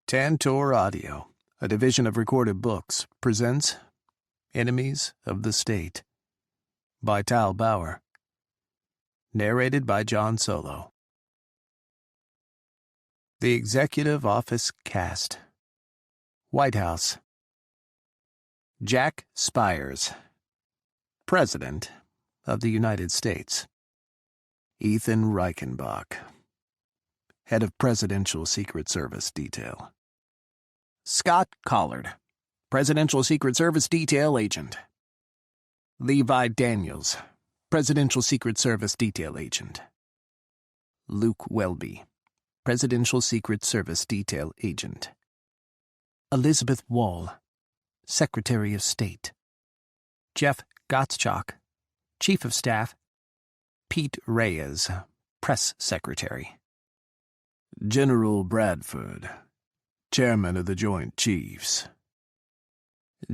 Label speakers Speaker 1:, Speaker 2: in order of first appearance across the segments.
Speaker 1: Tantor Audio, a division of Recorded Books, presents Enemies of the State by Tal Bauer. Narrated by John Solo. The Executive Office Cast. White House. Jack Spiers, President of the United States. Ethan Reichenbach, Head of Presidential Secret Service Detail. Scott Collard, Presidential Secret Service Detail Agent. Levi Daniels, Presidential Secret Service Detail Agent. Luke Welby, Presidential Secret Service Detail Agent. Elizabeth Wall, Secretary of State. Jeff Gottschalk, Chief of Staff. Pete Reyes, Press Secretary. General Bradford, Chairman of the Joint Chiefs.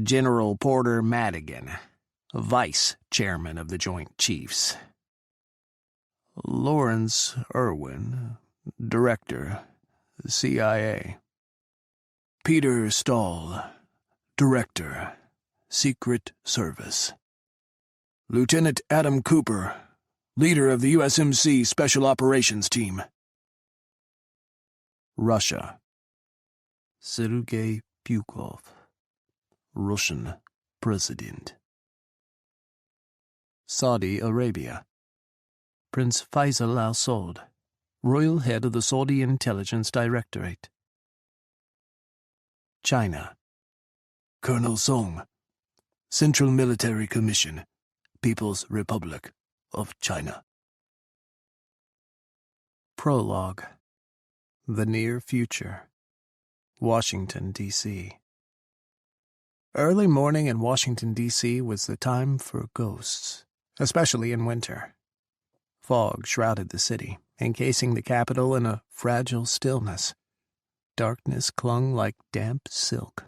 Speaker 1: General Porter Madigan, Vice Chairman of the Joint Chiefs. Lawrence Irwin, Director, CIA. Peter Stahl, Director, Secret Service. Lieutenant Adam Cooper, Leader of the USMC Special Operations Team. Russia. Sergei Pukov, Russian President. Saudi Arabia. Prince Faisal Al Saud, Royal Head of the Saudi Intelligence Directorate. China. Colonel Song, Central Military Commission, People's Republic of China. Prologue. The Near Future. Washington, D.C. Early morning in Washington, D.C. was the time for ghosts, especially in winter. Fog shrouded the city, encasing the Capitol in a fragile stillness. Darkness clung like damp silk.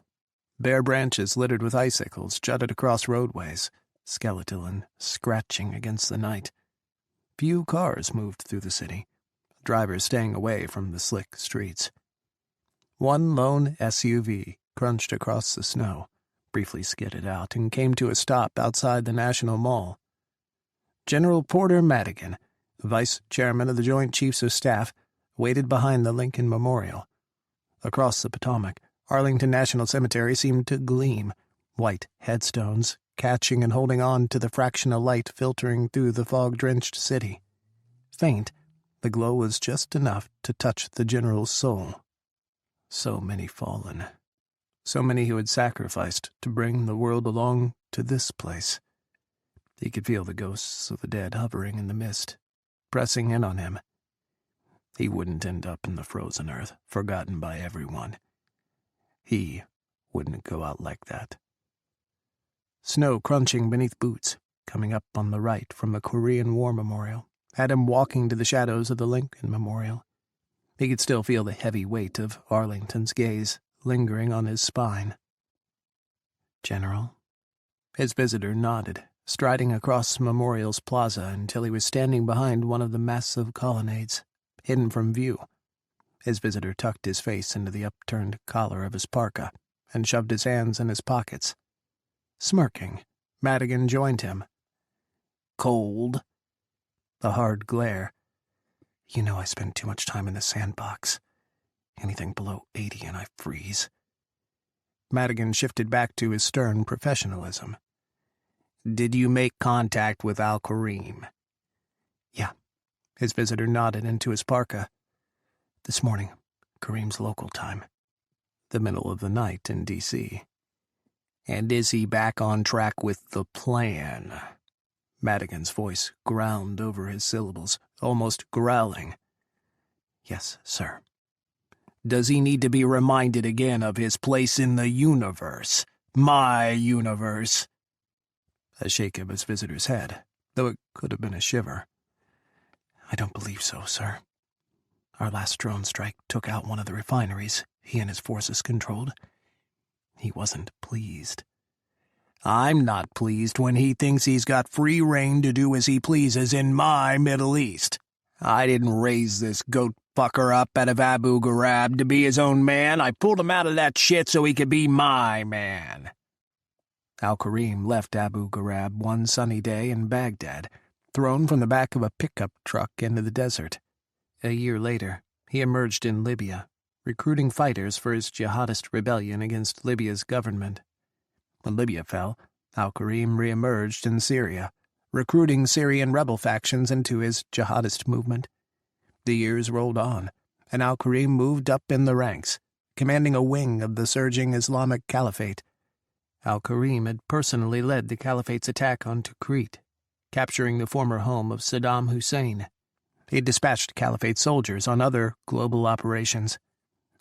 Speaker 1: Bare branches littered with icicles jutted across roadways, skeletal and scratching against the night. Few cars moved through the city, drivers staying away from the slick streets. One lone SUV crunched across the snow, briefly skidded out, and came to a stop outside the National Mall. General Porter Madigan, Vice Chairman of the Joint Chiefs of Staff, waited behind the Lincoln Memorial. Across the Potomac, Arlington National Cemetery seemed to gleam, white headstones catching and holding on to the fraction of light filtering through the fog-drenched city. Faint, the glow was just enough to touch the general's soul. So many fallen. So many who had sacrificed to bring the world along to this place. He could feel the ghosts of the dead hovering in the mist, pressing in on him. He wouldn't end up in the frozen earth, forgotten by everyone. He wouldn't go out like that. Snow crunching beneath boots, coming up on the right from the Korean War Memorial, had him walking to the shadows of the Lincoln Memorial. He could still feel the heavy weight of Arlington's gaze lingering on his spine. General? His visitor nodded, striding across Memorial's plaza until he was standing behind one of the massive colonnades, hidden from view. His visitor tucked his face into the upturned collar of his parka and shoved his hands in his pockets. Smirking, Madigan joined him. Cold? The hard glare. You know I spend too much time in the sandbox. Anything below 80 and I freeze. Madigan shifted back to his stern professionalism. Did you make contact with Al-Karim? Yeah. His visitor nodded into his parka. This morning, Kareem's local time. The middle of the night in D.C. And is he back on track with the plan? Madigan's voice ground over his syllables, almost growling. Yes, sir. Does he need to be reminded again of his place in the universe? My universe? A shake of his visitor's head, though it could have been a shiver. I don't believe so, sir. Our last drone strike took out one of the refineries he and his forces controlled. He wasn't pleased. I'm not pleased when he thinks he's got free rein to do as he pleases in my Middle East. I didn't raise this goat fucker up out of Abu Ghraib to be his own man. I pulled him out of that shit so he could be my man. Al-Karim left Abu Ghraib one sunny day in Baghdad, thrown from the back of a pickup truck into the desert. A year later, he emerged in Libya, recruiting fighters for his jihadist rebellion against Libya's government. When Libya fell, Al-Karim re-emerged in Syria, recruiting Syrian rebel factions into his jihadist movement. The years rolled on, and Al-Karim moved up in the ranks, commanding a wing of the surging Islamic Caliphate. Al-Karim had personally led the Caliphate's attack on Tikrit, capturing the former home of Saddam Hussein. He dispatched Caliphate soldiers on other global operations,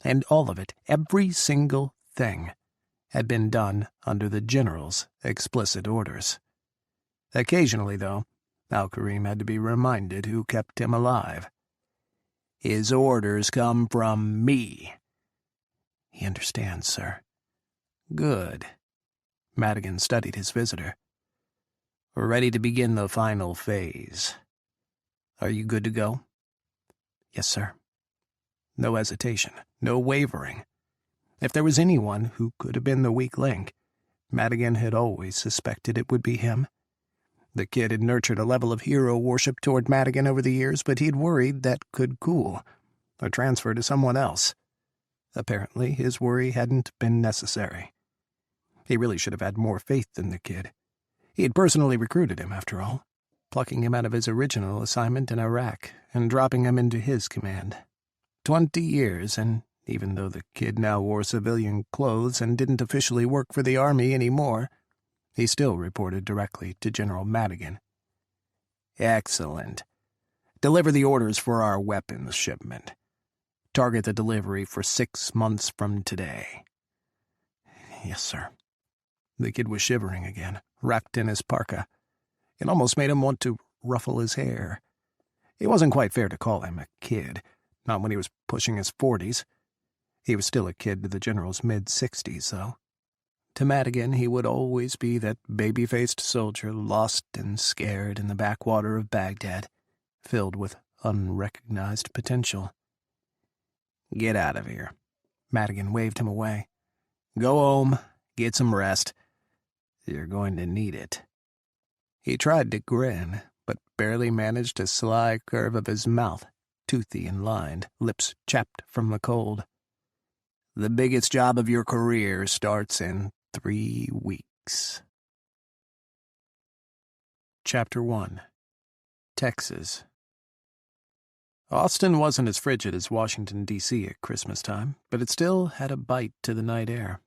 Speaker 1: and all of it, every single thing, had been done under the general's explicit orders. Occasionally, though, Al-Karim had to be reminded who kept him alive. His orders come from me. He understands, sir. Good. Madigan studied his visitor. We're ready to begin the final phase. Are you good to go? Yes, sir. No hesitation, no wavering. If there was anyone who could have been the weak link, Madigan had always suspected it would be him. The kid had nurtured a level of hero worship toward Madigan over the years, but he'd worried that could cool, or transfer to someone else. Apparently, his worry hadn't been necessary. He really should have had more faith in the kid. He had personally recruited him, after all, plucking him out of his original assignment in Iraq and dropping him into his command. 20 years, and even though the kid now wore civilian clothes and didn't officially work for the Army anymore, he still reported directly to General Madigan. Excellent. Deliver the orders for our weapons shipment. Target the delivery for 6 months from today. Yes, sir. The kid was shivering again, wrapped in his parka. It almost made him want to ruffle his hair. It wasn't quite fair to call him a kid, not when he was pushing his 40s. He was still a kid to the general's mid-60s, though. To Madigan, he would always be that baby-faced soldier lost and scared in the backwater of Baghdad, filled with unrecognized potential. Get out of here. Madigan waved him away. Go home, get some rest. You're going to need it. He tried to grin, but barely managed a sly curve of his mouth, toothy and lined, lips chapped from the cold. The biggest job of your career starts in 3 weeks. Chapter 1. Texas. Austin wasn't as frigid as Washington, D.C. at Christmas time, but it still had a bite to the night air.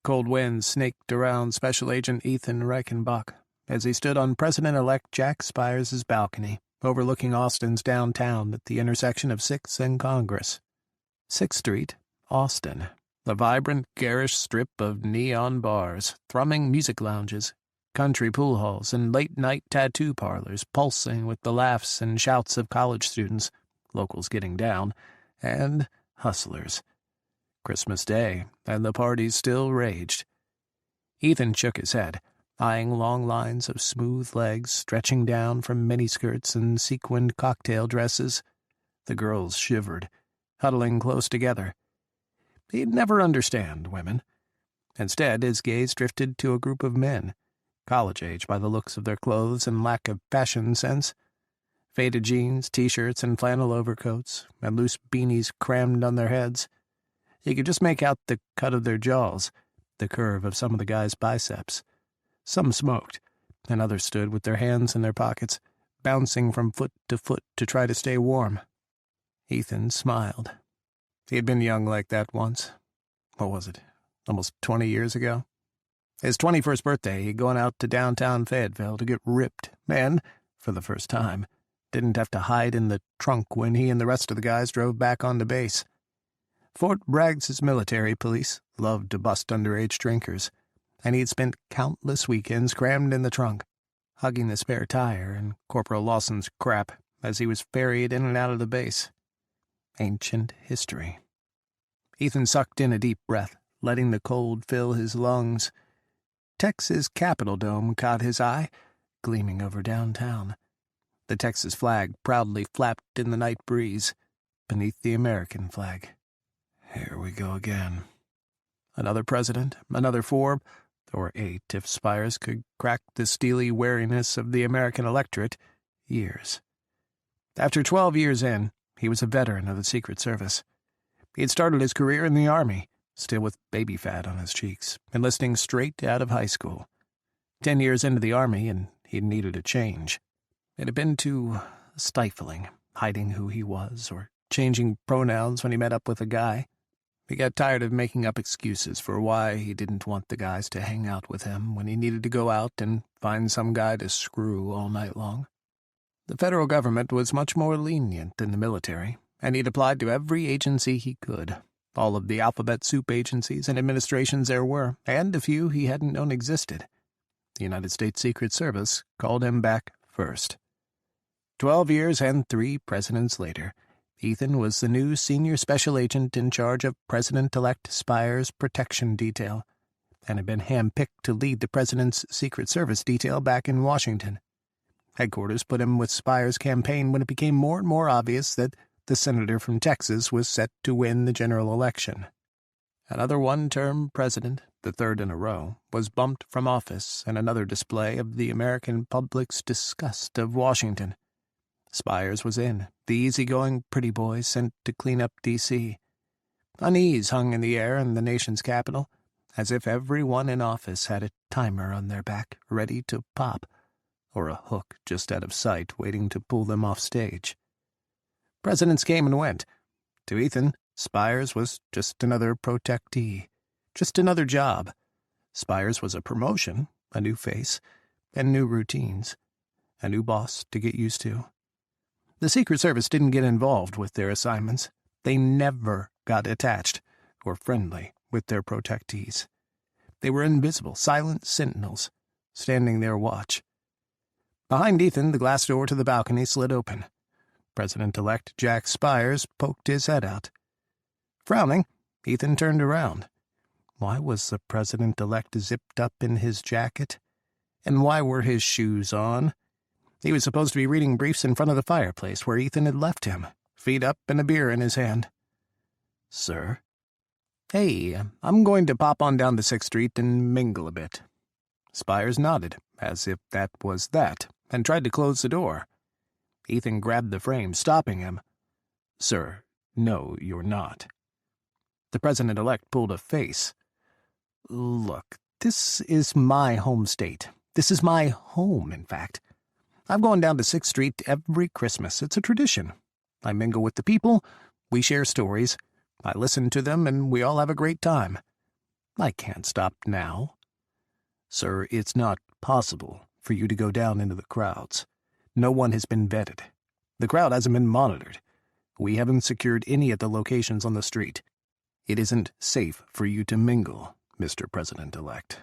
Speaker 1: Cold winds snaked around Special Agent Ethan Reichenbach as he stood on President-elect Jack Spiers' balcony, overlooking Austin's downtown at the intersection of 6th and Congress. 6th Street, Austin, the vibrant, garish strip of neon bars, thrumming music lounges, country pool halls, and late-night tattoo parlors pulsing with the laughs and shouts of college students, locals getting down, and hustlers. Christmas Day, and the parties still raged. Ethan shook his head, eyeing long lines of smooth legs stretching down from miniskirts and sequined cocktail dresses. The girls shivered, huddling close together. He'd never understand women. Instead, his gaze drifted to a group of men, college-age by the looks of their clothes and lack of fashion sense. Faded jeans, T-shirts, and flannel overcoats, and loose beanies crammed on their heads. He could just make out the cut of their jaws, the curve of some of the guys' biceps. Some smoked, and others stood with their hands in their pockets, bouncing from foot to try to stay warm. Ethan smiled. He had been young like that once. What was it? Almost 20 years ago? His 21st birthday, he'd gone out to downtown Fayetteville to get ripped, and, for the first time, didn't have to hide in the trunk when he and the rest of the guys drove back onto base. Fort Bragg's military police loved to bust underage drinkers, and he'd spent countless weekends crammed in the trunk, hugging the spare tire and Corporal Lawson's crap as he was ferried in and out of the base. Ancient history. Ethan sucked in a deep breath, letting the cold fill his lungs. Texas Capitol Dome caught his eye, gleaming over downtown. The Texas flag proudly flapped in the night breeze beneath the American flag. Here we go again. Another president, another 4, or 8 if Spiers could crack the steely wariness of the American electorate, years. After 12 years in, he was a veteran of the Secret Service. He had started his career in the Army, still with baby fat on his cheeks, enlisting straight out of high school. 10 years into the Army, and he needed a change. It had been too stifling, hiding who he was or changing pronouns when he met up with a guy. He got tired of making up excuses for why he didn't want the guys to hang out with him when he needed to go out and find some guy to screw all night long. The federal government was much more lenient than the military, and he'd applied to every agency he could. All of the alphabet soup agencies and administrations there were, and a few he hadn't known existed. The United States Secret Service called him back first. 12 years and 3 presidents later, Ethan was the new senior special agent in charge of President-elect Spiers' protection detail, and had been handpicked to lead the president's Secret Service detail back in Washington. Headquarters put him with Spiers' campaign when it became more and more obvious that the senator from Texas was set to win the general election. Another one-term president, the 3rd in a row, was bumped from office in another display of the American public's disgust of Washington. Spiers was in, the easygoing pretty boy sent to clean up D.C. Unease hung in the air in the nation's capital, as if everyone in office had a timer on their back ready to pop, or a hook just out of sight waiting to pull them off stage. Presidents came and went. To Ethan, Spiers was just another protectee, just another job. Spiers was a promotion, a new face, and new routines, a new boss to get used to. The Secret Service didn't get involved with their assignments. They never got attached or friendly with their protectees. They were invisible, silent sentinels, standing their watch. Behind Ethan, the glass door to the balcony slid open. President-elect Jack Spiers poked his head out. Frowning, Ethan turned around. Why was the president-elect zipped up in his jacket? And why were his shoes on? He was supposed to be reading briefs in front of the fireplace where Ethan had left him, feet up and a beer in his hand. Sir? Hey, I'm going to pop on down to 6th Street and mingle a bit. Spiers nodded, as if that was that, and tried to close the door. Ethan grabbed the frame, stopping him. Sir, no, you're not. The president-elect pulled a face. Look, this is my home state. This is my home, in fact. I've gone down to 6th Street every Christmas. It's a tradition. I mingle with the people, we share stories, I listen to them, and we all have a great time. I can't stop now. Sir, it's not possible for you to go down into the crowds. No one has been vetted. The crowd hasn't been monitored. We haven't secured any of the locations on the street. It isn't safe for you to mingle, Mr. President-elect.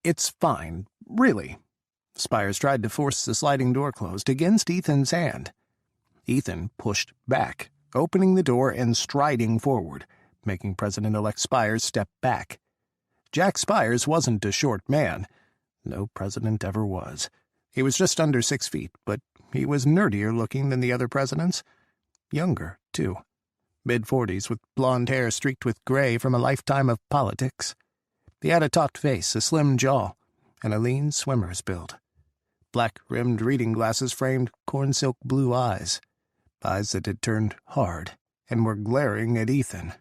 Speaker 1: It's fine, really. Spiers tried to force the sliding door closed against Ethan's hand. Ethan pushed back, opening the door and striding forward, making President-elect Spiers step back. Jack Spiers wasn't a short man. No president ever was. He was just under 6 feet, but he was nerdier looking than the other presidents. Younger, too. Mid-40s, with blonde hair streaked with gray from a lifetime of politics. He had a taut face, a slim jaw, and a lean swimmer's build. Black-rimmed reading glasses framed corn-silk blue eyes that had turned hard and were glaring at Ethan.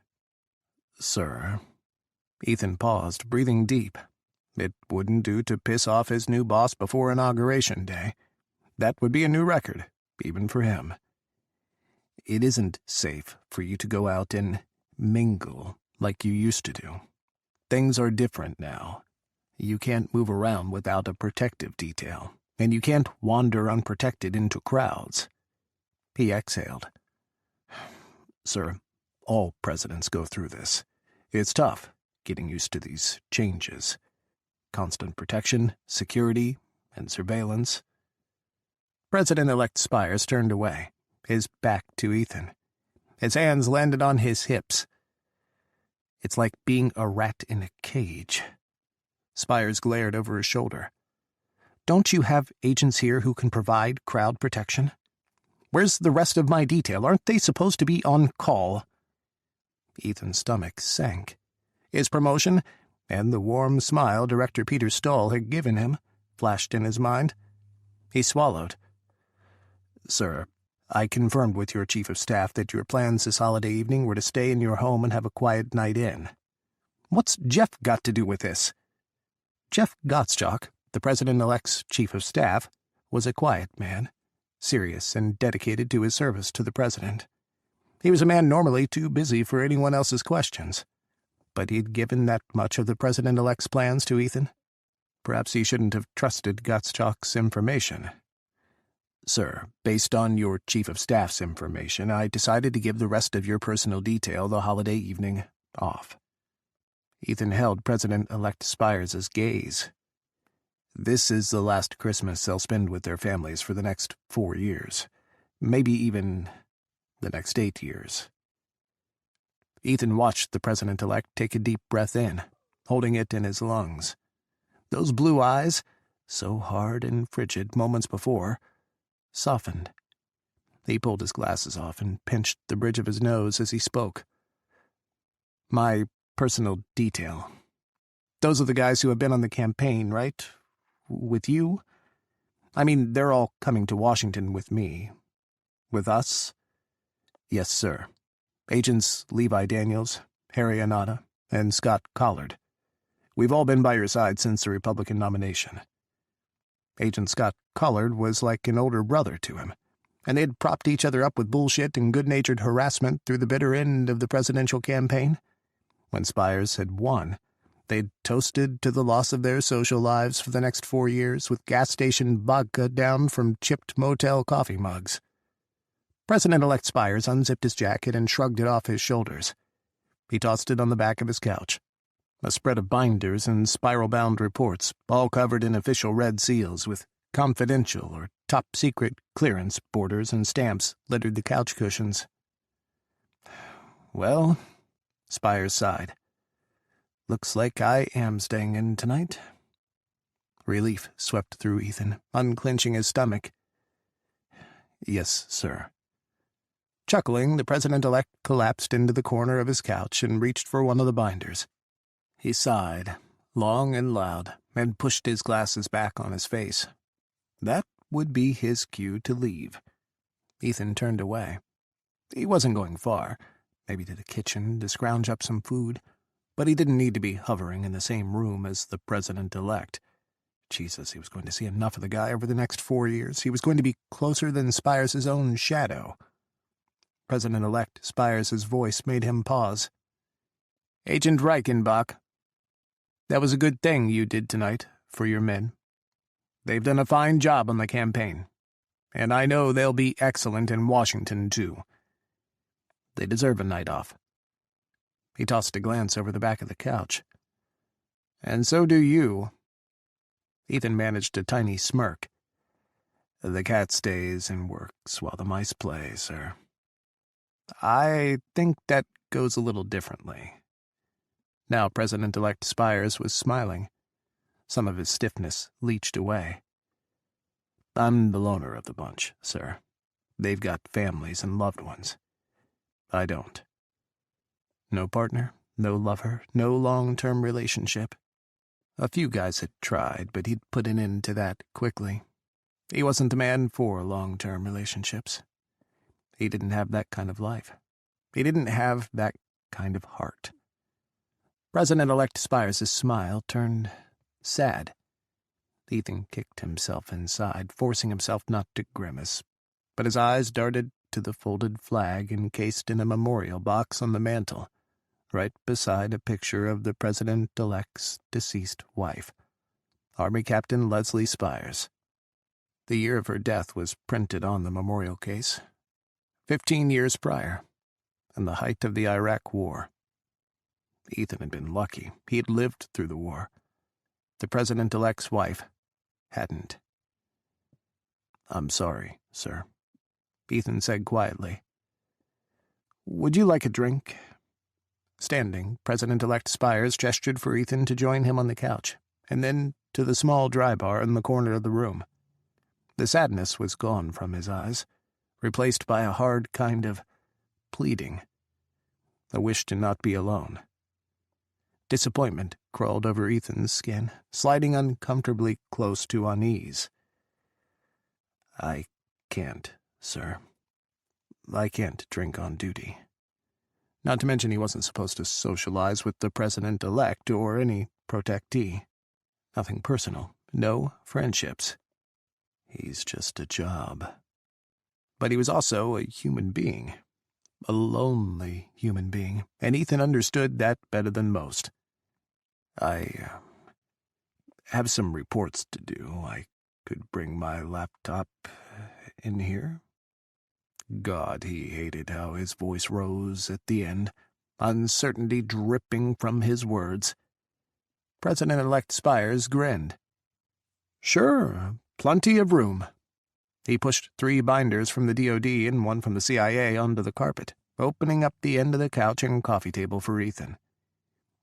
Speaker 1: Sir. Ethan paused, breathing deep. It wouldn't do to piss off his new boss before Inauguration Day. That would be a new record, even for him. It isn't safe for you to go out and mingle like you used to do. Things are different now. You can't move around without a protective detail, and you can't wander unprotected into crowds. He exhaled. Sir, all presidents go through this. It's tough, getting used to these changes. Constant protection, security, and surveillance. President-elect Spiers turned away, his back to Ethan. His hands landed on his hips. It's like being a rat in a cage. Spiers glared over his shoulder. Don't you have agents here who can provide crowd protection? Where's the rest of my detail? Aren't they supposed to be on call? Ethan's stomach sank. His promotion, and the warm smile Director Peter Stahl had given him, flashed in his mind. He swallowed. Sir, I confirmed with your chief of staff that your plans this holiday evening were to stay in your home and have a quiet night in. What's Jeff got to do with this? Jeff Gottschalk, the President-elect's chief of staff, was a quiet man, serious and dedicated to his service to the President. He was a man normally too busy for anyone else's questions. But he'd given that much of the President-elect's plans to Ethan. Perhaps he shouldn't have trusted Gottschalk's information. Sir, based on your chief of staff's information, I decided to give the rest of your personal detail the holiday evening off. Ethan held President-elect Spiers' gaze. This is the last Christmas they'll spend with their families for the next 4 years. Maybe even the next 8 years. Ethan watched the President-elect take a deep breath in, holding it in his lungs. Those blue eyes, so hard and frigid moments before, softened. He pulled his glasses off and pinched the bridge of his nose as he spoke. My personal detail. Those are the guys who have been on the campaign, right? With you? I mean, they're all coming to Washington with me. With us? Yes, sir. Agents Levi Daniels, Harry Anata, and Scott Collard. We've all been by your side since the Republican nomination. Agent Scott Collard was like an older brother to him, and they'd propped each other up with bullshit and good-natured harassment through the bitter end of the presidential campaign. When Spiers had won, they'd toasted to the loss of their social lives for the next 4 years with gas station vodka down from chipped motel coffee mugs. President-elect Spiers unzipped his jacket and shrugged it off his shoulders. He tossed it on the back of his couch. A spread of binders and spiral-bound reports, all covered in official red seals with confidential or top-secret clearance borders and stamps, littered the couch cushions. Well, Spiers sighed. Looks like I am staying in tonight. Relief swept through Ethan, unclenching his stomach. Yes, sir. Chuckling, the President-elect collapsed into the corner of his couch and reached for one of the binders. He sighed, long and loud, and pushed his glasses back on his face. That would be his cue to leave. Ethan turned away. He wasn't going far, maybe to the kitchen to scrounge up some food, but he didn't need to be hovering in the same room as the President-elect. Jesus, he was going to see enough of the guy over the next 4 years. He was going to be closer than Spiers' own shadow. President-elect Spiers' voice made him pause. Agent Reichenbach, that was a good thing you did tonight for your men. They've done a fine job on the campaign, and I know they'll be excellent in Washington, too. They deserve a night off. He tossed a glance over the back of the couch. And so do you. Ethan managed a tiny smirk. The cat stays and works while the mice play, sir. I think that goes a little differently. Now President-elect Spiers was smiling. Some of his stiffness leached away. I'm the loner of the bunch, sir. They've got families and loved ones. I don't. No partner, no lover, no long-term relationship. A few guys had tried, but he'd put an end to that quickly. He wasn't the man for long-term relationships. He didn't have that kind of life. He didn't have that kind of heart. President-elect Spiers' smile turned sad. Ethan kicked himself inside, forcing himself not to grimace, but his eyes darted to the folded flag encased in a memorial box on the mantel, right beside a picture of the President-elect's deceased wife, Army Captain Leslie Spiers. The year of her death was printed on the memorial case. 15 years prior, and the height of the Iraq War. Ethan had been lucky. He had lived through the war. The President-elect's wife hadn't. I'm sorry, sir, Ethan said quietly. Would you like a drink? Standing, President-elect Spiers gestured for Ethan to join him on the couch. and then to the small dry bar in the corner of the room. The sadness was gone from his eyes, replaced by a hard kind of pleading, a wish to not be alone. Disappointment crawled over Ethan's skin, sliding uncomfortably close to unease. "I can't, sir. I can't drink on duty." Not to mention he wasn't supposed to socialize with the president-elect or any protectee. Nothing personal, no friendships. He's just a job. But he was also a human being. A lonely human being, and Ethan understood that better than most. "I have some reports to do. I could bring my laptop in here?" God, he hated how his voice rose at the end, uncertainty dripping from his words. President-elect Spiers grinned. "Sure, plenty of room." He pushed 3 binders from the DoD and 1 from the CIA onto the carpet, opening up the end of the couch and coffee table for Ethan.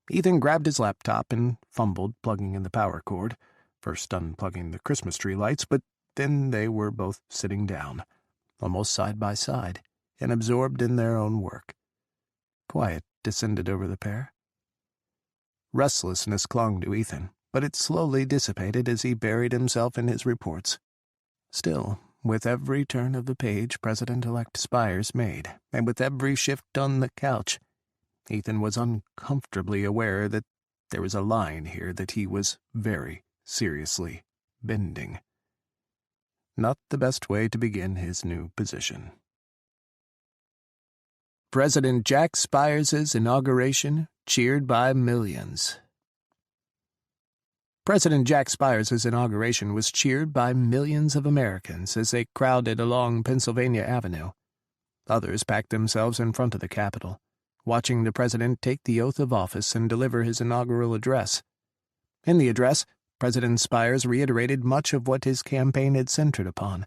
Speaker 1: Ethan grabbed his laptop and fumbled plugging in the power cord, first unplugging the Christmas tree lights, but then they were both sitting down, almost side by side, and absorbed in their own work. Quiet descended over the pair. Restlessness clung to Ethan, but it slowly dissipated as he buried himself in his reports. Still, with every turn of the page President-elect Spiers made, and with every shift on the couch, Ethan was uncomfortably aware that there was a line here that he was very seriously bending. Not the best way to begin his new position. President Jack Spiers' inauguration cheered by millions. President Jack Spiers' inauguration was cheered by millions of Americans as they crowded along Pennsylvania Avenue. Others packed themselves in front of the Capitol, watching the president take the oath of office and deliver his inaugural address. In the address, President Spiers reiterated much of what his campaign had centered upon: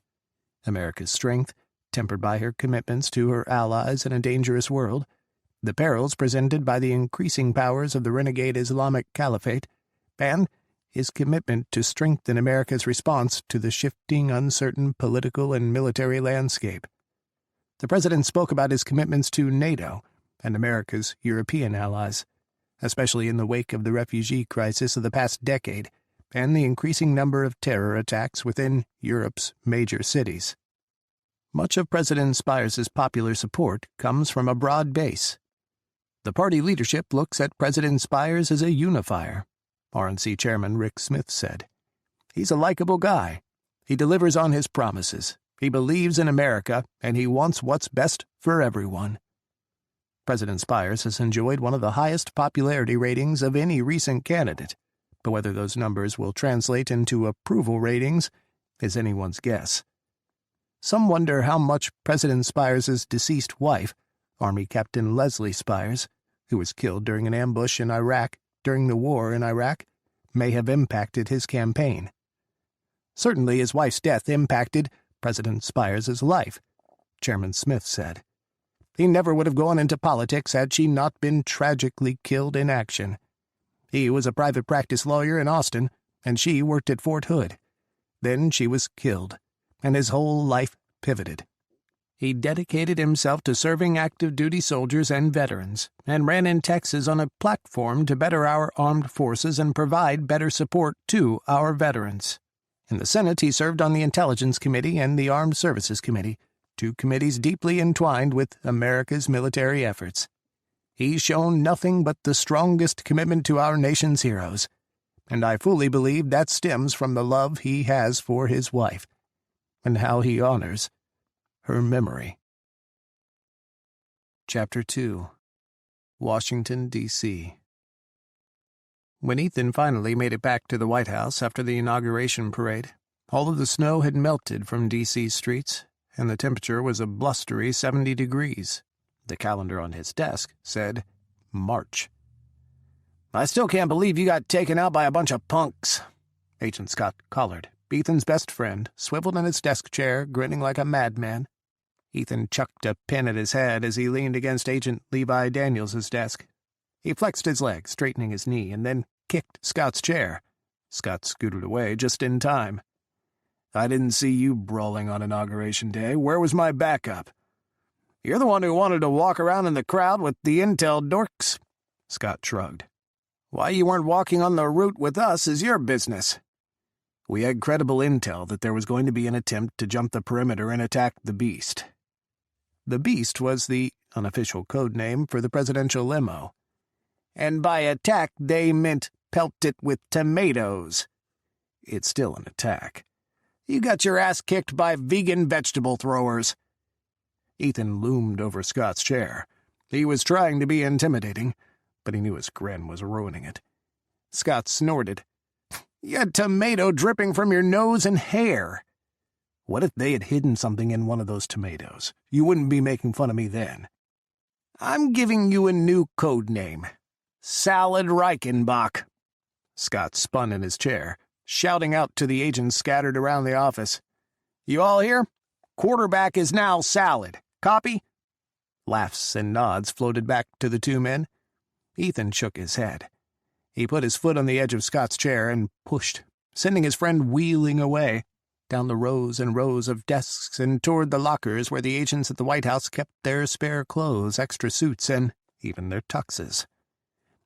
Speaker 1: America's strength, tempered by her commitments to her allies in a dangerous world, the perils presented by the increasing powers of the renegade Islamic Caliphate, and his commitment to strengthen America's response to the shifting, uncertain political and military landscape. The president spoke about his commitments to NATO and America's European allies, especially in the wake of the refugee crisis of the past decade and the increasing number of terror attacks within Europe's major cities. Much of President Spiers' popular support comes from a broad base. The party leadership looks at President Spiers as a unifier, RNC Chairman Rick Smith said. "He's a likable guy. He delivers on his promises. He believes in America, and he wants what's best for everyone." President Spiers has enjoyed one of the highest popularity ratings of any recent candidate, but whether those numbers will translate into approval ratings is anyone's guess. Some wonder how much President Spiers' deceased wife, Army Captain Leslie Spiers, who was killed during an ambush in Iraq during the war in Iraq, may have impacted his campaign. Certainly his wife's death impacted President Spiers' life, Chairman Smith said. He never would have gone into politics had she not been tragically killed in action. He was a private practice lawyer in Austin, and she worked at Fort Hood. Then she was killed, and his whole life pivoted. He dedicated himself to serving active-duty soldiers and veterans, and ran in Texas on a platform to better our armed forces and provide better support to our veterans. In the Senate, he served on the Intelligence Committee and the Armed Services Committee, 2 committees deeply entwined with America's military efforts. He's shown nothing but the strongest commitment to our nation's heroes, and I fully believe that stems from the love he has for his wife, and how he honors her memory. Chapter 2. Washington, D.C. When Ethan finally made it back to the White House after the inauguration parade, all of the snow had melted from D.C. streets, and the temperature was a blustery 70 degrees. The calendar on his desk said March. "I still can't believe you got taken out by a bunch of punks." Agent Scott Collard, Ethan's best friend, swiveled in his desk chair, grinning like a madman. Ethan chucked a pin at his head as he leaned against Agent Levi Daniels's desk. He flexed his leg, straightening his knee, and then kicked Scott's chair. Scott scooted away just in time. "I didn't see you brawling on Inauguration Day. Where was my backup?" "You're the one who wanted to walk around in the crowd with the intel dorks." Scott shrugged. "Why you weren't walking on the route with us is your business." "We had credible intel that there was going to be an attempt to jump the perimeter and attack the Beast." The Beast was the unofficial code name for the presidential limo. "And by attack they meant pelt it with tomatoes." "It's still an attack." "You got your ass kicked by vegan vegetable throwers." Ethan loomed over Scott's chair. He was trying to be intimidating, but he knew his grin was ruining it. Scott snorted. "You had tomato dripping from your nose and hair." "What if they had hidden something in one of those tomatoes? You wouldn't be making fun of me then." "I'm giving you a new code name. Salad Reichenbach." Scott spun in his chair, shouting out to the agents scattered around the office. "You all here? Quarterback is now Salad. Copy?" Laughs and nods floated back to the two men. Ethan shook his head. He put his foot on the edge of Scott's chair and pushed, sending his friend wheeling away, down the rows and rows of desks and toward the lockers where the agents at the White House kept their spare clothes, extra suits, and even their tuxes.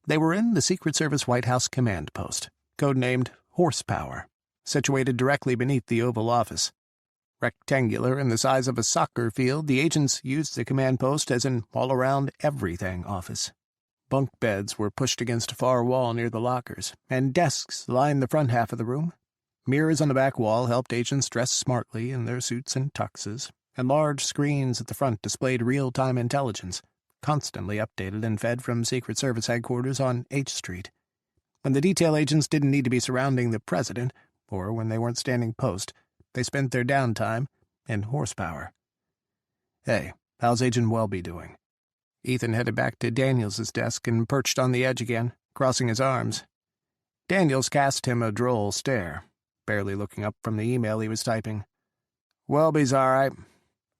Speaker 1: They were in the Secret Service White House command post, codenamed Horsepower, situated directly beneath the Oval Office. Rectangular and the size of a soccer field, the agents used the command post as an all-around everything office. Bunk beds were pushed against a far wall near the lockers, and desks lined the front half of the room. Mirrors on the back wall helped agents dress smartly in their suits and tuxes, and large screens at the front displayed real-time intelligence, constantly updated and fed from Secret Service headquarters on H Street. When the detail agents didn't need to be surrounding the president, or when they weren't standing post, they spent their downtime in Horsepower. "Hey, how's Agent Welby doing?" Ethan headed back to Daniels' desk and perched on the edge again, crossing his arms. Daniels cast him a droll stare, barely looking up from the email he was typing. "Welby's all right,"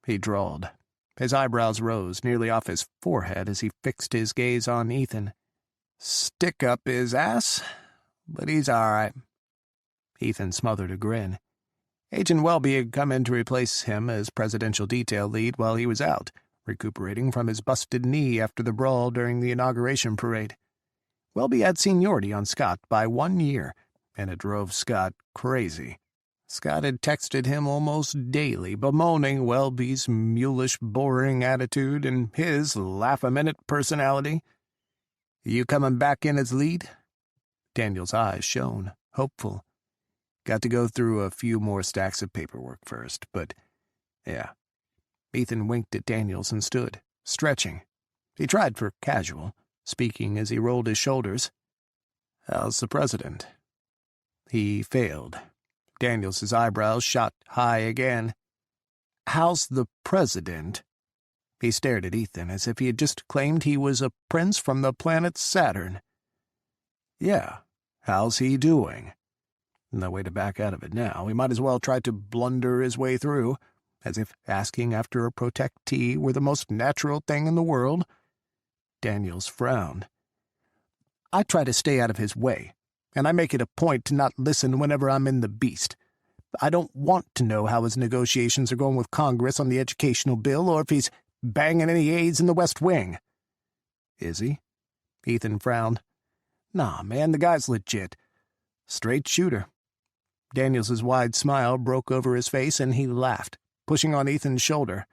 Speaker 1: he drawled. His eyebrows rose nearly off his forehead as he fixed his gaze on Ethan. "Stick up his ass, but he's all right." Ethan smothered a grin. Agent Welby had come in to replace him as presidential detail lead while he was out, recuperating from his busted knee after the brawl during the inauguration parade. Welby had seniority on Scott by 1 year, and it drove Scott crazy. Scott had texted him almost daily, bemoaning Welby's mulish, boring attitude and his laugh-a-minute personality. "You coming back in as lead?" Daniel's eyes shone, hopeful. "Got to go through a few more stacks of paperwork first, but yeah." Ethan winked at Daniels and stood, stretching. He tried for casual, speaking as he rolled his shoulders. "How's the president?" He failed. Daniels' eyebrows shot high again. "How's the president?" He stared at Ethan as if he had just claimed he was a prince from the planet Saturn. "Yeah, how's he doing?" No way to back out of it now. He might as well try to blunder his way through, as if asking after a protectee were the most natural thing in the world. Daniels frowned. "I try to stay out of his way, and I make it a point to not listen whenever I'm in the Beast. I don't want to know how his negotiations are going with Congress on the educational bill, or if he's banging any aides in the West Wing." "Is he?" Ethan frowned. "Nah, man, the guy's legit. Straight shooter." Daniels' wide smile broke over his face, and he laughed, pushing on Ethan's shoulder.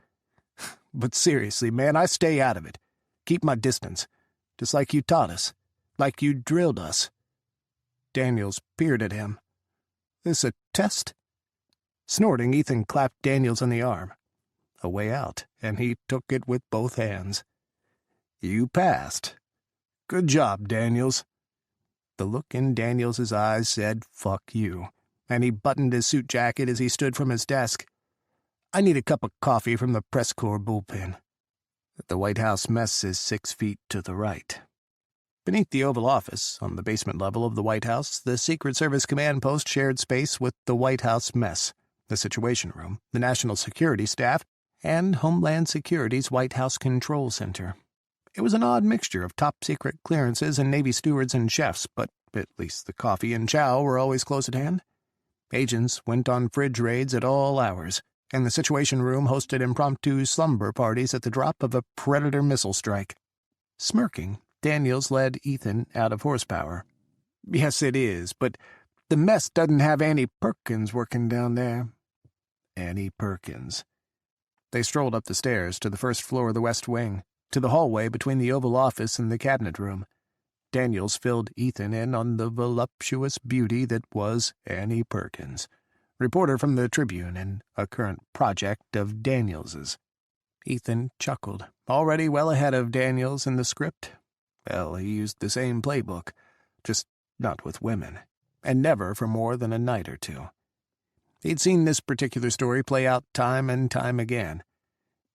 Speaker 1: "But seriously, man, I stay out of it. Keep my distance. Just like you taught us. Like you drilled us." Daniels peered at him. "This a test?" Snorting, Ethan clapped Daniels on the arm. A way out, and he took it with both hands. "You passed. Good job, Daniels." The look in Daniels' eyes said, "Fuck you," and he buttoned his suit jacket as he stood from his desk. "I need a cup of coffee from the press corps bullpen." The White House mess is 6 feet to the right. Beneath the Oval Office, on the basement level of the White House, the Secret Service command post shared space with the White House mess, the Situation Room, the National Security Staff, and Homeland Security's White House Control Center. It was an odd mixture of top-secret clearances and Navy stewards and chefs, but At least the coffee and chow were always close at hand. Agents went on fridge raids at all hours, and the Situation Room hosted impromptu slumber parties at the drop of a Predator missile strike. Smirking, Daniels led Ethan out of horsepower. "Yes, it is, but the mess doesn't have Annie Perkins working down there." Annie Perkins. They strolled up the stairs to the first floor of the West Wing, to the hallway between the Oval Office and the Cabinet Room. Daniels filled Ethan in on the voluptuous beauty that was Annie Perkins, reporter from the Tribune and a current project of Daniels's. Ethan chuckled, already well ahead of Daniels in the script. Well, he used the same playbook, just not with women, and never for more than a night or two. He'd seen this particular story play out time and time again.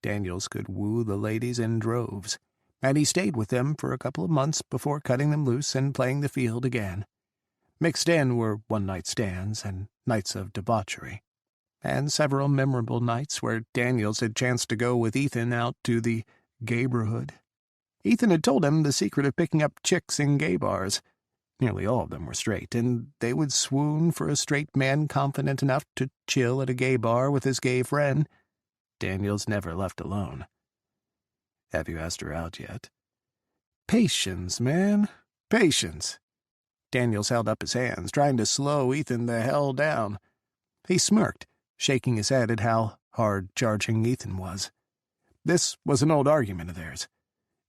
Speaker 1: Daniels could woo the ladies in droves, and he stayed with them for a couple of months before cutting them loose and playing the field again. Mixed in were one-night stands and nights of debauchery, and several memorable nights where Daniels had chanced to go with Ethan out to the gayborhood. Ethan had told him the secret of picking up chicks in gay bars. Nearly all of them were straight, and they would swoon for a straight man confident enough to chill at a gay bar with his gay friend. Daniels never left alone. "Have you asked her out yet?" "Patience, man. Patience." Daniels held up his hands, trying to slow Ethan the hell down. He smirked, shaking his head at how hard-charging Ethan was. This was an old argument of theirs.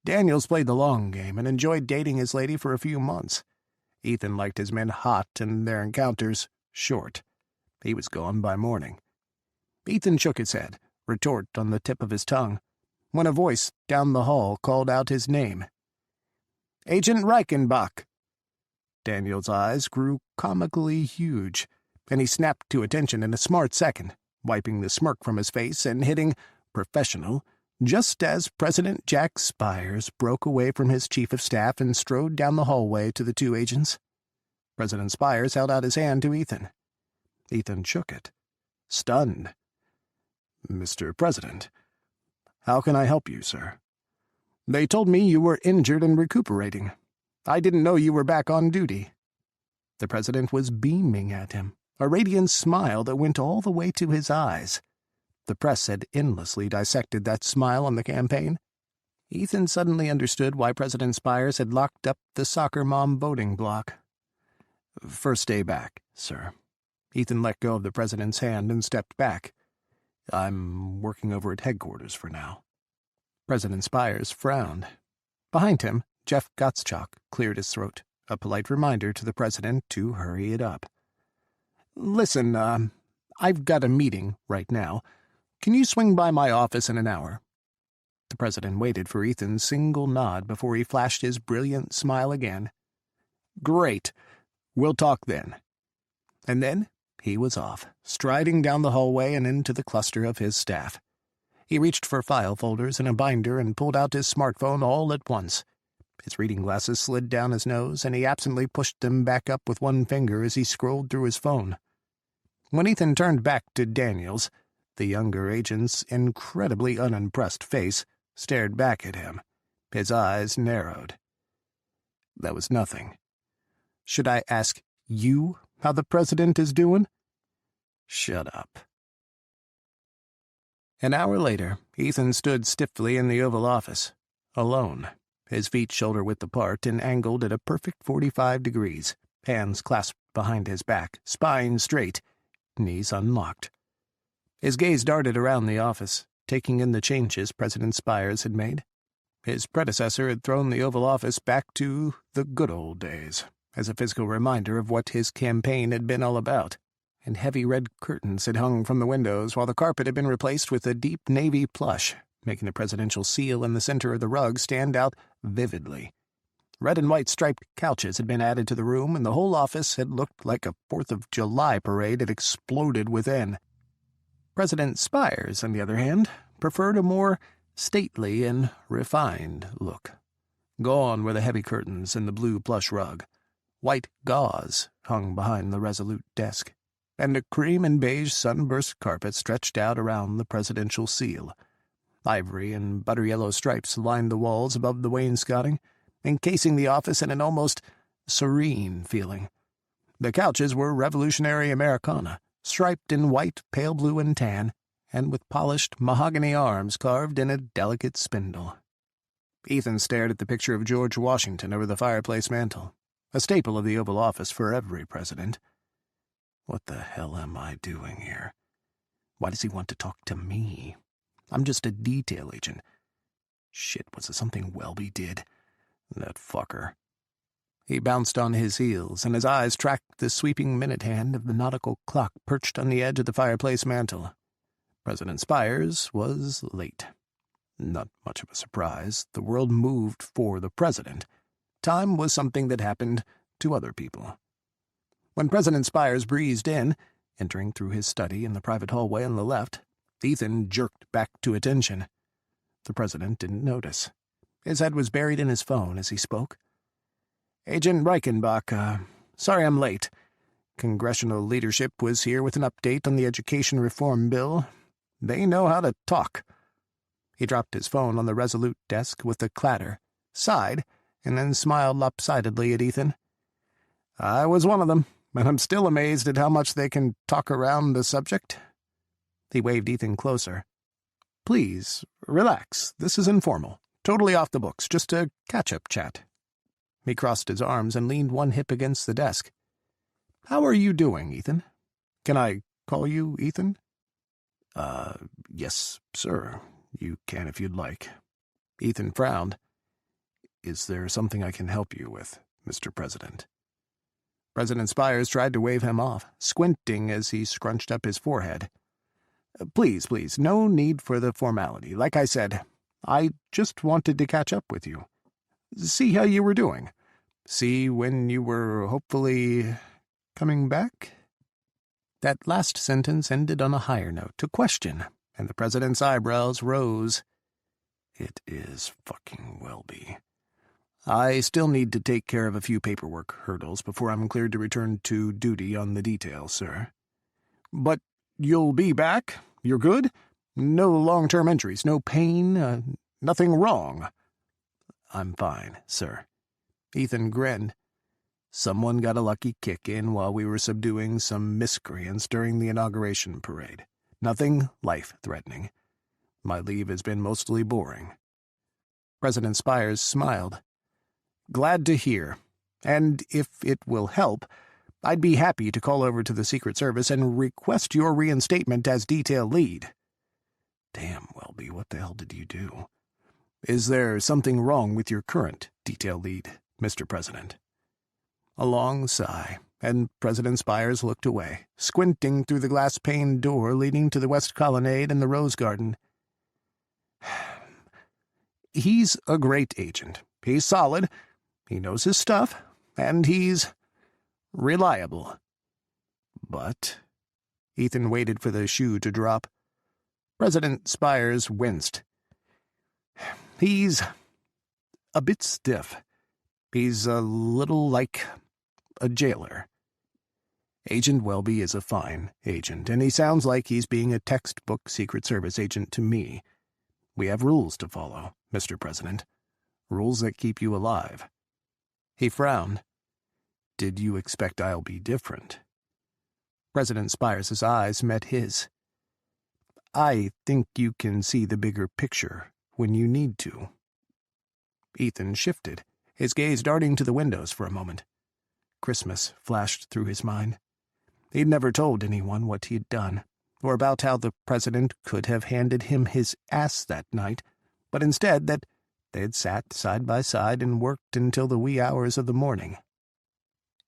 Speaker 1: Daniels played the long game and enjoyed dating his lady for a few months. Ethan liked his men hot and their encounters short. He was gone by morning. Ethan shook his head, retort on the tip of his tongue, when a voice down the hall called out his name. "Agent Reichenbach." Daniel's eyes grew comically huge, and he snapped to attention in a smart second, wiping the smirk from his face and hitting "professional" just as President Jack Spiers broke away from his chief of staff and strode down the hallway to the two agents. President Spiers held out his hand to Ethan. Ethan shook it, stunned. "Mr. President, how can I help you, sir?" "They told me you were injured and recuperating. I didn't know you were back on duty." The president was beaming at him, a radiant smile that went all the way to his eyes. The press had endlessly dissected that smile on the campaign. Ethan suddenly understood why President Spiers had locked up the soccer mom voting bloc. "First day back, sir." Ethan let go of the president's hand and stepped back. "I'm working over at headquarters for now." President Spiers frowned. Behind him, Jeff Gottschalk cleared his throat, a polite reminder to the president to hurry it up. "Listen, I've got a meeting right now. Can you swing by my office in an hour?" The president waited for Ethan's single nod before he flashed his brilliant smile again. "Great. We'll talk then." And then he was off, striding down the hallway and into the cluster of his staff. He reached for file folders and a binder and pulled out his smartphone all at once. His reading glasses slid down his nose, and he absently pushed them back up with one finger as he scrolled through his phone. When Ethan turned back to Daniels, the younger agent's incredibly unimpressed face stared back at him. His eyes narrowed. "That was nothing. Should I ask you how the president is doing?" "Shut up." An hour later, Ethan stood stiffly in the Oval Office, alone, his feet shoulder-width apart and angled at a perfect 45 degrees, hands clasped behind his back, spine straight, knees unlocked. His gaze darted around the office, taking in the changes President Spiers had made. His predecessor had thrown the Oval Office back to the good old days, as a physical reminder of what his campaign had been all about, and heavy red curtains had hung from the windows while the carpet had been replaced with a deep navy plush, making the presidential seal in the center of the rug stand out vividly. Red and white striped couches had been added to the room, and the whole office had looked like a 4th of July parade had exploded within. President Spiers, on the other hand, preferred a more stately and refined look. Gone were the heavy curtains and the blue plush rug. White gauze hung behind the resolute desk, and a cream and beige sunburst carpet stretched out around the presidential seal. Ivory and butter-yellow stripes lined the walls above the wainscoting, encasing the office in an almost serene feeling. The couches were revolutionary Americana, striped in white, pale blue, and tan, and with polished mahogany arms carved in a delicate spindle. Ethan stared at the picture of George Washington over the fireplace mantel, a staple of the Oval Office for every president. What the hell am I doing here? Why does he want to talk to me? I'm just a detail agent. Shit, was it something Welby did? That fucker. He bounced on his heels, and his eyes tracked the sweeping minute hand of the nautical clock perched on the edge of the fireplace mantel. President Spiers was late. Not much of a surprise. The world moved for the president. Time was something that happened to other people. When President Spiers breezed in, entering through his study in the private hallway on the left, Ethan jerked back to attention. The president didn't notice. His head was buried in his phone as he spoke. Agent Reichenbach, sorry I'm late. Congressional leadership was here with an update on the education reform bill. They know how to talk. He dropped his phone on the resolute desk with a clatter, sighed, and then smiled lopsidedly at Ethan. I was one of them, and I'm still amazed at how much they can talk around the subject. He waved Ethan closer. Please, relax. This is informal. Totally off the books, just a catch-up chat. He crossed his arms and leaned one hip against the desk. How are you doing, Ethan? Can I call you Ethan? Yes, sir. You can if you'd like. Ethan frowned. Is there something I can help you with, Mr. President? President Spiers tried to wave him off, squinting as he scrunched up his forehead. Please, no need for the formality. Like I said, I just wanted to catch up with you. See how you were doing. See when you were hopefully coming back? That last sentence ended on a higher note, a question, and the president's eyebrows rose. It is fucking Welby. I still need to take care of a few paperwork hurdles before I'm cleared to return to duty on the detail, sir. But you'll be back? You're good? No long-term injuries, no pain, nothing wrong? I'm fine, sir. Ethan grinned. Someone got a lucky kick in while we were subduing some miscreants during the inauguration parade. Nothing life-threatening. My leave has been mostly boring. President Spiers smiled. Glad to hear. And if it will help, I'd be happy to call over to the Secret Service and request your reinstatement as detail lead. Damn, Welby, what the hell did you do? Is there something wrong with your current detail lead, Mr. President? A long sigh, and President Spiers looked away, squinting through the glass-paned door leading to the West Colonnade and the Rose Garden. He's a great agent. He's solid. He knows his stuff, and he's reliable. But Ethan waited for the shoe to drop. President Spiers winced. He's a bit stiff. He's a little like a jailer. Agent Welby is a fine agent, and he sounds like he's being a textbook Secret Service agent to me. We have rules to follow, Mr. President. Rules that keep you alive. He frowned. Did you expect I'll be different? President Spiers' eyes met his. I think you can see the bigger picture when you need to. Ethan shifted, his gaze darting to the windows for a moment. Christmas flashed through his mind. He'd never told anyone what he'd done, or about how the president could have handed him his ass that night, but instead that they'd sat side by side and worked until the wee hours of the morning.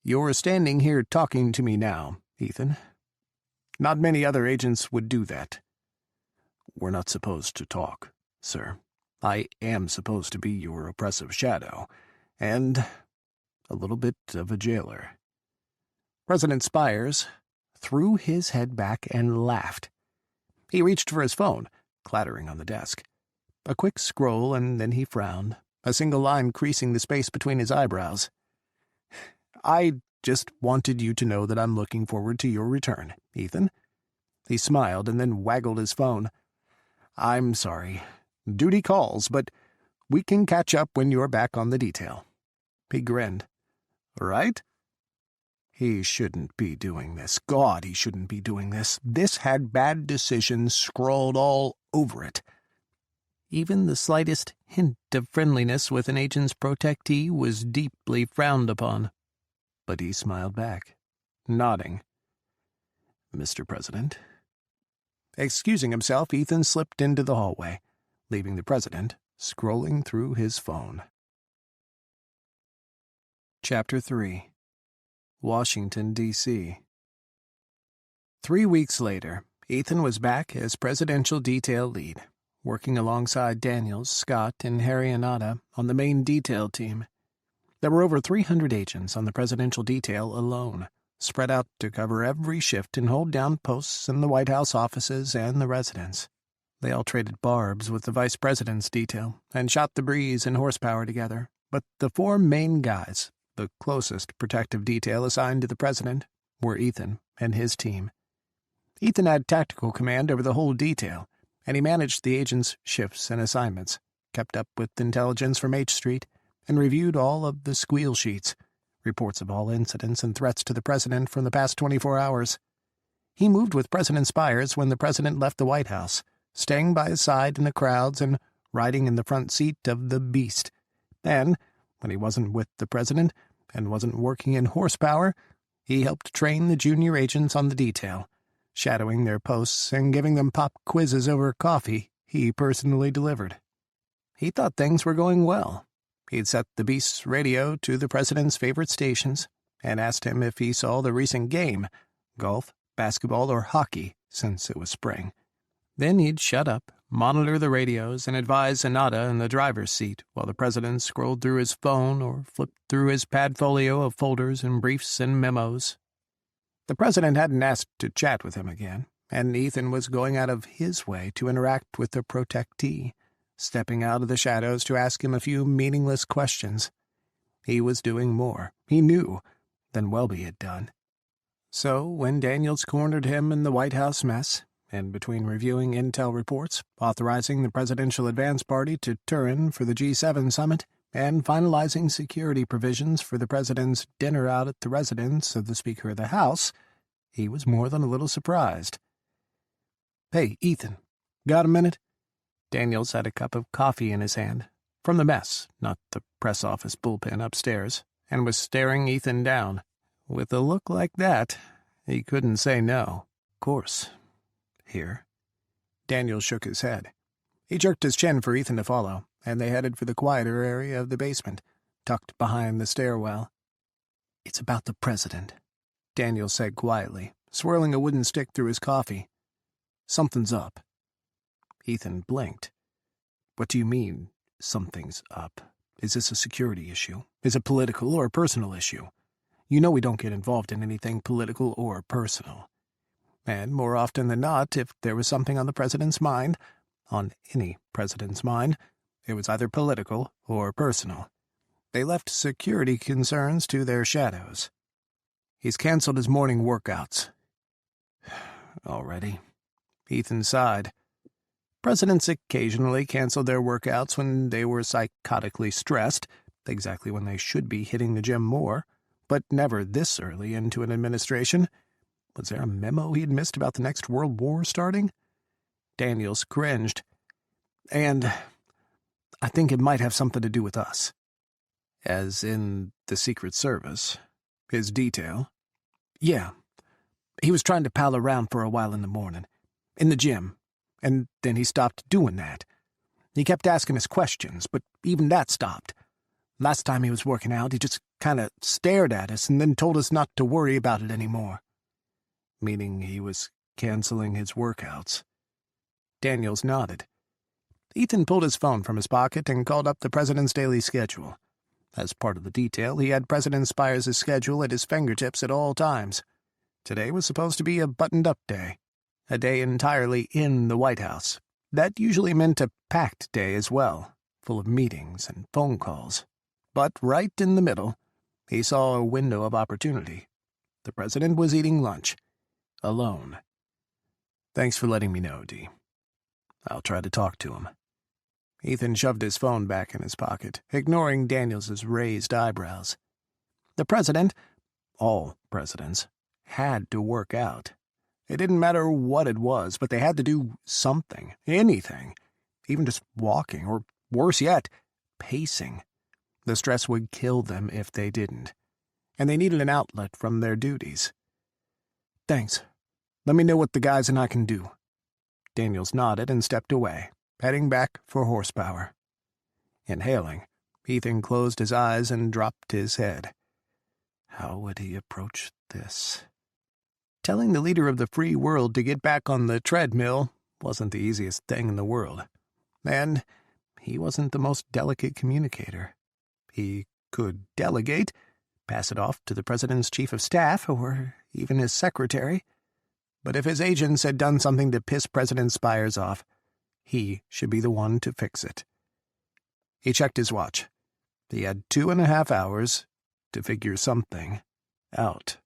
Speaker 1: You're standing here talking to me now, Ethan. Not many other agents would do that. We're not supposed to talk, sir. I am supposed to be your oppressive shadow, and a little bit of a jailer. President Spiers threw his head back and laughed. He reached for his phone, clattering on the desk. A quick scroll, and then he frowned, a single line creasing the space between his eyebrows. I just wanted you to know that I'm looking forward to your return, Ethan. He smiled and then waggled his phone. I'm sorry. Duty calls, but we can catch up when you're back on the detail. He grinned. right? He shouldn't be doing this. God, he shouldn't be doing this. This had bad decisions scrawled all over it. Even the slightest hint of friendliness with an agent's protectee was deeply frowned upon. But he smiled back, nodding. Mr. President. Excusing himself, Ethan slipped into the hallway, leaving the president scrolling through his phone. Chapter 3. Washington, D.C. 3 weeks later, Ethan was back as presidential detail lead, working alongside Daniels, Scott, and Harry Anata on the main detail team. There were over 300 agents on the presidential detail alone, spread out to cover every shift and hold down posts in the White House offices and the residence. They all traded barbs with the vice president's detail and shot the breeze and horsepower together, but the four main guys, the closest protective detail assigned to the president, were Ethan and his team. Ethan had tactical command over the whole detail, and he managed the agents' shifts and assignments, kept up with intelligence from H Street, and reviewed all of the squeal sheets, reports of all incidents and threats to the president from the past 24 hours. He moved with President Spiers when the president left the White House, staying by his side in the crowds and riding in the front seat of the Beast. And, when he wasn't with the president and wasn't working in horsepower, he helped train the junior agents on the detail, shadowing their posts and giving them pop quizzes over coffee he personally delivered. He thought things were going well. He'd set the Beast's radio to the president's favorite stations and asked him if he saw the recent game, golf, basketball, or hockey, since it was spring. Then he'd shut up, monitor the radios, and advise Anata in the driver's seat while the president scrolled through his phone or flipped through his padfolio of folders and briefs and memos. The president hadn't asked to chat with him again, and Ethan was going out of his way to interact with the protectee, stepping out of the shadows to ask him a few meaningless questions. He was doing more, he knew, than Welby had done. So, when Daniels cornered him in the White House mess, and between reviewing intel reports, authorizing the presidential advance party to Turin for the G7 summit, and finalizing security provisions for the president's dinner out at the residence of the Speaker of the House, he was more than a little surprised. "Hey, Ethan, got a minute?" Daniels had a cup of coffee in his hand, from the mess, not the press office bullpen upstairs, and was staring Ethan down. With a look like that, he couldn't say no. "Of course. Here." Daniels shook his head. He jerked his chin for Ethan to follow, and they headed for the quieter area of the basement, tucked behind the stairwell. "It's about the president," Daniels said quietly, swirling a wooden stick through his coffee. "Something's up." Ethan blinked. "What do you mean, something's up? Is this a security issue? Is it political or a personal issue? You know we don't get involved in anything political or personal. And more often than not, if there was something on the president's mind, on any president's mind, it was either political or personal. They left security concerns to their shadows. He's canceled his morning workouts." "Already?" Ethan sighed. Presidents occasionally canceled their workouts when they were psychotically stressed, exactly when they should be hitting the gym more, but never this early into an administration. Was there a memo he'd missed about the next World War starting? Daniels cringed. "And I think it might have something to do with us." "As in the Secret Service? His detail?" "Yeah. He was trying to pal around for a while in the morning, in the gym, and then he stopped doing that. He kept asking us questions, but even that stopped. Last time he was working out, he just kind of stared at us and then told us not to worry about it anymore." "Meaning he was canceling his workouts?" Daniels nodded. Ethan pulled his phone from his pocket and called up the president's daily schedule. As part of the detail, he had President Spiers' schedule at his fingertips at all times. Today was supposed to be a buttoned-up day, a day entirely in the White House. That usually meant a packed day as well, full of meetings and phone calls. But right in the middle, he saw a window of opportunity. The president was eating lunch. Alone. "Thanks for letting me know, Dee. I'll try to talk to him." Ethan shoved his phone back in his pocket, ignoring Daniels's raised eyebrows. The president, all presidents, had to work out. It didn't matter what it was, but they had to do something, anything, even just walking, or worse yet, pacing. The stress would kill them if they didn't, and they needed an outlet from their duties. "Thanks. Let me know what the guys and I can do." Daniels nodded and stepped away, heading back for horsepower. Inhaling, Ethan closed his eyes and dropped his head. How would he approach this? Telling the leader of the free world to get back on the treadmill wasn't the easiest thing in the world, and he wasn't the most delicate communicator. He could delegate, pass it off to the president's chief of staff or even his secretary, but if his agents had done something to piss President Spiers off, he should be the one to fix it. He checked his watch. He had 2.5 hours to figure something out.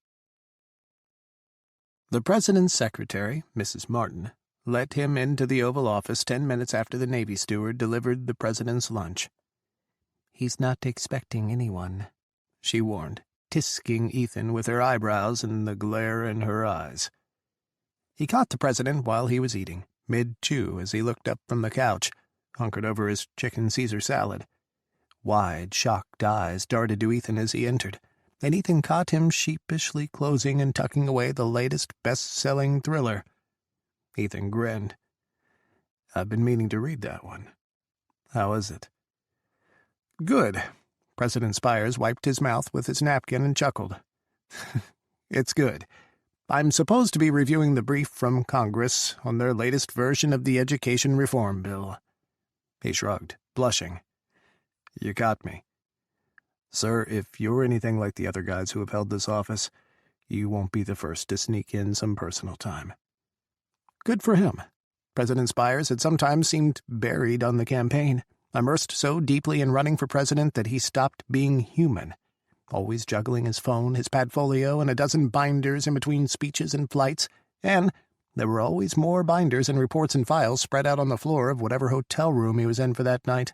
Speaker 1: The president's secretary, Mrs. Martin, let him into the Oval Office 10 minutes after the Navy steward delivered the president's lunch. "He's not expecting anyone," she warned, tisking Ethan with her eyebrows and the glare in her eyes. He caught the president while he was eating, mid-chew as he looked up from the couch, hunkered over his chicken Caesar salad. Wide, shocked eyes darted to Ethan as he entered, and Ethan caught him sheepishly closing and tucking away the latest best-selling thriller. Ethan grinned. "I've been meaning to read that one. How is it?" "Good." President Spiers wiped his mouth with his napkin and chuckled. "It's good. I'm supposed to be reviewing the brief from Congress on their latest version of the Education Reform Bill." He shrugged, blushing. "You got me. Sir, if you're anything like the other guys who have held this office, you won't be the first to sneak in some personal time." Good for him. President Spiers had sometimes seemed buried on the campaign, immersed so deeply in running for president that he stopped being human, always juggling his phone, his padfolio, and a dozen binders in between speeches and flights, and there were always more binders and reports and files spread out on the floor of whatever hotel room he was in for that night.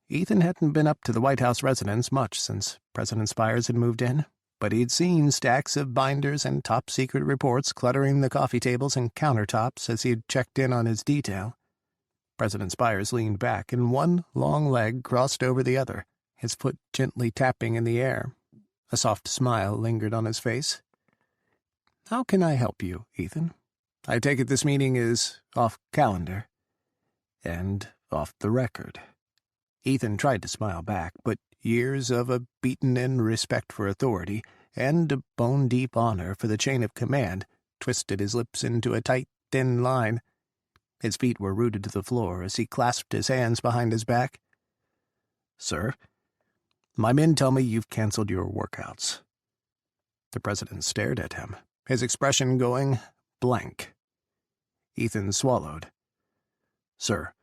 Speaker 1: Ethan hadn't been up to the White House residence much since President Spiers had moved in, but he'd seen stacks of binders and top-secret reports cluttering the coffee tables and countertops as he had checked in on his detail. President Spiers leaned back, and one long leg crossed over the other, his foot gently tapping in the air. A soft smile lingered on his face. "How can I help you, Ethan? I take it this meeting is off calendar and off the record." Ethan tried to smile back, but years of a beaten-in respect for authority and a bone-deep honor for the chain of command twisted his lips into a tight, thin line. His feet were rooted to the floor as he clasped his hands behind his back. "Sir, my men tell me you've canceled your workouts." The president stared at him, his expression going blank. Ethan swallowed. "Sir,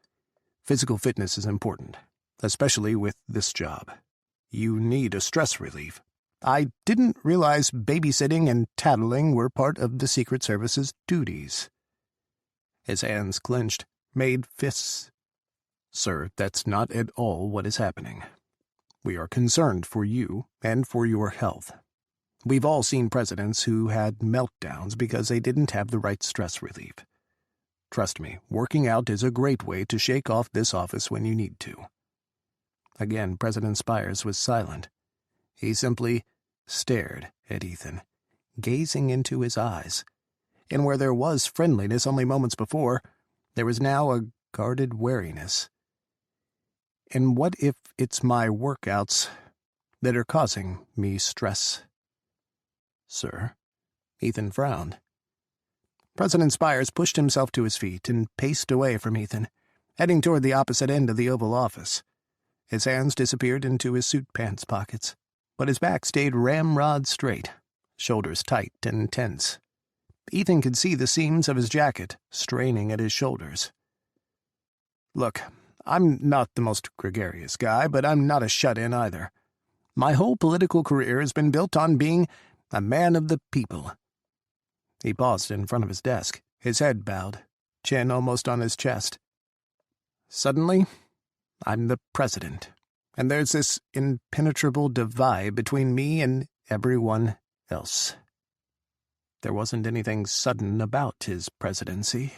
Speaker 1: physical fitness is important, especially with this job. You need a stress relief. I didn't realize babysitting and tattling were part of the Secret Service's duties." His hands clenched, made fists. "Sir, that's not at all what is happening. We are concerned for you and for your health. We've all seen presidents who had meltdowns because they didn't have the right stress relief. Trust me, working out is a great way to shake off this office when you need to." Again, President Spiers was silent. He simply stared at Ethan, gazing into his eyes. And where there was friendliness only moments before, there was now a guarded wariness. "And what if it's my workouts that are causing me stress?" "Sir?" Ethan frowned. President Spiers pushed himself to his feet and paced away from Ethan, heading toward the opposite end of the Oval Office. His hands disappeared into his suit pants pockets, but his back stayed ramrod straight, shoulders tight and tense. Ethan could see the seams of his jacket straining at his shoulders. "Look, I'm not the most gregarious guy, but I'm not a shut-in either. My whole political career has been built on being a man of the people." He paused in front of his desk, his head bowed, chin almost on his chest. "Suddenly, I'm the president, and there's this impenetrable divide between me and everyone else. There wasn't anything sudden about his presidency.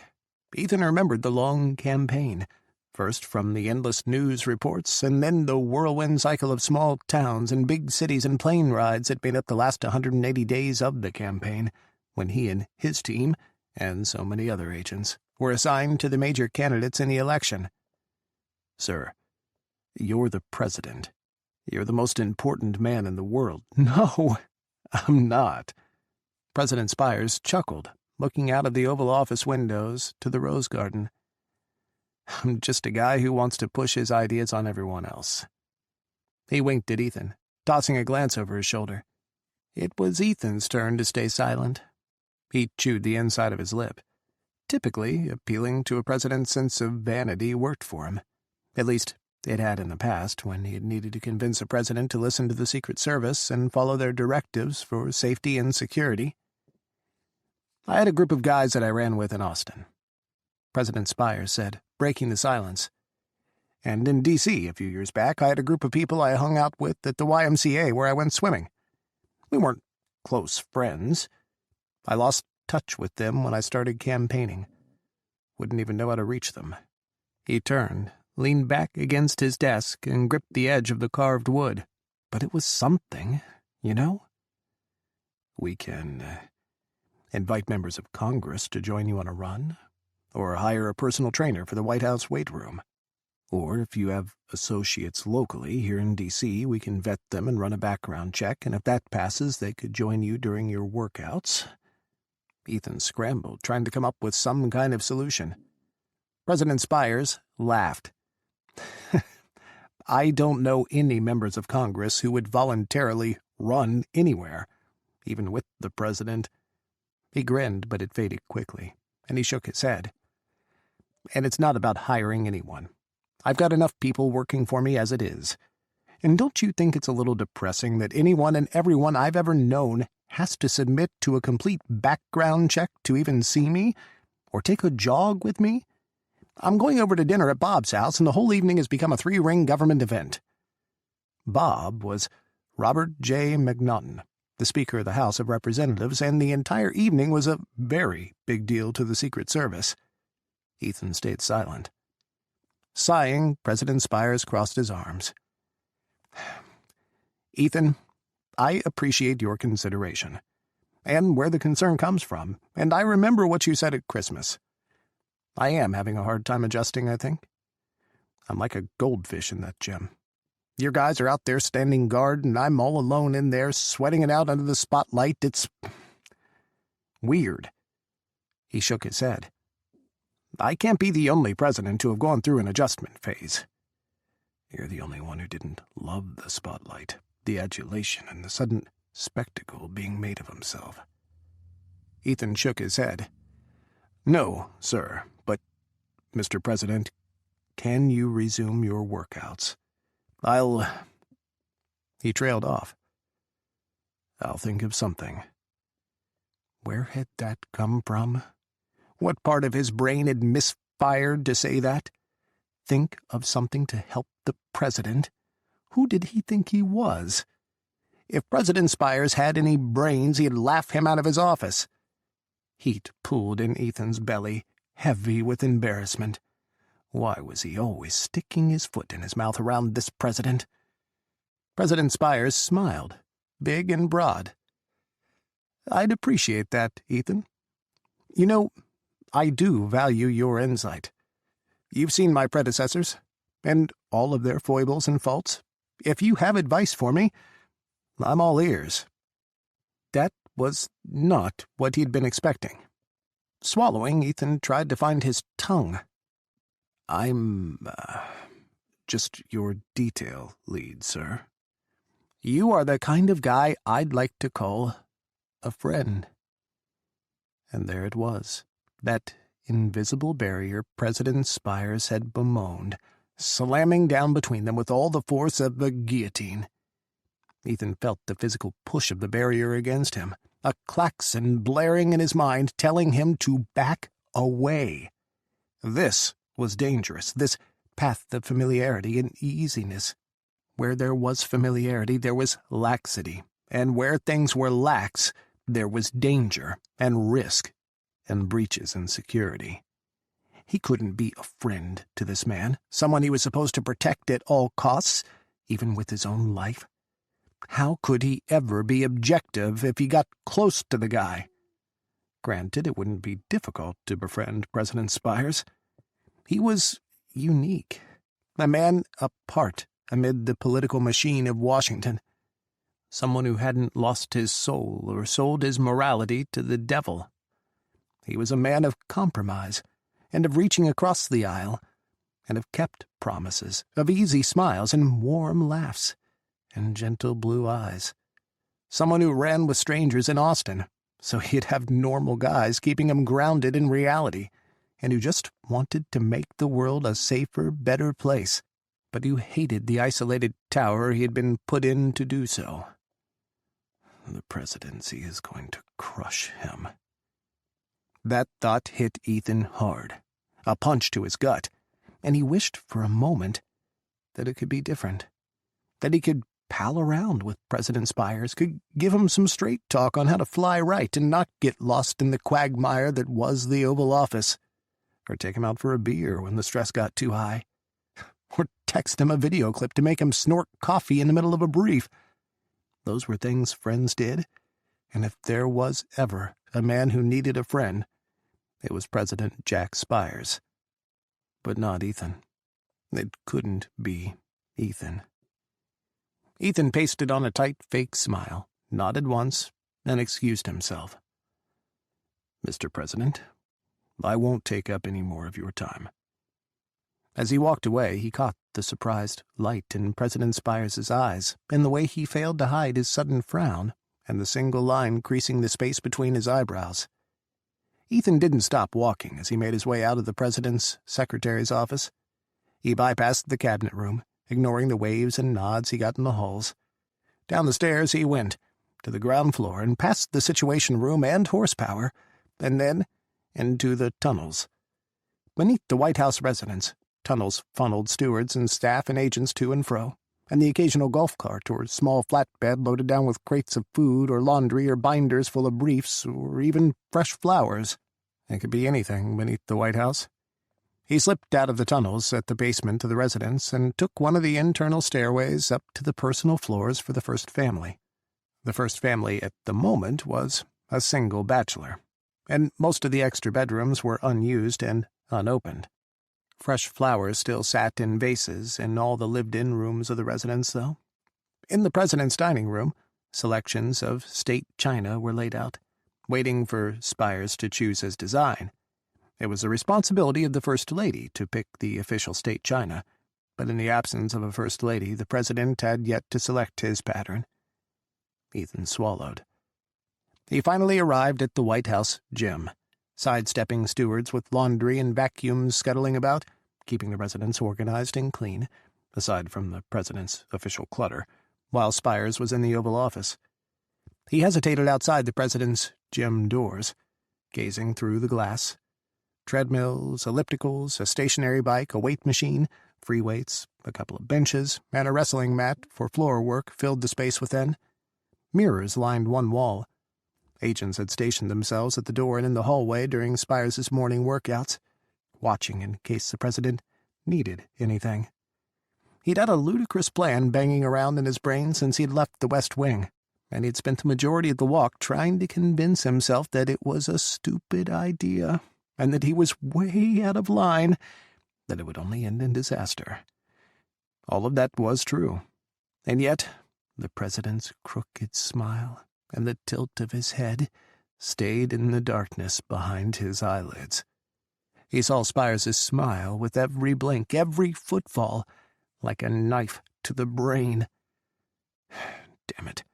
Speaker 1: Ethan remembered the long campaign, first from the endless news reports, and then the whirlwind cycle of small towns and big cities and plane rides that made up the last 180 days of the campaign, when he and his team, and so many other agents, were assigned to the major candidates in the election. "Sir, you're the president. You're the most important man in the world." "No, I'm not." President Spiers chuckled, looking out of the Oval Office windows to the Rose Garden. "I'm just a guy who wants to push his ideas on everyone else." He winked at Ethan, tossing a glance over his shoulder. It was Ethan's turn to stay silent. He chewed the inside of his lip. Typically, appealing to a president's sense of vanity worked for him. At least, it had in the past, when he had needed to convince a president to listen to the Secret Service and follow their directives for safety and security. "I had a group of guys that I ran with in Austin," President Spiers said, breaking the silence. "And in D.C. a few years back, I had a group of people I hung out with at the YMCA where I went swimming. We weren't close friends. I lost touch with them when I started campaigning. Wouldn't even know how to reach them." He turned, leaned back against his desk, and gripped the edge of the carved wood. "But it was something, you know? We can invite members of Congress to join you on a run, or hire a personal trainer for the White House weight room. Or if you have associates locally here in D.C., we can vet them and run a background check, and if that passes, they could join you during your workouts." Ethan scrambled, trying to come up with some kind of solution. President Spiers laughed. "I don't know any members of Congress who would voluntarily run anywhere, even with the president." He grinned, but it faded quickly, and he shook his head. "And it's not about hiring anyone. I've got enough people working for me as it is. And don't you think it's a little depressing that anyone and everyone I've ever known has to submit to a complete background check to even see me, or take a jog with me? I'm going over to dinner at Bob's house, and the whole evening has become a three-ring government event." Bob was Robert J. McNaughton, the Speaker of the House of Representatives, and the entire evening was a very big deal to the Secret Service. Ethan stayed silent. Sighing, President Spiers crossed his arms. "Ethan, I appreciate your consideration, and where the concern comes from, and I remember what you said at Christmas. I am having a hard time adjusting, I think. I'm like a goldfish in that gem. Your guys are out there standing guard, and I'm all alone in there, sweating it out under the spotlight. It's weird." He shook his head. "I can't be the only president to have gone through an adjustment phase." "You're the only one who didn't love the spotlight, the adulation, and the sudden spectacle being made of himself." Ethan shook his head. "No, sir, but, Mr. President, can you resume your workouts? He trailed off. "I'll think of something." Where had that come from? What part of his brain had misfired to say that? Think of something to help the president? Who did he think he was? If President Spiers had any brains, he'd laugh him out of his office. Heat pooled in Ethan's belly, heavy with embarrassment. Why was he always sticking his foot in his mouth around this president? President Spiers smiled, big and broad. "I'd appreciate that, Ethan. You know, I do value your insight. You've seen my predecessors, and all of their foibles and faults. If you have advice for me, I'm all ears." That was not what he'd been expecting. Swallowing, Ethan tried to find his tongue. "I'm, just your detail lead, sir. You are the kind of guy I'd like to call a friend." And there it was, that invisible barrier President Spiers had bemoaned, slamming down between them with all the force of the guillotine. Ethan felt the physical push of the barrier against him, a klaxon blaring in his mind, telling him to back away. This was dangerous, this path of familiarity and easiness. Where there was familiarity, there was laxity, And where things were lax, there was danger and risk and breaches in security. He couldn't be a friend to this man, someone he was supposed to protect at all costs, even with his own life. How could he ever be objective if he got close to the guy? Granted, it wouldn't be difficult to befriend President Spiers. He was unique, a man apart amid the political machine of Washington, someone who hadn't lost his soul or sold his morality to the devil. He was a man of compromise, and of reaching across the aisle, and of kept promises, of easy smiles and warm laughs, and gentle blue eyes. Someone who ran with strangers in Austin, so he'd have normal guys keeping him grounded in reality, and who just wanted to make the world a safer, better place, but who hated the isolated tower he had been put in to do so. The presidency is going to crush him. That thought hit Ethan hard, a punch to his gut, and he wished for a moment that it could be different, that he could pal around with President Spiers, could give him some straight talk on how to fly right and not get lost in the quagmire that was the Oval Office, or take him out for a beer when the stress got too high, or text him a video clip to make him snort coffee in the middle of a brief. Those were things friends did, and if there was ever a man who needed a friend, it was President Jack Spiers. But not Ethan. It couldn't be Ethan. Ethan pasted on a tight fake smile, nodded once, and excused himself. "Mr. President, I won't take up any more of your time." As he walked away, he caught the surprised light in President Spiers' eyes, and the way he failed to hide his sudden frown and the single line creasing the space between his eyebrows. Ethan didn't stop walking as he made his way out of the president's secretary's office. He bypassed the cabinet room, ignoring the waves and nods he got in the halls. Down the stairs he went, to the ground floor and past the Situation Room and Horsepower, and then into the tunnels. Beneath the White House residence, tunnels funneled stewards and staff and agents to and fro, and the occasional golf cart or small flatbed loaded down with crates of food or laundry or binders full of briefs or even fresh flowers. It could be anything beneath the White House. He slipped out of the tunnels at the basement of the residence and took one of the internal stairways up to the personal floors for the first family. The first family at the moment was a single bachelor, and most of the extra bedrooms were unused and unopened. Fresh flowers still sat in vases in all the lived-in rooms of the residence, though. In the president's dining room, selections of state china were laid out, waiting for Spiers to choose his design. It was the responsibility of the First Lady to pick the official state china, but in the absence of a First Lady, the President had yet to select his pattern. Ethan swallowed. He finally arrived at the White House gym, sidestepping stewards with laundry and vacuums scuttling about, keeping the residence organized and clean, aside from the President's official clutter, while Spiers was in the Oval Office. He hesitated outside the President's gym doors, gazing through the glass. Treadmills, ellipticals, a stationary bike, a weight machine, free weights, a couple of benches, and a wrestling mat for floor work filled the space within. Mirrors lined one wall. Agents had stationed themselves at the door and in the hallway during Spiers' morning workouts, watching in case the President needed anything. He'd had a ludicrous plan banging around in his brain since he'd left the West Wing, and he'd spent the majority of the walk trying to convince himself that it was a stupid idea, and that he was way out of line, that it would only end in disaster. All of that was true, and yet the President's crooked smile and the tilt of his head stayed in the darkness behind his eyelids. He saw Spiers' smile with every blink, every footfall, like a knife to the brain. Damn it.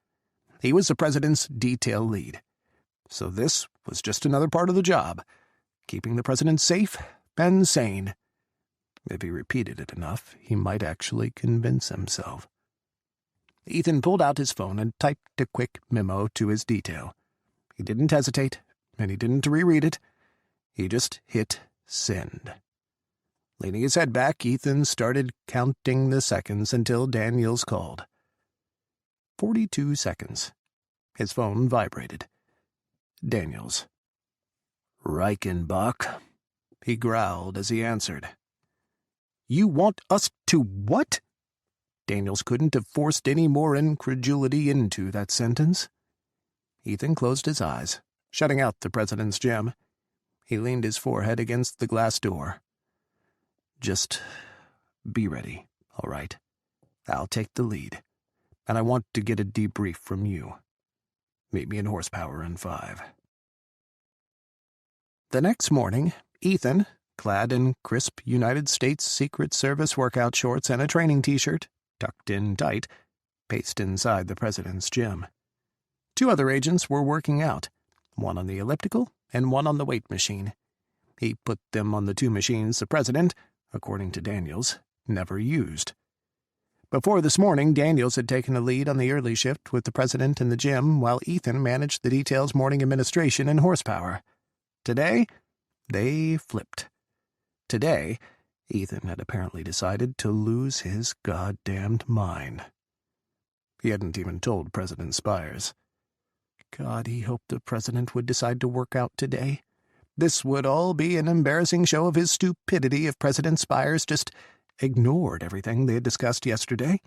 Speaker 1: He was the President's detail lead. So this was just another part of the job, keeping the President safe and sane. If he repeated it enough, he might actually convince himself. Ethan pulled out his phone and typed a quick memo to his detail. He didn't hesitate, and he didn't reread it. He just hit send. Leaning his head back, Ethan started counting the seconds until Daniels called. 42 seconds. His phone vibrated. Daniels. "Reichenbach," he growled as he answered. "You want us to what?" Daniels couldn't have forced any more incredulity into that sentence. Ethan closed his eyes, shutting out the president's gem. He leaned his forehead against the glass door. "Just be ready, all right? I'll take the lead, and I want to get a debrief from you. Meet me in Horsepower in 5. The next morning, Ethan, clad in crisp United States Secret Service workout shorts and a training t-shirt, tucked in tight, paced inside the president's gym. 2 other agents were working out, one on the elliptical and one on the weight machine. He put them on the 2 machines the president, according to Daniels, never used. Before this morning, Daniels had taken the lead on the early shift with the president in the gym, while Ethan managed the detail's morning administration in Horsepower. Today, they flipped. Today, Ethan had apparently decided to lose his goddamned mind. He hadn't even told President Spiers. God, he hoped the president would decide to work out today. This would all be an embarrassing show of his stupidity if President Spiers just ignored everything they had discussed yesterday.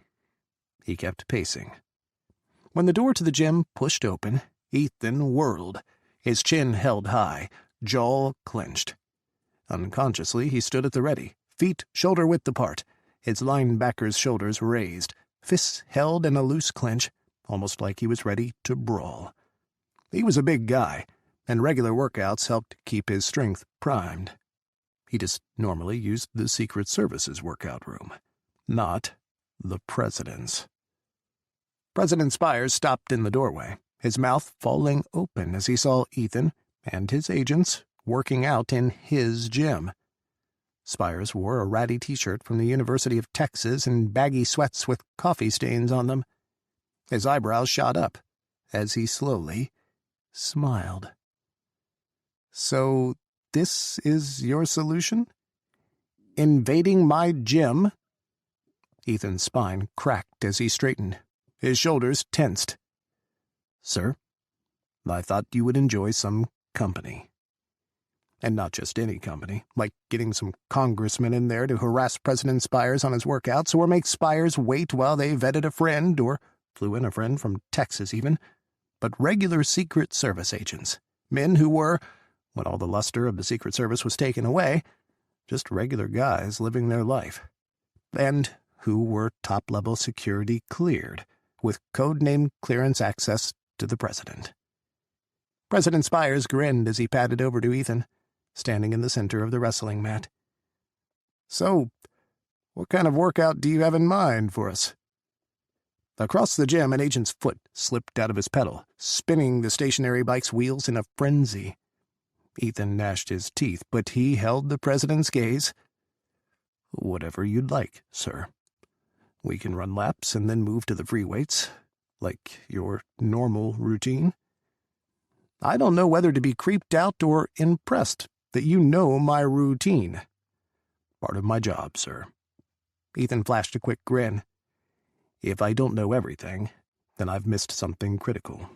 Speaker 1: He kept pacing. When the door to the gym pushed open, Ethan whirled, his chin held high, jaw clenched. Unconsciously, he stood at the ready, feet shoulder-width apart, his linebacker's shoulders raised, fists held in a loose clench, almost like he was ready to brawl. He was a big guy, and regular workouts helped keep his strength primed. He just normally used the Secret Service's workout room, not the president's. President Spiers stopped in the doorway, his mouth falling open as he saw Ethan and his agents working out in his gym. Spiers wore a ratty t-shirt from the University of Texas and baggy sweats with coffee stains on them. His eyebrows shot up as he slowly smiled. "So this is your solution? Invading my gym?" Ethan's spine cracked as he straightened. His shoulders tensed. "Sir, I thought you would enjoy some company. And not just any company, like getting some congressmen in there to harass President Spiers on his workouts, or make Spiers wait while they vetted a friend, or flew in a friend from Texas even, but regular Secret Service agents, men who were, when all the luster of the Secret Service was taken away, just regular guys living their life, and who were top-level security cleared, with code-name clearance access to the president." President Spiers grinned as he padded over to Ethan, standing in the center of the wrestling mat. "So, what kind of workout do you have in mind for us?" Across the gym, an agent's foot slipped out of his pedal, spinning the stationary bike's wheels in a frenzy. Ethan gnashed his teeth, but he held the president's gaze. "Whatever you'd like, sir. We can run laps and then move to the free weights, like your normal routine." "I don't know whether to be creeped out or impressed that you know my routine." "Part of my job, sir." Ethan flashed a quick grin. "If I don't know everything, then I've missed something critical."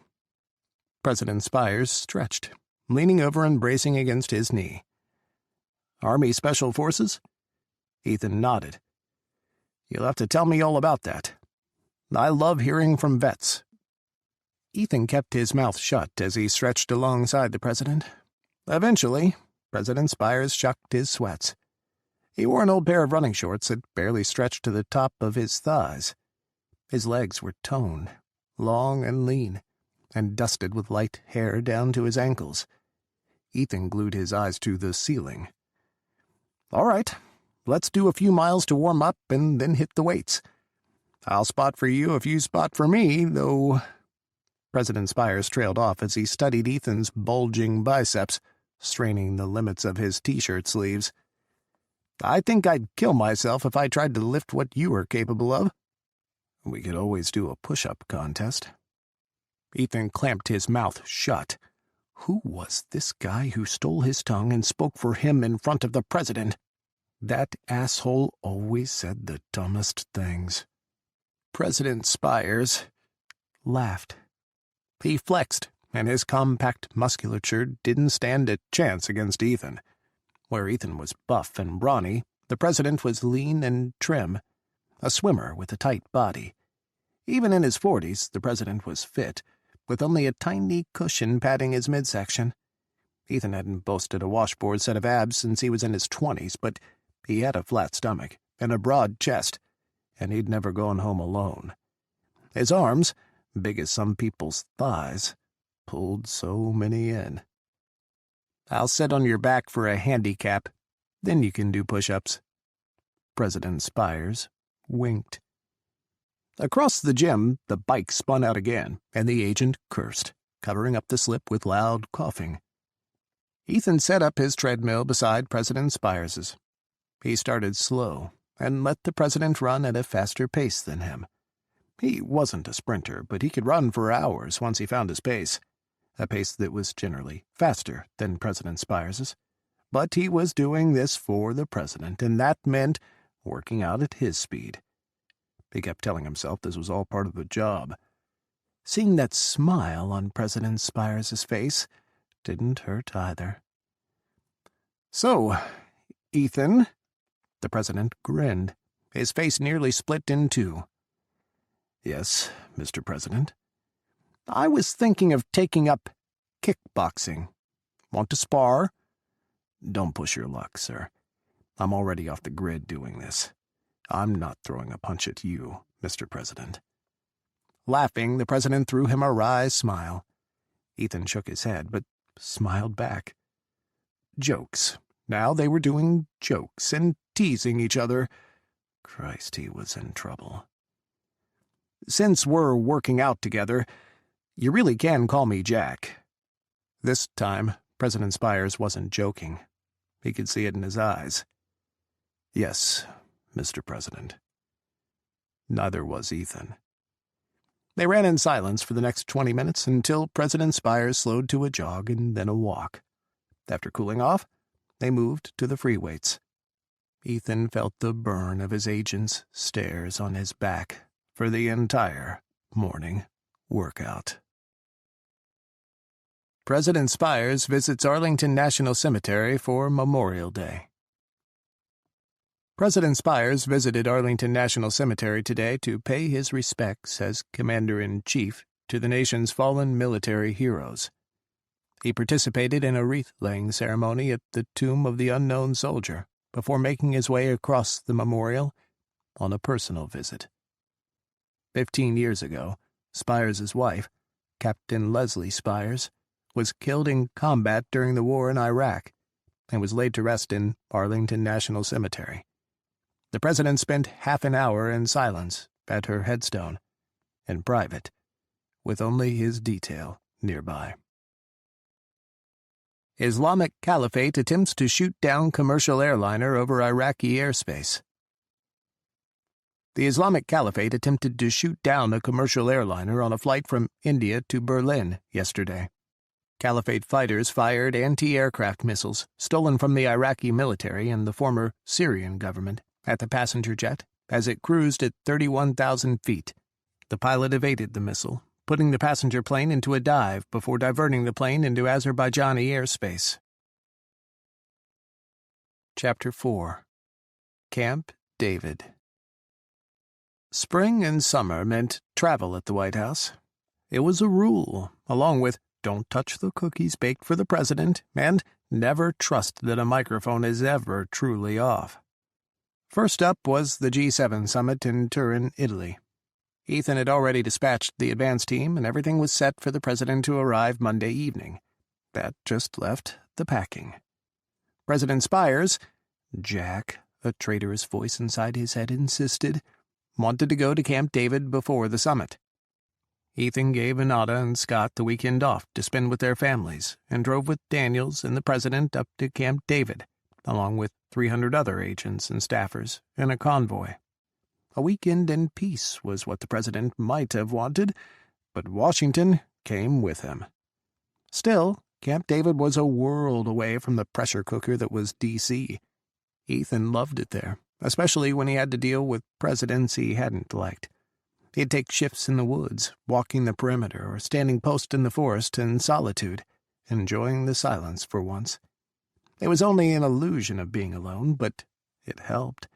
Speaker 1: President Spiers stretched, leaning over and bracing against his knee. "Army Special Forces?" Ethan nodded. "You'll have to tell me all about that. I love hearing from vets." Ethan kept his mouth shut as he stretched alongside the president. Eventually, President Spiers shucked his sweats. He wore an old pair of running shorts that barely stretched to the top of his thighs. His legs were toned, long and lean, and dusted with light hair down to his ankles. Ethan glued his eyes to the ceiling. "All right, let's do a few miles to warm up and then hit the weights. I'll spot for you if you spot for me, though." President Spiers trailed off as he studied Ethan's bulging biceps, straining the limits of his t-shirt sleeves. "I think I'd kill myself if I tried to lift what you were capable of." "We could always do a push-up contest." Ethan clamped his mouth shut. Who was this guy who stole his tongue and spoke for him in front of the president? That asshole always said the dumbest things. President Spiers laughed. He flexed, and his compact musculature didn't stand a chance against Ethan. Where Ethan was buff and brawny, the president was lean and trim, a swimmer with a tight body. Even in his 40s, the president was fit, with only a tiny cushion padding his midsection. Ethan hadn't boasted a washboard set of abs since he was in his 20s, but he had a flat stomach and a broad chest, and he'd never gone home alone. His arms, big as some people's thighs, pulled so many in. "I'll sit on your back for a handicap, then you can do push-ups." President Spiers winked. Across the gym, the bike spun out again, and the agent cursed, covering up the slip with loud coughing. Ethan set up his treadmill beside President Spiers's. He started slow and let the president run at a faster pace than him. He wasn't a sprinter, but he could run for hours once he found his pace, a pace that was generally faster than President Spiers's. But he was doing this for the president, and that meant working out at his speed. He kept telling himself this was all part of the job. Seeing that smile on President Spiers's face didn't hurt either. "So, Ethan," the president grinned, his face nearly split in two. "Yes, Mr. President." "I was thinking of taking up kickboxing. Want to spar?" "Don't push your luck, sir. I'm already off the grid doing this. I'm not throwing a punch at you, Mr. President." Laughing, the president threw him a wry smile. Ethan shook his head, but smiled back. Jokes. Now they were doing jokes and teasing each other. Christ, he was in trouble. "Since we're working out together, you really can call me Jack." This time, President Spiers wasn't joking. He could see it in his eyes. "Yes, Mr. President." Neither was Ethan. They ran in silence for the next 20 minutes until President Spiers slowed to a jog and then a walk. After cooling off, they moved to the free weights. Ethan felt the burn of his agent's stares on his back for the entire morning workout. President Spiers visits Arlington National Cemetery for Memorial Day. President Spiers visited Arlington National Cemetery today to pay his respects as Commander-in-Chief to the nation's fallen military heroes. He participated in a wreath-laying ceremony at the tomb of the unknown soldier before making his way across the memorial on a personal visit. 15 years ago, Spiers's wife, Captain Leslie Spiers, was killed in combat during the war in Iraq and was laid to rest in Arlington National Cemetery. The president spent half an hour in silence at her headstone, in private, with only his detail nearby. Islamic Caliphate attempts to shoot down commercial airliner over Iraqi airspace. The Islamic Caliphate attempted to shoot down a commercial airliner on a flight from India to Berlin yesterday. Caliphate fighters fired anti-aircraft missiles stolen from the Iraqi military and the former Syrian government at the passenger jet as it cruised at 31,000 feet. The pilot evaded the missile, putting the passenger plane into a dive before diverting the plane into Azerbaijani airspace. Chapter 4. Camp David. Spring and summer meant travel at the White House. It was a rule, along with don't touch the cookies baked for the president and never trust that a microphone is ever truly off. First up was the G7 summit in Turin, Italy. Ethan had already dispatched the advance team, and everything was set for the president to arrive Monday evening. That just left the packing. President Spiers, Jack, a traitorous voice inside his head insisted, wanted to go to Camp David before the summit. Ethan gave Anada and Scott the weekend off to spend with their families and drove with Daniels and the president up to Camp David, along with 300 other agents and staffers in a convoy. A weekend in peace was what the president might have wanted, but Washington came with him. Still, Camp David was a world away from the pressure cooker that was D.C. Ethan loved it there, especially when he had to deal with presidents he hadn't liked. He'd take shifts in the woods, walking the perimeter or standing post in the forest in solitude, enjoying the silence for once. It was only an illusion of being alone, but it helped.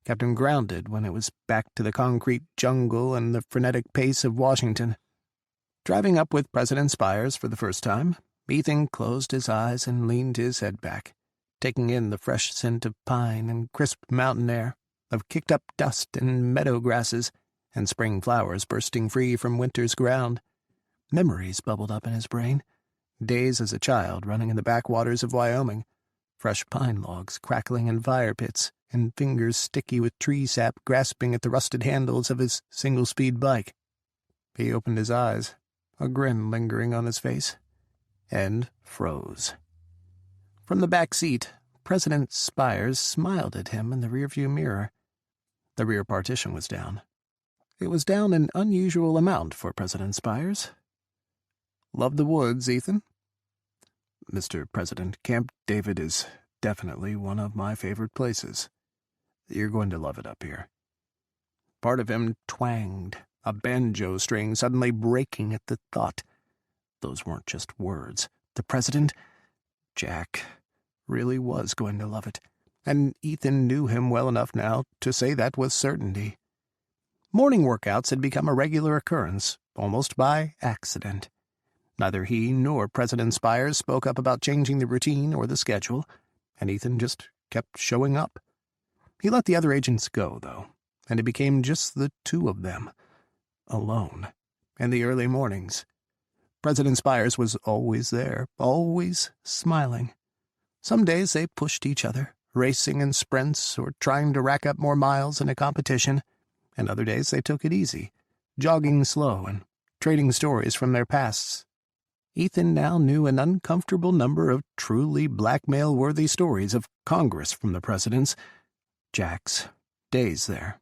Speaker 1: Kept him grounded when it was back to the concrete jungle and the frenetic pace of Washington. Driving up with President Spiers for the first time, Ethan closed his eyes and leaned his head back, taking in the fresh scent of pine and crisp mountain air, of kicked-up dust and meadow grasses, and spring flowers bursting free from winter's ground. Memories bubbled up in his brain. Days as a child running in the backwaters of Wyoming, fresh pine logs crackling in fire pits, and fingers sticky with tree sap grasping at the rusted handles of his single-speed bike. He opened his eyes, a grin lingering on his face, and froze. From the back seat, President Spiers smiled at him in the rearview mirror. The rear partition was down. It was down an unusual amount for President Spiers. "Love the woods, Ethan?" "Mr. President, Camp David is definitely one of my favorite places. You're going to love it up here." Part of him twanged, a banjo string suddenly breaking at the thought. Those weren't just words. The President, Jack, really was going to love it, and Ethan knew him well enough now to say that with certainty. Morning workouts had become a regular occurrence, almost by accident. Neither he nor President Spiers spoke up about changing the routine or the schedule, and Ethan just kept showing up. He let the other agents go, though, and it became just the two of them, alone, in the early mornings. President Spiers was always there, always smiling. Some days they pushed each other, racing in sprints or trying to rack up more miles in a competition, and other days they took it easy, jogging slow and trading stories from their pasts. Ethan now knew an uncomfortable number of truly blackmail-worthy stories of Congress from the presidents, Jack's days there.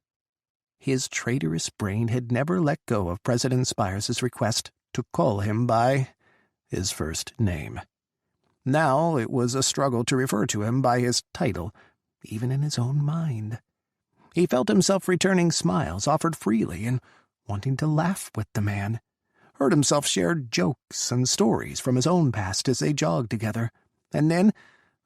Speaker 1: His traitorous brain had never let go of President Spiers' request to call him by his first name. Now it was a struggle to refer to him by his title, even in his own mind. He felt himself returning smiles offered freely and wanting to laugh with the man. Heard himself share jokes and stories from his own past as they jogged together, and then,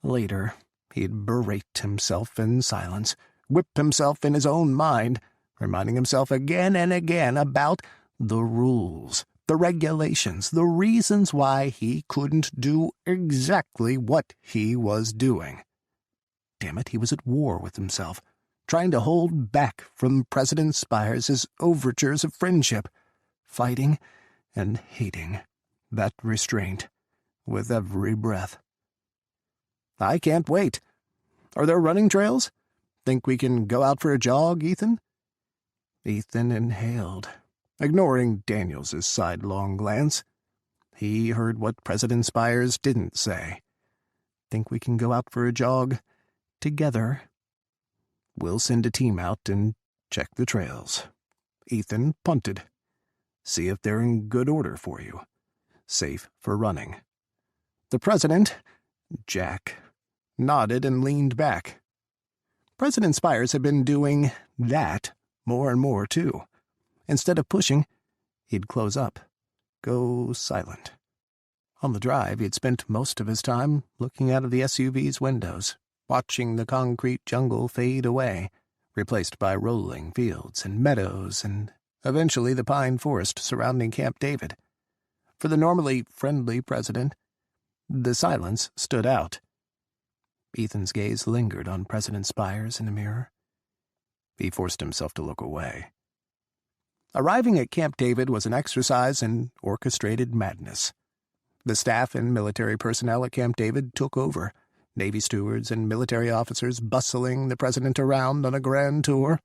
Speaker 1: later, he'd berate himself in silence, whip himself in his own mind, reminding himself again and again about the rules, the regulations, the reasons why he couldn't do exactly what he was doing. Damn it, he was at war with himself, trying to hold back from President Spiers' overtures of friendship, fighting and hating that restraint with every breath. "I can't wait. Are there running trails? Think we can go out for a jog, Ethan?" Ethan inhaled, ignoring Daniels' sidelong glance. He heard what President Spiers didn't say. "Think we can go out for a jog together?" "We'll send a team out and check the trails." Ethan punted. "See if they're in good order for you. Safe for running." The President, Jack, nodded and leaned back. President Spiers had been doing that more and more, too. Instead of pushing, he'd close up, go silent. On the drive, he'd spent most of his time looking out of the SUV's windows, watching the concrete jungle fade away, replaced by rolling fields and meadows and eventually the pine forest surrounding Camp David. For the normally friendly president, the silence stood out. Ethan's gaze lingered on President Spiers in the mirror. He forced himself to look away. Arriving at Camp David was an exercise in orchestrated madness. The staff and military personnel at Camp David took over, Navy stewards and military officers bustling the president around on a grand tour.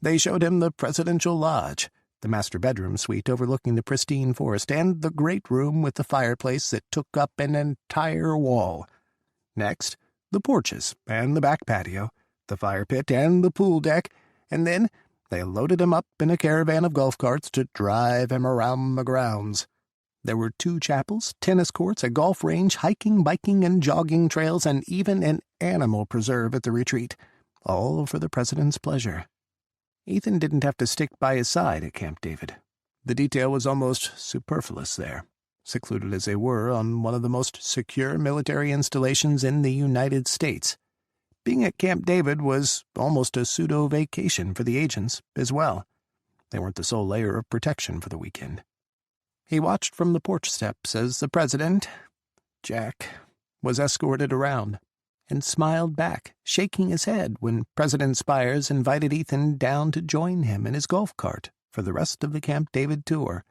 Speaker 1: They showed him the presidential lodge, the master bedroom suite overlooking the pristine forest, and the great room with the fireplace that took up an entire wall. Next, the porches and the back patio, the fire pit and the pool deck, and then they loaded him up in a caravan of golf carts to drive him around the grounds. There were 2 chapels, tennis courts, a golf range, hiking, biking, and jogging trails, and even an animal preserve at the retreat, all for the president's pleasure. Ethan didn't have to stick by his side at Camp David. The detail was almost superfluous there, secluded as they were on one of the most secure military installations in the United States. Being at Camp David was almost a pseudo-vacation for the agents as well. They weren't the sole layer of protection for the weekend. He watched from the porch steps as the President, Jack, was escorted around, and smiled back, shaking his head when President Spiers invited Ethan down to join him in his golf cart for the rest of the Camp David tour.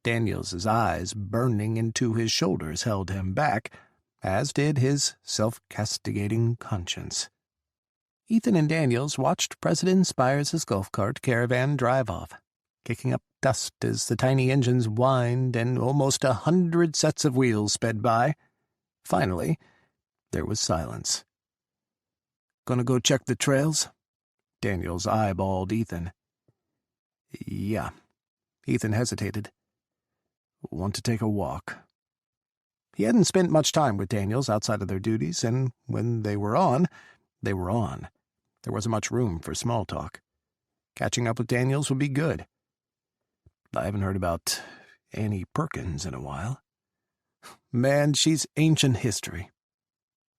Speaker 1: Daniels's eyes burning into his shoulders held him back, as did his self-castigating conscience. Ethan and Daniels watched President Spiers' golf cart caravan drive off, kicking up dust as the tiny engines whined and almost 100 sets of wheels sped by. Finally, there was silence. "Gonna go check the trails?" Daniels eyeballed Ethan. "Yeah." Ethan hesitated. "Want to take a walk?" He hadn't spent much time with Daniels outside of their duties, and when they were on, they were on. There wasn't much room for small talk. Catching up with Daniels would be good. "I haven't heard about Annie Perkins in a while." "Man, she's ancient history."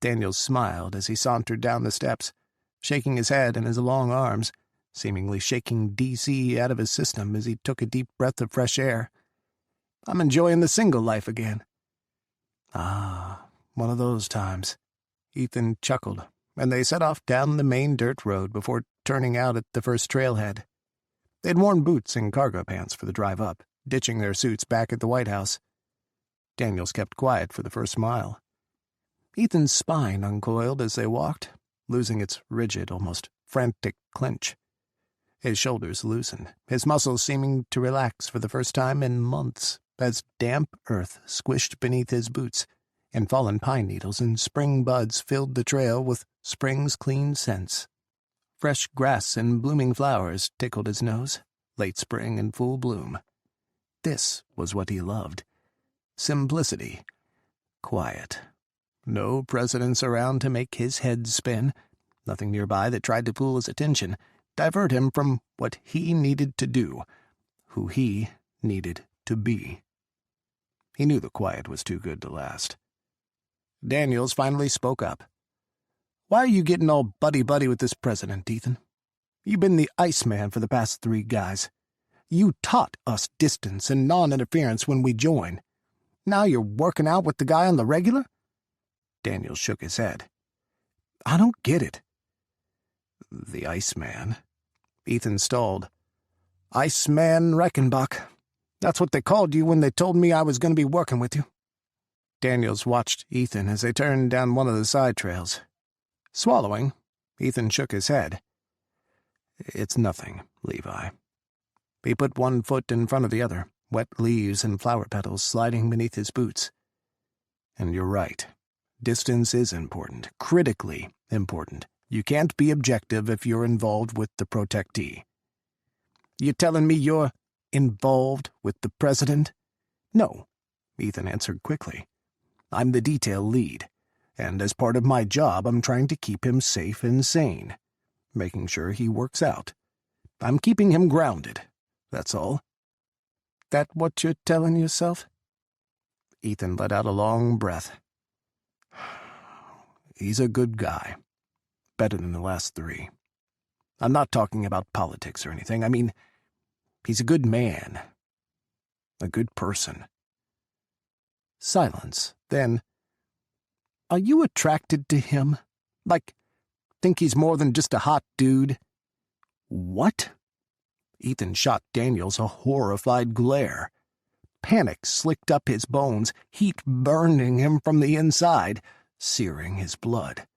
Speaker 1: Daniels smiled as he sauntered down the steps, shaking his head and his long arms, seemingly shaking D.C. out of his system as he took a deep breath of fresh air. "I'm enjoying the single life again." "Ah, one of those times." Ethan chuckled, and they set off down the main dirt road before turning out at the first trailhead. They'd worn boots and cargo pants for the drive up, ditching their suits back at the White House. Daniels kept quiet for the first mile. Ethan's spine uncoiled as they walked, losing its rigid, almost frantic clench. His shoulders loosened, his muscles seeming to relax for the first time in months, as damp earth squished beneath his boots, and fallen pine needles and spring buds filled the trail with spring's clean scents. Fresh grass and blooming flowers tickled his nose, late spring in full bloom. This was what he loved. Simplicity. Quiet. No presidents around to make his head spin, nothing nearby that tried to pull his attention, divert him from what he needed to do, who he needed to be. He knew the quiet was too good to last. Daniels finally spoke up. "Why are you getting all buddy-buddy with this president, Ethan? You've been the Iceman for the past 3 guys. You taught us distance and non-interference when we joined. Now you're working out with the guy on the regular?" Daniels shook his head. "I don't get it." "The Iceman?" Ethan stalled. "Iceman Reichenbach. That's what they called you when they told me I was going to be working with you." Daniels watched Ethan as they turned down one of the side trails. Swallowing, Ethan shook his head. "It's nothing, Levi." He put one foot in front of the other, wet leaves and flower petals sliding beneath his boots. "And you're right. Distance is important, critically important. You can't be objective if you're involved with the protectee." "You telling me you're involved with the president?" "No," Ethan answered quickly. "I'm the detail lead, and as part of my job I'm trying to keep him safe and sane, making sure he works out. I'm keeping him grounded, that's all." "That what you're telling yourself?" Ethan let out a long breath. "He's a good guy. Better than the last 3. I'm not talking about politics or anything. I mean, he's a good man. A good person." Silence. Then, "Are you attracted to him? Like, think he's more than just a hot dude?" "What?" Ethan shot Daniels a horrified glare. Panic slicked up his bones, heat burning him from the inside, searing his blood.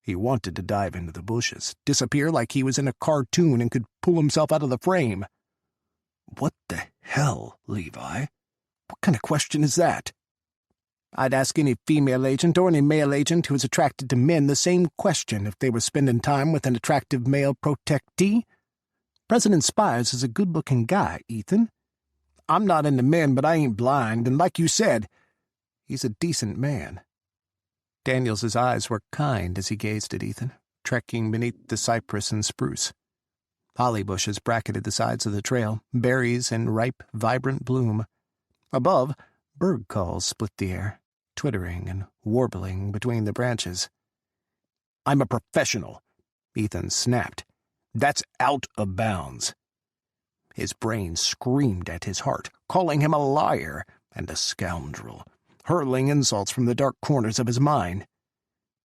Speaker 1: He wanted to dive into the bushes, disappear like he was in a cartoon and could pull himself out of the frame. "What the hell, Levi? What kind of question is that?" "I'd ask any female agent or any male agent who is attracted to men the same question if they were spending time with an attractive male protectee. President Spiers is a good-looking guy, Ethan. I'm not into men, but I ain't blind, and like you said, he's a decent man." Daniels's eyes were kind as he gazed at Ethan, trekking beneath the cypress and spruce. Holly bushes bracketed the sides of the trail, berries in ripe, vibrant bloom. Above, bird calls split the air, twittering and warbling between the branches. "I'm a professional," Ethan snapped. "That's out of bounds." His brain screamed at his heart, calling him a liar and a scoundrel, hurling insults from the dark corners of his mind.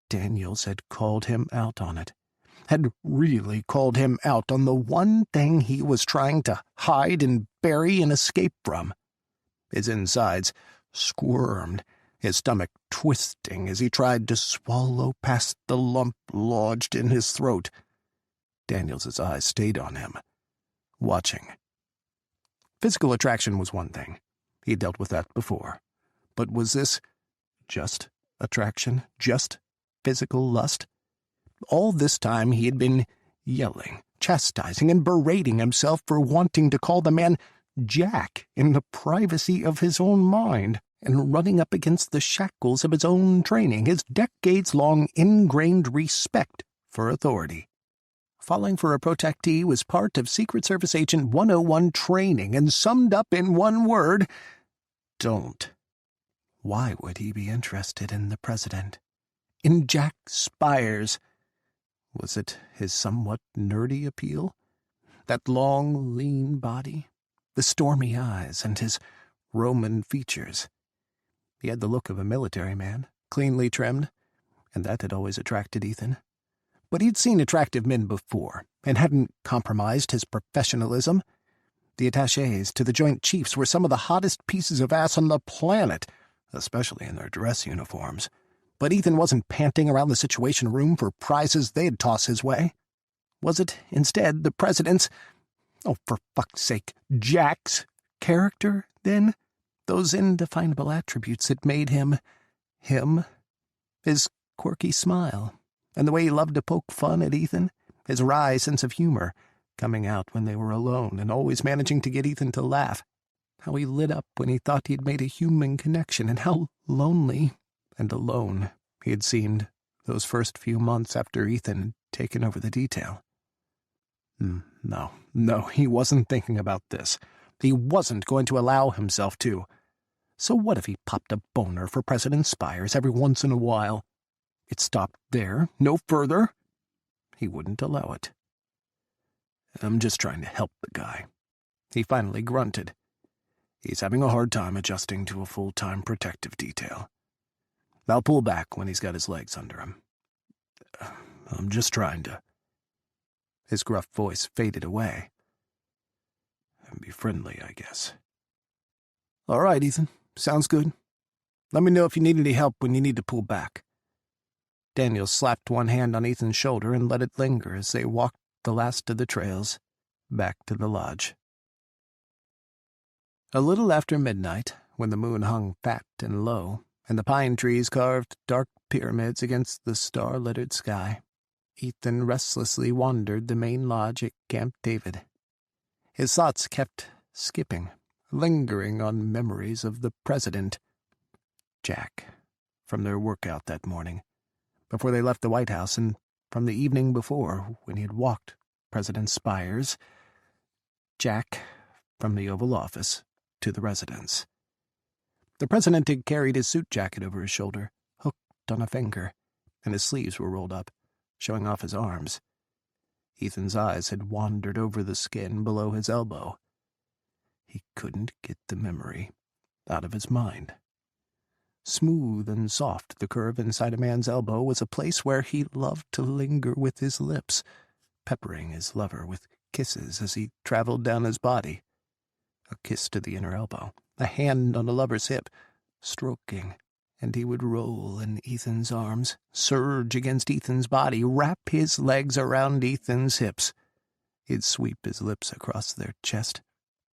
Speaker 1: Daniels had called him out on it, had really called him out on the one thing he was trying to hide and bury and escape from. His insides squirmed, his stomach twisting as he tried to swallow past the lump lodged in his throat. Daniels's eyes stayed on him, watching. Physical attraction was one thing. He'd dealt with that before. But was this just attraction? Just physical lust? All this time he had been yelling, chastising, and berating himself for wanting to call the man Jack in the privacy of his own mind, and running up against the shackles of his own training, his decades-long ingrained respect for authority. Falling for a protectee was part of Secret Service Agent 101 training and summed up in one word: don't. Why would he be interested in the president? In Jack Spiers? Was it his somewhat nerdy appeal? That long, lean body? The stormy eyes and his Roman features? He had the look of a military man, cleanly trimmed, and that had always attracted Ethan. But he'd seen attractive men before, and hadn't compromised his professionalism. The attachés to the Joint Chiefs were some of the hottest pieces of ass on the planet, especially in their dress uniforms. But Ethan wasn't panting around the Situation Room for prizes they'd toss his way. Was it, instead, the president's, oh, for fuck's sake, Jack's character, then? Those indefinable attributes that made him him? His quirky smile, and the way he loved to poke fun at Ethan, his wry sense of humor, coming out when they were alone and always managing to get Ethan to laugh. How he lit up when he thought he'd made a human connection, and how lonely and alone he had seemed those first few months after Ethan had taken over the detail. No, he wasn't thinking about this. He wasn't going to allow himself to. So what if he popped a boner for President Spiers every once in a while? It stopped there, no further. He wouldn't allow it. "I'm just trying to help the guy," he finally grunted. "He's having a hard time adjusting to a full-time protective detail. I'll pull back when he's got his legs under him. I'm just trying to—" His gruff voice faded away. "Be friendly, I guess." "All right, Ethan. Sounds good. Let me know if you need any help when you need to pull back." Daniel slapped one hand on Ethan's shoulder and let it linger as they walked the last of the trails back to the lodge. A little after midnight, when the moon hung fat and low, and the pine trees carved dark pyramids against the star-littered sky, Ethan restlessly wandered the main lodge at Camp David. His thoughts kept skipping, lingering on memories of the president, Jack, from their workout that morning, before they left the White House, and from the evening before, when he had walked President Spiers, Jack, from the Oval Office to the residence. The president had carried his suit jacket over his shoulder, hooked on a finger, and his sleeves were rolled up, showing off his arms. Ethan's eyes had wandered over the skin below his elbow. He couldn't get the memory out of his mind. Smooth and soft, the curve inside a man's elbow was a place where he loved to linger with his lips, peppering his lover with kisses as he traveled down his body. A kiss to the inner elbow, a hand on a lover's hip, stroking, and he would roll in Ethan's arms, surge against Ethan's body, wrap his legs around Ethan's hips. He'd sweep his lips across their chest,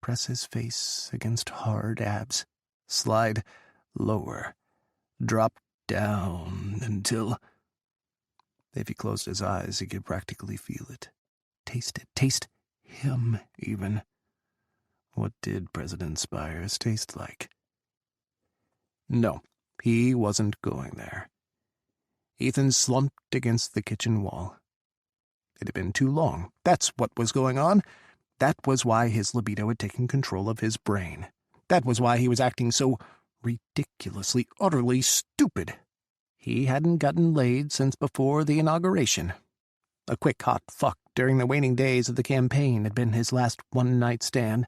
Speaker 1: press his face against hard abs, slide lower, drop down until... If he closed his eyes, he could practically feel it, taste him even. What did President Spiers taste like? No, he wasn't going there. Ethan slumped against the kitchen wall. It had been too long. That's what was going on. That was why his libido had taken control of his brain. That was why he was acting so ridiculously, utterly stupid. He hadn't gotten laid since before the inauguration. A quick hot fuck during the waning days of the campaign had been his last one-night stand,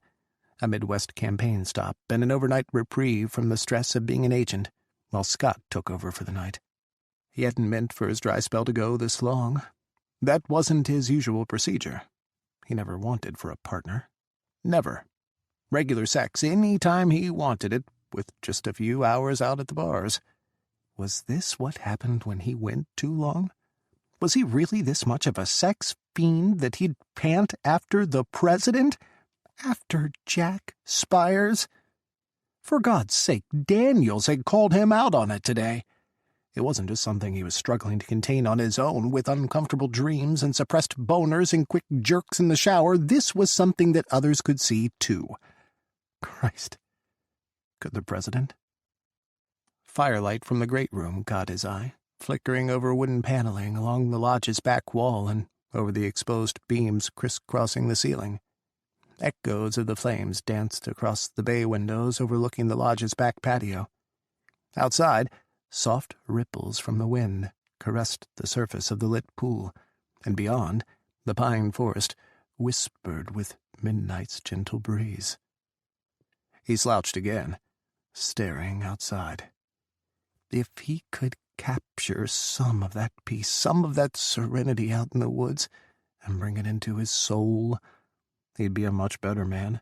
Speaker 1: a Midwest campaign stop, and an overnight reprieve from the stress of being an agent, while Scott took over for the night. He hadn't meant for his dry spell to go this long. That wasn't his usual procedure. He never wanted for a partner. Never. Regular sex any time he wanted it, with just a few hours out at the bars. Was this what happened when he went too long? Was he really this much of a sex fiend that he'd pant after the president? After Jack Spiers? For God's sake, Daniels had called him out on it today. It wasn't just something he was struggling to contain on his own with uncomfortable dreams and suppressed boners and quick jerks in the shower. This was something that others could see, too. Christ. Could the president? Firelight from the great room caught his eye, flickering over wooden paneling along the lodge's back wall and over the exposed beams crisscrossing the ceiling. Echoes of the flames danced across the bay windows overlooking the lodge's back patio. Outside, soft ripples from the wind caressed the surface of the lit pool, and beyond, the pine forest whispered with midnight's gentle breeze. He slouched again, staring outside. If he could capture some of that peace, some of that serenity out in the woods, and bring it into his soul, he'd be a much better man.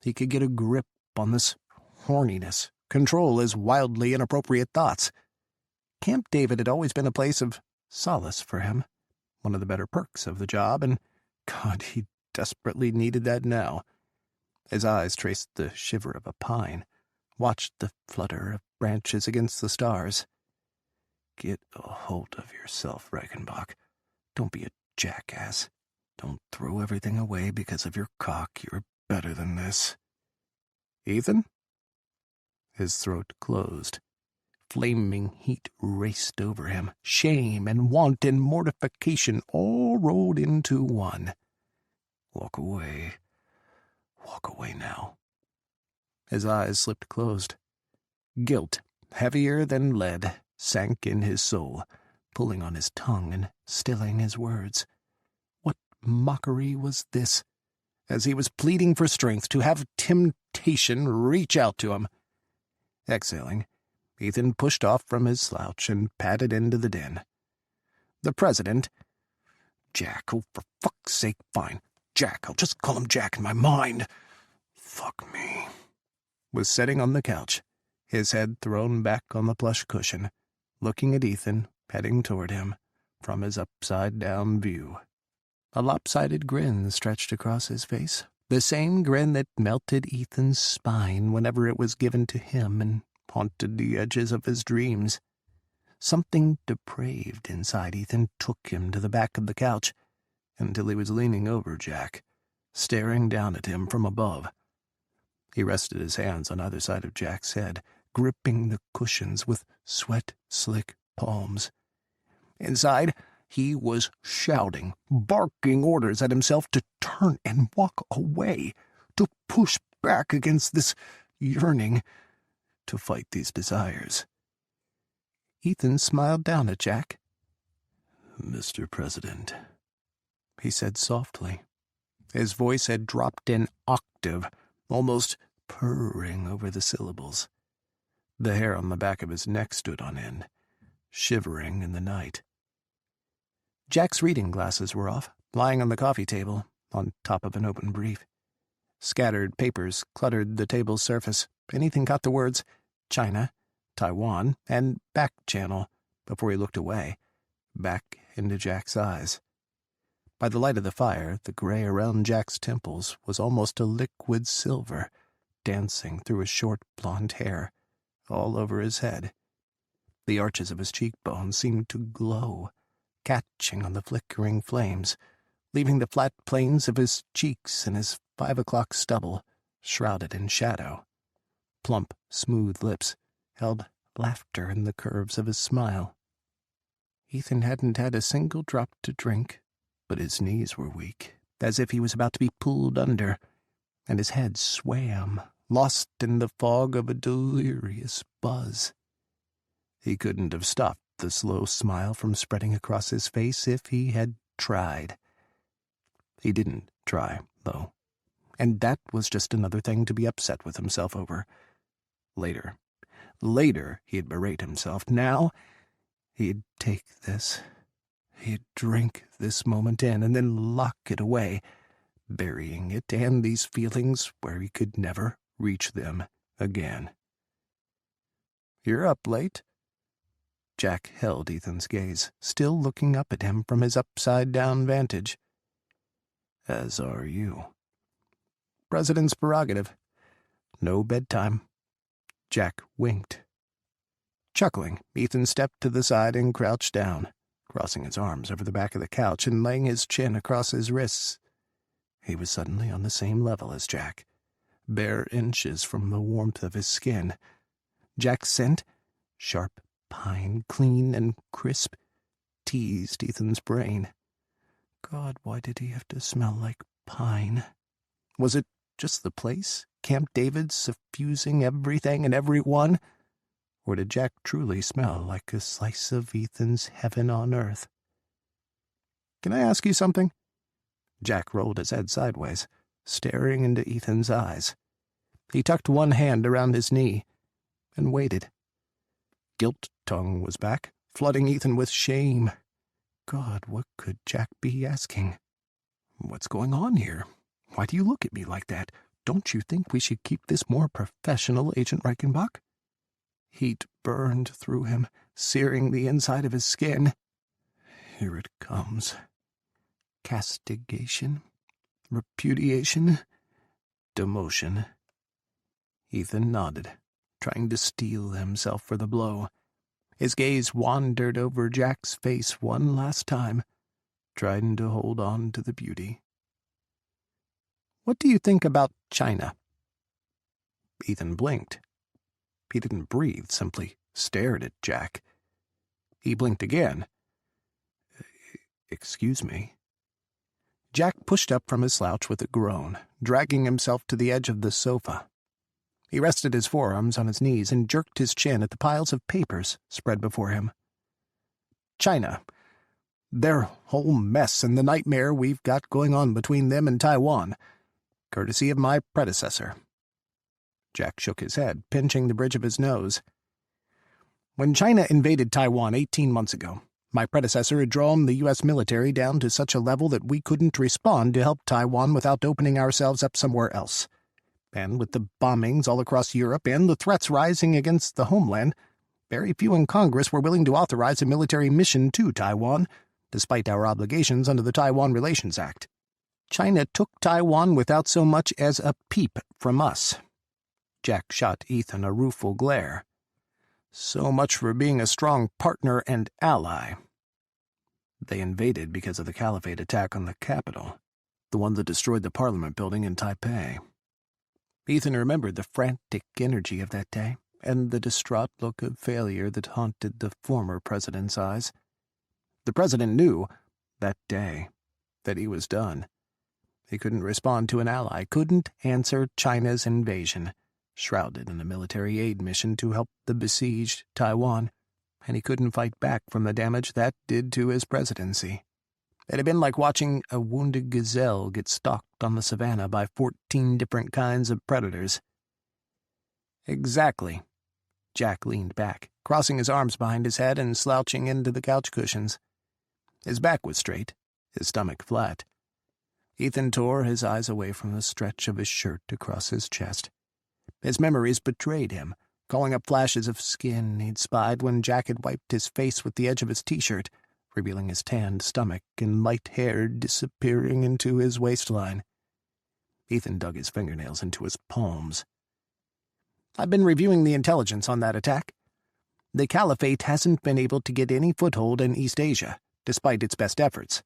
Speaker 1: He could get a grip on this horniness, control his wildly inappropriate thoughts. Camp David had always been a place of solace for him, one of the better perks of the job, and God, he desperately needed that now. His eyes traced the shiver of a pine, watched the flutter of branches against the stars. Get a hold of yourself, Reichenbach. Don't be a jackass. Don't throw everything away because of your cock. You're better than this. Ethan? His throat closed. Flaming heat raced over him. Shame and want and mortification all rolled into one. Walk away. Walk away now. His eyes slipped closed. Guilt, heavier than lead, sank in his soul, pulling on his tongue and stilling his words. What mockery was this? As he was pleading for strength to have temptation reach out to him. Exhaling, Ethan pushed off from his slouch and padded into the den. The president— Jack, oh, for fuck's sake, fine. Jack, I'll just call him Jack in my mind. Fuck me. Was sitting on the couch, his head thrown back on the plush cushion, looking at Ethan, heading toward him, from his upside-down view. A lopsided grin stretched across his face, the same grin that melted Ethan's spine whenever it was given to him and haunted the edges of his dreams. Something depraved inside Ethan took him to the back of the couch, until he was leaning over Jack, staring down at him from above. He rested his hands on either side of Jack's head, gripping the cushions with sweat-slick palms. Inside, he was shouting, barking orders at himself to turn and walk away, to push back against this yearning, to fight these desires. Ethan smiled down at Jack. "Mr. President," he said softly. His voice had dropped an octave, almost purring over the syllables. The hair on the back of his neck stood on end, shivering in the night. Jack's reading glasses were off, lying on the coffee table, on top of an open brief. Scattered papers cluttered the table's surface, and Ethan caught the words China, Taiwan, and back channel before he looked away, back into Jack's eyes. By the light of the fire, the gray around Jack's temples was almost a liquid silver, dancing through his short blonde hair, all over his head. The arches of his cheekbones seemed to glow, catching on the flickering flames, leaving the flat planes of his cheeks and his 5 o'clock stubble shrouded in shadow. Plump, smooth lips held laughter in the curves of his smile. Ethan hadn't had a single drop to drink, but his knees were weak, as if he was about to be pulled under, and his head swam, lost in the fog of a delirious buzz. He couldn't have stopped the slow smile from spreading across his face if he had tried. He didn't try, though, and that was just another thing to be upset with himself over. Later he'd berate himself. Now he'd take this. He'd drink this moment in and then lock it away, burying it and these feelings where he could never reach them again. "You're up late." Jack held Ethan's gaze, still looking up at him from his upside-down vantage. "As are you." "President's prerogative. No bedtime." Jack winked. Chuckling, Ethan stepped to the side and crouched down, crossing his arms over the back of the couch and laying his chin across his wrists. He was suddenly on the same level as Jack, bare inches from the warmth of his skin. Jack's scent, sharp pine, clean and crisp, teased Ethan's brain. God, why did he have to smell like pine? Was it just the place, Camp David, suffusing everything and everyone? Or did Jack truly smell like a slice of Ethan's heaven on earth? "Can I ask you something?" Jack rolled his head sideways, staring into Ethan's eyes. He tucked one hand around his knee and waited. Guilt tongue was back, flooding Ethan with shame. God, what could Jack be asking? "What's going on here? Why do you look at me like that? Don't you think we should keep this more professional, Agent Reichenbach?" Heat burned through him, searing the inside of his skin. Here it comes. Castigation, repudiation, demotion. Ethan nodded, trying to steel himself for the blow. His gaze wandered over Jack's face one last time, trying to hold on to the beauty. "What do you think about China?" Ethan blinked. He didn't breathe, simply stared at Jack. He blinked again. "Excuse me." Jack pushed up from his slouch with a groan, dragging himself to the edge of the sofa. He rested his forearms on his knees and jerked his chin at the piles of papers spread before him. "China. Their whole mess and the nightmare we've got going on between them and Taiwan, courtesy of my predecessor." Jack shook his head, pinching the bridge of his nose. "When China invaded Taiwan 18 months ago, my predecessor had drawn the U.S. military down to such a level that we couldn't respond to help Taiwan without opening ourselves up somewhere else. And with the bombings all across Europe and the threats rising against the homeland, very few in Congress were willing to authorize a military mission to Taiwan, despite our obligations under the Taiwan Relations Act. China took Taiwan without so much as a peep from us." Jack shot Ethan a rueful glare. "So much for being a strong partner and ally." "They invaded because of the Caliphate attack on the capital, the one that destroyed the Parliament building in Taipei." Ethan remembered the frantic energy of that day and the distraught look of failure that haunted the former president's eyes. The president knew, that day, that he was done. He couldn't respond to an ally, couldn't answer China's invasion, shrouded in a military aid mission to help the besieged Taiwan, and he couldn't fight back from the damage that did to his presidency. It had been like watching a wounded gazelle get stalked on the savannah by 14 different kinds of predators. "Exactly." Jack leaned back, crossing his arms behind his head and slouching into the couch cushions. His back was straight, his stomach flat. Ethan tore his eyes away from the stretch of his shirt across his chest. His memories betrayed him, calling up flashes of skin he'd spied when Jack had wiped his face with the edge of his T-shirt, revealing his tanned stomach and light hair disappearing into his waistline. Ethan dug his fingernails into his palms. "I've been reviewing the intelligence on that attack. The Caliphate hasn't been able to get any foothold in East Asia, despite its best efforts.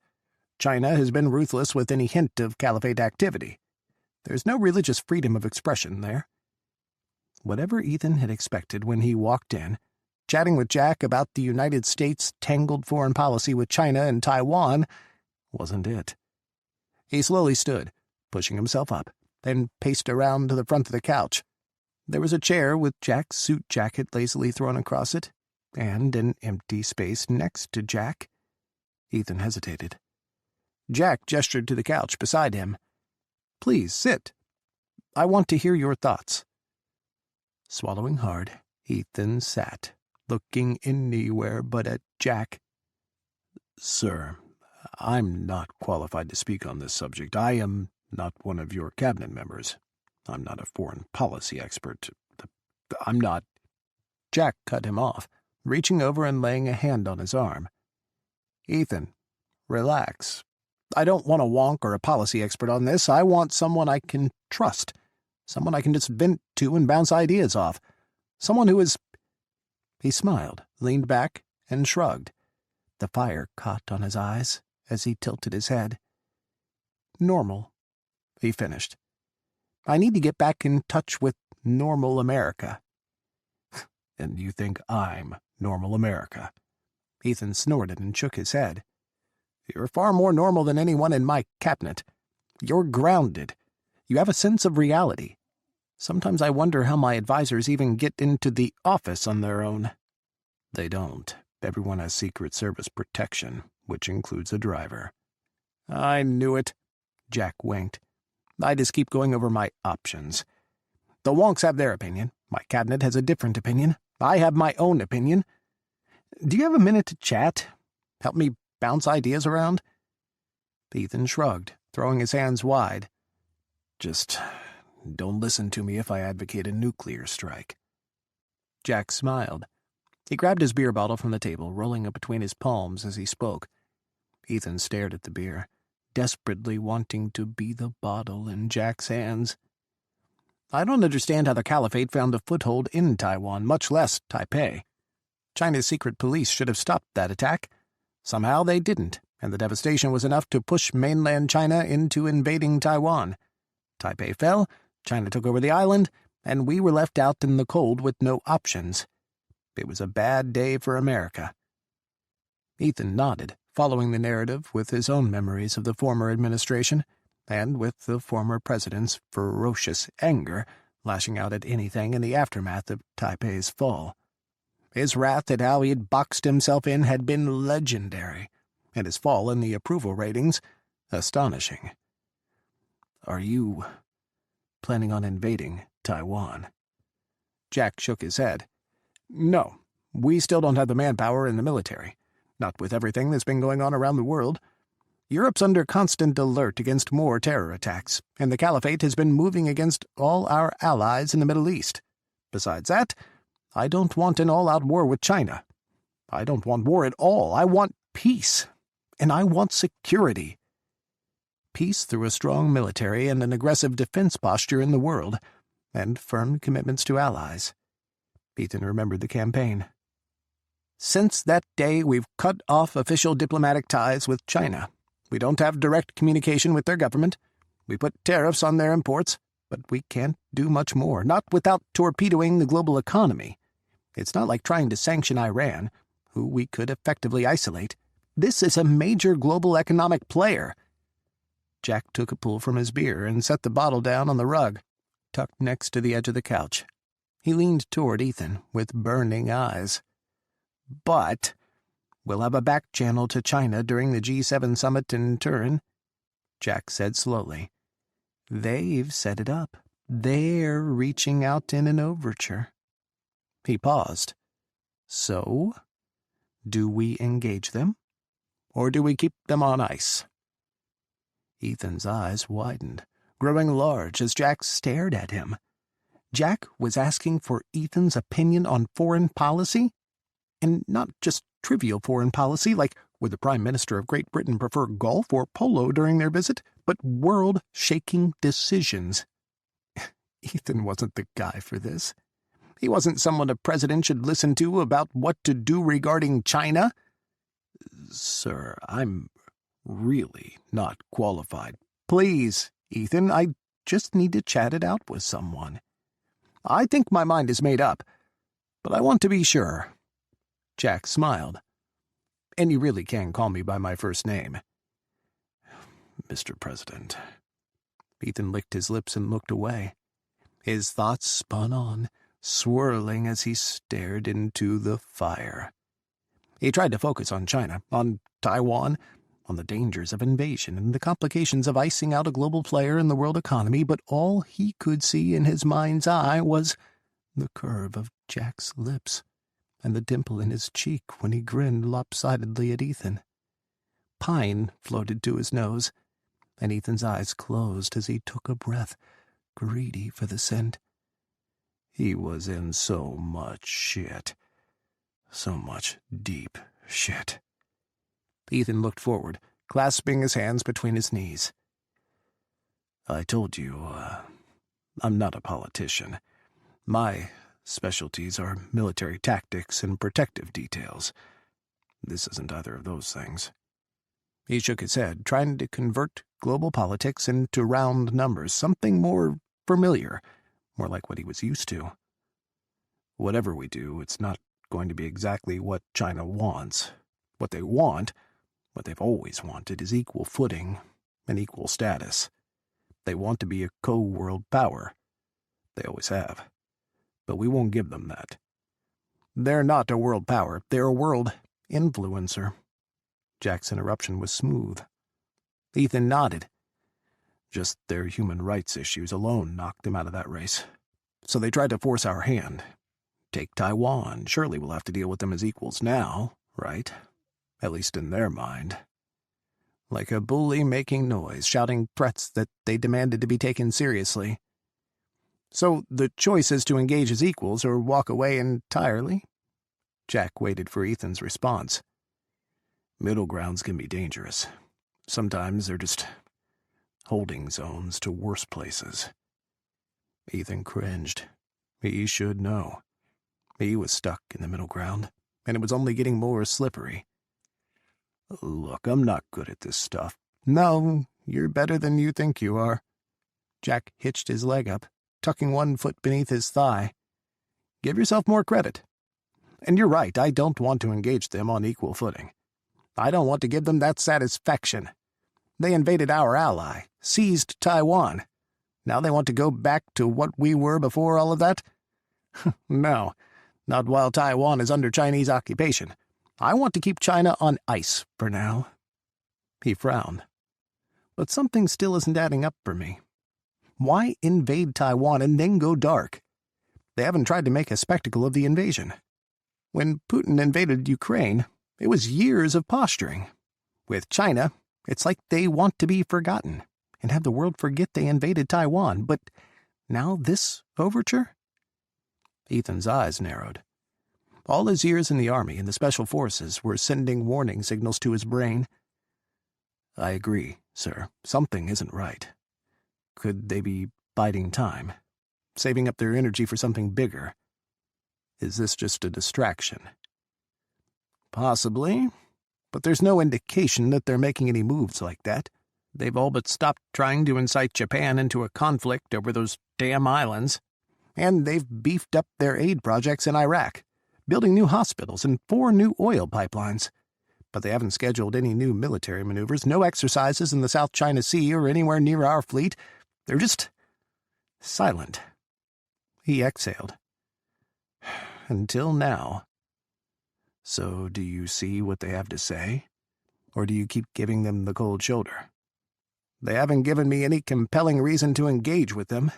Speaker 1: China has been ruthless with any hint of Caliphate activity. There's no religious freedom of expression there." Whatever Ethan had expected when he walked in, chatting with Jack about the United States' tangled foreign policy with China and Taiwan wasn't it. He slowly stood, pushing himself up, then paced around to the front of the couch. There was a chair with Jack's suit jacket lazily thrown across it, and an empty space next to Jack. Ethan hesitated. Jack gestured to the couch beside him. "Please, sit. I want to hear your thoughts." Swallowing hard, Ethan sat, looking anywhere but at Jack. "Sir, I'm not qualified to speak on this subject. I am not one of your cabinet members. I'm not a foreign policy expert. I'm not—" Jack cut him off, reaching over and laying a hand on his arm. "Ethan, relax. I don't want a wonk or a policy expert on this. I want someone I can trust, someone I can just vent to and bounce ideas off, someone who is—" He smiled, leaned back, and shrugged. The fire caught on his eyes as he tilted his head. "Normal," he finished. "I need to get back in touch with normal America." "And you think I'm normal America?" Ethan snorted and shook his head. "You're far more normal than anyone in my cabinet. You're grounded. You have a sense of reality. Sometimes I wonder how my advisors even get into the office on their own." "They don't. Everyone has Secret Service protection, which includes a driver." "I knew it," Jack winked. "I just keep going over my options. The wonks have their opinion. My cabinet has a different opinion. I have my own opinion. Do you have a minute to chat? Help me bounce ideas around?" Ethan shrugged, throwing his hands wide. "Just don't listen to me if I advocate a nuclear strike." Jack smiled. He grabbed his beer bottle from the table, rolling it between his palms as he spoke. Ethan stared at the beer, desperately wanting to be the bottle in Jack's hands. "I don't understand how the Caliphate found a foothold in Taiwan, much less Taipei. China's secret police should have stopped that attack. Somehow they didn't, and the devastation was enough to push mainland China into invading Taiwan. Taipei fell, China took over the island, and we were left out in the cold with no options. It was a bad day for America." Ethan nodded, following the narrative with his own memories of the former administration, and with the former president's ferocious anger, lashing out at anything in the aftermath of Taipei's fall. His wrath at how he had boxed himself in had been legendary, and his fall in the approval ratings astonishing. "Are you planning on invading Taiwan?" Jack shook his head. "No, we still don't have the manpower in the military, not with everything that's been going on around the world. Europe's under constant alert against more terror attacks, and the Caliphate has been moving against all our allies in the Middle East. Besides that, I don't want an all-out war with China. I don't want war at all. I want peace, and I want security. Peace through a strong military and an aggressive defense posture in the world, and firm commitments to allies." Ethan remembered the campaign. "Since that day, we've cut off official diplomatic ties with China. We don't have direct communication with their government. We put tariffs on their imports, but we can't do much more, not without torpedoing the global economy. It's not like trying to sanction Iran, who we could effectively isolate. This is a major global economic player." Jack took a pull from his beer and set the bottle down on the rug, tucked next to the edge of the couch. He leaned toward Ethan with burning eyes. "But we'll have a back channel to China during the G7 summit in Turin," Jack said slowly. "They've set it up. They're reaching out in an overture." He paused. "So, do we engage them? Or do we keep them on ice?" Ethan's eyes widened, growing large as Jack stared at him. Jack was asking for Ethan's opinion on foreign policy? And not just trivial foreign policy, like would the Prime Minister of Great Britain prefer golf or polo during their visit, but world-shaking decisions. Ethan wasn't the guy for this. He wasn't someone a president should listen to about what to do regarding China. "Sir, I'm really not qualified." "Please, Ethan, I just need to chat it out with someone. I think my mind is made up, but I want to be sure." Jack smiled. "And you really can call me by my first name." Mr. President." Ethan licked his lips and looked away. His thoughts spun on, swirling as he stared into the fire. He tried to focus on China, on Taiwan, on the dangers of invasion and the complications of icing out a global player in the world economy, but all he could see in his mind's eye was the curve of Jack's lips and the dimple in his cheek when he grinned lopsidedly at Ethan. Pine floated to his nose, and Ethan's eyes closed as he took a breath, greedy for the scent. He was in so much shit. So much deep shit. Ethan looked forward, clasping his hands between his knees. "I told you, I'm not a politician. My specialties are military tactics and protective details. This isn't either of those things." He shook his head, trying to convert global politics into round numbers, something more familiar, more like what he was used to. "Whatever we do, it's not going to be exactly what China wants. What they want, what they've always wanted, is equal footing and equal status. They want to be a co-world power. They always have. But we won't give them that. They're not a world power. They're a world influencer." Jack's interruption was smooth. Ethan nodded. "Just their human rights issues alone knocked them out of that race. So they tried to force our hand. Take Taiwan. Surely we'll have to deal with them as equals now, right? At least in their mind. Like a bully making noise, shouting threats that they demanded to be taken seriously. So the choice is to engage as equals or walk away entirely?" Jack waited for Ethan's response. "Middle grounds can be dangerous. Sometimes they're just holding zones to worse places." Ethan cringed. He should know. He was stuck in the middle ground, and it was only getting more slippery. "Look, I'm not good at this stuff." "No, you're better than you think you are." Jack hitched his leg up, tucking one foot beneath his thigh. "Give yourself more credit. And you're right, I don't want to engage them on equal footing. I don't want to give them that satisfaction. They invaded our ally, seized Taiwan. Now they want to go back to what we were before all of that? No, not while Taiwan is under Chinese occupation. I want to keep China on ice for now." He frowned. "But something still isn't adding up for me. Why invade Taiwan and then go dark? They haven't tried to make a spectacle of the invasion. When Putin invaded Ukraine, it was years of posturing. With China, it's like they want to be forgotten and have the world forget they invaded Taiwan. But now this overture?" Ethan's eyes narrowed. All his years in the Army and the Special Forces were sending warning signals to his brain. "I agree, sir. Something isn't right. Could they be biding time, saving up their energy for something bigger? Is this just a distraction?" "Possibly, but there's no indication that they're making any moves like that. They've all but stopped trying to incite Japan into a conflict over those damn islands. And they've beefed up their aid projects in Iraq, building new hospitals and 4 new oil pipelines. But they haven't scheduled any new military maneuvers, no exercises in the South China Sea or anywhere near our fleet. They're just silent." He exhaled. "Until now. So do you see what they have to say? Or do you keep giving them the cold shoulder?" "They haven't given me any compelling reason to engage with them.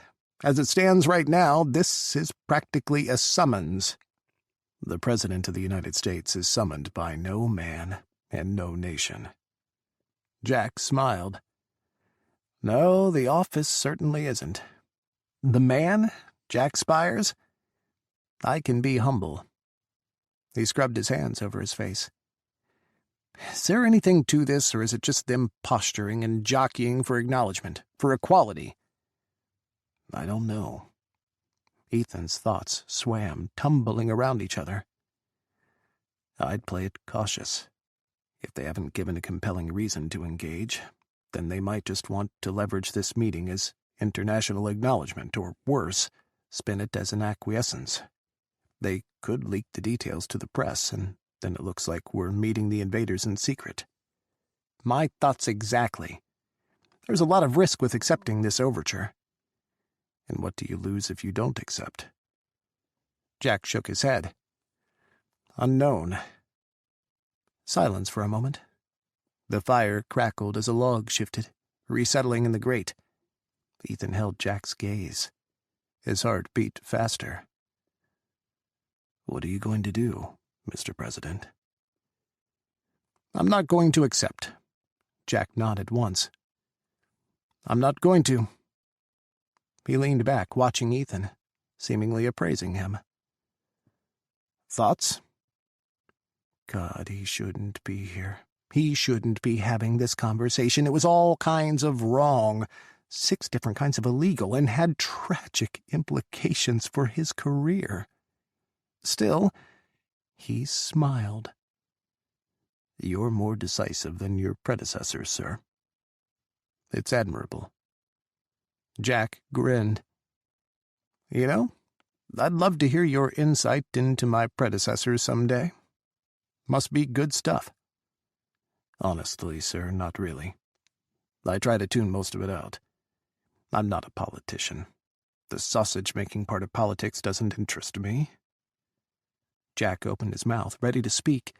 Speaker 1: As it stands right now, this is practically a summons." "The President of the United States is summoned by no man and no nation." Jack smiled. "No, the office certainly isn't. The man, Jack Spiers? I can be humble." He scrubbed his hands over his face. "Is there anything to this, or is it just them posturing and jockeying for acknowledgement, for equality?" "I don't know." Ethan's thoughts swam, tumbling around each other. "I'd play it cautious. If they haven't given a compelling reason to engage, then they might just want to leverage this meeting as international acknowledgement, or worse, spin it as an acquiescence. They could leak the details to the press, and then it looks like we're meeting the invaders in secret." "My thoughts exactly. There's a lot of risk with accepting this overture. And what do you lose if you don't accept? Jack shook his head. Unknown. Silence for a moment. The fire crackled as a log shifted, resettling in the grate. Ethan held Jack's gaze. His heart beat faster. What are you going to do, Mr. President? I'm not going to accept. Jack nodded once. I'm not going to. He leaned back, watching Ethan, seemingly appraising him. Thoughts? God, he shouldn't be here. He shouldn't be having this conversation. It was all kinds of wrong. 6 different kinds of illegal, and had tragic implications for his career. Still, he smiled. You're more decisive than your predecessors, sir. It's admirable. Jack grinned. You know, I'd love to hear your insight into my predecessors someday. Must be good stuff. Honestly, sir, not really. I try to tune most of it out. I'm not a politician. The sausage-making part of politics doesn't interest me. Jack opened his mouth, ready to speak,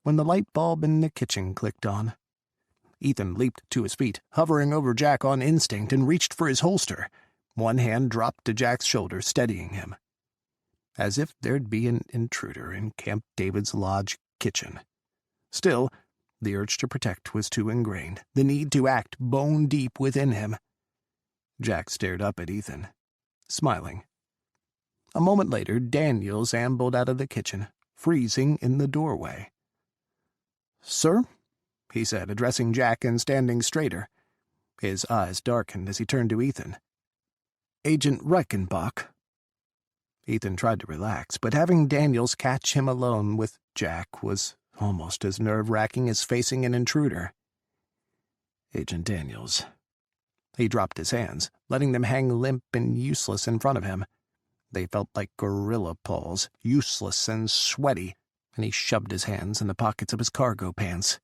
Speaker 1: when the light bulb in the kitchen clicked on. Ethan leaped to his feet, hovering over Jack on instinct, and reached for his holster. One hand dropped to Jack's shoulder, steadying him. As if there'd be an intruder in Camp David's Lodge kitchen. Still, the urge to protect was too ingrained, the need to act bone-deep within him. Jack stared up at Ethan, smiling. A moment later, Daniels ambled out of the kitchen, freezing in the doorway. "Sir?" he said, addressing Jack and standing straighter. His eyes darkened as he turned to Ethan. "Agent Reichenbach." Ethan tried to relax, but having Daniels catch him alone with Jack was almost as nerve-wracking as facing an intruder. Agent Daniels. He dropped his hands, letting them hang limp and useless in front of him. They felt like gorilla paws, useless and sweaty, and he shoved his hands in the pockets of his cargo pants.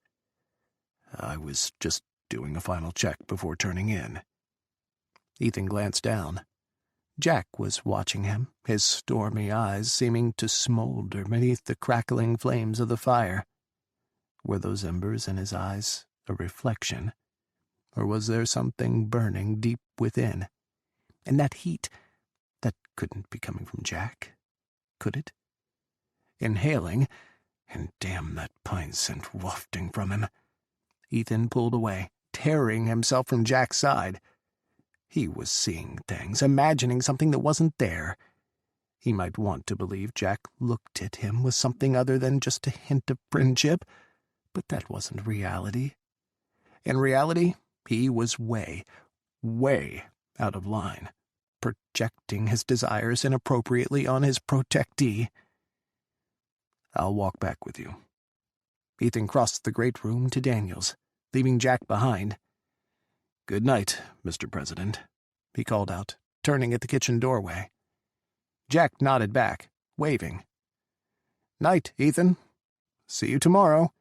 Speaker 1: I was just doing a final check before turning in. Ethan glanced down. Jack was watching him, his stormy eyes seeming to smolder beneath the crackling flames of the fire. Were those embers in his eyes a reflection? Or was there something burning deep within? And that heat, that couldn't be coming from Jack, could it? Inhaling, and damn that pine scent wafting from him. Ethan pulled away, tearing himself from Jack's side. He was seeing things, imagining something that wasn't there. He might want to believe Jack looked at him with something other than just a hint of friendship, but that wasn't reality. In reality, he was way, way out of line, projecting his desires inappropriately on his protectee. I'll walk back with you. Ethan crossed the great room to Daniels, leaving Jack behind. Good night, Mr. President, he called out, turning at the kitchen doorway. Jack nodded back, waving. Night, Ethan. See you tomorrow.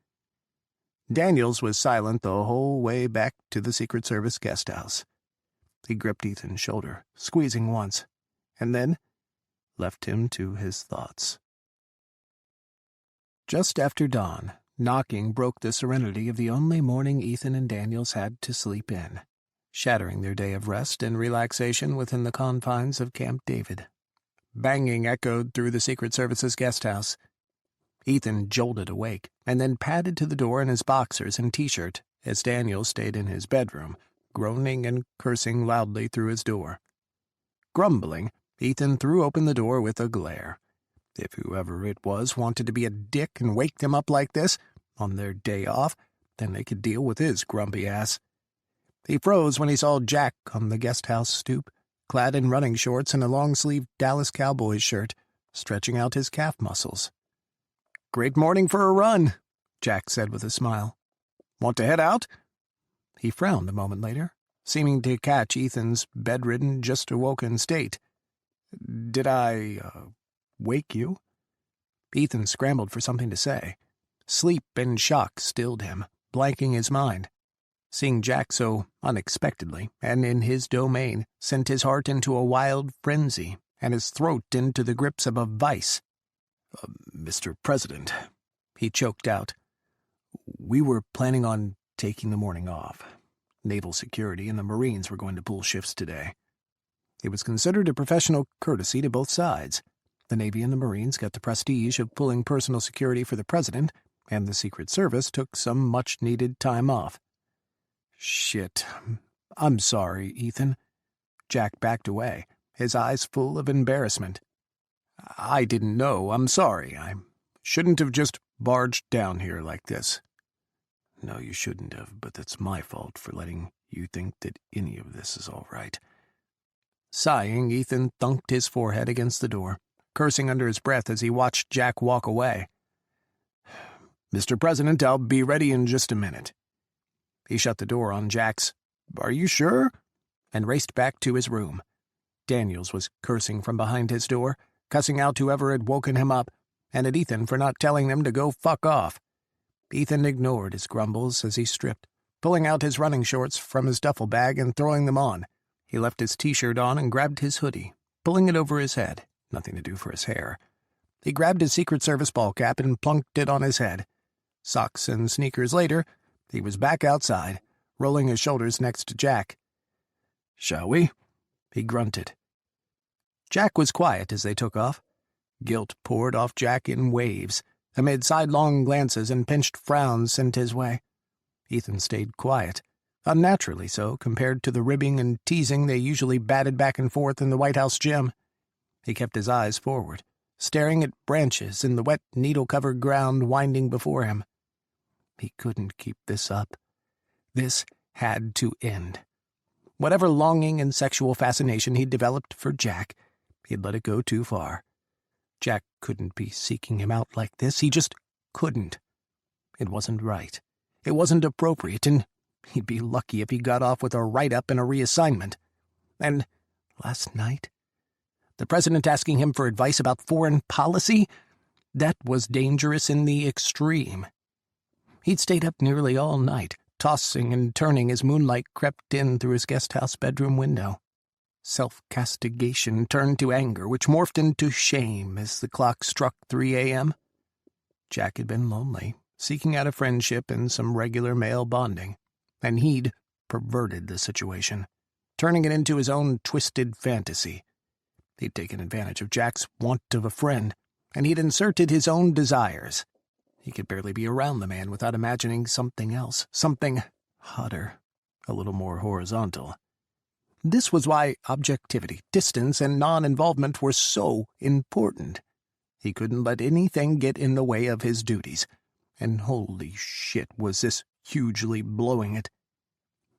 Speaker 1: Daniels was silent the whole way back to the Secret Service guest house. He gripped Ethan's shoulder, squeezing once, and then left him to his thoughts. Just after dawn, knocking broke the serenity of the only morning Ethan and Daniels had to sleep in, shattering their day of rest and relaxation within the confines of Camp David. Banging echoed through the Secret Service's guest house. Ethan jolted awake, and then padded to the door in his boxers and T-shirt as Daniel stayed in his bedroom, groaning and cursing loudly through his door. Grumbling, Ethan threw open the door with a glare. If whoever it was wanted to be a dick and wake them up like this, on their day off, then they could deal with his grumpy ass. He froze when he saw Jack on the guest house stoop, clad in running shorts and a long-sleeved Dallas Cowboys shirt, stretching out his calf muscles. "Great morning for a run," Jack said with a smile. "Want to head out?" He frowned a moment later, seeming to catch Ethan's bedridden, just-awoken state. "Did I, wake you?" Ethan scrambled for something to say. Sleep and shock stilled him, blanking his mind. Seeing Jack so unexpectedly and in his domain sent his heart into a wild frenzy and his throat into the grips of a vice. "Mr. President," he choked out, "we were planning on taking the morning off. Naval security and the Marines were going to pull shifts today. It was considered a professional courtesy to both sides. The Navy and the Marines got the prestige of pulling personal security for the President, and the Secret Service took some much-needed time off." "Shit. I'm sorry, Ethan." Jack backed away, his eyes full of embarrassment. "I didn't know. I'm sorry. I shouldn't have just barged down here like this." "No, you shouldn't have, but that's my fault for letting you think that any of this is all right." Sighing, Ethan thunked his forehead against the door, cursing under his breath as he watched Jack walk away. "Mr. President, I'll be ready in just a minute." He shut the door on Jack's "Are you sure?" and raced back to his room. Daniels was cursing from behind his door, cussing out whoever had woken him up, and at Ethan for not telling them to go fuck off. Ethan ignored his grumbles as he stripped, pulling out his running shorts from his duffel bag and throwing them on. He left his t-shirt on and grabbed his hoodie, pulling it over his head, nothing to do for his hair. He grabbed his Secret Service ball cap and plunked it on his head. Socks and sneakers later, he was back outside, rolling his shoulders next to Jack. "Shall we?" he grunted. Jack was quiet as they took off. Guilt poured off Jack in waves, amid sidelong glances and pinched frowns sent his way. Ethan stayed quiet, unnaturally so compared to the ribbing and teasing they usually batted back and forth in the White House gym. He kept his eyes forward, staring at branches in the wet, needle-covered ground winding before him. He couldn't keep this up. This had to end. Whatever longing and sexual fascination he'd developed for Jack, he'd let it go too far. Jack couldn't be seeking him out like this. He just couldn't. It wasn't right. It wasn't appropriate, and he'd be lucky if he got off with a write-up and a reassignment. And last night, the President asking him for advice about foreign policy? That was dangerous in the extreme. He'd stayed up nearly all night, tossing and turning as moonlight crept in through his guest-house bedroom window. Self-castigation turned to anger, which morphed into shame as the clock struck 3 a.m. Jack had been lonely, seeking out a friendship and some regular male bonding, and he'd perverted the situation, turning it into his own twisted fantasy. He'd taken advantage of Jack's want of a friend, and he'd inserted his own desires. He could barely be around the man without imagining something else, something hotter, a little more horizontal. This was why objectivity, distance, and non-involvement were so important. He couldn't let anything get in the way of his duties, and holy shit was this hugely blowing it.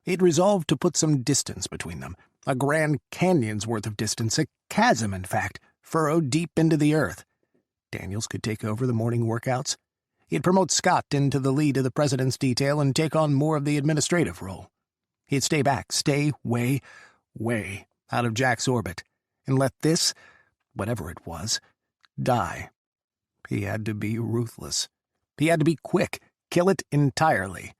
Speaker 1: He'd resolved to put some distance between them, a Grand Canyon's worth of distance, a chasm, in fact, furrowed deep into the earth. Daniels could take over the morning workouts. He'd promote Scott into the lead of the President's detail and take on more of the administrative role. He'd stay back, stay way out of Jack's orbit, and let this, whatever it was, die. He had to be ruthless. He had to be quick, kill it entirely,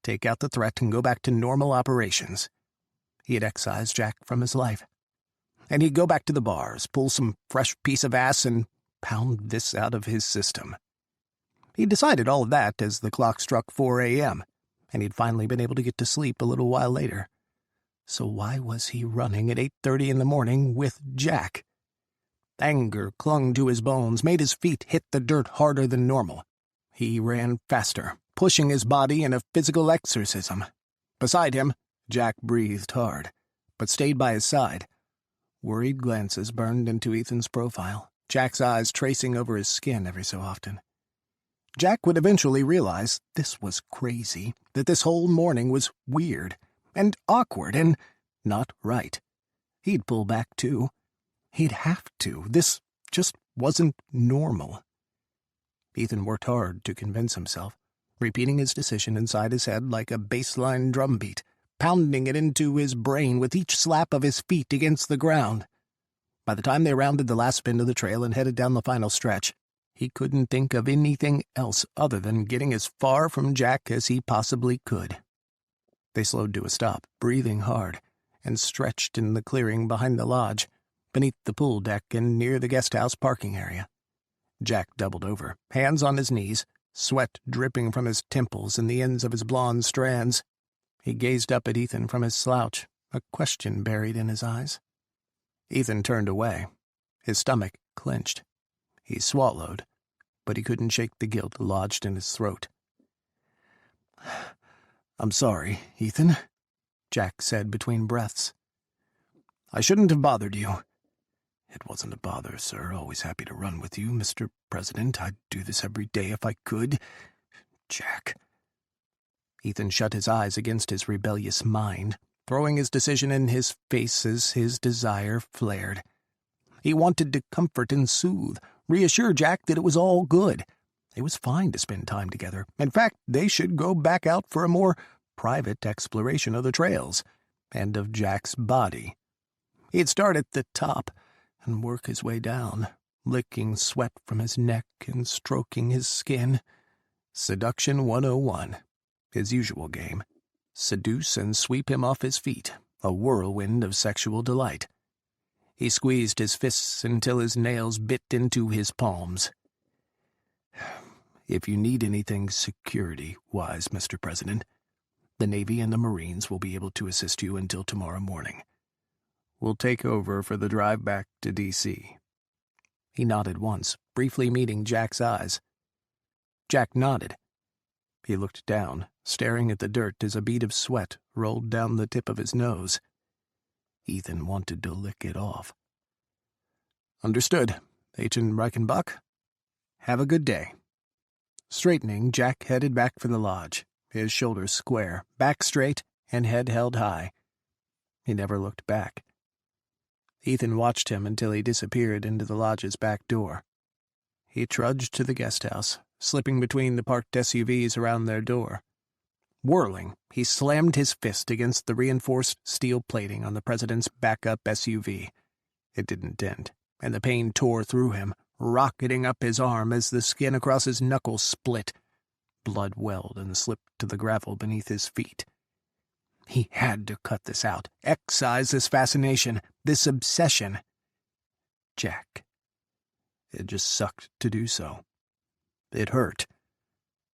Speaker 1: take out the threat and go back to normal operations. He had excised Jack from his life. And he'd go back to the bars, pull some fresh piece of ass, and pound this out of his system. He decided all of that as the clock struck 4 a.m., and he'd finally been able to get to sleep a little while later. So why was he running at 8:30 in the morning with Jack? Anger clung to his bones, made his feet hit the dirt harder than normal. He ran faster, pushing his body in a physical exorcism. Beside him, Jack breathed hard, but stayed by his side. Worried glances burned into Ethan's profile, Jack's eyes tracing over his skin every so often. Jack would eventually realize this was crazy, that this whole morning was weird, and awkward, and not right. He'd pull back, too. He'd have to. This just wasn't normal. Ethan worked hard to convince himself, repeating his decision inside his head like a baseline drumbeat, pounding it into his brain with each slap of his feet against the ground. By the time they rounded the last bend of the trail and headed down the final stretch, he couldn't think of anything else other than getting as far from Jack as he possibly could. They slowed to a stop, breathing hard, and stretched in the clearing behind the lodge, beneath the pool deck and near the guest-house parking area. Jack doubled over, hands on his knees, sweat dripping from his temples and the ends of his blonde strands. He gazed up at Ethan from his slouch, a question buried in his eyes. Ethan turned away. His stomach clenched. He swallowed, but he couldn't shake the guilt lodged in his throat. "I'm sorry, Ethan," Jack said between breaths. "I shouldn't have bothered you." "It wasn't a bother, sir. Always happy to run with you, Mr. President. I'd do this every day if I could. Jack." Ethan shut his eyes against his rebellious mind, throwing his decision in his face as his desire flared. He wanted to comfort and soothe, reassure Jack that it was all good. It was fine to spend time together. In fact, they should go back out for a more private exploration of the trails and of Jack's body. He'd start at the top and work his way down, licking sweat from his neck and stroking his skin. Seduction 101, his usual game. Seduce and sweep him off his feet, a whirlwind of sexual delight. He squeezed his fists until his nails bit into his palms. "If you need anything security-wise, Mr. President, the Navy and the Marines will be able to assist you until tomorrow morning. We'll take over for the drive back to D.C. He nodded once, briefly meeting Jack's eyes. Jack nodded. He looked down, staring at the dirt as a bead of sweat rolled down the tip of his nose. Ethan wanted to lick it off. "Understood, Agent Reichenbach. Have a good day." Straightening, Jack headed back for the lodge, his shoulders square, back straight, and head held high. He never looked back. Ethan watched him until he disappeared into the lodge's back door. He trudged to the guest house, slipping between the parked SUVs around their door. Whirling, he slammed his fist against the reinforced steel plating on the president's backup SUV. It didn't dent, and the pain tore through him, rocketing up his arm as the skin across his knuckles split. Blood welled and slipped to the gravel beneath his feet. He had to cut this out, excise this fascination, this obsession. Jack. It just sucked to do so. It hurt.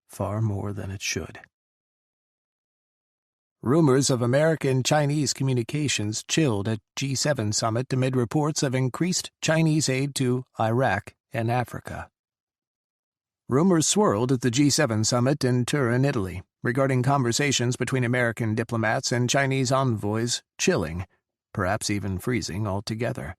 Speaker 1: Far more than it should. Rumors of American-Chinese communications chilled at G7 summit amid reports of increased Chinese aid to Iraq and Africa. Rumors swirled at the G7 summit in Turin, Italy, regarding conversations between American diplomats and Chinese envoys chilling, perhaps even freezing altogether.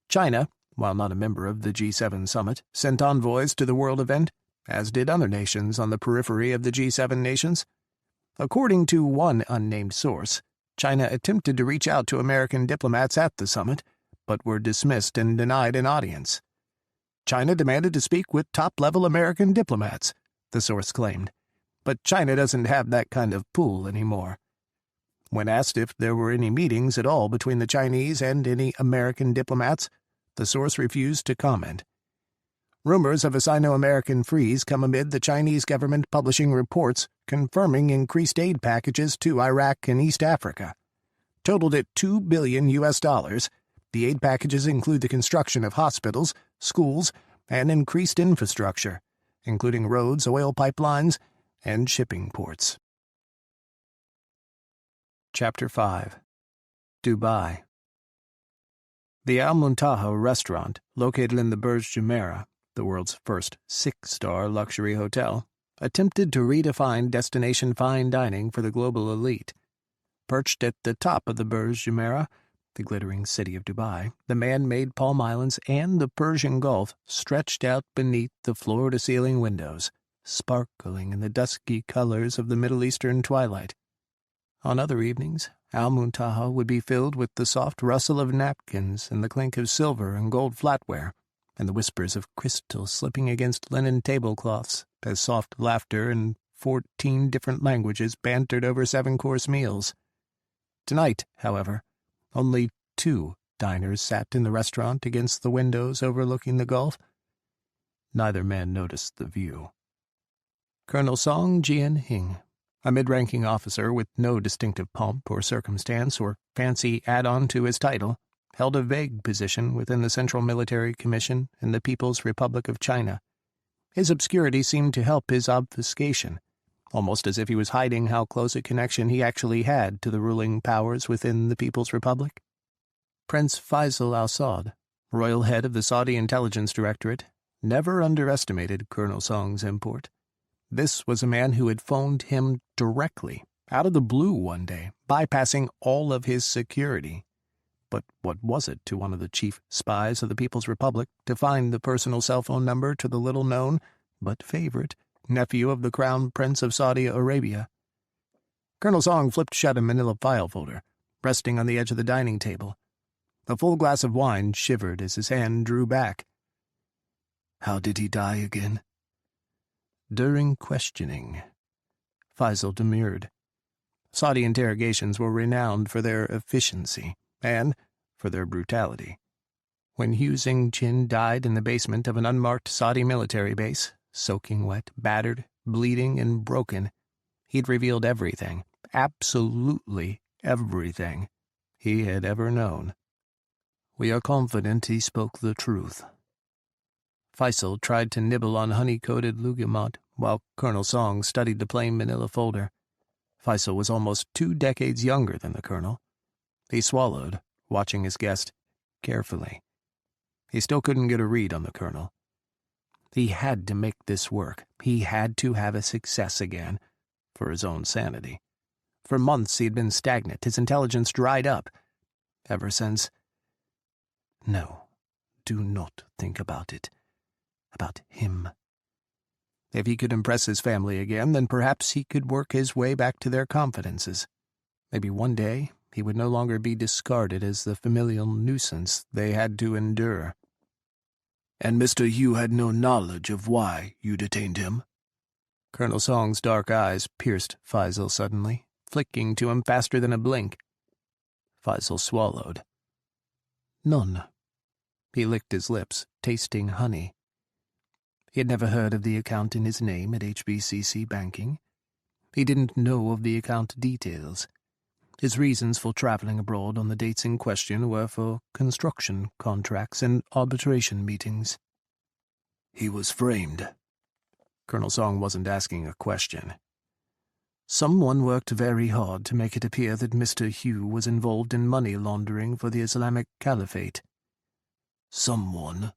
Speaker 1: China, while not a member of the G7 summit, sent envoys to the world event, as did other nations on the periphery of the G7 nations. According to one unnamed source, China attempted to reach out to American diplomats at the summit, but were dismissed and denied an audience. China demanded to speak with top-level American diplomats, the source claimed, but China doesn't have that kind of pull anymore. When asked if there were any meetings at all between the Chinese and any American diplomats, the source refused to comment. Rumors of a Sino-American freeze come amid the Chinese government publishing reports confirming increased aid packages to Iraq and East Africa. Totaled at $2 billion, the aid packages include the construction of hospitals, schools, and increased infrastructure, including roads, oil pipelines, and shipping ports. Chapter 5. Dubai. The Al Muntaha restaurant, located in the Burj Jumeirah, the world's first 6-star luxury hotel, attempted to redefine destination fine dining for the global elite. Perched at the top of the Burj Jumeirah, the glittering city of Dubai, the man-made Palm Islands and the Persian Gulf stretched out beneath the floor-to-ceiling windows, sparkling in the dusky colors of the Middle Eastern twilight. On other evenings, Al Muntaha would be filled with the soft rustle of napkins and the clink of silver and gold flatware, and the whispers of crystal slipping against linen tablecloths as soft laughter in 14 different languages bantered over 7-course meals. Tonight, however, only 2 diners sat in the restaurant against the windows overlooking the Gulf. Neither man noticed the view. Colonel Song Jian-hing, A mid-ranking officer with no distinctive pomp or circumstance or fancy add-on to his title, held a vague position within the Central Military Commission in the People's Republic of China. His obscurity seemed to help his obfuscation, almost as if he was hiding how close a connection he actually had to the ruling powers within the People's Republic. Prince Faisal al-Saud, royal head of the Saudi Intelligence Directorate, never underestimated Colonel Song's import. This was a man who had phoned him directly, out of the blue one day, bypassing all of his security. But what was it to one of the chief spies of the People's Republic to find the personal cell phone number to the little-known, but favorite, nephew of the Crown Prince of Saudi Arabia? Colonel Song flipped shut a manila file folder, resting on the edge of the dining table. A full glass of wine shivered as his hand drew back. How did he die again? During questioning. Faisal demurred. Saudi interrogations were renowned for their efficiency and for their brutality. When Hu Xing-chin died in the basement of an unmarked Saudi military base, soaking wet, battered, bleeding, and broken, he'd revealed everything, absolutely everything, he had ever known. We are confident he spoke the truth. Faisal tried to nibble on honey-coated lugamot while Colonel Song studied the plain manila folder. Faisal was almost 2 decades younger than the colonel. He swallowed, watching his guest carefully. He still couldn't get a read on the colonel. He had to make this work. He had to have a success again, for his own sanity. For months he had been stagnant, his intelligence dried up. Ever since... No, do not think about it. About him. If he could impress his family again, then perhaps he could work his way back to their confidences. Maybe one day he would no longer be discarded as the familial nuisance they had to endure. And Mr. Yu had no knowledge of why you detained him? Colonel Song's dark eyes pierced Faisal suddenly, flicking to him faster than a blink. Faisal swallowed. None. He licked his lips, tasting honey. He had never heard of the account in his name at HBCC Banking. He didn't know of the account details. His reasons for traveling abroad on the dates in question were for construction contracts and arbitration meetings. He was framed. Colonel Song wasn't asking a question. Someone worked very hard to make it appear that Mr. Hu was involved in money laundering for the Islamic Caliphate. Someone?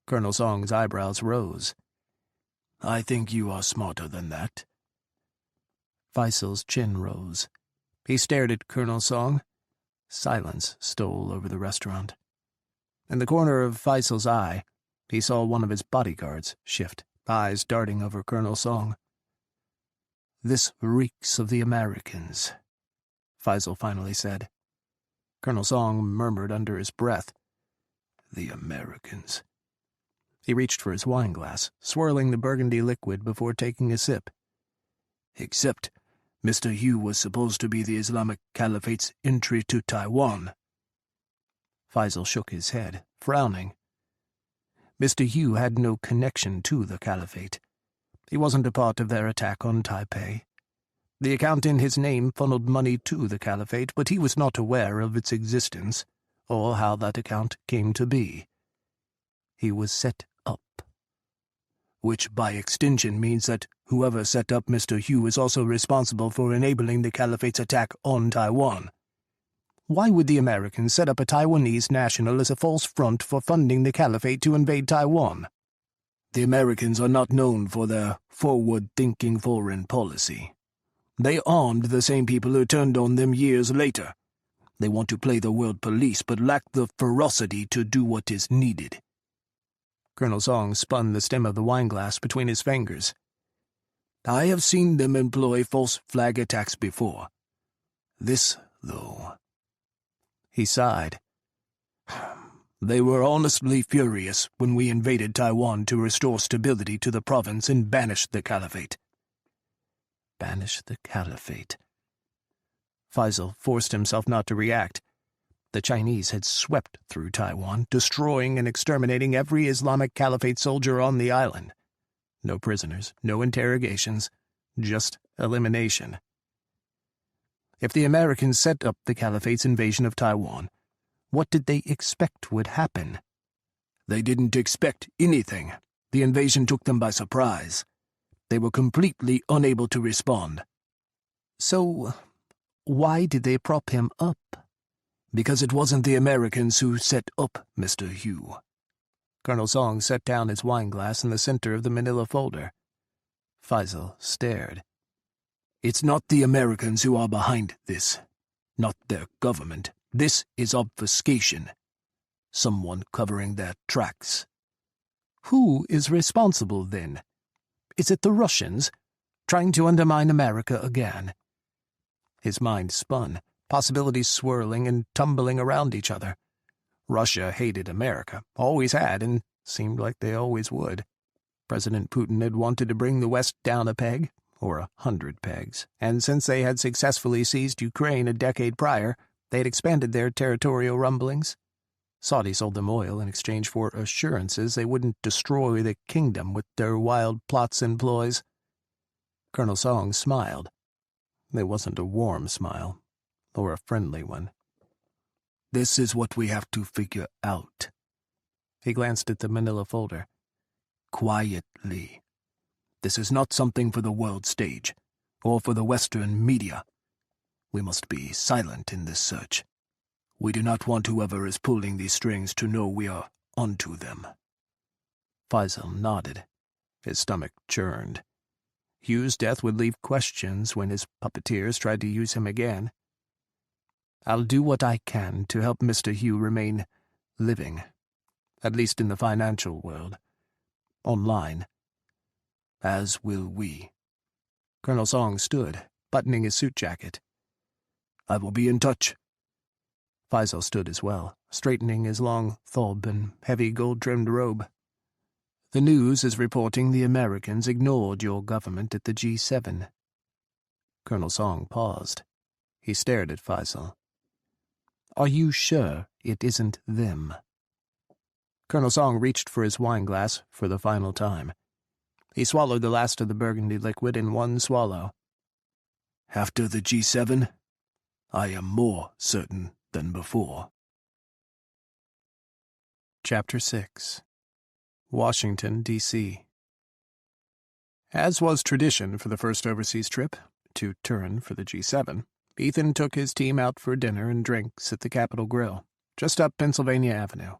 Speaker 1: Colonel Song's eyebrows rose. I think you are smarter than that. Faisal's chin rose. He stared at Colonel Song. Silence stole over the restaurant. In the corner of Faisal's eye, he saw one of his bodyguards shift, eyes darting over Colonel Song. This reeks of the Americans, Faisal finally said. Colonel Song murmured under his breath. The Americans. He reached for his wine glass, swirling the burgundy liquid before taking a sip. Except Mr. Hu was supposed to be the Islamic Caliphate's entry to Taiwan. Faisal shook his head, frowning. Mr. Hu had no connection to the Caliphate. He wasn't a part of their attack on Taipei. The account in his name funneled money to the Caliphate, but he was not aware of its existence, or how that account came to be. He was set up. Which by extension means that whoever set up Mr. Hu is also responsible for enabling the Caliphate's attack on Taiwan. Why would the Americans set up a Taiwanese national as a false front for funding the Caliphate to invade Taiwan? The Americans are not known for their forward-thinking foreign policy. They armed the same people who turned on them years later. They want to play the world police, but lack the ferocity to do what is needed. Colonel Song spun the stem of the wineglass between his fingers. I have seen them employ false flag attacks before. This, though... He sighed. They were honestly furious when we invaded Taiwan to restore stability to the province and banish the Caliphate. Banish the Caliphate. Faisal forced himself not to react. The Chinese had swept through Taiwan, destroying and exterminating every Islamic Caliphate soldier on the island. No prisoners, no interrogations, just elimination. If the Americans set up the Caliphate's invasion of Taiwan, what did they expect would happen? They didn't expect anything. The invasion took them by surprise. They were completely unable to respond. So, why did they prop him up? Because it wasn't the Americans who set up Mr. Hugh. Colonel Song set down his wineglass in the center of the manila folder. Faisal stared. It's not the Americans who are behind this. Not their government. This is obfuscation. Someone covering their tracks. Who is responsible, then? Is it the Russians, trying to undermine America again? His mind spun, possibilities swirling and tumbling around each other. Russia hated America, always had, and seemed like they always would. President Putin had wanted to bring the West down a peg, or 100 pegs, and since they had successfully seized Ukraine a decade prior, they had expanded their territorial rumblings. Saudi sold them oil in exchange for assurances they wouldn't destroy the kingdom with their wild plots and ploys. Colonel Song smiled. It wasn't a warm smile, or a friendly one. This is what we have to figure out. He glanced at the manila folder. Quietly. This is not something for the world stage, or for the Western media. We must be silent in this search. We do not want whoever is pulling these strings to know we are onto them. Faisal nodded. His stomach churned. Hugh's death would leave questions when his puppeteers tried to use him again. I'll do what I can to help Mr. Hugh remain living, at least in the financial world. Online. As will we. Colonel Song stood, buttoning his suit jacket. I will be in touch. Faisal stood as well, straightening his long thobe and heavy gold-trimmed robe. The news is reporting the Americans ignored your government at the G7. Colonel Song paused. He stared at Faisal. Are you sure it isn't them? Colonel Song reached for his wineglass for the final time. He swallowed the last of the burgundy liquid in one swallow. After the G7, I am more certain than before. Chapter 6. Washington, D.C. As was tradition for the first overseas trip, to Turin for the G7, Ethan took his team out for dinner and drinks at the Capitol Grill, just up Pennsylvania Avenue.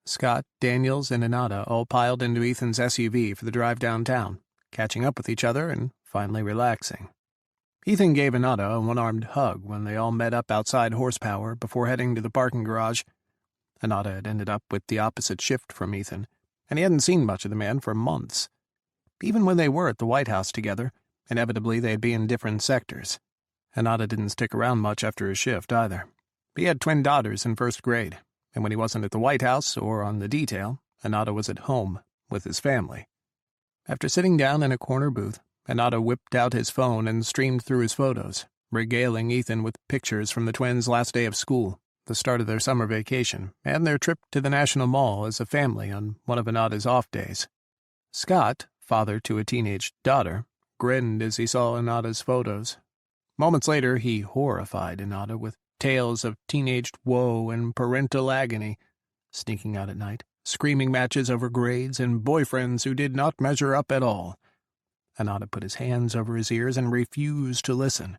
Speaker 1: Scott, Daniels, and Anada all piled into Ethan's SUV for the drive downtown, catching up with each other and finally relaxing. Ethan gave Anada a one-armed hug when they all met up outside Horsepower before heading to the parking garage. Anada had ended up with the opposite shift from Ethan, and he hadn't seen much of the man for months. Even when they were at the White House together, inevitably they'd be in different sectors. Anada didn't stick around much after his shift, either. He had twin daughters in first grade, and when he wasn't at the White House or on the detail, Anada was at home with his family. After sitting down in a corner booth, Anada whipped out his phone and streamed through his photos, regaling Ethan with pictures from the twins' last day of school, the start of their summer vacation, and their trip to the National Mall as a family on one of Anada's off days. Scott, father to a teenage daughter, grinned as he saw Anada's photos. Moments later, he horrified Anada with tales of teenaged woe and parental agony, sneaking out at night, screaming matches over grades, and boyfriends who did not measure up at all. Anada put his hands over his ears and refused to listen,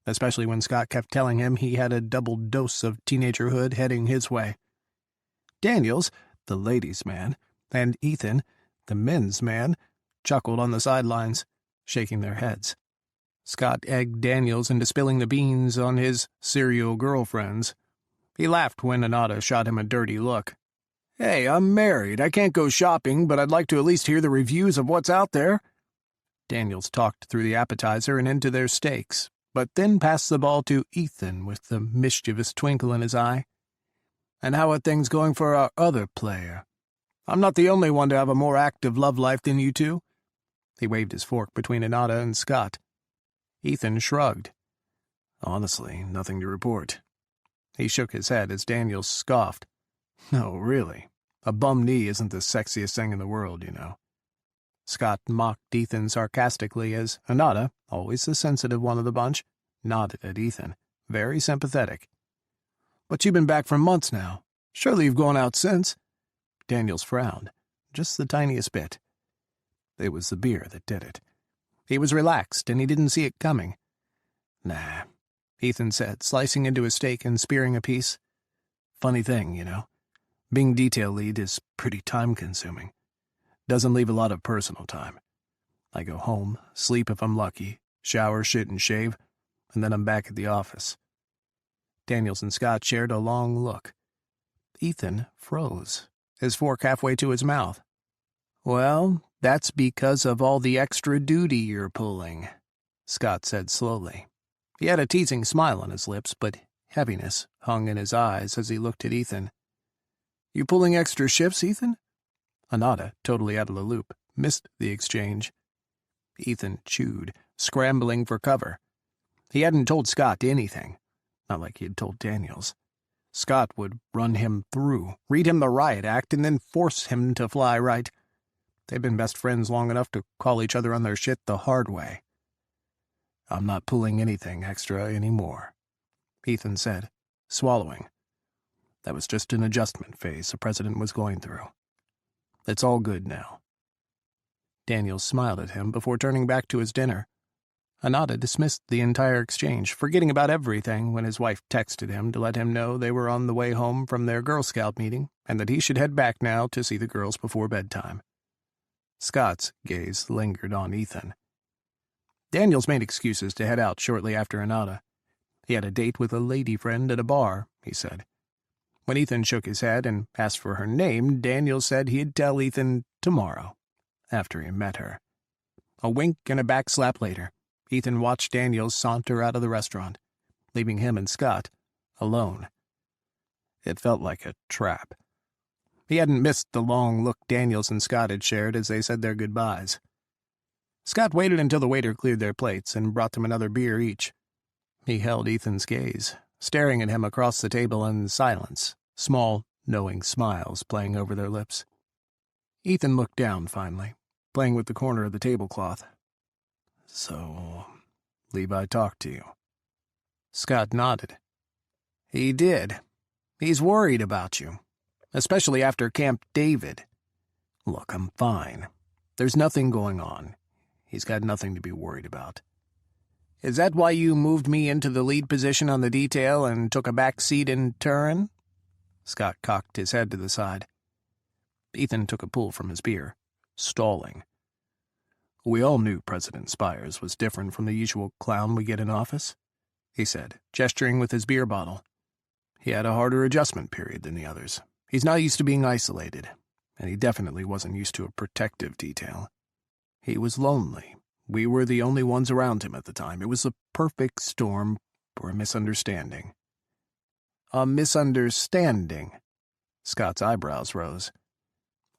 Speaker 1: especially when Scott kept telling him he had a double dose of teenagerhood heading his way. Daniels, the ladies' man, and Ethan, the men's man, chuckled on the sidelines, shaking their heads. Scott egged Daniels into spilling the beans on his serial girlfriends. He laughed when Anada shot him a dirty look. Hey, I'm married. I can't go shopping, but I'd like to at least hear the reviews of what's out there. Daniels talked through the appetizer and into their steaks, but then passed the ball to Ethan with the mischievous twinkle in his eye. And how are things going for our other player? I'm not the only one to have a more active love life than you two. He waved his fork between Anada and Scott. Ethan shrugged. Honestly, nothing to report. He shook his head as Daniels scoffed. No, really. A bum knee isn't the sexiest thing in the world, you know. Scott mocked Ethan sarcastically as Anada, always the sensitive one of the bunch, nodded at Ethan, very sympathetic. "But you've been back for months now. Surely you've gone out since." Daniels frowned, just the tiniest bit. It was the beer that did it. He was relaxed, and he didn't see it coming. "Nah," Ethan said, slicing into his steak and spearing a piece. "Funny thing, you know. Being detail lead is pretty time-consuming. Doesn't leave a lot of personal time. I go home, sleep if I'm lucky, shower, shit, and shave, and then I'm back at the office." Daniels and Scott shared a long look. Ethan froze, his fork halfway to his mouth. "Well, that's because of all the extra duty you're pulling," Scott said slowly. He had a teasing smile on his lips, but heaviness hung in his eyes as he looked at Ethan. "You pulling extra shifts, Ethan?" Anada, totally out of the loop, missed the exchange. Ethan chewed, scrambling for cover. He hadn't told Scott anything, not like he had told Daniels. Scott would run him through, read him the riot act, and then force him to fly right. They'd been best friends long enough to call each other on their shit the hard way. "I'm not pulling anything extra anymore," Ethan said, swallowing. That was just an adjustment phase the president was going through. "It's all good now." Daniels smiled at him before turning back to his dinner. Anada dismissed the entire exchange, forgetting about everything when his wife texted him to let him know they were on the way home from their Girl Scout meeting and that he should head back now to see the girls before bedtime. Scott's gaze lingered on Ethan. Daniels made excuses to head out shortly after Anada. He had a date with a lady friend at a bar, he said. When Ethan shook his head and asked for her name, Daniels said he'd tell Ethan tomorrow, after he met her. A wink and a backslap later, Ethan watched Daniels saunter out of the restaurant, leaving him and Scott alone. It felt like a trap. He hadn't missed the long look Daniels and Scott had shared as they said their goodbyes. Scott waited until the waiter cleared their plates and brought them another beer each. He held Ethan's gaze, staring at him across the table in silence, small, knowing smiles playing over their lips. Ethan looked down finally, playing with the corner of the tablecloth. "So, Levi talked to you?" Scott nodded. "He did. He's worried about you, especially after Camp David. Look, I'm fine. There's nothing going on. He's got nothing to be worried about." "Is that why you moved me into the lead position on the detail and took a back seat in Turin?" Scott cocked his head to the side. Ethan took a pull from his beer, stalling. "We all knew President Spiers was different from the usual clown we get in office," he said, gesturing with his beer bottle. "He had a harder adjustment period than the others. He's not used to being isolated, and he definitely wasn't used to a protective detail. He was lonely. We were the only ones around him at the time. It was the perfect storm for a misunderstanding." "A misunderstanding?" Scott's eyebrows rose.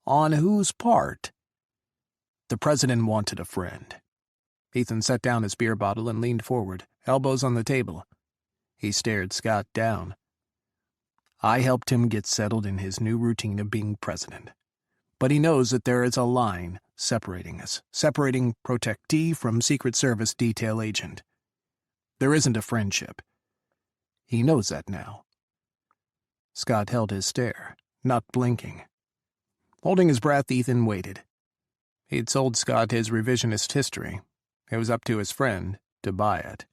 Speaker 1: "On whose part?" "The president wanted a friend." Ethan set down his beer bottle and leaned forward, elbows on the table. He stared Scott down. "I helped him get settled in his new routine of being president. But he knows that there is a line separating us, separating protectee from Secret Service detail agent. There isn't a friendship. He knows that now." Scott held his stare, not blinking. Holding his breath, Ethan waited. He'd sold Scott his revisionist history. It was up to his friend to buy it.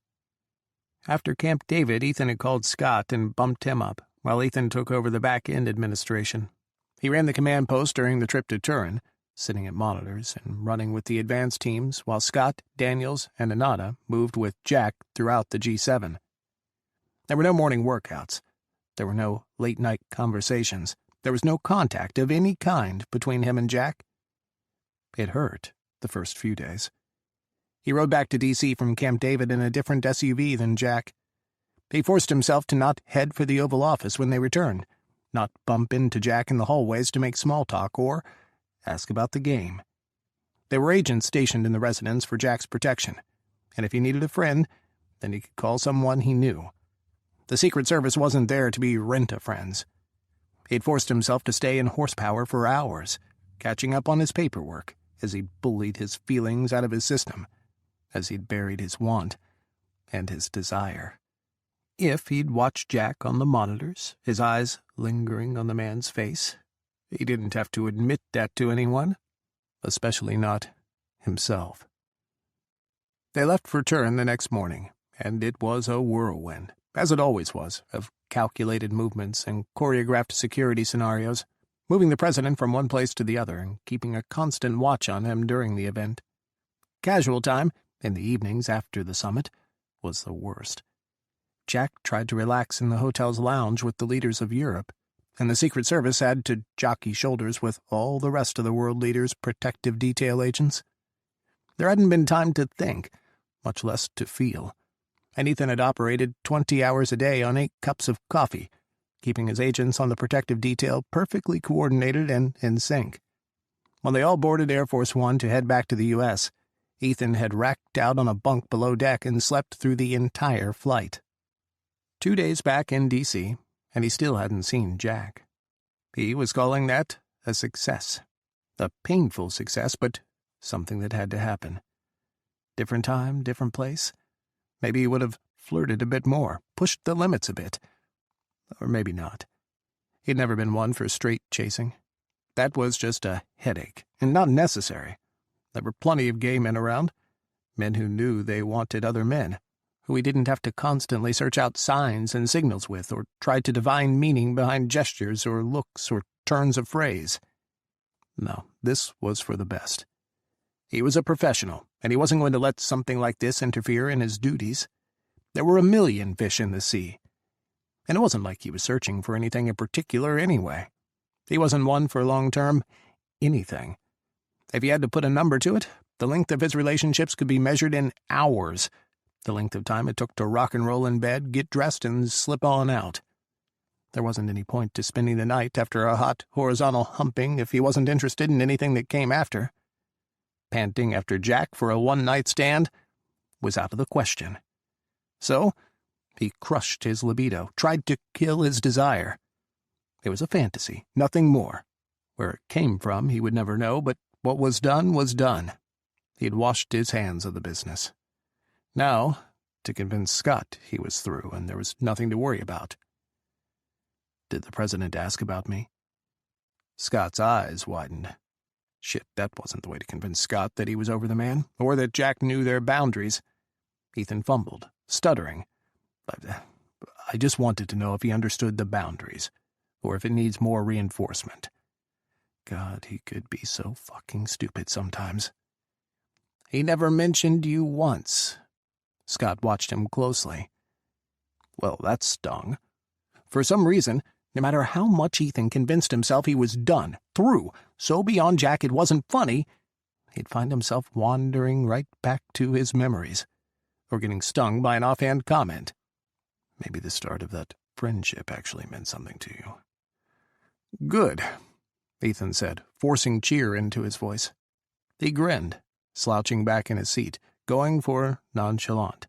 Speaker 1: After Camp David, Ethan had called Scott and bumped him up, while Ethan took over the back-end administration. He ran the command post during the trip to Turin, sitting at monitors and running with the advanced teams, while Scott, Daniels, and Anada moved with Jack throughout the G7. There were no morning workouts. There were no late-night conversations. There was no contact of any kind between him and Jack. It hurt the first few days. He rode back to D.C. from Camp David in a different SUV than Jack. He forced himself to not head for the Oval Office when they returned, not bump into Jack in the hallways to make small talk or ask about the game. There were agents stationed in the residence for Jack's protection, and if he needed a friend, then he could call someone he knew. The Secret Service wasn't there to be rent-a-friends. He'd forced himself to stay in horsepower for hours, catching up on his paperwork, as he bullied his feelings out of his system, as he'd buried his want and his desire. If he'd watched Jack on the monitors, his eyes lingering on the man's face, he didn't have to admit that to anyone, especially not himself. They left for Turin the next morning, and it was a whirlwind, as it always was, of calculated movements and choreographed security scenarios, moving the president from one place to the other and keeping a constant watch on him during the event. Casual time, in the evenings after the summit, was the worst. Jack tried to relax in the hotel's lounge with the leaders of Europe, and the Secret Service had to jockey shoulders with all the rest of the world leaders' protective detail agents. There hadn't been time to think, much less to feel, and Ethan had operated 20 hours a day on 8 cups of coffee, keeping his agents on the protective detail perfectly coordinated and in sync. When they all boarded Air Force One to head back to the U.S., Ethan had racked out on a bunk below deck and slept through the entire flight. 2 days back in D.C., and he still hadn't seen Jack. He was calling that a success. A painful success, but something that had to happen. Different time, different place. Maybe he would have flirted a bit more, pushed the limits a bit. Or maybe not. He'd never been one for straight chasing. That was just a headache, and not necessary. There were plenty of gay men around, men who knew they wanted other men, who he didn't have to constantly search out signs and signals with, or try to divine meaning behind gestures or looks or turns of phrase. No, this was for the best. He was a professional, and he wasn't going to let something like this interfere in his duties. There were a million fish in the sea. And it wasn't like he was searching for anything in particular anyway. He wasn't one for long-term anything. If he had to put a number to it, the length of his relationships could be measured in hours, the length of time it took to rock and roll in bed, get dressed, and slip on out. There wasn't any point to spending the night after a hot, horizontal humping if he wasn't interested in anything that came after. Panting after Jack for a one-night stand was out of the question. So he crushed his libido, tried to kill his desire. It was a fantasy, nothing more. Where it came from he would never know, but what was done was done. He had washed his hands of the business. Now, to convince Scott he was through and there was nothing to worry about. Did the president ask about me? Scott's eyes widened. Shit, that wasn't the way to convince Scott that he was over the man, or that Jack knew their boundaries. Ethan fumbled, stuttering. I just wanted to know if he understood the boundaries, or if it needs more reinforcement. God, he could be so fucking stupid sometimes. He never mentioned you once. Scott watched him closely. Well, that stung. For some reason, no matter how much Ethan convinced himself he was done, through, so beyond Jack it wasn't funny, he'd find himself wandering right back to his memories, or getting stung by an offhand comment. Maybe the start of that friendship actually meant something to you. Good, Ethan said, forcing cheer into his voice. He grinned, slouching back in his seat, going for nonchalant.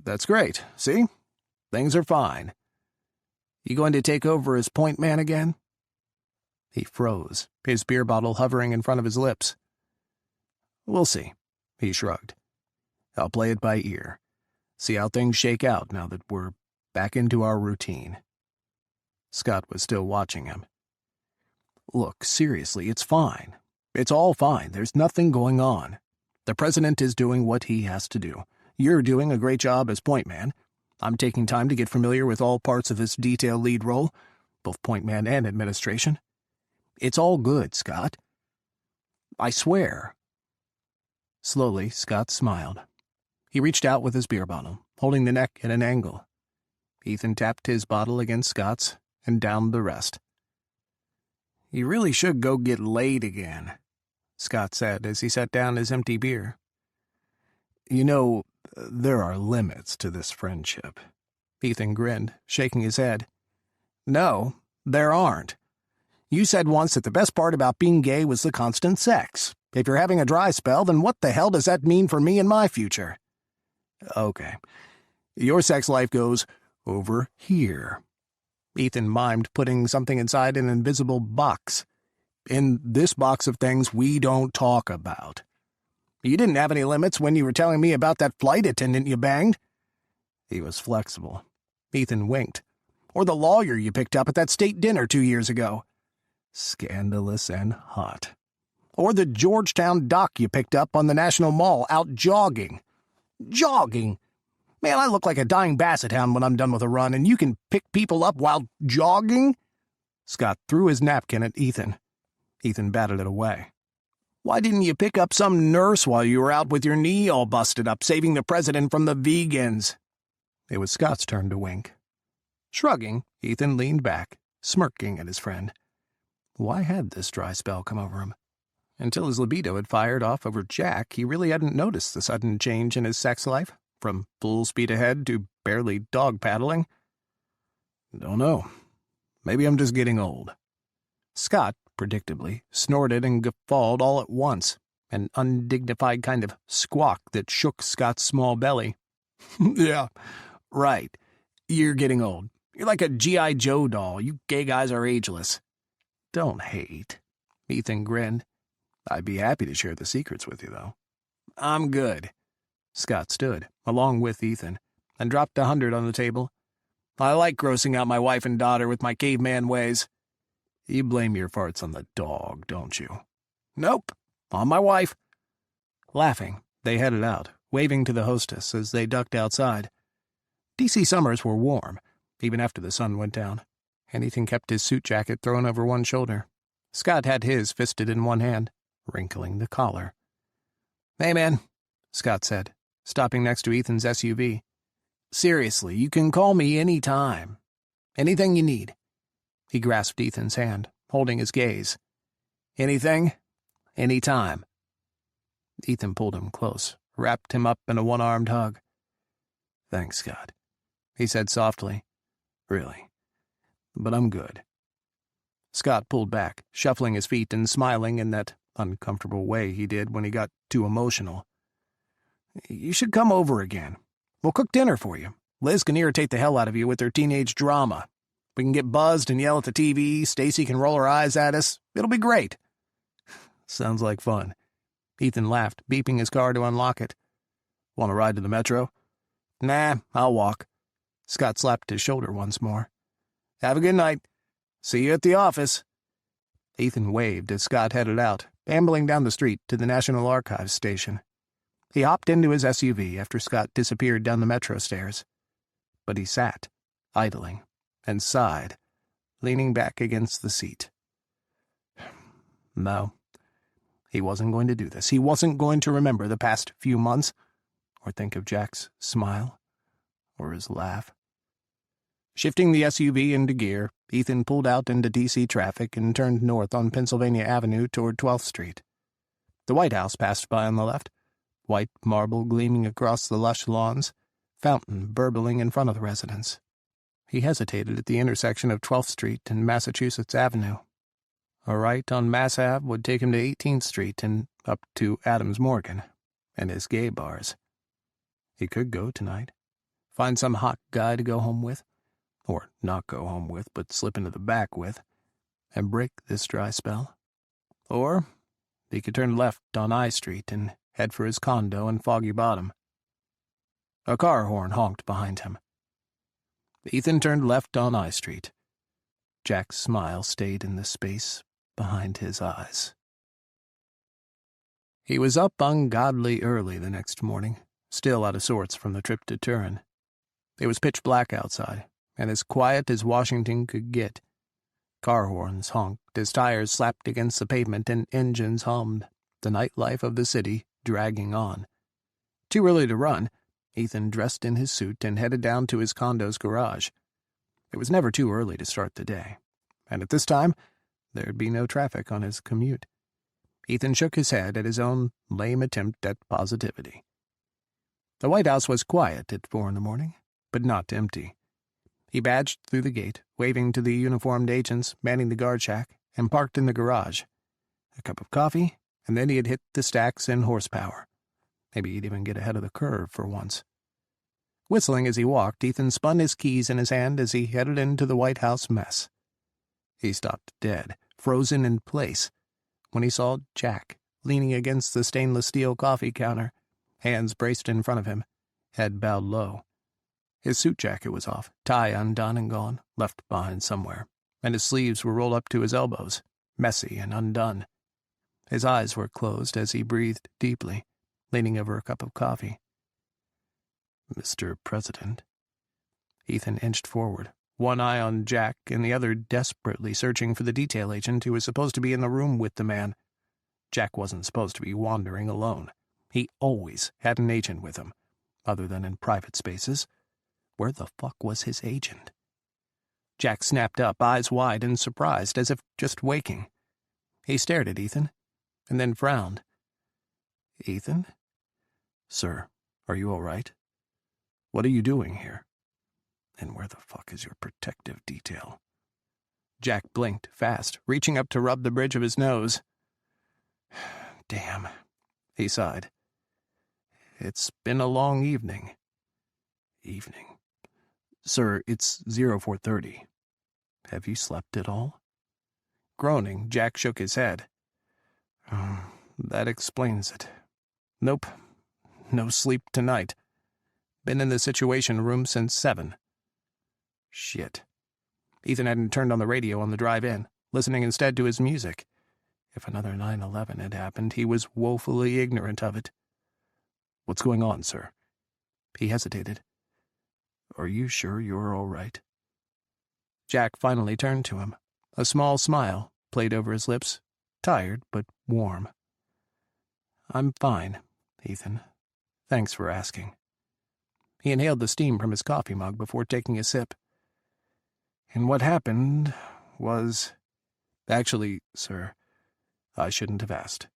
Speaker 1: That's great, see? Things are fine. You going to take over as point man again? He froze, his beer bottle hovering in front of his lips. We'll see, he shrugged. I'll play it by ear. See how things shake out now that we're back into our routine. Scott was still watching him. Look, seriously, it's fine. It's all fine. There's nothing going on. The president is doing what he has to do. You're doing a great job as point man. I'm taking time to get familiar with all parts of this detail lead role, both point man and administration. It's all good, Scott. I swear. Slowly, Scott smiled. He reached out with his beer bottle, holding the neck at an angle. Ethan tapped his bottle against Scott's and downed the rest. You really should go get laid again, Scott said as he set down his empty beer. You know, there are limits to this friendship. Ethan grinned, shaking his head. No, there aren't. You said once that the best part about being gay was the constant sex. If you're having a dry spell, then what the hell does that mean for me and my future? Okay. Your sex life goes over here. Ethan mimed putting something inside an invisible box. in this box of things we don't talk about. You didn't have any limits when you were telling me about that flight attendant you banged." He was flexible. Ethan winked. "Or the lawyer you picked up at that state dinner 2 years ago." Scandalous and hot. "Or the Georgetown doc you picked up on the National Mall out jogging." "Jogging? Man, I look like a dying basset hound when I'm done with a run, and you can pick people up while jogging?" Scott threw his napkin at Ethan. Ethan batted it away. "Why didn't you pick up some nurse while you were out with your knee all busted up, saving the president from the vegans?" It was Scott's turn to wink. Shrugging, Ethan leaned back, smirking at his friend. Why had this dry spell come over him? Until his libido had fired off over Jack, he really hadn't noticed the sudden change in his sex life, from full speed ahead to barely dog paddling. "Don't know. Maybe I'm just getting old." Scott, predictably, snorted and guffawed all at once, an undignified kind of squawk that shook Scott's small belly. "Yeah, right. You're getting old. You're like a G.I. Joe doll. You gay guys are ageless." "Don't hate." Ethan grinned. "I'd be happy to share the secrets with you, though." "I'm good." Scott stood, along with Ethan, and dropped 100 on the table. "I like grossing out my wife and daughter with my caveman ways." "You blame your farts on the dog, don't you?" "Nope. On my wife." Laughing, they headed out, waving to the hostess as they ducked outside. D.C. summers were warm, even after the sun went down, and Ethan kept his suit jacket thrown over one shoulder. Scott had his fisted in one hand, wrinkling the collar. "Hey, man," Scott said, stopping next to Ethan's SUV. "Seriously, you can call me any time. Anything you need." He grasped Ethan's hand, holding his gaze. "Anything, any time." Ethan pulled him close, wrapped him up in a one-armed hug. "Thanks, Scott," he said softly. "Really. But I'm good." Scott pulled back, shuffling his feet and smiling in that uncomfortable way he did when he got too emotional. "You should come over again. We'll cook dinner for you. Liz can irritate the hell out of you with her teenage drama. We can get buzzed and yell at the TV. Stacy can roll her eyes at us. It'll be great." "Sounds like fun." Ethan laughed, beeping his car to unlock it. "Want to ride to the metro?" "Nah, I'll walk." Scott slapped his shoulder once more. "Have a good night. See you at the office." Ethan waved as Scott headed out, ambling down the street to the National Archives station. He hopped into his SUV after Scott disappeared down the metro stairs. But he sat, idling, and sighed, leaning back against the seat. No, he wasn't going to do this. He wasn't going to remember the past few months, or think of Jack's smile, or his laugh. Shifting the SUV into gear, Ethan pulled out into D.C. traffic and turned north on Pennsylvania Avenue toward 12th Street. The White House passed by on the left, white marble gleaming across the lush lawns, fountain burbling in front of the residence. He hesitated at the intersection of 12th Street and Massachusetts Avenue. A right on Mass Ave would take him to 18th Street and up to Adams Morgan and his gay bars. He could go tonight, find some hot guy to go home with, or not go home with, but slip into the back with, and break this dry spell. Or he could turn left on I Street and head for his condo in Foggy Bottom. A car horn honked behind him. Ethan turned left on I Street. Jack's smile stayed in the space behind his eyes. He was up ungodly early the next morning, still out of sorts from the trip to Turin. It was pitch black outside, and as quiet as Washington could get. Car horns honked as tires slapped against the pavement and engines hummed, the nightlife of the city dragging on. Too early to run, Ethan dressed in his suit and headed down to his condo's garage. It was never too early to start the day, and at this time, there'd be no traffic on his commute. Ethan shook his head at his own lame attempt at positivity. The White House was quiet at 4 a.m, but not empty. He badged through the gate, waving to the uniformed agents manning the guard shack, and parked in the garage. A cup of coffee, and then he had hit the stacks in horsepower. Maybe he'd even get ahead of the curve for once. Whistling as he walked, Ethan spun his keys in his hand as he headed into the White House mess. He stopped dead, frozen in place, when he saw Jack leaning against the stainless steel coffee counter, hands braced in front of him, head bowed low. His suit jacket was off, tie undone and gone, left behind somewhere, and his sleeves were rolled up to his elbows, messy and undone. His eyes were closed as he breathed deeply, leaning over a cup of coffee. "Mr. President." Ethan inched forward, one eye on Jack and the other desperately searching for the detail agent who was supposed to be in the room with the man. Jack wasn't supposed to be wandering alone. He always had an agent with him, other than in private spaces. Where the fuck was his agent? Jack snapped up, eyes wide and surprised, as if just waking. He stared at Ethan, and then frowned. "Ethan? Sir, are you all right? What are you doing here? And where the fuck is your protective detail?" Jack blinked fast, reaching up to rub the bridge of his nose. "Damn," he sighed. "It's been a long evening." "Evening? Sir, it's 0430. Have you slept at all?" Groaning, Jack shook his head. That explains it. Nope. No sleep tonight. Been in the Situation Room since 7. Shit. Ethan hadn't turned on the radio on the drive in, listening instead to his music. If another 9/11 had happened, he was woefully ignorant of it. "What's going on, sir?" He hesitated. "Are you sure you're all right?" Jack finally turned to him. A small smile played over his lips, tired but warm. "I'm fine, Ethan. Thanks for asking." He inhaled the steam from his coffee mug before taking a sip. "And what happened was... Actually, sir, I shouldn't have asked."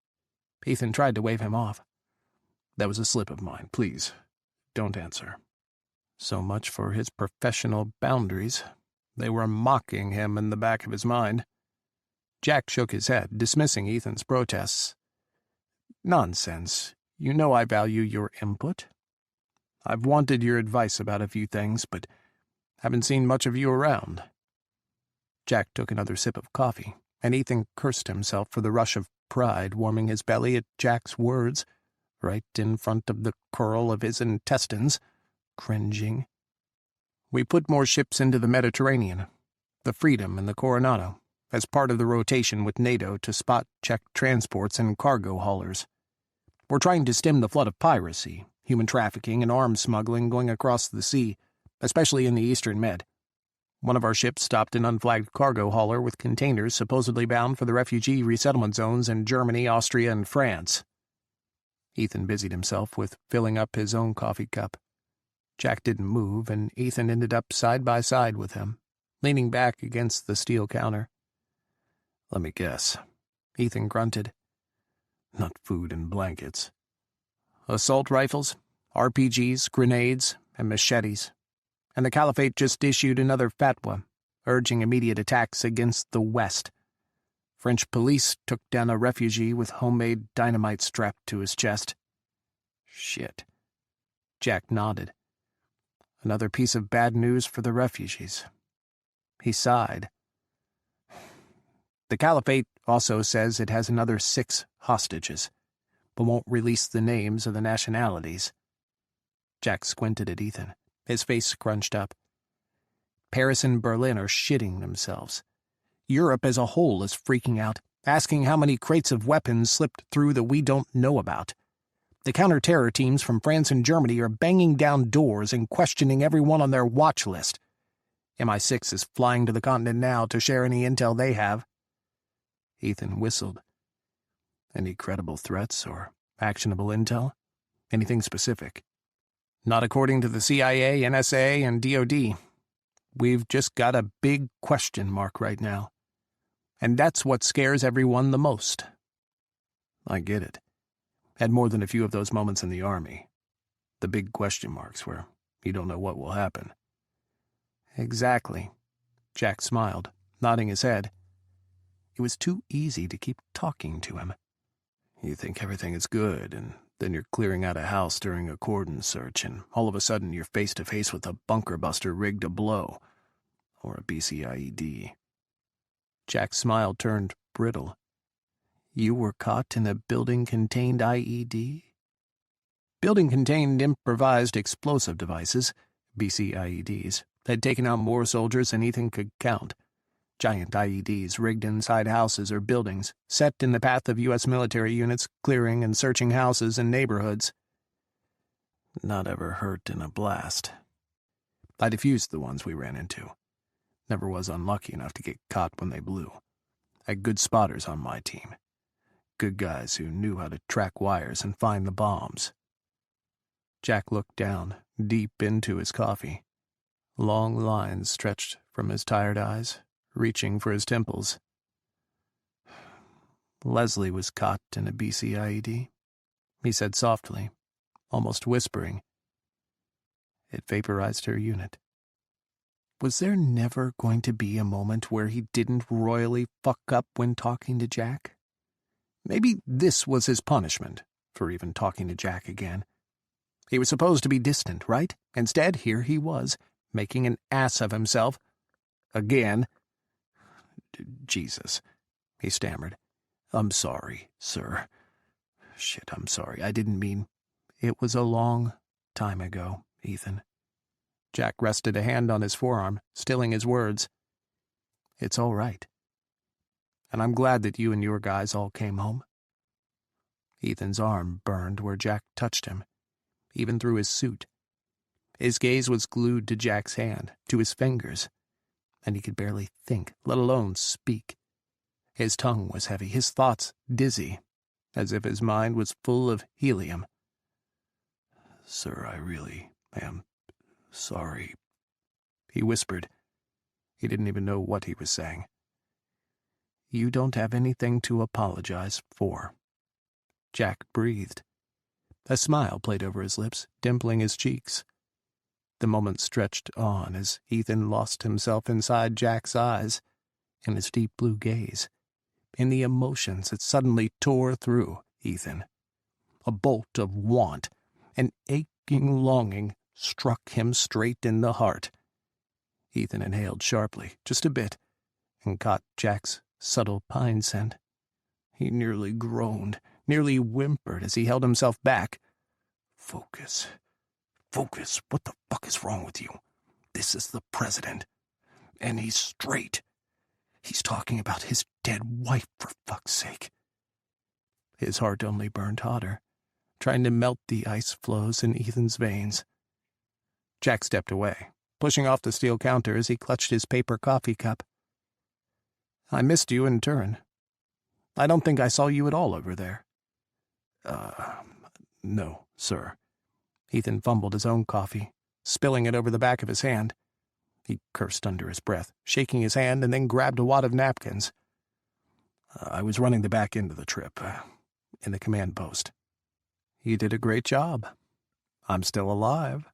Speaker 1: Ethan tried to wave him off. "That was a slip of mine. Please, don't answer." So much for his professional boundaries. They were mocking him in the back of his mind. Jack shook his head, dismissing Ethan's protests. "Nonsense. You know I value your input. I've wanted your advice about a few things, but haven't seen much of you around." Jack took another sip of coffee, and Ethan cursed himself for the rush of pride warming his belly at Jack's words, right in front of the curl of his intestines, cringing. "We put more ships into the Mediterranean, the Freedom and the Coronado, as part of the rotation with NATO to spot-check transports and cargo haulers. We're trying to stem the flood of piracy, human trafficking, and arms smuggling going across the sea, especially in the Eastern Med. One of our ships stopped an unflagged cargo hauler with containers supposedly bound for the refugee resettlement zones in Germany, Austria, and France." Ethan busied himself with filling up his own coffee cup. Jack didn't move, and Ethan ended up side by side with him, leaning back against the steel counter. "Let me guess," Ethan grunted. "Not food and blankets." "Assault rifles, RPGs, grenades, and machetes. And the Caliphate just issued another fatwa, urging immediate attacks against the West. French police took down a refugee with homemade dynamite strapped to his chest." "Shit." Jack nodded. "Another piece of bad news for the refugees." He sighed. "The Caliphate also says it has another 6 hostages, but won't release the names of the nationalities." Jack squinted at Ethan, his face scrunched up. "Paris and Berlin are shitting themselves. Europe as a whole is freaking out, asking how many crates of weapons slipped through that we don't know about. The counter-terror teams from France and Germany are banging down doors and questioning everyone on their watch list. MI6 is flying to the continent now to share any intel they have." Ethan whistled. "Any credible threats or actionable intel? Anything specific?" "Not according to the CIA, NSA, and DOD. We've just got a big question mark right now. And that's what scares everyone the most." "I get it. Had more than a few of those moments in the Army. The big question marks where you don't know what will happen." "Exactly." Jack smiled, nodding his head. It was too easy to keep talking to him. "You think everything is good, and then you're clearing out a house during a cordon search, and all of a sudden you're face-to-face with a bunker buster rigged to blow. Or a BCIED. Jack's smile turned brittle. You were caught in a building-contained IED? Building-contained improvised explosive devices, BCIEDs, had taken out more soldiers than Ethan could count. Giant IEDs rigged inside houses or buildings, set in the path of U.S. military units clearing and searching houses and neighborhoods. Not ever hurt in a blast. I defused the ones we ran into. Never was unlucky enough to get caught when they blew. I had good spotters on my team. Good guys who knew how to track wires and find the bombs. Jack looked down, deep into his coffee. Long lines stretched from his tired eyes, reaching for his temples. Leslie was caught in a BCIED, he said softly, almost whispering. It vaporized her unit. Was there never going to be a moment where he didn't royally fuck up when talking to Jack? Maybe this was his punishment for even talking to Jack again. He was supposed to be distant, right? Instead, here he was, making an ass of himself. Again. Jesus, he stammered. I'm sorry, sir. Shit, I'm sorry. I didn't mean... It was a long time ago, Ethan. Jack rested a hand on his forearm, stilling his words. It's all right. And I'm glad that you and your guys all came home. Ethan's arm burned where Jack touched him, even through his suit. His gaze was glued to Jack's hand, to his fingers, and he could barely think, let alone speak. His tongue was heavy, his thoughts dizzy, as if his mind was full of helium. Sir, I really am sorry, he whispered. He didn't even know what he was saying. You don't have anything to apologize for. Jack breathed. A smile played over his lips, dimpling his cheeks. The moment stretched on as Ethan lost himself inside Jack's eyes, in his deep blue gaze, in the emotions that suddenly tore through Ethan. A bolt of want, an aching longing, struck him straight in the heart. Ethan inhaled sharply, just a bit, and caught Jack's subtle pine scent. He nearly groaned, nearly whimpered as he held himself back. Focus. Focus. What the fuck is wrong with you? This is the president. And he's straight. He's talking about his dead wife, for fuck's sake. His heart only burned hotter, trying to melt the ice flows in Ethan's veins. Jack stepped away, pushing off the steel counter as he clutched his paper coffee cup. I missed you in turn. I don't think I saw you at all over there. No, sir. Ethan fumbled his own coffee, spilling it over the back of his hand. He cursed under his breath, shaking his hand, and then grabbed a wad of napkins. I was running the back end of the trip, in the command post. You did a great job. I'm still alive.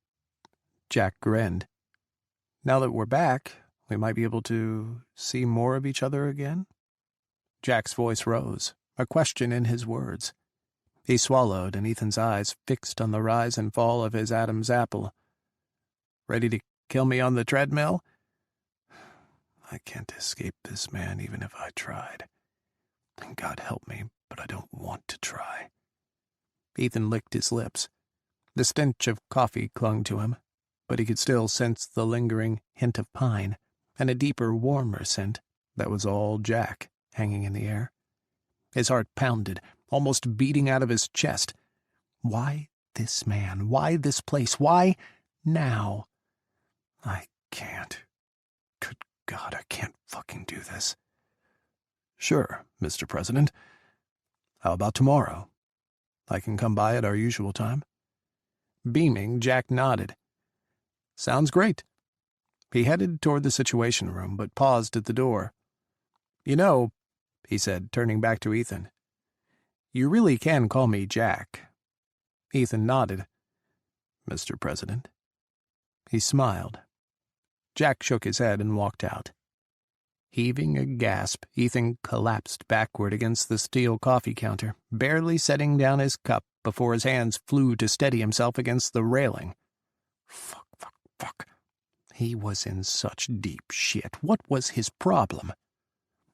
Speaker 1: Jack grinned. Now that we're back, we might be able to see more of each other again? Jack's voice rose, a question in his words. He swallowed, and Ethan's eyes fixed on the rise and fall of his Adam's apple. Ready to kill me on the treadmill? I can't escape this man even if I tried. And God help me, but I don't want to try. Ethan licked his lips. The stench of coffee clung to him, but he could still sense the lingering hint of pine, and a deeper, warmer scent that was all Jack hanging in the air. His heart pounded, almost beating out of his chest. Why this man? Why this place? Why now? I can't. Good God, I can't fucking do this. Sure, Mr. President. How about tomorrow? I can come by at our usual time. Beaming, Jack nodded. Sounds great. He headed toward the Situation Room, but paused at the door. You know, he said, turning back to Ethan, you really can call me Jack. Ethan nodded. Mr. President. He smiled. Jack shook his head and walked out. Heaving a gasp, Ethan collapsed backward against the steel coffee counter, barely setting down his cup before his hands flew to steady himself against the railing. Fuck. He was in such deep shit. What was his problem?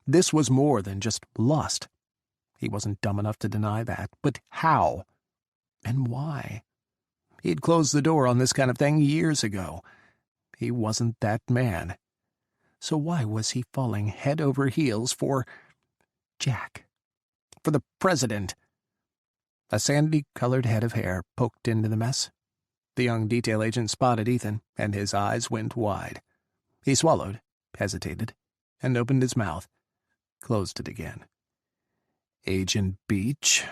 Speaker 1: This was more than just lust. He wasn't dumb enough to deny that. But how? And why? He'd closed the door on this kind of thing years ago. He wasn't that man. So why was he falling head over heels for Jack? For the president? A sandy-colored head of hair poked into the mess. The young detail agent spotted Ethan, and his eyes went wide. He swallowed, hesitated, and opened his mouth, closed it again. "Agent Beach,"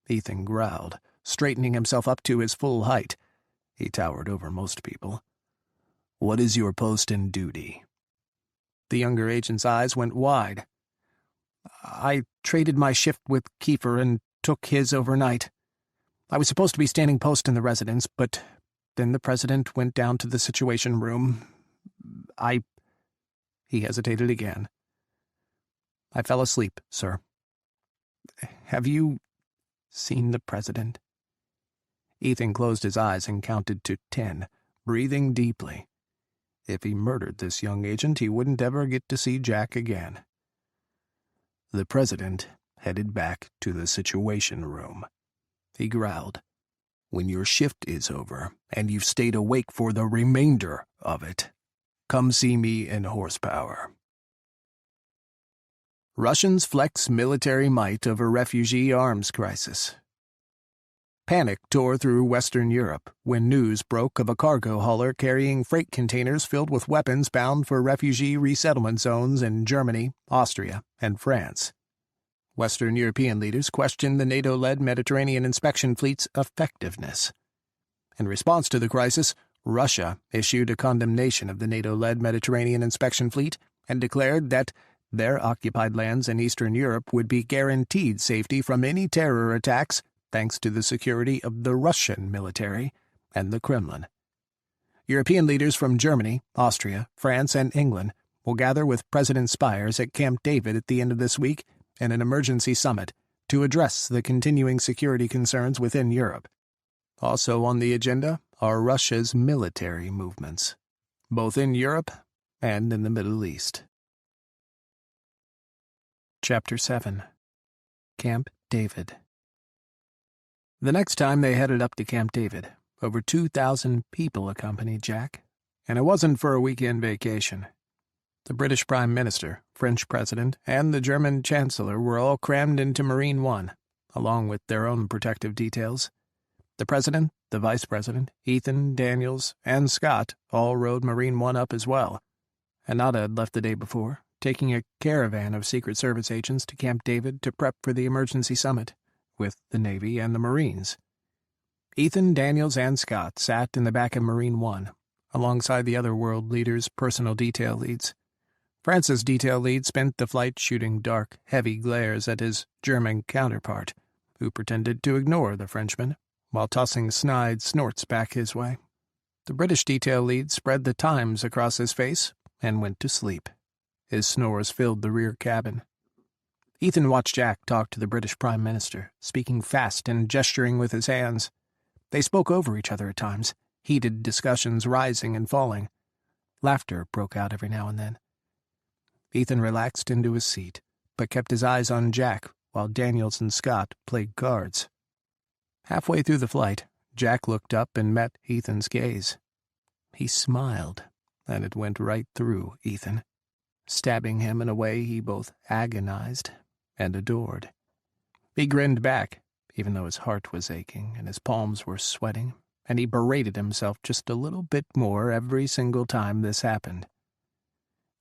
Speaker 1: Ethan growled, straightening himself up to his full height. He towered over most people. "What is your post and duty?" The younger agent's eyes went wide. "I traded my shift with Kiefer and took his overnight. I was supposed to be standing post in the residence, but then the president went down to the Situation Room. He hesitated again. "I fell asleep, sir." "Have you seen the president?" Ethan closed his eyes and counted to 10, breathing deeply. If he murdered this young agent, he wouldn't ever get to see Jack again. The president headed back to the Situation Room. He growled, "When your shift is over, and you've stayed awake for the remainder of it, come see me in Horsepower." Russians flex military might over refugee arms crisis. Panic tore through Western Europe when news broke of a cargo hauler carrying freight containers filled with weapons bound for refugee resettlement zones in Germany, Austria, and France. Western European leaders questioned the NATO-led Mediterranean inspection fleet's effectiveness. In response to the crisis, Russia issued a condemnation of the NATO-led Mediterranean inspection fleet and declared that their occupied lands in Eastern Europe would be guaranteed safety from any terror attacks thanks to the security of the Russian military and the Kremlin. European leaders from Germany, Austria, France, and England will gather with President Spiers at Camp David at the end of this week in an emergency summit to address the continuing security concerns within Europe. Also on the agenda are Russia's military movements, both in Europe and in the Middle East. Chapter 7. Camp David. The next time they headed up to Camp David, over 2,000 people accompanied Jack, and it wasn't for a weekend vacation. The British Prime Minister, French President, and the German Chancellor were all crammed into Marine One, along with their own protective details. The President, the Vice President, Ethan, Daniels, and Scott all rode Marine One up as well. Anada had left the day before, taking a caravan of Secret Service agents to Camp David to prep for the emergency summit, with the Navy and the Marines. Ethan, Daniels, and Scott sat in the back of Marine One, alongside the other world leaders' personal detail leads. France's detail lead spent the flight shooting dark, heavy glares at his German counterpart, who pretended to ignore the Frenchman, while tossing snide snorts back his way. The British detail lead spread the Times across his face and went to sleep. His snores filled the rear cabin. Ethan watched Jack talk to the British Prime Minister, speaking fast and gesturing with his hands. They spoke over each other at times, heated discussions rising and falling. Laughter broke out every now and then. Ethan relaxed into his seat, but kept his eyes on Jack while Daniels and Scott played cards. Halfway through the flight, Jack looked up and met Ethan's gaze. He smiled, and it went right through Ethan, stabbing him in a way he both agonized and adored. He grinned back, even though his heart was aching and his palms were sweating, and he berated himself just a little bit more every single time this happened.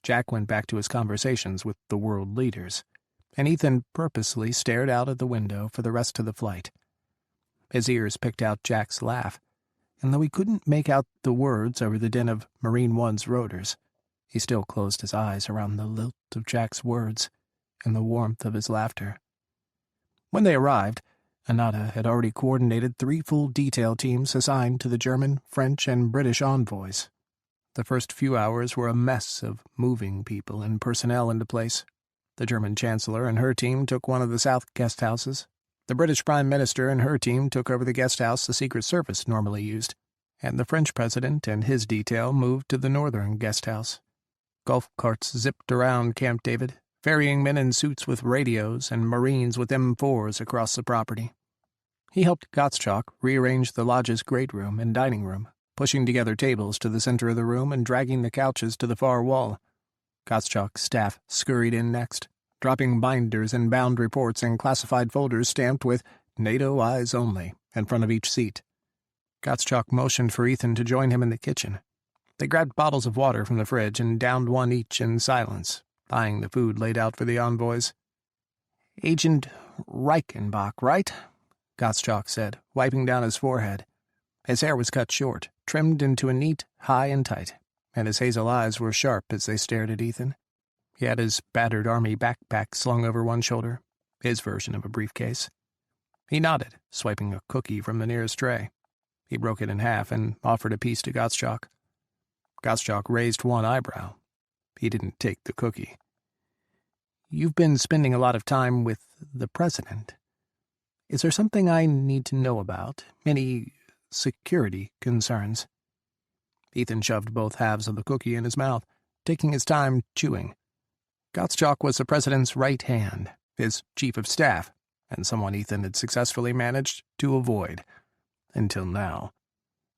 Speaker 1: Jack went back to his conversations with the world leaders, and Ethan purposely stared out of the window for the rest of the flight. His ears picked out Jack's laugh, and though he couldn't make out the words over the din of Marine One's rotors, he still closed his eyes around the lilt of Jack's words and the warmth of his laughter. When they arrived, Anada had already coordinated 3 full detail teams assigned to the German, French, and British envoys. The first few hours were a mess of moving people and personnel into place. The German Chancellor and her team took one of the South guest houses. The British Prime Minister and her team took over the guest house the Secret Service normally used, and the French President and his detail moved to the Northern guest house. Golf carts zipped around Camp David, ferrying men in suits with radios and Marines with M4s across the property. He helped Gottschalk rearrange the lodge's great room and dining room, pushing together tables to the center of the room and dragging the couches to the far wall. Gottschalk's staff scurried in next, dropping binders and bound reports in classified folders stamped with NATO eyes only in front of each seat. Gottschalk motioned for Ethan to join him in the kitchen. They grabbed bottles of water from the fridge and downed one each in silence, eyeing the food laid out for the envoys. "Agent Reichenbach, right?" Gottschalk said, wiping down his forehead. His hair was cut short, trimmed into a neat high and tight, and his hazel eyes were sharp as they stared at Ethan. He had his battered army backpack slung over one shoulder, his version of a briefcase. He nodded, swiping a cookie from the nearest tray. He broke it in half and offered a piece to Gottschalk. Gottschalk raised one eyebrow. He didn't take the cookie. "You've been spending a lot of time with the president. Is there something I need to know about? Any security concerns?" Ethan shoved both halves of the cookie in his mouth, taking his time chewing. Gottschalk was the president's right hand, his chief of staff, and someone Ethan had successfully managed to avoid. Until now.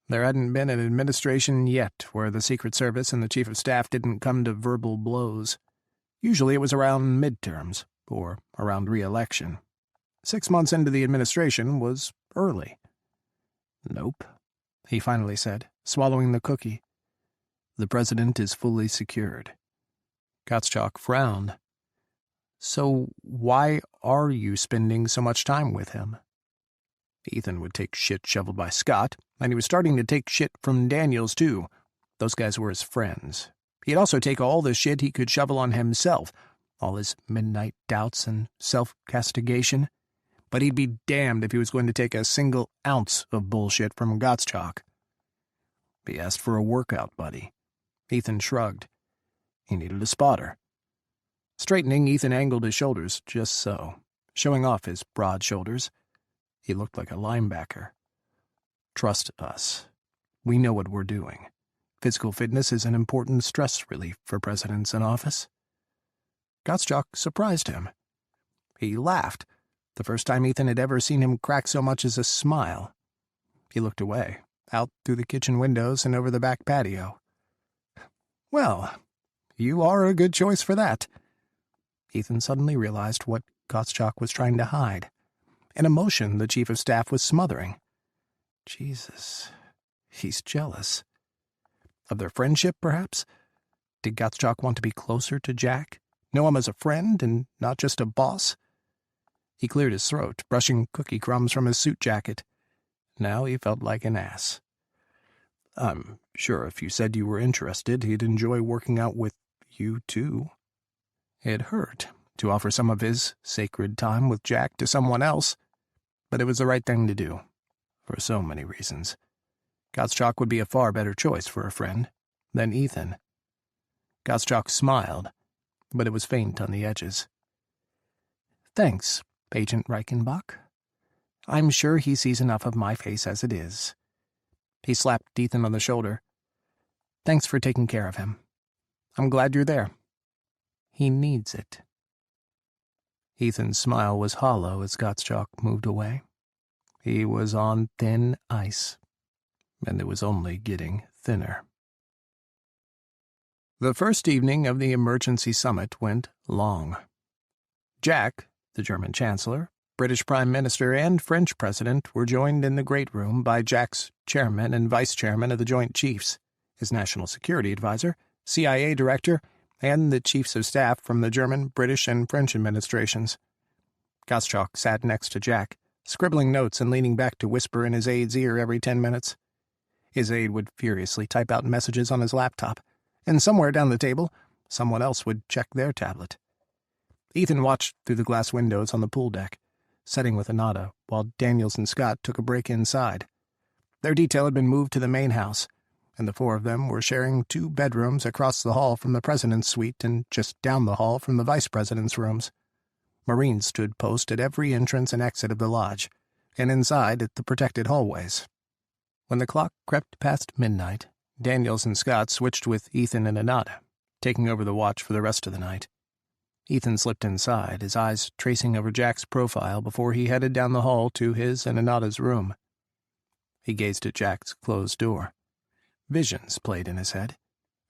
Speaker 1: There hadn't been an administration yet where the Secret Service and the chief of staff didn't come to verbal blows. Usually it was around midterms, or around re-election. 6 months into the administration was early. "Nope," he finally said, swallowing the cookie. "The president is fully secured." Gottschalk frowned. "So why are you spending so much time with him?" Ethan would take shit shoveled by Scott, and he was starting to take shit from Daniels, too. Those guys were his friends. He'd also take all the shit he could shovel on himself, all his midnight doubts and self-castigation. But he'd be damned if he was going to take a single ounce of bullshit from Gottschalk. He asked for a workout buddy. Ethan shrugged. He needed a spotter. Straightening, Ethan angled his shoulders just so, showing off his broad shoulders. He looked like a linebacker. "Trust us. We know what we're doing. Physical fitness is an important stress relief for presidents in office." Gottschalk surprised him. He laughed, the first time Ethan had ever seen him crack so much as a smile. He looked away, out through the kitchen windows and over the back patio. "Well, you are a good choice for that." Ethan suddenly realized what Gottschalk was trying to hide, an emotion the chief of staff was smothering. Jesus, he's jealous. Of their friendship, perhaps? Did Gottschalk want to be closer to Jack? Know him as a friend and not just a boss? He cleared his throat, brushing cookie crumbs from his suit jacket. Now he felt like an ass. "I'm sure if you said you were interested, he'd enjoy working out with you, too." It hurt to offer some of his sacred time with Jack to someone else, but it was the right thing to do, for so many reasons. Gottschalk would be a far better choice for a friend than Ethan. Gottschalk smiled, but it was faint on the edges. "Thanks, Agent Reichenbach. I'm sure he sees enough of my face as it is." He slapped Ethan on the shoulder. "Thanks for taking care of him. I'm glad you're there. He needs it." Ethan's smile was hollow as Gottschalk moved away. He was on thin ice, and it was only getting thinner. The first evening of the emergency summit went long. Jack, the German Chancellor, British Prime Minister, and French President were joined in the Great Room by Jack's chairman and vice chairman of the Joint Chiefs, his national security advisor, CIA director, and the chiefs of staff from the German, British, and French administrations. Gottschalk sat next to Jack, scribbling notes and leaning back to whisper in his aide's ear every 10 minutes. His aide would furiously type out messages on his laptop, and somewhere down the table, someone else would check their tablet. Ethan watched through the glass windows on the pool deck, setting with Anada, while Daniels and Scott took a break inside. Their detail had been moved to the main house, and the four of them were sharing 2 bedrooms across the hall from the president's suite and just down the hall from the vice president's rooms. Marines stood post at every entrance and exit of the lodge, and inside at the protected hallways. When the clock crept past midnight, Daniels and Scott switched with Ethan and Anada, taking over the watch for the rest of the night. Ethan slipped inside, his eyes tracing over Jack's profile before he headed down the hall to his and Anata's room. He gazed at Jack's closed door. Visions played in his head,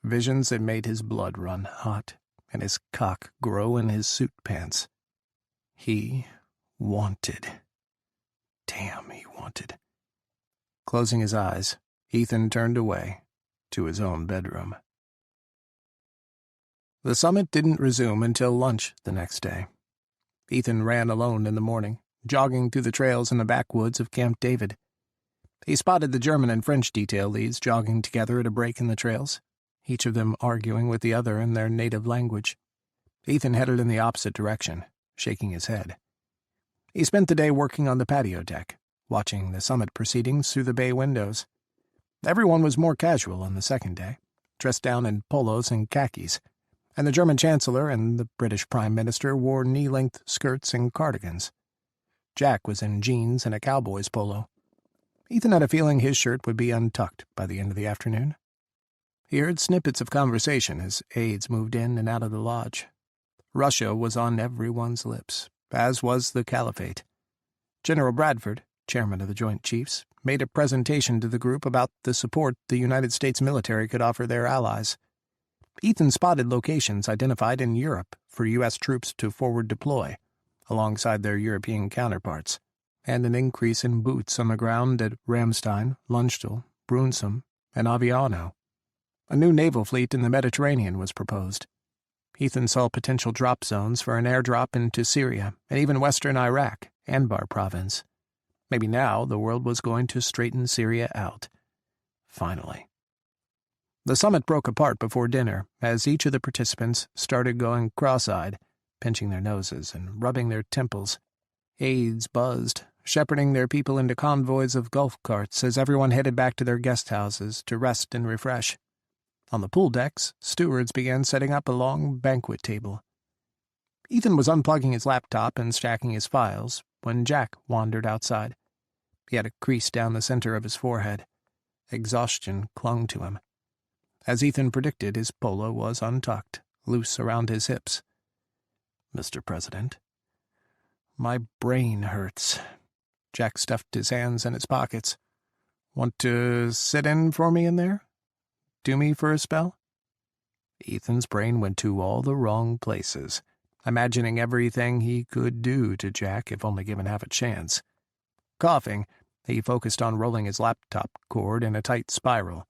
Speaker 1: visions that made his blood run hot and his cock grow in his suit pants. He wanted. Damn, he wanted. Closing his eyes, Ethan turned away to his own bedroom. The summit didn't resume until lunch the next day. Ethan ran alone in the morning, jogging through the trails in the backwoods of Camp David. He spotted the German and French detail leads jogging together at a break in the trails, each of them arguing with the other in their native language. Ethan headed in the opposite direction, shaking his head. He spent the day working on the patio deck, watching the summit proceedings through the bay windows. Everyone was more casual on the second day, dressed down in polos and khakis, and the German Chancellor and the British Prime Minister wore knee-length skirts and cardigans. Jack was in jeans and a cowboy's polo. Ethan had a feeling his shirt would be untucked by the end of the afternoon. He heard snippets of conversation as aides moved in and out of the lodge. Russia was on everyone's lips, as was the Caliphate. General Bradford, chairman of the Joint Chiefs, made a presentation to the group about the support the United States military could offer their allies. Ethan spotted locations identified in Europe for U.S. troops to forward deploy, alongside their European counterparts, and an increase in boots on the ground at Ramstein, Lunchtal, Brunsum, and Aviano. A new naval fleet in the Mediterranean was proposed. Ethan saw potential drop zones for an airdrop into Syria and even western Iraq, Anbar province. Maybe now the world was going to straighten Syria out. Finally. The summit broke apart before dinner as each of the participants started going cross-eyed, pinching their noses and rubbing their temples. Aides buzzed, shepherding their people into convoys of golf carts as everyone headed back to their guest houses to rest and refresh. On the pool decks, stewards began setting up a long banquet table. Ethan was unplugging his laptop and stacking his files when Jack wandered outside. He had a crease down the center of his forehead. Exhaustion clung to him. As Ethan predicted, his polo was untucked, loose around his hips. "Mr. President." "My brain hurts." Jack stuffed his hands in his pockets. "Want to sit in for me in there? Do me for a spell?" Ethan's brain went to all the wrong places, imagining everything he could do to Jack if only given half a chance. Coughing, he focused on rolling his laptop cord in a tight spiral.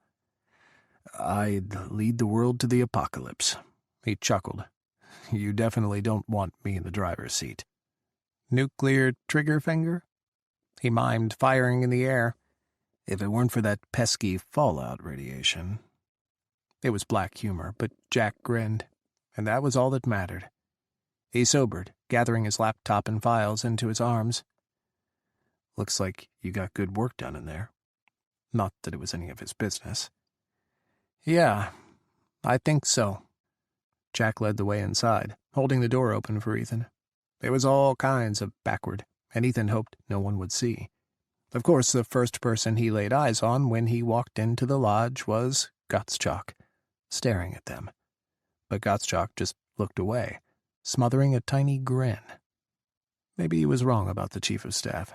Speaker 1: "I'd lead the world to the apocalypse," he chuckled. "You definitely don't want me in the driver's seat." "Nuclear trigger finger?" He mimed, firing in the air. "If it weren't for that pesky fallout radiation." It was black humor, but Jack grinned, and that was all that mattered. He sobered, gathering his laptop and files into his arms. "Looks like you got good work done in there." Not that it was any of his business. "Yeah, I think so." Jack led the way inside, holding the door open for Ethan. There was all kinds of backward, and Ethan hoped no one would see. Of course, the first person he laid eyes on when he walked into the lodge was Gottschalk, staring at them. But Gottschalk just looked away, smothering a tiny grin. Maybe he was wrong about the chief of staff.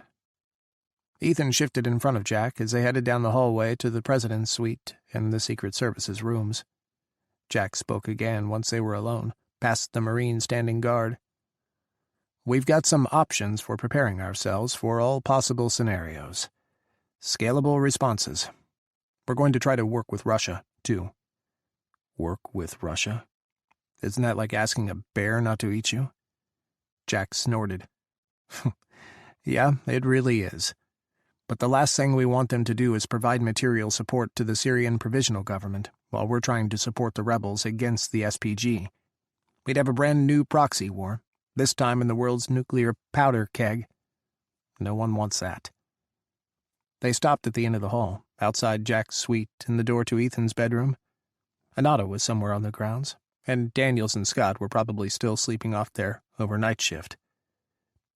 Speaker 1: Ethan shifted in front of Jack as they headed down the hallway to the president's suite and the Secret Service's rooms. Jack spoke again once they were alone, past the Marine standing guard. "We've got some options for preparing ourselves for all possible scenarios. Scalable responses. We're going to try to work with Russia, too." "Work with Russia? Isn't that like asking a bear not to eat you?" Jack snorted. "Yeah, it really is. But the last thing we want them to do is provide material support to the Syrian Provisional Government while we're trying to support the rebels against the SPG. We'd have a brand new proxy war, this time in the world's nuclear powder keg. No one wants that." They stopped at the end of the hall, outside Jack's suite and the door to Ethan's bedroom. Anata was somewhere on the grounds, and Daniels and Scott were probably still sleeping off their overnight shift.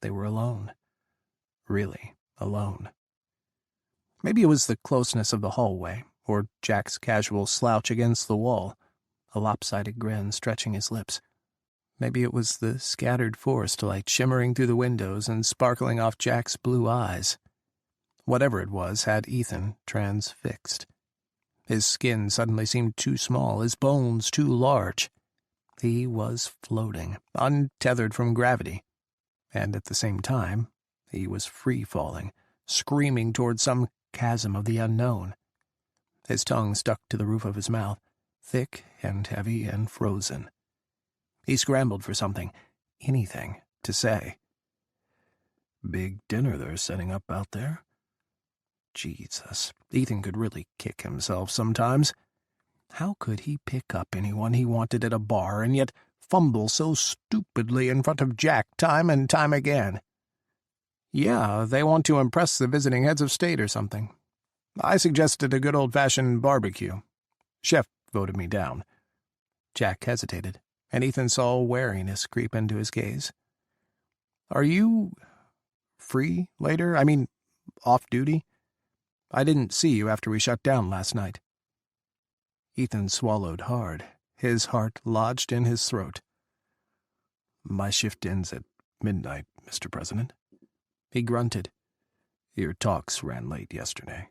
Speaker 1: They were alone. Really alone. Maybe it was the closeness of the hallway, or Jack's casual slouch against the wall, a lopsided grin stretching his lips. Maybe it was the scattered forest light shimmering through the windows and sparkling off Jack's blue eyes. Whatever it was had Ethan transfixed. His skin suddenly seemed too small, his bones too large. He was floating, untethered from gravity, and at the same time, he was free-falling, screaming toward some chasm of the unknown. His tongue stuck to the roof of his mouth, thick and heavy and frozen. He scrambled for something, anything, to say. "Big dinner they're setting up out there?" Jesus, Ethan could really kick himself sometimes. How could he pick up anyone he wanted at a bar and yet fumble so stupidly in front of Jack time and time again? "Yeah, they want to impress the visiting heads of state or something. I suggested a good old-fashioned barbecue. Chef voted me down." Jack hesitated, and Ethan saw wariness creep into his gaze. "Are you free later? I mean, off-duty? I didn't see you after we shut down last night." Ethan swallowed hard, his heart lodged in his throat. "My shift ends at midnight, Mr. President." He grunted. "Your talks ran late yesterday."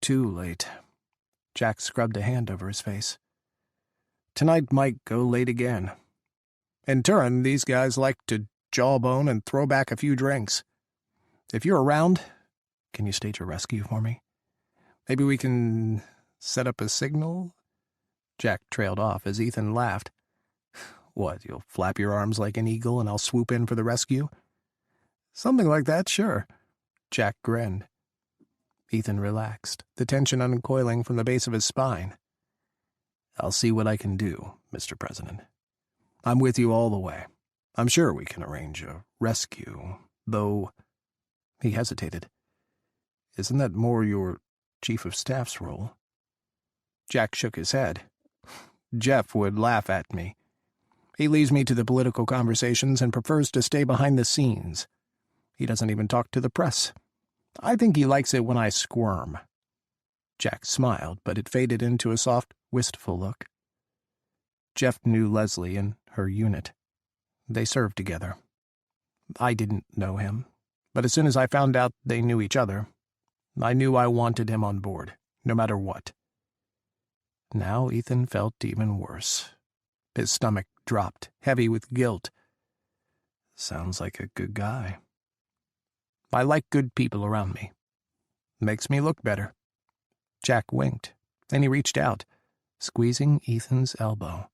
Speaker 1: "Too late." Jack scrubbed a hand over his face. "Tonight might go late again. In Turin, these guys like to jawbone and throw back a few drinks. If you're around, can you stage a rescue for me? Maybe we can set up a signal?" Jack trailed off as Ethan laughed. "What, you'll flap your arms like an eagle and I'll swoop in for the rescue?" "Something like that, sure." Jack grinned. Ethan relaxed, the tension uncoiling from the base of his spine. "I'll see what I can do, Mr. President. I'm with you all the way. I'm sure we can arrange a rescue, though—" He hesitated. "Isn't that more your chief of staff's role?" Jack shook his head. "Jeff would laugh at me. He leaves me to the political conversations and prefers to stay behind the scenes. He doesn't even talk to the press. I think he likes it when I squirm." Jack smiled, but it faded into a soft, wistful look. Jeff knew Leslie and her unit. They served together. I didn't know him, but as soon as I found out they knew each other, I knew I wanted him on board, no matter what. Now Ethan felt even worse. His stomach dropped, heavy with guilt. Sounds like a good guy. I like good people around me. Makes me look better. Jack winked, then he reached out, squeezing Ethan's elbow.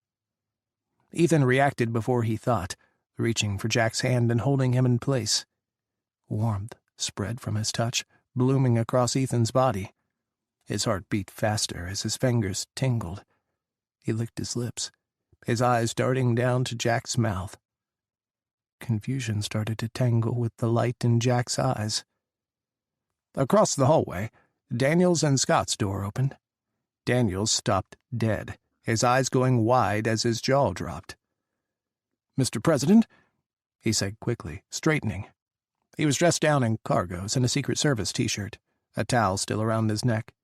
Speaker 1: Ethan reacted before he thought, reaching for Jack's hand and holding him in place. Warmth spread from his touch, blooming across Ethan's body. His heart beat faster as his fingers tingled. He licked his lips, his eyes darting down to Jack's mouth. Confusion started to tangle with the light in Jack's eyes. Across the hallway, Daniels and Scott's door opened. Daniels stopped dead, his eyes going wide as his jaw dropped. "Mr. President," he said quickly, straightening. He was dressed down in cargos and a Secret Service t-shirt, a towel still around his neck.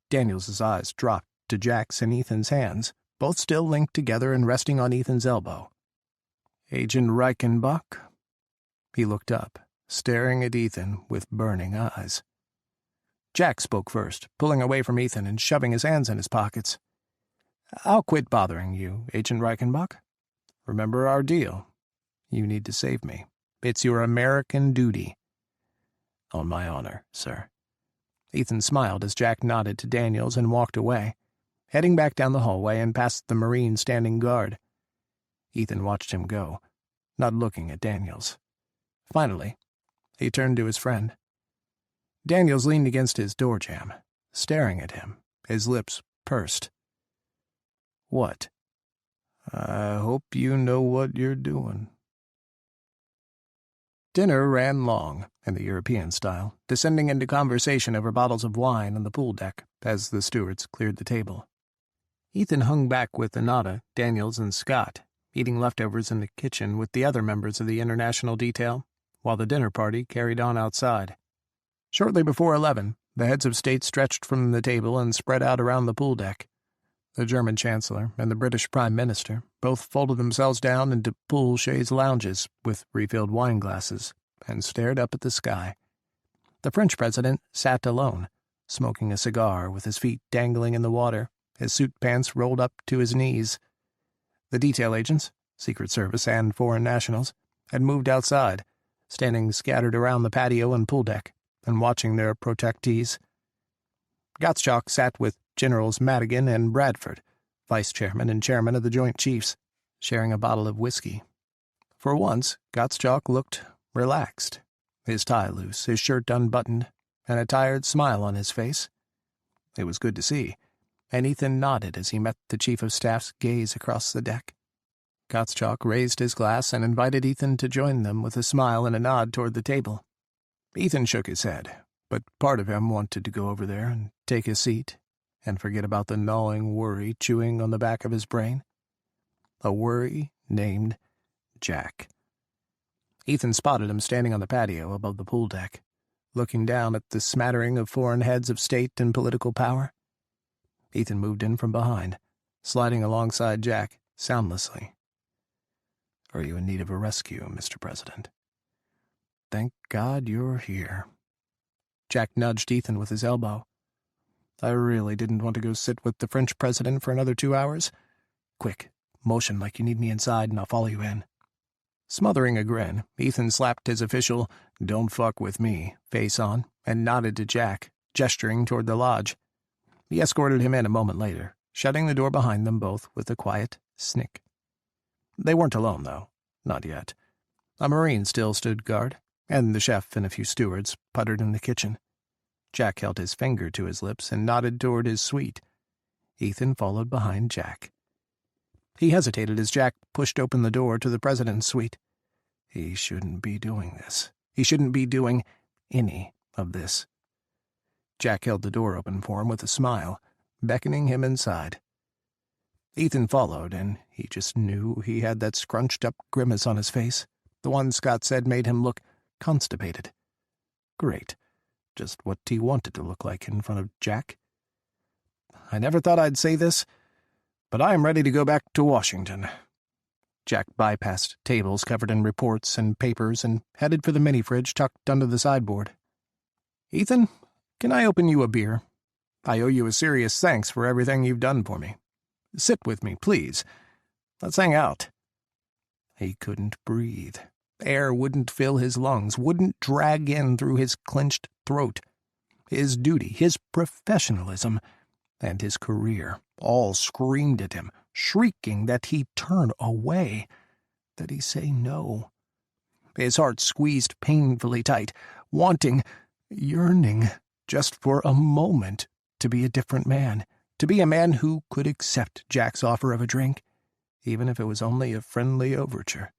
Speaker 1: Daniels's eyes dropped to Jack's and Ethan's hands, both still linked together and resting on Ethan's elbow. "Agent Reichenbach?" He looked up, staring at Ethan with burning eyes. Jack spoke first, pulling away from Ethan and shoving his hands in his pockets. "I'll quit bothering you, Agent Reichenbach. Remember our deal. You need to save me. It's your American duty." "On my honor, sir." Ethan smiled as Jack nodded to Daniels and walked away, heading back down the hallway and past the Marine standing guard. Ethan watched him go, not looking at Daniels. Finally, he turned to his friend. Daniels leaned against his door jamb, staring at him, his lips pursed. "What?" "I hope you know what you're doing." Dinner ran long, in the European style, descending into conversation over bottles of wine on the pool deck as the stewards cleared the table. Ethan hung back with Anata, Daniels, and Scott, eating leftovers in the kitchen with the other members of the international detail, while the dinner party carried on outside. Shortly before 11, the heads of state stretched from the table and spread out around the pool deck. The German Chancellor and the British Prime Minister both folded themselves down into pool chaise lounges with refilled wine glasses and stared up at the sky. The French president sat alone, smoking a cigar with his feet dangling in the water, his suit pants rolled up to his knees. The detail agents, Secret Service and foreign nationals, had moved outside, standing scattered around the patio and pool deck, and watching their protectees. Gottschalk sat with Generals Madigan and Bradford, vice chairman and chairman of the Joint Chiefs, sharing a bottle of whiskey. For once, Gottschalk looked relaxed, his tie loose, his shirt unbuttoned, and a tired smile on his face. It was good to see, and Ethan nodded as he met the Chief of Staff's gaze across the deck. Gottschalk raised his glass and invited Ethan to join them with a smile and a nod toward the table. Ethan shook his head, but part of him wanted to go over there and take a seat and forget about the gnawing worry chewing on the back of his brain. A worry named Jack. Ethan spotted him standing on the patio above the pool deck, looking down at the smattering of foreign heads of state and political power. Ethan moved in from behind, sliding alongside Jack soundlessly. "Are you in need of a rescue, Mr. President?" "Thank God you're here." Jack nudged Ethan with his elbow. "I really didn't want to go sit with the French president for another 2 hours. Quick, motion like you need me inside and I'll follow you in." Smothering a grin, Ethan slapped his official "don't fuck with me" face on and nodded to Jack, gesturing toward the lodge. He escorted him in a moment later, shutting the door behind them both with a quiet snick. They weren't alone, though. Not yet. A Marine still stood guard, and the chef and a few stewards puttered in the kitchen. Jack held his finger to his lips and nodded toward his suite. Ethan followed behind Jack. He hesitated as Jack pushed open the door to the president's suite. He shouldn't be doing this. He shouldn't be doing any of this. Jack held the door open for him with a smile, beckoning him inside. Ethan followed, and he just knew he had that scrunched-up grimace on his face, the one Scott said made him look constipated. Great. Just what he wanted to look like in front of Jack. "I never thought I'd say this, but I am ready to go back to Washington." Jack bypassed tables covered in reports and papers and headed for the mini-fridge tucked under the sideboard. "Ethan, can I open you a beer? I owe you a serious thanks for everything you've done for me. Sit with me, please. Let's hang out." He couldn't breathe. Air wouldn't fill his lungs, wouldn't drag in through his clenched throat. His duty, his professionalism, and his career all screamed at him, shrieking that he turn away, that he say no. His heart squeezed painfully tight, wanting, yearning, just for a moment, to be a different man, to be a man who could accept Jack's offer of a drink, even if it was only a friendly overture.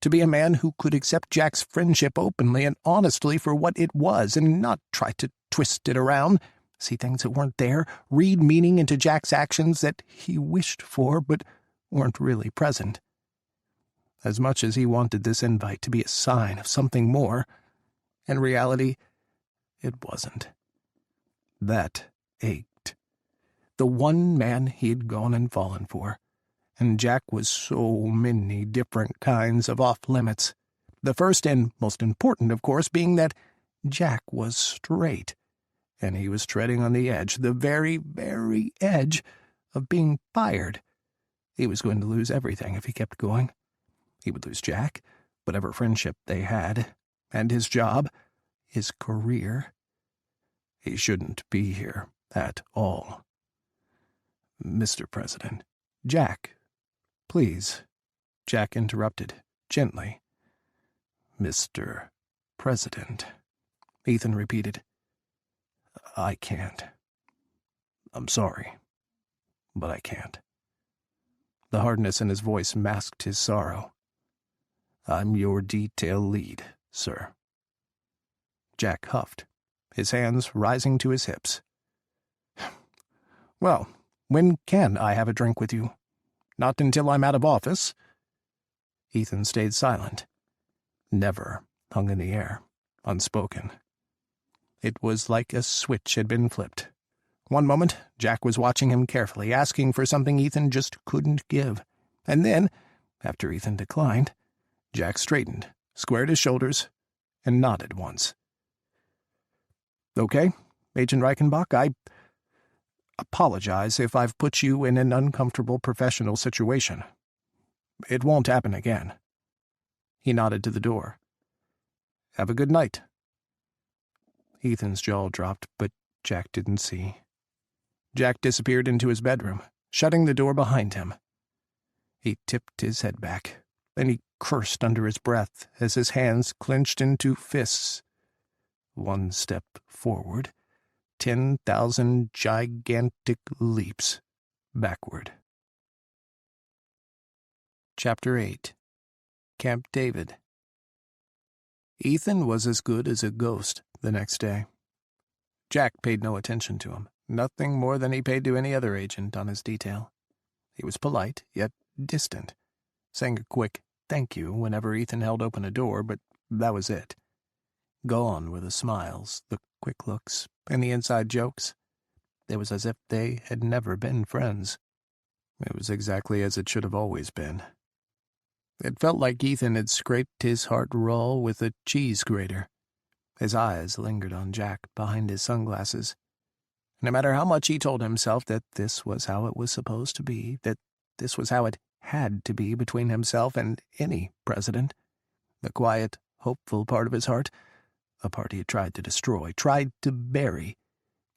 Speaker 1: To be a man who could accept Jack's friendship openly and honestly for what it was and not try to twist it around, see things that weren't there, read meaning into Jack's actions that he wished for but weren't really present. As much as he wanted this invite to be a sign of something more, in reality, it wasn't. That ached. The one man he'd gone and fallen for. And Jack was so many different kinds of off-limits. The first and most important, of course, being that Jack was straight, and he was treading on the edge, the very, very edge of being fired. He was going to lose everything if he kept going. He would lose Jack, whatever friendship they had, and his job, his career. He shouldn't be here at all. "Mr. President." "Jack, please," Jack interrupted, gently. "Mr. President," Ethan repeated. "I can't. I'm sorry, but I can't." The hardness in his voice masked his sorrow. "I'm your detail lead, sir." Jack huffed, his hands rising to his hips. "Well, when can I have a drink with you? Not until I'm out of office?" Ethan stayed silent. "Never" hung in the air, unspoken. It was like a switch had been flipped. One moment, Jack was watching him carefully, asking for something Ethan just couldn't give. And then, after Ethan declined, Jack straightened, squared his shoulders, and nodded once. "Okay, Agent Reichenbach, I apologize if I've put you in an uncomfortable professional situation. It won't happen again." He nodded to the door. "Have a good night." Ethan's jaw dropped, but Jack didn't see. Jack disappeared into his bedroom, shutting the door behind him. He tipped his head back, and he cursed under his breath as his hands clenched into fists. One step forward, 10,000 gigantic leaps backward. Chapter 8. Camp David. Ethan was as good as a ghost the next day. Jack paid no attention to him, nothing more than he paid to any other agent on his detail. He was polite, yet distant, saying a quick thank you whenever Ethan held open a door, but that was it. Gone were the smiles, the quick looks, and the inside jokes. It was as if they had never been friends. It was exactly as it should have always been. It felt like Ethan had scraped his heart raw with a cheese grater. His eyes lingered on Jack behind his sunglasses. No matter how much he told himself that this was how it was supposed to be, that this was how it had to be between himself and any president, the quiet, hopeful part of his heart, a part he had tried to destroy, tried to bury,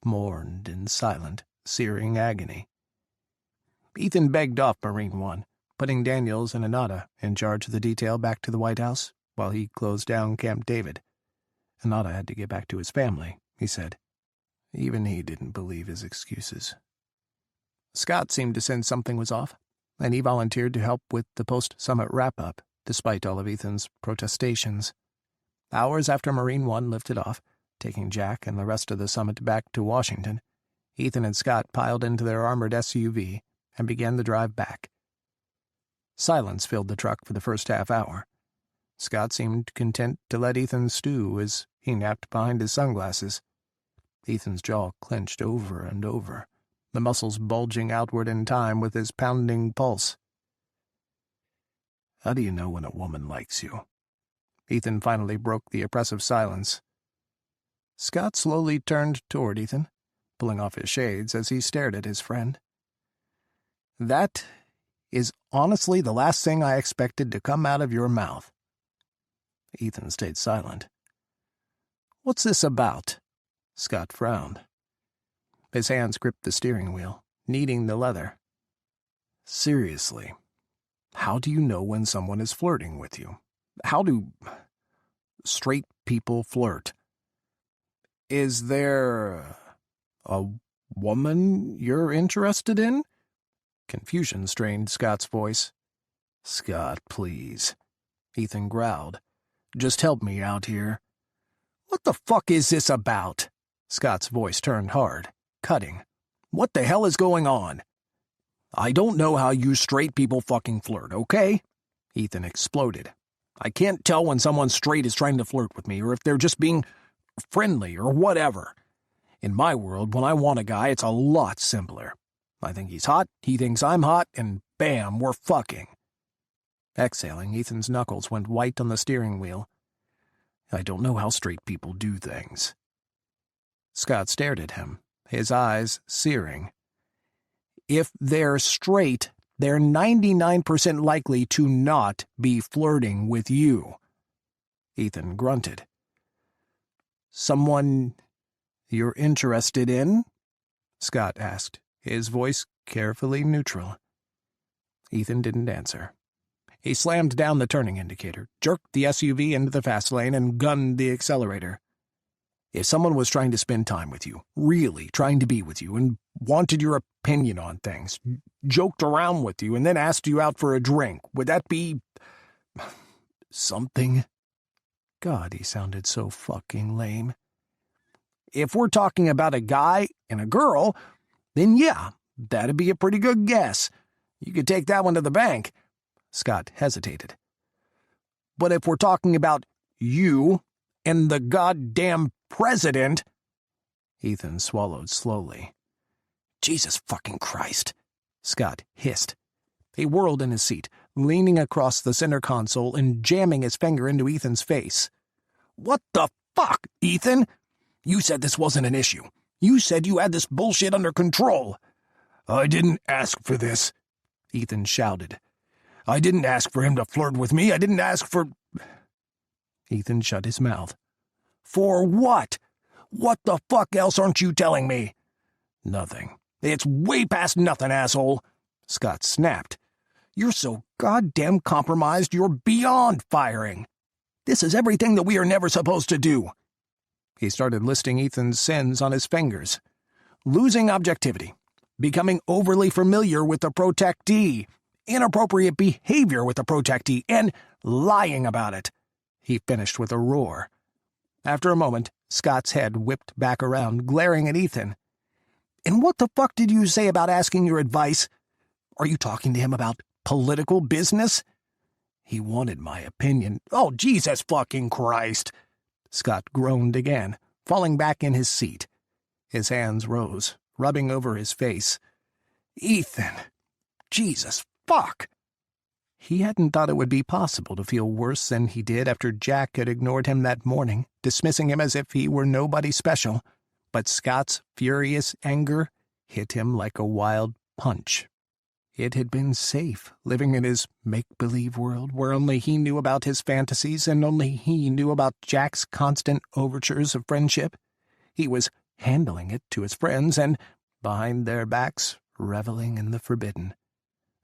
Speaker 1: mourned in silent, searing agony. Ethan begged off Marine One, putting Daniels and Anata in charge of the detail back to the White House while he closed down Camp David. Anata had to get back to his family, he said. Even he didn't believe his excuses. Scott seemed to sense something was off, and he volunteered to help with the post-summit wrap-up, despite all of Ethan's protestations. Hours after Marine One lifted off, taking Jack and the rest of the summit back to Washington, Ethan and Scott piled into their armored SUV and began the drive back. Silence filled the truck for the first half hour. Scott seemed content to let Ethan stew as he napped behind his sunglasses. Ethan's jaw clenched over and over, the muscles bulging outward in time with his pounding pulse. "How do you know when a woman likes you?" Ethan finally broke the oppressive silence. Scott slowly turned toward Ethan, pulling off his shades as he stared at his friend. "That is honestly the last thing I expected to come out of your mouth." Ethan stayed silent. "What's this about?" Scott frowned. His hands gripped the steering wheel, kneading the leather. "Seriously, how do you know when someone is flirting with you? How do straight people flirt? Is there a woman you're interested in?" Confusion strained Scott's voice. "Scott, please," Ethan growled. "Just help me out here." "What the fuck is this about?" Scott's voice turned hard, cutting. "What the hell is going on?" "I don't know how you straight people fucking flirt, okay?" Ethan exploded. "I can't tell when someone straight is trying to flirt with me or if they're just being friendly or whatever. In my world, when I want a guy, it's a lot simpler. I think he's hot, he thinks I'm hot, and bam, we're fucking." Exhaling, Ethan's knuckles went white on the steering wheel. "I don't know how straight people do things." Scott stared at him, his eyes searing. "If they're straight, they're 99% likely to not be flirting with you." Ethan grunted. "Someone you're interested in?" Scott asked, his voice carefully neutral. Ethan didn't answer. He slammed down the turning indicator, jerked the SUV into the fast lane, and gunned the accelerator. "If someone was trying to spend time with you, really trying to be with you, and wanted your opinion on things, joked around with you, and then asked you out for a drink, would that be something?" God, he sounded so fucking lame. "If we're talking about a guy and a girl, then yeah, that'd be a pretty good guess. You could take that one to the bank." Scott hesitated. "But if we're talking about you and the goddamn president—" Ethan swallowed slowly. Jesus fucking Christ, Scott hissed. He whirled in his seat, leaning across the center console and jamming his finger into Ethan's face. What the fuck, Ethan? You said this wasn't an issue. You said you had this bullshit under control. I didn't ask for this, Ethan shouted. I didn't ask for him to flirt with me. I didn't ask for... Ethan shut his mouth. For what? What the fuck else aren't you telling me? Nothing. It's way past nothing, asshole, Scott snapped. You're so goddamn compromised you're beyond firing. This is everything that we are never supposed to do. He started listing Ethan's sins on his fingers. Losing objectivity, becoming overly familiar with the protectee, inappropriate behavior with the protectee, and lying about it. He finished with a roar. After a moment, Scott's head whipped back around, glaring at Ethan. And what the fuck did you say about asking your advice? Are you talking to him about political business? He wanted my opinion. Oh, Jesus fucking Christ! Scott groaned again, falling back in his seat. His hands rose, rubbing over his face. Ethan! Jesus fuck! He hadn't thought it would be possible to feel worse than he did after Jack had ignored him that morning, dismissing him as if he were nobody special. But Scott's furious anger hit him like a wild punch. It had been safe, living in his make-believe world where only he knew about his fantasies and only he knew about Jack's constant overtures of friendship. He was handling it to his friends and, behind their backs, reveling in the forbidden.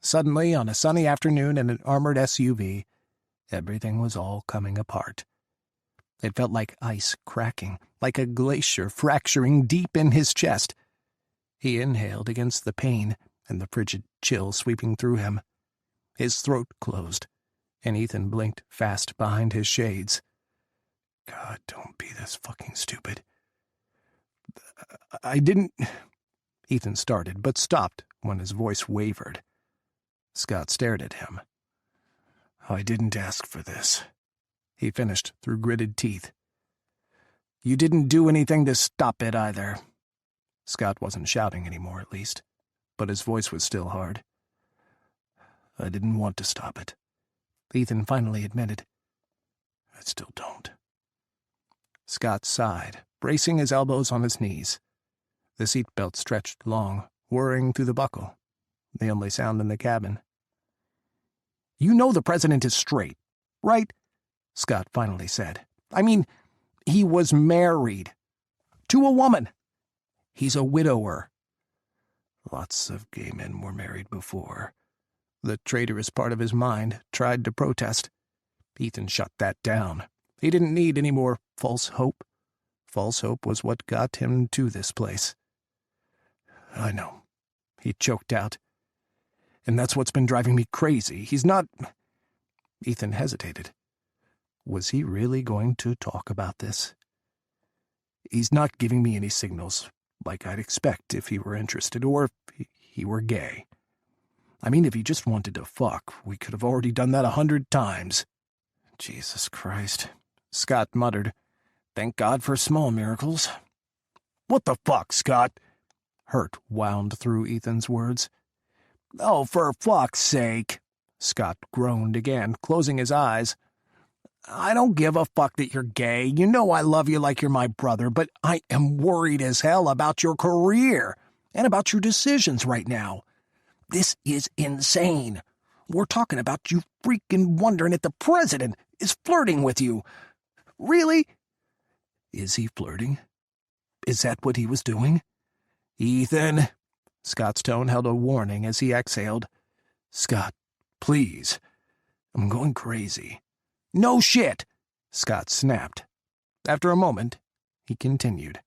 Speaker 1: Suddenly, on a sunny afternoon in an armored SUV, everything was all coming apart. It felt like ice cracking, like a glacier fracturing deep in his chest. He inhaled against the pain and the frigid chill sweeping through him. His throat closed, and Ethan blinked fast behind his shades. God, don't be this fucking stupid. I didn't... Ethan started, but stopped when his voice wavered. Scott stared at him. I didn't ask for this, he finished through gritted teeth. You didn't do anything to stop it either. Scott wasn't shouting anymore, at least, but his voice was still hard. I didn't want to stop it, Ethan finally admitted. I still don't. Scott sighed, bracing his elbows on his knees. The seatbelt stretched long, whirring through the buckle, the only sound in the cabin. You know the president is straight, right? Scott finally said. I mean, he was married. To a woman. He's a widower. Lots of gay men were married before. The traitorous part of his mind tried to protest. Ethan shut that down. He didn't need any more false hope. False hope was what got him to this place. I know, he choked out. And that's what's been driving me crazy. He's not... Ethan hesitated. Was he really going to talk about this? He's not giving me any signals, like I'd expect if he were interested, or if he were gay. I mean, if he just wanted to fuck, we could have already done that 100 times. Jesus Christ, Scott muttered. Thank God for small miracles. What the fuck, Scott? Hurt wound through Ethan's words. Oh, for fuck's sake, Scott groaned again, closing his eyes. I don't give a fuck that you're gay. You know I love you like you're my brother, but I am worried as hell about your career and about your decisions right now. This is insane. We're talking about you freaking wondering if the president is flirting with you. Really? Is he flirting? Is that what he was doing? Ethan, Scott's tone held a warning as he exhaled. Scott, please. I'm going crazy. No shit, Scott snapped. After a moment, he continued.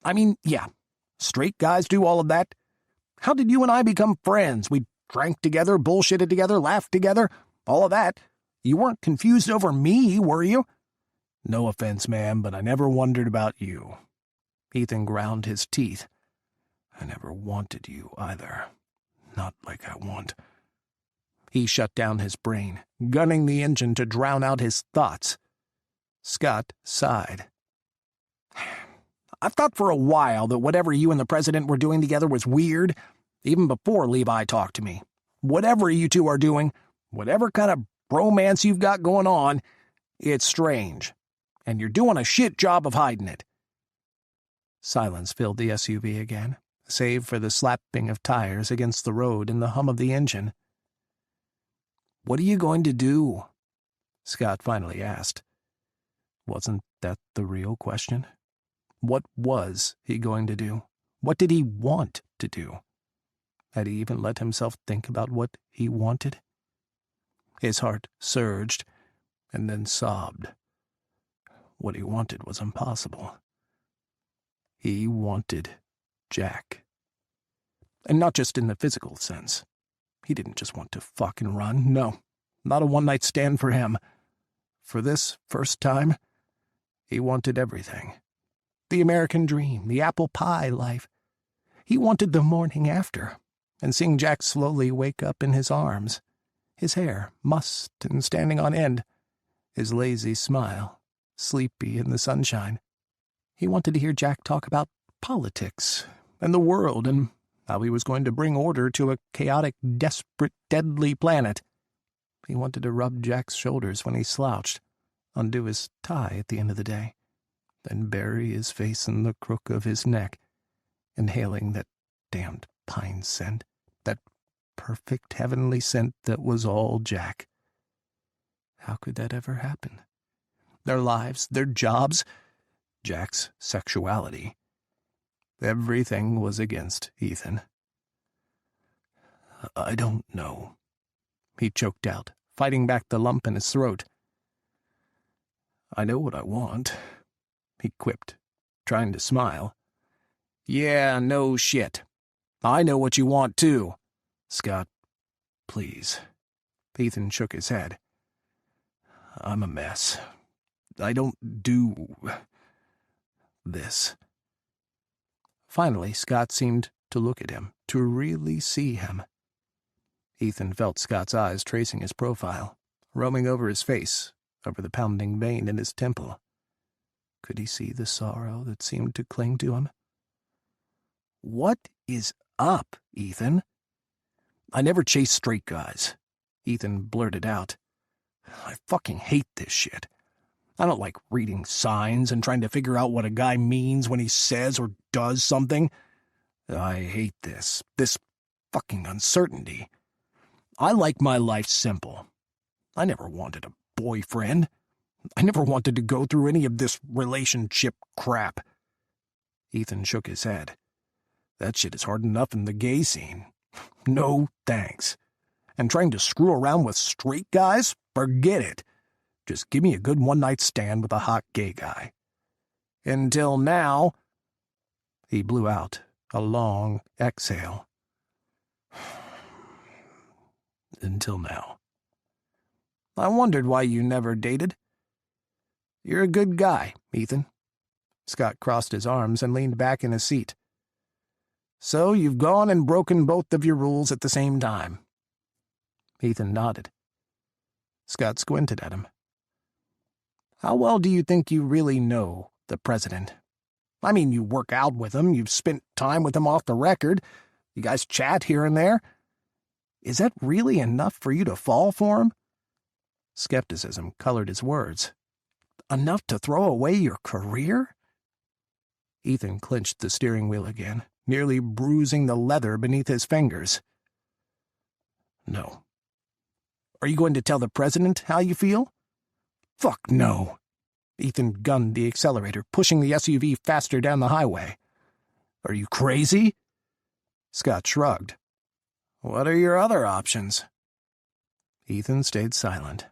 Speaker 1: I mean, yeah, straight guys do all of that. How did you and I become friends? We drank together, bullshitted together, laughed together, all of that. You weren't confused over me, were you? No offense, ma'am, but I never wondered about you. Ethan ground his teeth. I never wanted you either. Not like I want. He shut down his brain, gunning the engine to drown out his thoughts. Scott sighed.
Speaker 2: I've thought for a while that whatever you and the president were doing together was weird, even before Levi talked to me. Whatever you two are doing, whatever kind of bromance you've got going on, it's strange. And you're doing a shit job of hiding it."
Speaker 1: Silence filled the SUV again, save for the slapping of tires against the road and the hum of the engine. "What are you going to do?" Scott finally asked. Wasn't that the real question? What was he going to do? What did he want to do? Had he even let himself think about what he wanted? His heart surged and then sobbed. What he wanted was impossible. He wanted Jack. And not just in the physical sense. He didn't just want to fucking run. No, not a one-night stand for him. For this first time, he wanted everything. The American dream, the apple pie life. He wanted the morning after, and seeing Jack slowly wake up in his arms, his hair mussed and standing on end, his lazy smile, sleepy in the sunshine. He wanted to hear Jack talk about politics and the world and how he was going to bring order to a chaotic, desperate, deadly planet. He wanted to rub Jack's shoulders when he slouched, undo his tie at the end of the day, then bury his face in the crook of his neck, inhaling that damned pine scent, that perfect heavenly scent that was all Jack. How could that ever happen? Their lives, their jobs, Jack's sexuality. Everything was against Ethan. "I don't know," he choked out, fighting back the lump in his throat. "I know what I want," he quipped, trying to smile. "Yeah, no shit. I know what you want, too." "Scott, please." Ethan shook his head. "I'm a mess. I don't do this." Finally, Scott seemed to look at him, to really see him. Ethan felt Scott's eyes tracing his profile, roaming over his face, over the pounding vein in his temple. Could he see the sorrow that seemed to cling to him? "What is up, Ethan?" "I never chase straight guys," Ethan blurted out. "I fucking hate this shit. I don't like reading signs and trying to figure out what a guy means when he says or does something. I hate this fucking uncertainty. I like my life simple. I never wanted a boyfriend. I never wanted to go through any of this relationship crap." Ethan shook his head. "That shit is hard enough in the gay scene. No thanks. And trying to screw around with straight guys? Forget it. Just give me a good one-night stand with a hot gay guy. Until now." He blew out a long exhale. "Until now." "I wondered why you never dated." "You're a good guy, Ethan." Scott crossed his arms and leaned back in his seat. "So you've gone and broken both of your rules at the same time." Ethan nodded. Scott squinted at him. "How well do you think you really know the president? I mean, you work out with him, you've spent time with him off the record, you guys chat here and there. Is that really enough for you to fall for him?" Skepticism colored his words. "Enough to throw away your career?" Ethan clenched the steering wheel again, nearly bruising the leather beneath his fingers. "No." "Are you going to tell the president how you feel?" "Fuck no." Ethan gunned the accelerator, pushing the SUV faster down the highway. "Are you crazy?" Scott shrugged. "What are your other options?" Ethan stayed silent.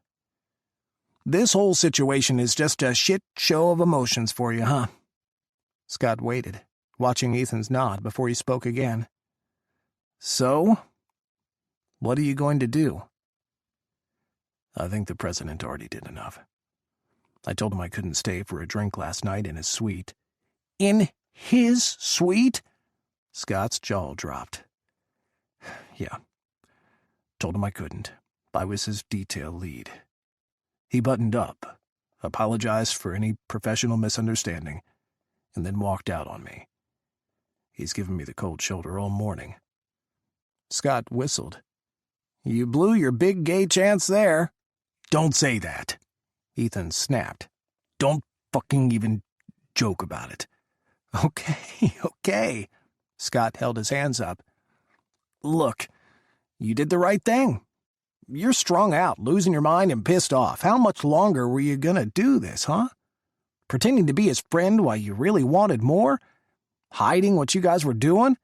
Speaker 1: "This whole situation is just a shit show of emotions for you, huh?" Scott waited, watching Ethan's nod before he spoke again. "So? What are you going to do?" "I think the president already did enough. I told him I couldn't stay for a drink last night in his suite." "In his suite?" Scott's jaw dropped. "Yeah. Told him I couldn't. I was his detail lead. He buttoned up, apologized for any professional misunderstanding,
Speaker 2: and then walked out on me. He's given me the cold shoulder all morning." Scott whistled. "You blew your big gay chance there." "Don't say that," Ethan snapped. "Don't fucking even joke about it." Okay. Scott held his hands up. "Look, you did the right thing. You're strung out, losing your mind and pissed off. How much longer were you gonna do this, huh? Pretending to be his friend while you really wanted more? Hiding what you guys were doing?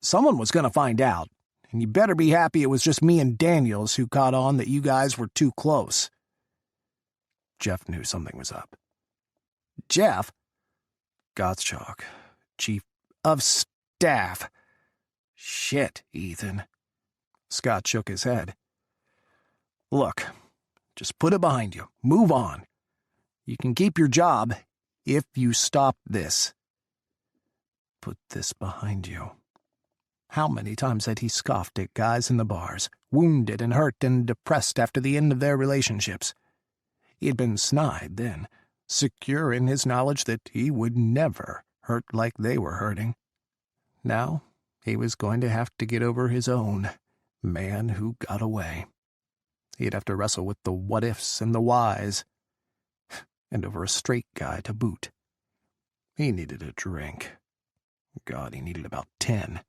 Speaker 2: Someone was gonna find out, and you better be happy it was just me and Daniels who caught on that you guys were too close." Jeff knew something was up. "Jeff?" "Gottschalk, Chief of Staff." "Shit, Ethan." Scott shook his head. "Look, just put it behind you. Move on. You can keep your job if you stop this." Put this behind you. How many times had he scoffed at guys in the bars, wounded and hurt and depressed after the end of their relationships? He had been snide then, secure in his knowledge that he would never hurt like they were hurting. Now he was going to have to get over his own man who got away. He'd have to wrestle with the what-ifs and the whys, and over a straight guy to boot. He needed a drink. God, he needed about 10.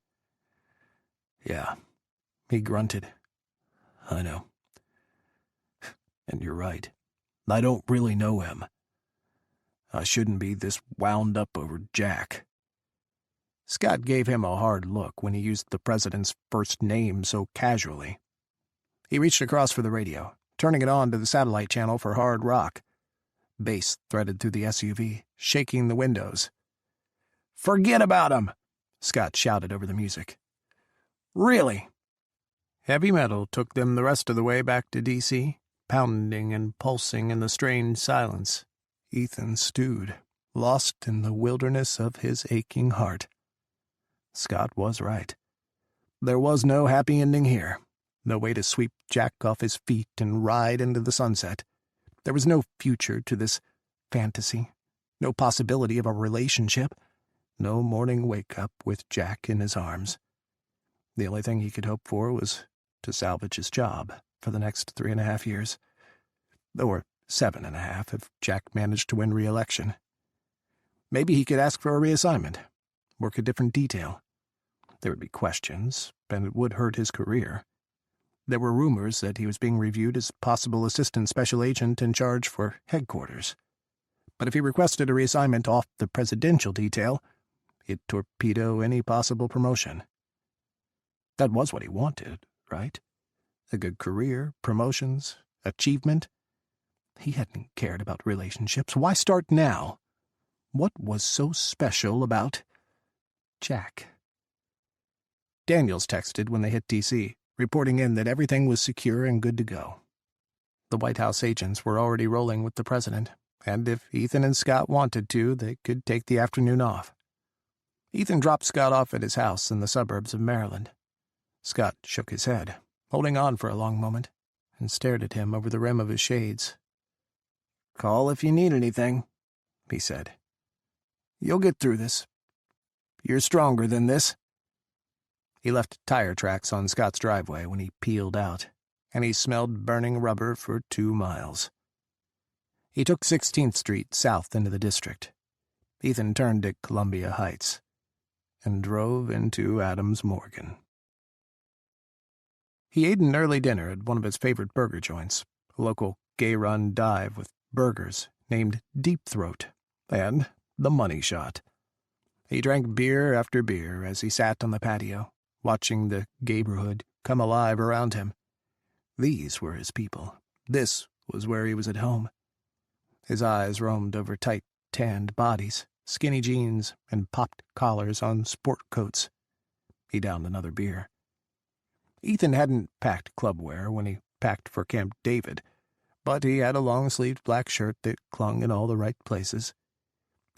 Speaker 2: "Yeah," he grunted. "I know. And you're right. I don't really know him. I shouldn't be this wound up over Jack." Scott gave him a hard look when he used the president's first name so casually. He reached across for the radio, turning it on to the satellite channel for hard rock. Bass threaded through the SUV, shaking the windows. "Forget about him!" Scott shouted over the music. "Really?" Heavy metal took them the rest of the way back to D.C., pounding and pulsing in the strained silence. Ethan stewed, lost in the wilderness of his aching heart. Scott was right. There was no happy ending here, no way to sweep Jack off his feet and ride into the sunset. There was no future to this fantasy, no possibility of a relationship, no morning wake-up with Jack in his arms. The only thing he could hope for was to salvage his job for the next 3.5 years. Or 7.5 if Jack managed to win re-election. Maybe he could ask for a reassignment, work a different detail. There would be questions, and it would hurt his career. There were rumors that he was being reviewed as possible assistant special agent in charge for headquarters. But if he requested a reassignment off the presidential detail, it'd torpedo any possible promotion. That was what he wanted, right? A good career, promotions, achievement. He hadn't cared about relationships. Why start now? What was so special about Jack? Daniels texted when they hit D.C., reporting in that everything was secure and good to go. The White House agents were already rolling with the president, and if Ethan and Scott wanted to, they could take the afternoon off. Ethan dropped Scott off at his house in the suburbs of Maryland. Scott shook his head, holding on for a long moment, and stared at him over the rim of his shades. "Call if you need anything," he said. "You'll get through this. You're stronger than this." He left tire tracks on Scott's driveway when he peeled out, and he smelled burning rubber for 2 miles. He took 16th Street south into the district. Ethan turned at Columbia Heights and drove into Adams Morgan. He ate an early dinner at one of his favorite burger joints, a local gay-run dive with burgers named Deep Throat and The Money Shot. He drank beer after beer as he sat on the patio, watching the gayborhood come alive around him. These were his people. This was where he was at home. His eyes roamed over tight, tanned bodies, skinny jeans, and popped collars on sport coats. He downed another beer. Ethan hadn't packed clubwear when he packed for Camp David, but he had a long-sleeved black shirt that clung in all the right places.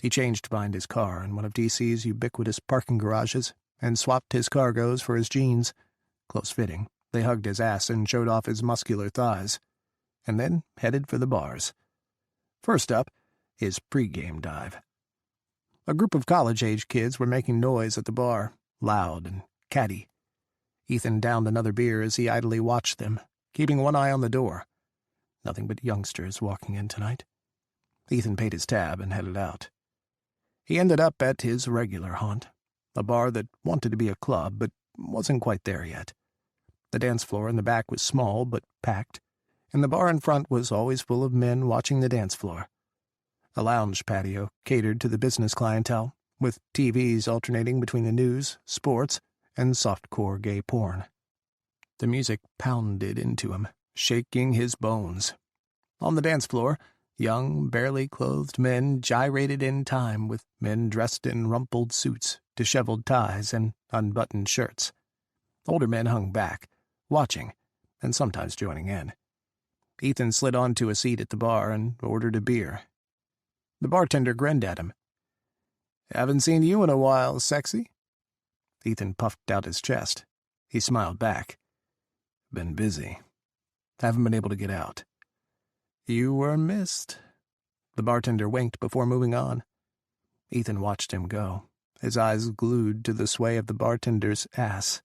Speaker 2: He changed behind his car in one of D.C.'s ubiquitous parking garages and swapped his cargos for his jeans. Close-fitting, they hugged his ass and showed off his muscular thighs, and then headed for the bars. First up, his pre-game dive.
Speaker 1: A group of college-age kids were making noise at the bar, loud and catty. Ethan downed another beer as he idly watched them, keeping one eye on the door. Nothing but youngsters walking in tonight. Ethan paid his tab and headed out. He ended up at his regular haunt, a bar that wanted to be a club but wasn't quite there yet. The dance floor in the back was small but packed, and the bar in front was always full of men watching the dance floor. A lounge patio catered to the business clientele, with TVs alternating between the news, sports, and softcore gay porn. The music pounded into him, shaking his bones. On the dance floor, young, barely clothed men gyrated in time with men dressed in rumpled suits, disheveled ties, and unbuttoned shirts. Older men hung back, watching, and sometimes joining in. Ethan slid onto a seat at the bar and ordered a beer. The bartender grinned at him. "Haven't seen you in a while, sexy." Ethan puffed out his chest. He smiled back. "Been busy. Haven't been able to get out." "You were missed." The bartender winked before moving on. Ethan watched him go, his eyes glued to the sway of the bartender's ass.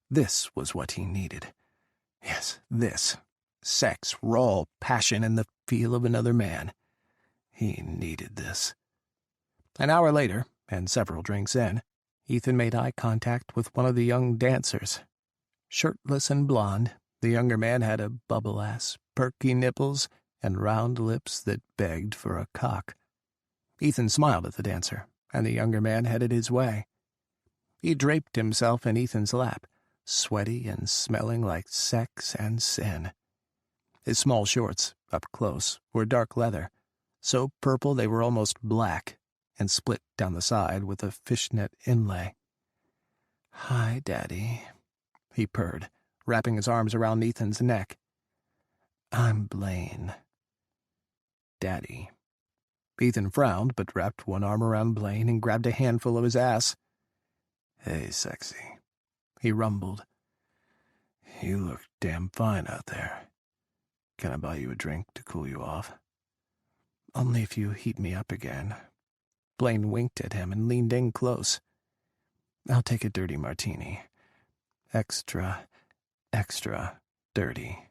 Speaker 1: This was what he needed. Yes, this. Sex, raw passion, and the feel of another man. He needed this. An hour later, and several drinks in, Ethan made eye contact with one of the young dancers. Shirtless and blonde, the younger man had a bubble-ass, perky nipples, and round lips that begged for a cock. Ethan smiled at the dancer, and the younger man headed his way. He draped himself in Ethan's lap, sweaty and smelling like sex and sin. His small shorts, up close, were dark leather, so purple they were almost black, and split down the side with a fishnet inlay. "Hi, Daddy," he purred, wrapping his arms around Ethan's neck. "I'm Blaine." "Daddy." Ethan frowned, but wrapped one arm around Blaine and grabbed a handful of his ass. "Hey, sexy," he rumbled. "You look damn fine out there. Can I buy you a drink to cool you off?" "Only if you heat me up again." Blaine winked at him and leaned in close. "I'll take a dirty martini. Extra, extra dirty."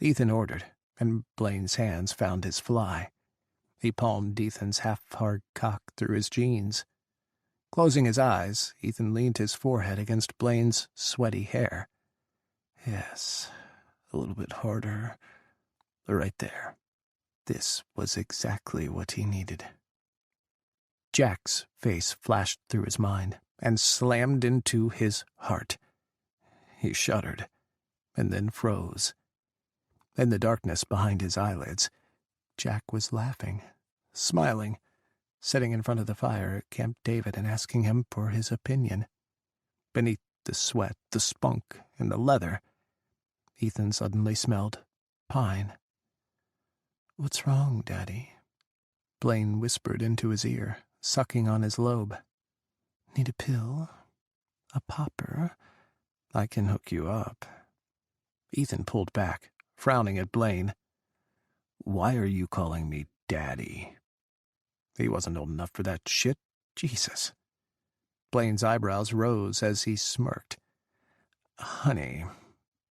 Speaker 1: Ethan ordered, and Blaine's hands found his fly. He palmed Ethan's half-hard cock through his jeans. Closing his eyes, Ethan leaned his forehead against Blaine's sweaty hair. Yes, a little bit harder. Right there. This was exactly what he needed. Jack's face flashed through his mind and slammed into his heart. He shuddered, and then froze. In the darkness behind his eyelids, Jack was laughing, smiling, sitting in front of the fire at Camp David and asking him for his opinion. Beneath the sweat, the spunk, and the leather, Ethan suddenly smelled pine. "What's wrong, Daddy?" Blaine whispered into his ear, sucking on his lobe. "Need a pill? A popper? I can hook you up." Ethan pulled back, frowning at Blaine. "Why are you calling me Daddy?" He wasn't old enough for that shit. Jesus. Blaine's eyebrows rose as he smirked. "Honey,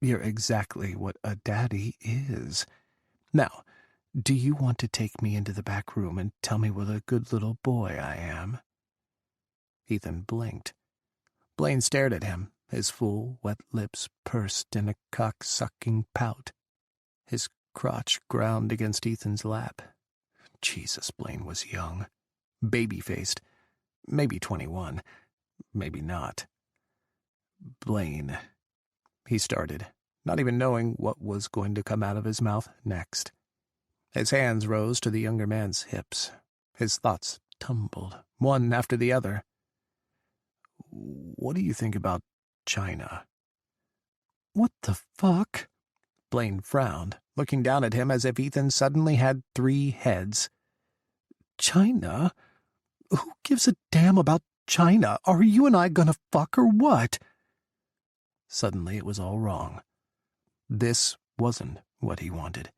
Speaker 1: you're exactly what a daddy is. Now, do you want to take me into the back room and tell me what a good little boy I am?" Ethan blinked. Blaine stared at him, his full, wet lips pursed in a cock-sucking pout. His crotch ground against Ethan's lap. Jesus, Blaine was young. Baby-faced. Maybe 21. Maybe not. "Blaine," he started, not even knowing what was going to come out of his mouth next. His hands rose to the younger man's hips. His thoughts tumbled, one after the other. "What do you think about China?" "What the fuck?" Blaine frowned, looking down at him as if Ethan suddenly had 3 heads. "China? Who gives a damn about China? Are you and I gonna fuck or what?" Suddenly it was all wrong. This wasn't what he wanted.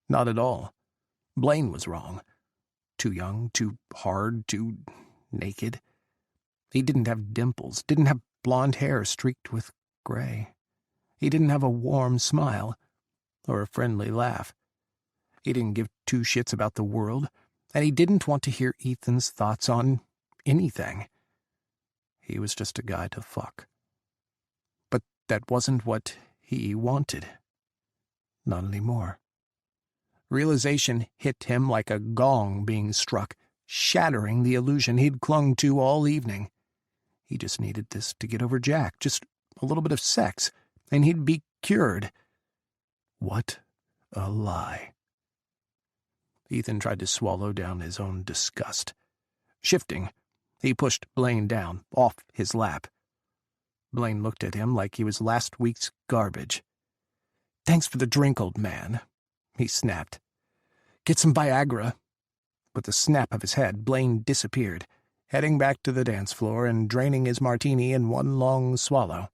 Speaker 1: Not at all. Blaine was wrong.
Speaker 2: Too young, too hard, too naked. He didn't have dimples, didn't have blonde hair streaked with gray. He didn't have a warm smile or a friendly laugh. He didn't give two shits about the world, and he didn't want to hear Ethan's thoughts on anything. He was just a guy to fuck. But that wasn't what he wanted. Not anymore. Realization hit him like a gong being struck, shattering the illusion he'd clung to all evening. He just needed this to get over Jack, just a little bit of sex, and he'd be cured. What a lie. Ethan tried to swallow down his own disgust. Shifting, he pushed Blaine down, off his lap. Blaine looked at him like he was last week's garbage. "Thanks for the drink, old man," he snapped. "Get some Viagra." With a snap of his head, Blaine disappeared, heading back to the dance floor and draining his martini in one long swallow.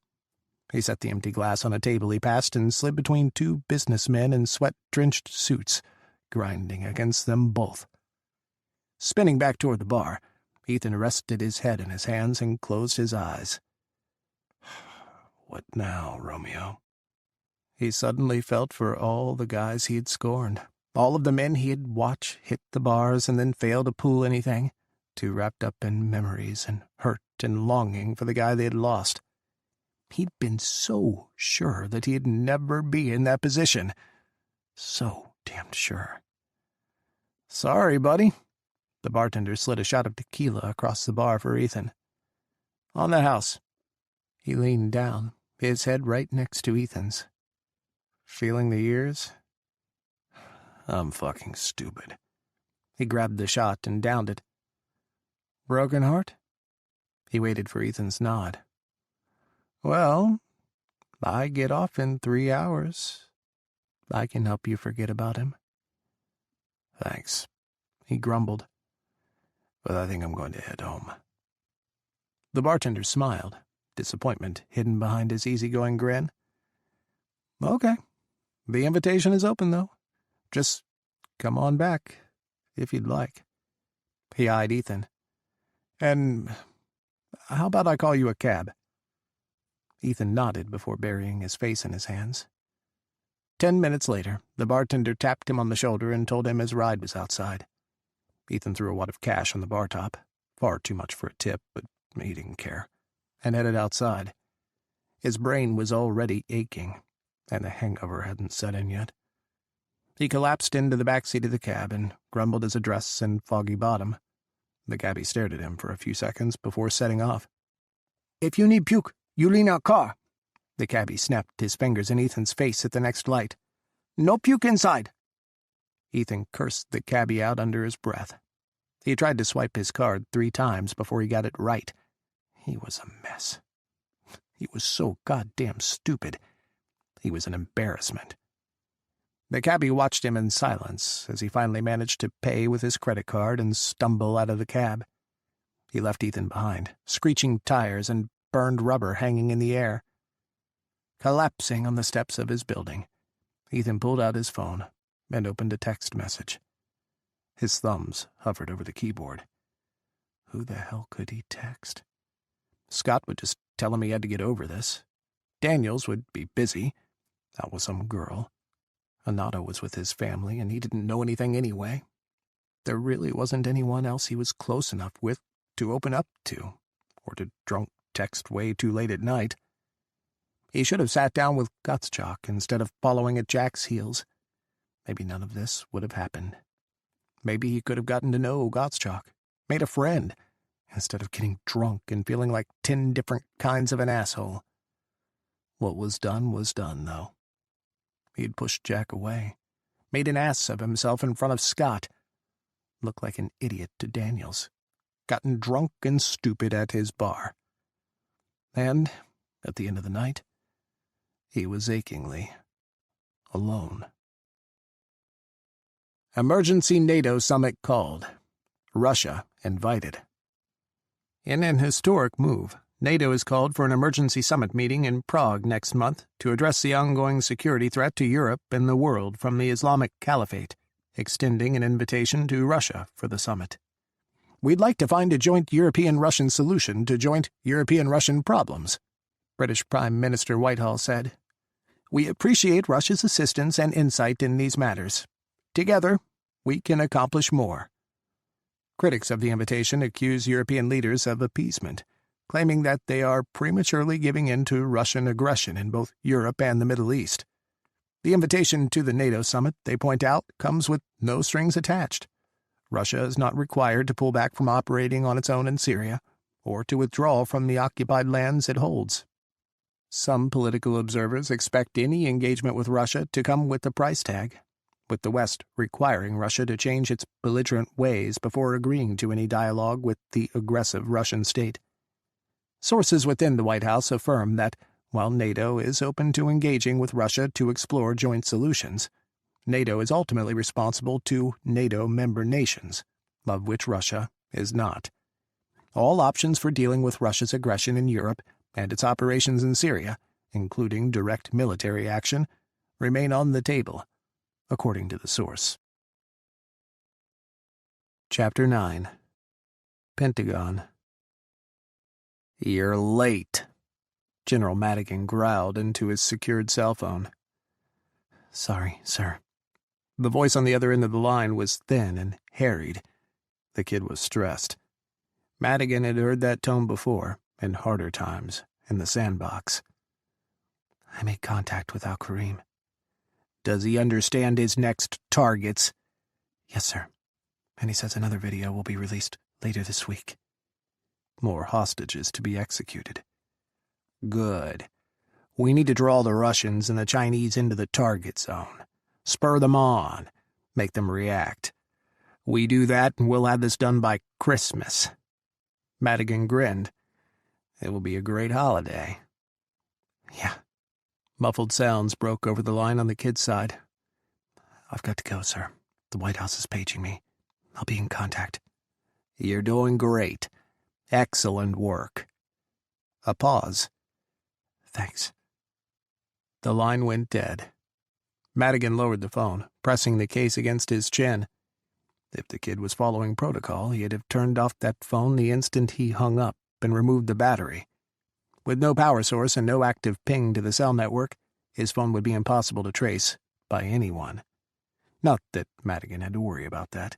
Speaker 2: He set the empty glass on a table he passed and slid between two businessmen in sweat-drenched suits, grinding against them both. Spinning back toward the bar, Ethan rested his head in his hands and closed his eyes. What now, Romeo? He suddenly felt for all the guys he had scorned, all of the men he had watched hit the bars and then fail to pull anything, too wrapped up in memories and hurt and longing for the guy they had lost. He'd been so sure that he'd never be in that position. So damned sure. "Sorry, buddy." The bartender slid a shot of tequila across the bar for Ethan. "On the house." He leaned down, his head right next to Ethan's. "Feeling the years?" "I'm fucking stupid." He grabbed the shot and downed it. "Broken heart?" He waited for Ethan's nod. "Well, I get off in 3 hours. I can help you forget about him." "Thanks," he grumbled. "But I think I'm going to head home." The bartender smiled, disappointment hidden behind his easygoing grin. "Okay. The invitation is open, though. Just come on back, if you'd like." He eyed Ethan. "And how about I call you a cab?" Ethan nodded before burying his face in his hands. 10 minutes later, the bartender tapped him on the shoulder and told him his ride was outside. Ethan threw a wad of cash on the bar top, far too much for a tip, but he didn't care, and headed outside. His brain was already aching, and the hangover hadn't set in yet. He collapsed into the back seat of the cab and grumbled his address in Foggy Bottom. The cabbie stared at him for a few seconds before setting off. "If you need puke, you lean our car." The cabbie snapped his fingers in Ethan's face at the next light. "No puke inside." Ethan cursed the cabbie out under his breath. He tried to swipe his card 3 times before he got it right. He was a mess. He was so goddamn stupid. He was an embarrassment. The cabbie watched him in silence as he finally managed to pay with his credit card and stumble out of the cab. He left Ethan behind, screeching tires and burned rubber hanging in the air. Collapsing on the steps of his building, Ethan pulled out his phone and opened a text message. His thumbs hovered over the keyboard. Who the hell could he text? Scott would just tell him he had to get over this. Daniels would be busy, out with some girl. Anata was with his family, and he didn't know anything anyway. There really wasn't anyone else he was close enough with to open up to, or to drunk text way too late at night. He should have sat down with Gottschalk instead of following at Jack's heels. Maybe none of this would have happened. Maybe he could have gotten to know Gottschalk, made a friend, instead of getting drunk and feeling like 10 different kinds of an asshole. What was done, though. He had pushed Jack away, made an ass of himself in front of Scott, looked like an idiot to Daniels, gotten drunk and stupid at his bar. And, at the end of the night, he was achingly alone. Emergency NATO summit called. Russia invited. In an historic move, NATO has called for an emergency summit meeting in Prague next month to address the ongoing security threat to Europe and the world from the Islamic Caliphate,
Speaker 1: extending an invitation to Russia for the summit. "We'd like to find a joint European-Russian solution to joint European-Russian problems," British Prime Minister Whitehall said. "We appreciate Russia's assistance and insight in these matters. Together, we can accomplish more." Critics of the invitation accuse European leaders of appeasement, claiming that they are prematurely giving in to Russian aggression in both Europe and the Middle East. The invitation to the NATO summit, they point out, comes with no strings attached. Russia is not required to pull back from operating on its own in Syria, or to withdraw from the occupied lands it holds. Some political observers expect any engagement with Russia to come with a price tag, with the West requiring Russia to change its belligerent ways before agreeing to any dialogue with the aggressive Russian state. Sources within the White House affirm that, while NATO is open to engaging with Russia to explore joint solutions, NATO is ultimately responsible to NATO member nations, of which Russia is not. All options for dealing with Russia's aggression in Europe and its operations in Syria, including direct military action, remain on the table, according to the source. Chapter 9. Pentagon. "You're late," General Madigan growled into his secured cell phone. "Sorry, sir." The voice on the other end of the line was thin and harried. The kid was stressed. Madigan had heard that tone before, in harder times, in the sandbox. "I made contact with Al-Karim." "Does he understand his next targets?" "Yes, sir. And he says another video will be released later this week." "More hostages to be executed." "Good. We need to draw the Russians and the Chinese into the target zone. Spur them on. Make them react. We do that and we'll have this done by Christmas." Madigan grinned. "It will be a great holiday." "Yeah." Muffled sounds broke over the line on the kid's side. "I've got to go, sir. The White House is paging me. I'll be in contact." "You're doing great. Excellent work." A pause. "Thanks." The line went dead. Madigan lowered the phone, pressing the case against his chin. If the kid was following protocol, he'd have turned off that phone the instant he hung up and removed the battery. With no power source and no active ping to the cell network, his phone would be impossible to trace by anyone. Not that Madigan had to worry about that.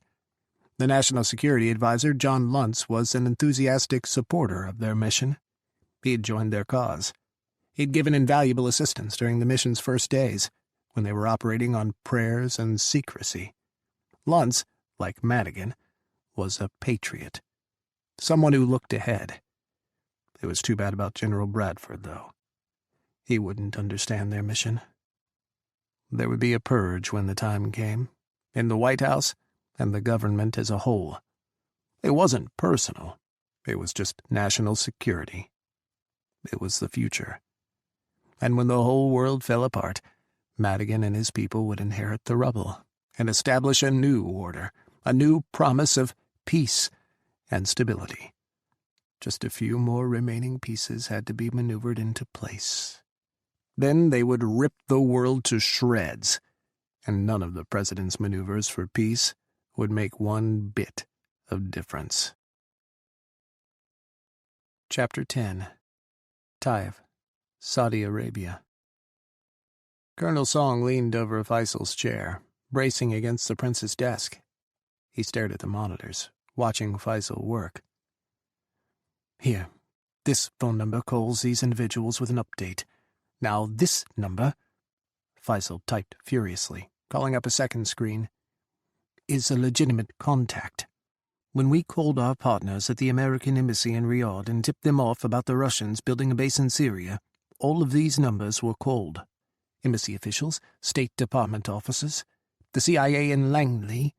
Speaker 1: The National Security Advisor, John Luntz, was an enthusiastic supporter of their mission. He had joined their cause. He'd given invaluable assistance during the mission's first days, when they were operating on prayers and secrecy. Luntz, like Madigan, was a patriot. Someone who looked ahead. It was too bad about General Bradford, though. He wouldn't understand their mission. There would be a purge when the time came, in the White House and the government as a whole. It wasn't personal. It was just national security. It was the future. And when the whole world fell apart, Madigan and his people would inherit the rubble and establish a new order, a new promise of peace and stability. Just a few more remaining pieces had to be maneuvered into place. Then they would rip the world to shreds, and none of the president's maneuvers for peace would make one bit of difference. Chapter 10. Taif, Saudi Arabia. Colonel Song leaned over Faisal's chair, bracing against the prince's desk. He stared at the monitors, watching Faisal work. "Here, this phone number calls these individuals with an update. Now this number," Faisal typed furiously, calling up a second screen, "is a legitimate contact. When we called our partners at the American Embassy in Riyadh and tipped them off about the Russians building a base in Syria, all of these numbers were called. Embassy officials, State Department officers, the CIA in Langley."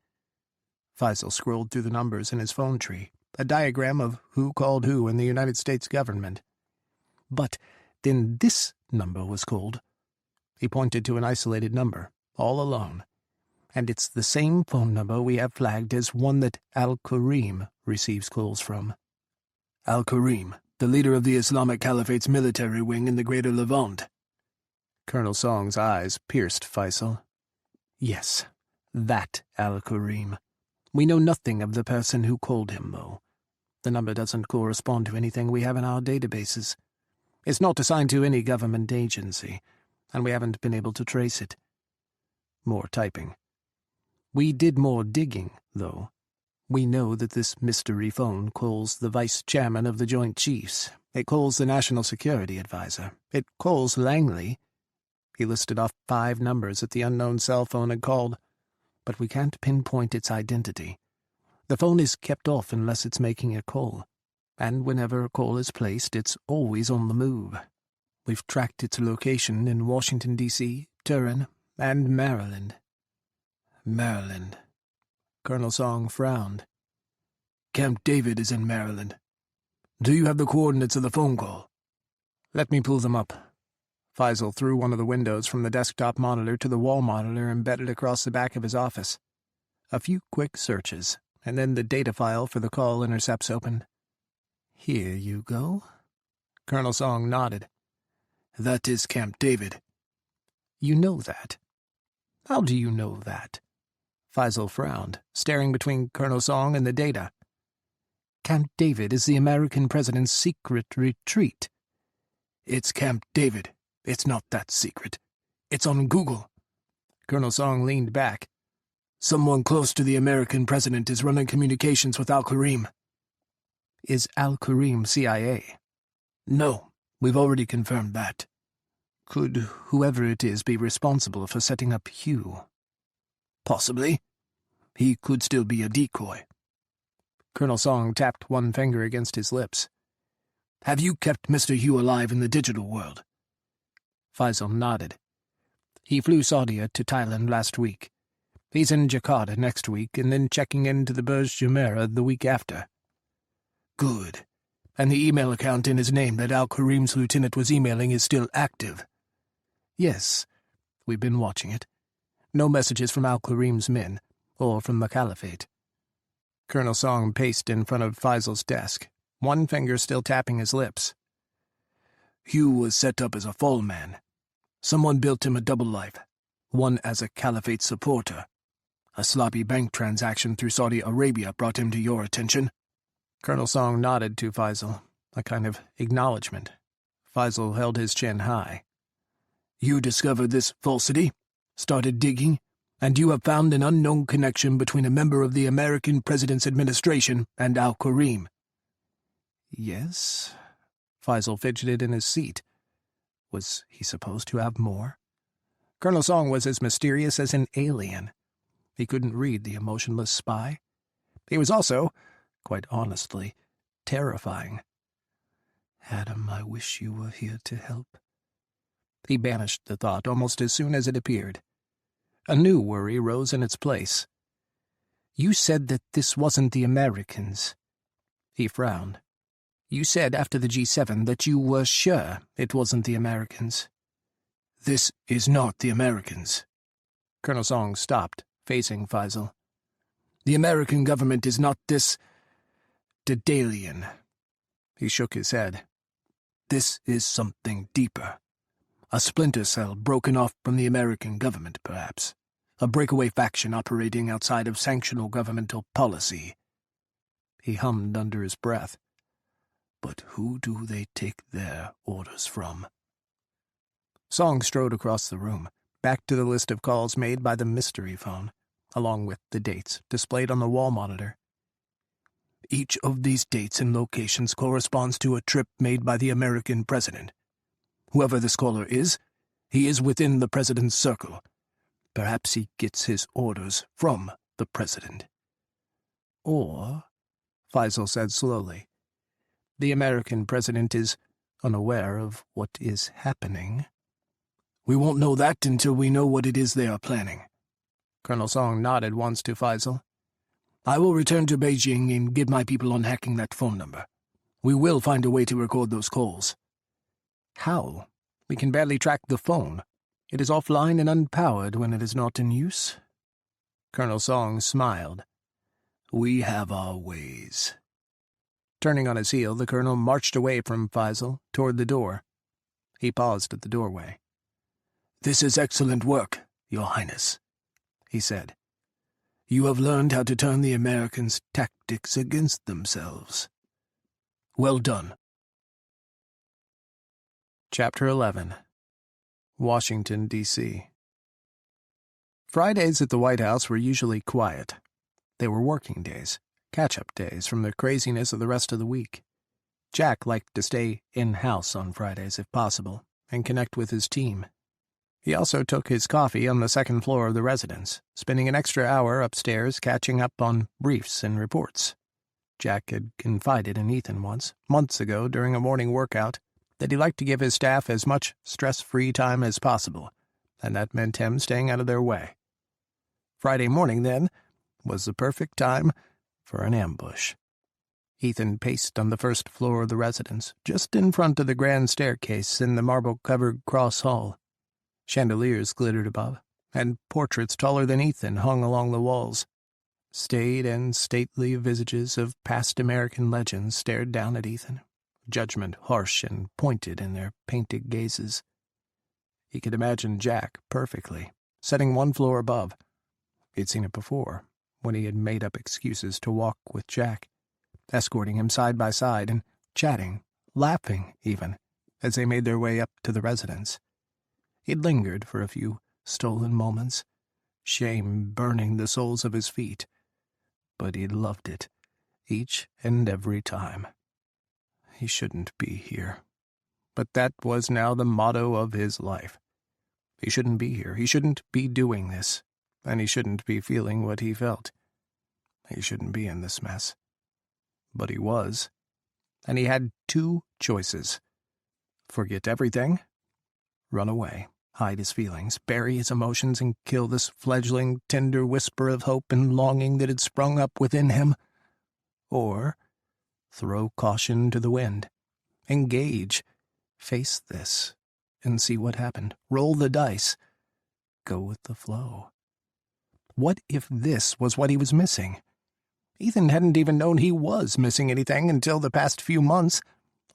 Speaker 1: Faisal scrolled through the numbers in his phone tree, a diagram of who called who in the United States government. "But then this number was called." He pointed to an isolated number, all alone. "And it's the same phone number we have flagged as one that Al-Karim receives calls from." "Al-Karim, the leader of the Islamic Caliphate's military wing in the Greater Levant." Colonel Song's eyes pierced Faisal. "Yes, That Al-Karim. We know nothing of the person who called him, though. The number doesn't correspond to anything we have in our databases. It's not assigned to any government agency, and we haven't been able to trace it. More typing. We did more digging, though. We know that this mystery phone calls the vice chairman of the Joint Chiefs. It calls the National Security Advisor. It calls Langley. He listed off 5 numbers that the unknown cell phone had called, but we can't pinpoint its identity. The phone is kept off unless it's making a call, and whenever a call is placed, it's always on the move. We've tracked its location in Washington, D.C., Turin, and Maryland. Maryland. Colonel Song frowned. Camp David is in Maryland. Do you have the coordinates of the phone call? Let me pull them up. Faisal threw one of the windows from the desktop monitor to the wall monitor embedded across the back of his office. A few quick searches, and then the data file for the call intercepts opened. Here you go. Colonel Song nodded. That is Camp David. You know that? How do you know that? Faisal frowned, staring between Colonel Song and the data. Camp David is the American president's secret retreat. It's Camp David. It's not that secret. It's on Google. Colonel Song leaned back. Someone close to the American president is running communications with Al-Karim. Is Al-Karim CIA? No, we've already confirmed that. Could whoever it is be responsible for setting up Hugh? Possibly. He could still be a decoy. Colonel Song tapped one finger against his lips. Have you kept Mr. Hugh alive in the digital world? Faisal nodded. He flew Saudia to Thailand last week. He's in Jakarta next week, and then checking into the Burj Jumeirah the week after. Good. And the email account in his name that Al-Karim's lieutenant was emailing is still active? Yes. We've been watching it. No messages from Al-Karim's men, or from the Caliphate. Colonel Song paced in front of Faisal's desk, one finger still tapping his lips. Hugh was set up as a fall man. Someone built him a double life, one as a Caliphate supporter. A sloppy bank transaction through Saudi Arabia brought him to your attention. Colonel Song nodded to Faisal, a kind of acknowledgement. Faisal held his chin high. You discovered this falsity, started digging, and you have found an unknown connection between a member of the American president's administration and Al-Karim. Yes. Faisal fidgeted in his seat. Was he supposed to have more? Colonel Song was as mysterious as an alien. He couldn't read the emotionless spy. He was also, quite honestly, terrifying. Adam, I wish you were here to help. He banished the thought almost as soon as it appeared. A new worry rose in its place. You said that this wasn't the Americans. He frowned. You said after the G7 that you were sure it wasn't the Americans. This is not the Americans. Colonel Song stopped, facing Faisal. The American government is not this Daedalian. He shook his head. This is something deeper. A splinter cell broken off from the American government, perhaps. A breakaway faction operating outside of sanctional governmental policy. He hummed under his breath. But who do they take their orders from? Song strode across the room, back to the list of calls made by the mystery phone, along with the dates displayed on the wall monitor. Each of these dates and locations corresponds to a trip made by the American president. Whoever this caller is, he is within the president's circle. Perhaps he gets his orders from the president. Or, Faisal said slowly, the American president is unaware of what is happening. We won't know that until we know what it is they are planning. Colonel Song nodded once to Faisal. I will return to Beijing and get my people unhacking that phone number. We will find a way to record those calls. How? We can barely track the phone. It is offline and unpowered when it is not in use. Colonel Song smiled. We have our ways. Turning on his heel, the colonel marched away from Faisal, toward the door. He paused at the doorway. This is excellent work, Your Highness, he said. You have learned how to turn the Americans' tactics against themselves. Well done. Chapter 11. Washington, D.C. Fridays at the White House were usually quiet. They were working days, catch-up days from the craziness of the rest of the week. Jack liked to stay in-house on Fridays if possible and connect with his team. He also took his coffee on the second floor of the residence, spending an extra hour upstairs catching up on briefs and reports. Jack had confided in Ethan once, months ago during a morning workout, that he liked to give his staff as much stress-free time as possible, and that meant him staying out of their way. Friday morning, then, was the perfect time for an ambush. Ethan paced on the first floor of the residence, just in front of the grand staircase in the marble-covered cross hall. Chandeliers glittered above, and portraits taller than Ethan hung along the walls. Staid and stately visages of past American legends stared down at Ethan, judgment harsh and pointed in their painted gazes. He could imagine Jack perfectly, sitting one floor above. He'd seen it before, when he had made up excuses to walk with Jack, escorting him side by side and chatting, laughing even, as they made their way up to the residence. He'd lingered for a few stolen moments, shame burning the soles of his feet, but he'd loved it, each and every time. He shouldn't be here, but that was now the motto of his life. He shouldn't be here, he shouldn't be doing this, and he shouldn't be feeling what he felt. He shouldn't be in this mess. But he was, and he had two choices. Forget everything, run away, hide his feelings, bury his emotions, and kill this fledgling, tender whisper of hope and longing that had sprung up within him. Or throw caution to the wind, engage, face this, and see what happened. Roll the dice, go with the flow. What if this was what he was missing? Ethan hadn't even known he was missing anything until the past few months,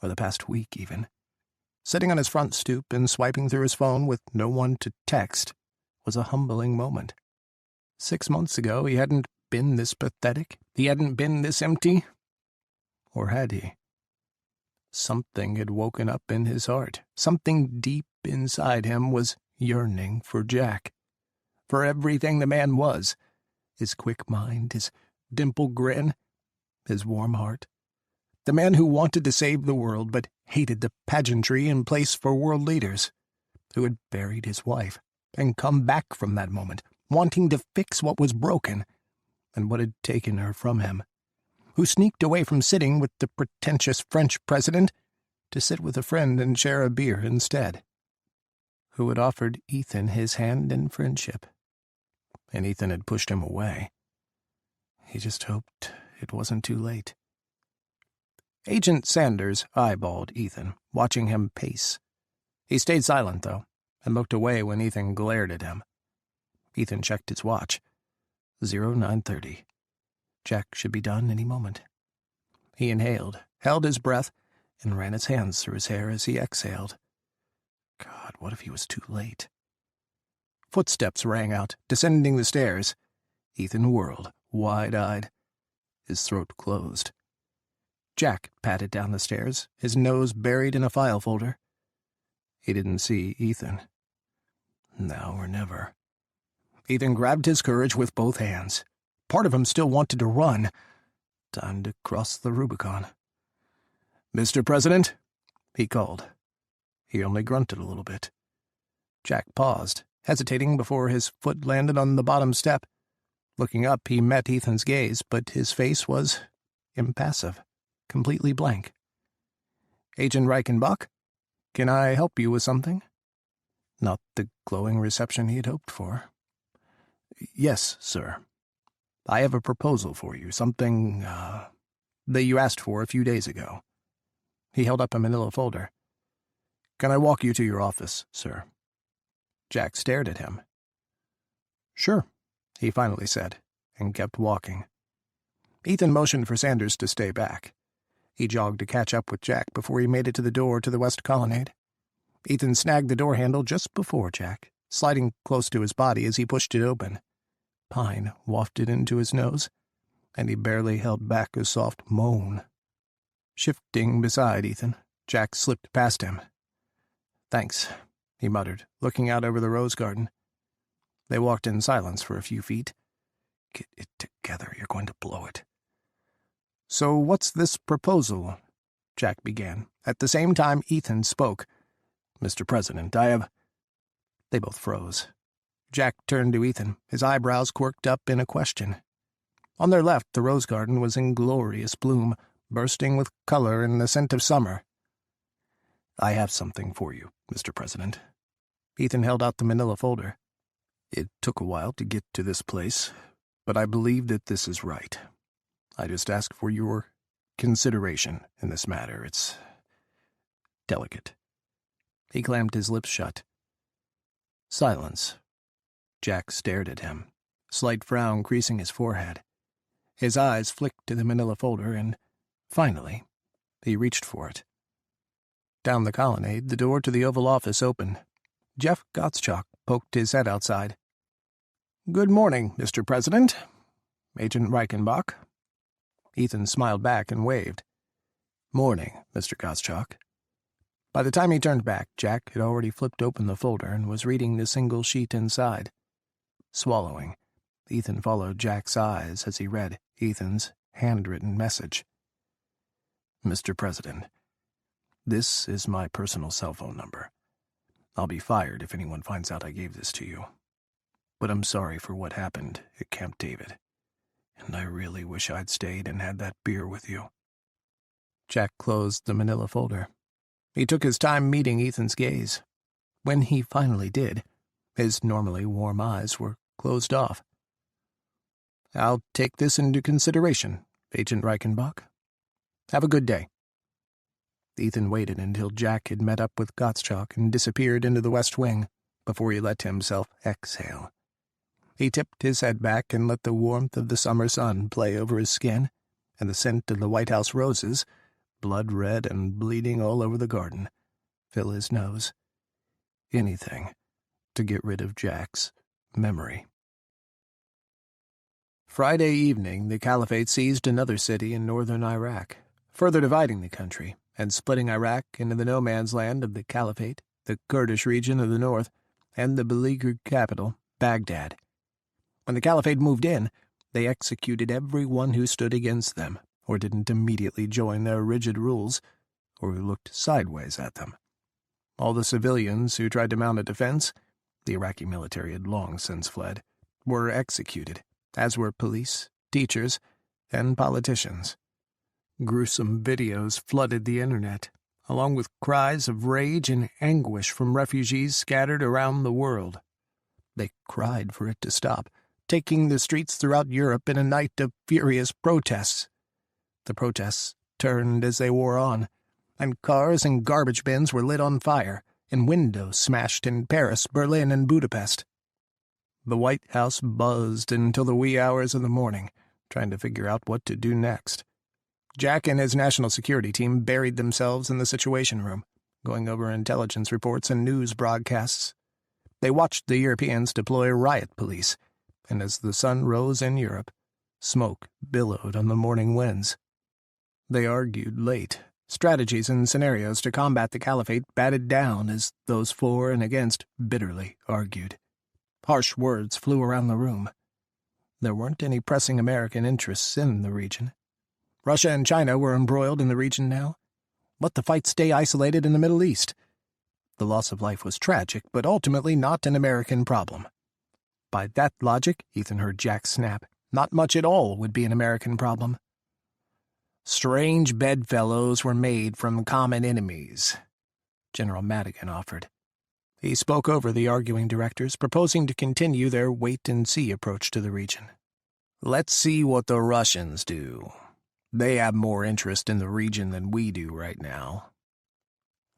Speaker 1: or the past week even. Sitting on his front stoop and swiping through his phone with no one to text was a humbling moment. 6 months ago, he hadn't been this pathetic. He hadn't been this empty. Or had he? Something had woken up in his heart. Something deep inside him was yearning for Jack. For everything the man was. His quick mind, his dimpled grin, his warm heart. The man who wanted to save the world but hated the pageantry in place for world leaders. Who had buried his wife and come back from that moment, wanting to fix what was broken and what had taken her from him. Who sneaked away from sitting with the pretentious French president to sit with a friend and share a beer instead. Who had offered Ethan his hand in friendship. And Ethan had pushed him away. He just hoped it wasn't too late. Agent Sanders eyeballed Ethan, watching him pace. He stayed silent, though, and looked away when Ethan glared at him. Ethan checked his watch. 09:30. Jack should be done any moment. He inhaled, held his breath, and ran his hands through his hair as he exhaled. God, what if he was too late? Footsteps rang out, descending the stairs. Ethan whirled, wide-eyed. His throat closed. Jack patted down the stairs, his nose buried in a file folder. He didn't see Ethan. Now or never. Ethan grabbed his courage with both hands. Part of him still wanted to run. Time to cross the Rubicon. "Mr. President?" he called. He only grunted a little bit. Jack paused, hesitating before his foot landed on the bottom step. Looking up, he met Ethan's gaze, but his face was impassive, completely blank. "Agent Reichenbach, can I help you with something?" Not the glowing reception he had hoped for. "Yes, sir. I have a proposal for you, something, that you asked for a few days ago." He held up a manila folder. "Can I walk you to your office, sir?" Jack stared at him. "Sure," he finally said, and kept walking. Ethan motioned for Sanders to stay back. He jogged to catch up with Jack before he made it to the door to the west colonnade. Ethan snagged the door handle just before Jack, sliding close to his body as he pushed it open. pine wafted into his nose, and he barely held back a soft moan. Shifting beside Ethan, Jack slipped past him. "Thanks," he muttered, looking out over the rose garden. They walked in silence for a few feet. "Get it together, you're going to blow it." "So what's this proposal?" Jack began. At the same time, Ethan spoke. "Mr. President, I have—" They both froze. Jack turned to Ethan, his eyebrows quirked up in a question. On their left, the rose garden was in glorious bloom, bursting with color and the scent of summer. "I have something for you, Mr. President." Ethan held out the manila folder. "It took a while to get to this place, but I believe that this is right. I just ask for your consideration in this matter. It's delicate." He clamped his lips shut. Silence. Jack stared at him, slight frown creasing his forehead. His eyes flicked to the manila folder, and, finally, he reached for it. Down the colonnade, the door to the Oval Office opened. Jeff Gottschalk poked his head outside. "Good morning, Mr. President. Agent Reichenbach." Ethan smiled back and waved. "Morning, Mr. Gottschalk." By the time he turned back, Jack had already flipped open the folder and was reading the single sheet inside. Swallowing, Ethan followed Jack's eyes as he read Ethan's handwritten message. "Mr. President, this is my personal cell phone number. I'll be fired if anyone finds out I gave this to you. But I'm sorry for what happened at Camp David, and I really wish I'd stayed and had that beer with you." Jack closed the manila folder. He took his time meeting Ethan's gaze. When he finally did, his normally warm eyes were closed off. "I'll take this into consideration, Agent Reichenbach. Have a good day." Ethan waited until Jack had met up with Gottschalk and disappeared into the West Wing before he let himself exhale. He tipped his head back and let the warmth of the summer sun play over his skin, and the scent of the White House roses, blood red and bleeding all over the garden, fill his nose. Anything to get rid of Jack's memory. Friday evening, the Caliphate seized another city in northern Iraq, further dividing the country and splitting Iraq into the no-man's land of the Caliphate, the Kurdish region of the north, and the beleaguered capital, Baghdad. When the Caliphate moved in, they executed everyone who stood against them, or didn't immediately join their rigid rules, or who looked sideways at them. All the civilians who tried to mount a defense, the Iraqi military had long since fled, were executed, as were police, teachers, and politicians. Gruesome videos flooded the internet, along with cries of rage and anguish from refugees scattered around the world. They cried for it to stop, taking the streets throughout Europe in a night of furious protests. The protests turned as they wore on, and cars and garbage bins were lit on fire, and windows smashed in Paris, Berlin, and Budapest. The White House buzzed until the wee hours of the morning, trying to figure out what to do next. Jack and his national security team buried themselves in the Situation Room, going over intelligence reports and news broadcasts. They watched the Europeans deploy riot police, and as the sun rose in Europe, smoke billowed on the morning winds. They argued late, strategies and scenarios to combat the Caliphate batted down as those for and against bitterly argued. Harsh words flew around the room. There weren't any pressing American interests in the region. Russia and China were embroiled in the region now. Let the fight stay isolated in the Middle East. The loss of life was tragic, but ultimately not an American problem. By that logic, Ethan heard Jack snap, not much at all would be an American problem. "Strange bedfellows were made from common enemies," General Madigan offered. He spoke over the arguing directors, proposing to continue their wait-and-see approach to the region. "Let's see what the Russians do. They have more interest in the region than we do right now."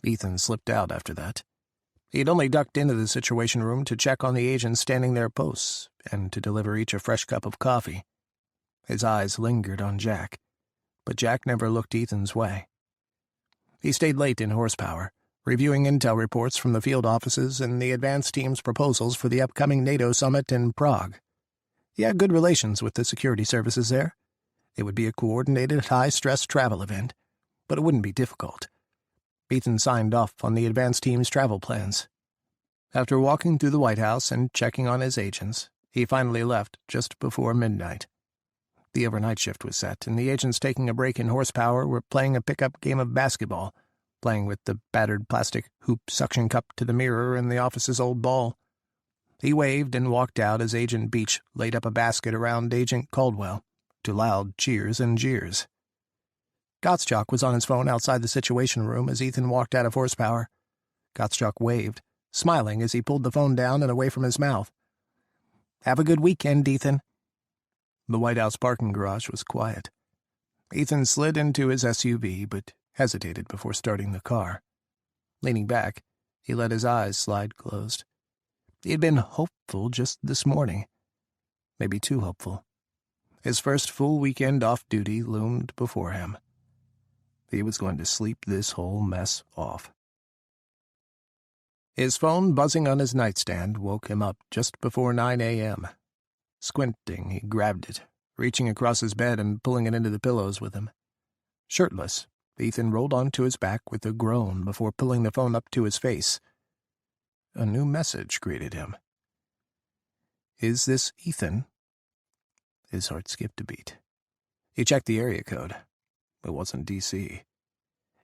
Speaker 1: Ethan slipped out after that. He had only ducked into the Situation Room to check on the agents standing their posts and to deliver each a fresh cup of coffee. His eyes lingered on Jack, but Jack never looked Ethan's way. He stayed late in Horsepower, reviewing intel reports from the field offices and the advance team's proposals for the upcoming NATO summit in Prague.
Speaker 2: He had good relations with the security services there. It would be a coordinated, high-stress travel event, but it wouldn't be difficult. Ethan signed off on the advance team's travel plans. After walking through the White House and checking on his agents, he finally left just before midnight. The overnight shift was set, and the agents taking a break in horsepower were playing a pickup game of basketball, playing with the battered plastic hoop suction cup to the mirror in the office's old ball. He waved and walked out as Agent Beach laid up a basket around Agent Caldwell, to loud cheers and jeers. Gottschalk was on his phone outside the Situation Room as Ethan walked out of horsepower. Gottschalk waved, smiling as he pulled the phone down and away from his mouth. "Have a good weekend, Ethan." The White House parking garage was quiet. Ethan slid into his SUV, but hesitated before starting the car. Leaning back, he let his eyes slide closed. He had been hopeful just this morning. Maybe too hopeful. His first full weekend off duty loomed before him. He was going to sleep this whole mess off. His phone buzzing on his nightstand woke him up just before 9 a.m. Squinting, he grabbed it, reaching across his bed and pulling it into the pillows with him. Shirtless, Ethan rolled onto his back with a groan before pulling the phone up to his face. A new message greeted him. "Is this Ethan?" His heart skipped a beat. He checked the area code. It wasn't D.C.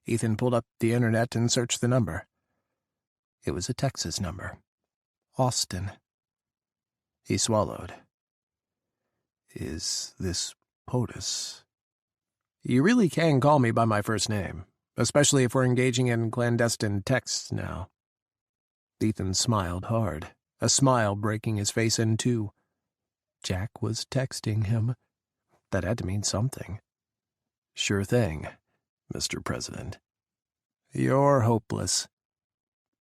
Speaker 2: Ethan pulled up the internet and searched the number. It was a Texas number. Austin. He swallowed. "Is this POTUS?" "You really can call me by my first name, especially if we're engaging in clandestine texts now." Ethan smiled hard, a smile breaking his face in two. Jack was texting him. That had to mean something. "Sure thing, Mr. President." "You're hopeless."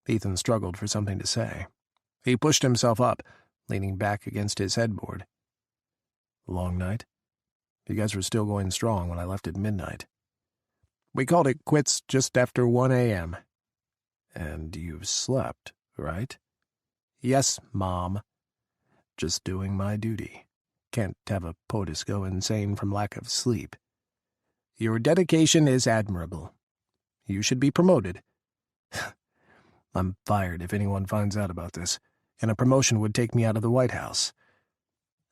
Speaker 2: Ethan struggled for something to say. He pushed himself up, leaning back against his headboard. "Long night? You guys were still going strong when I left at midnight." "We called it quits just after 1 a.m. "And you've slept, right?" "Yes, Mom." "Just doing my duty. Can't have a POTUS go insane from lack of sleep." "Your dedication is admirable. You should be promoted." "I'm fired if anyone finds out about this, and a promotion would take me out of the White House.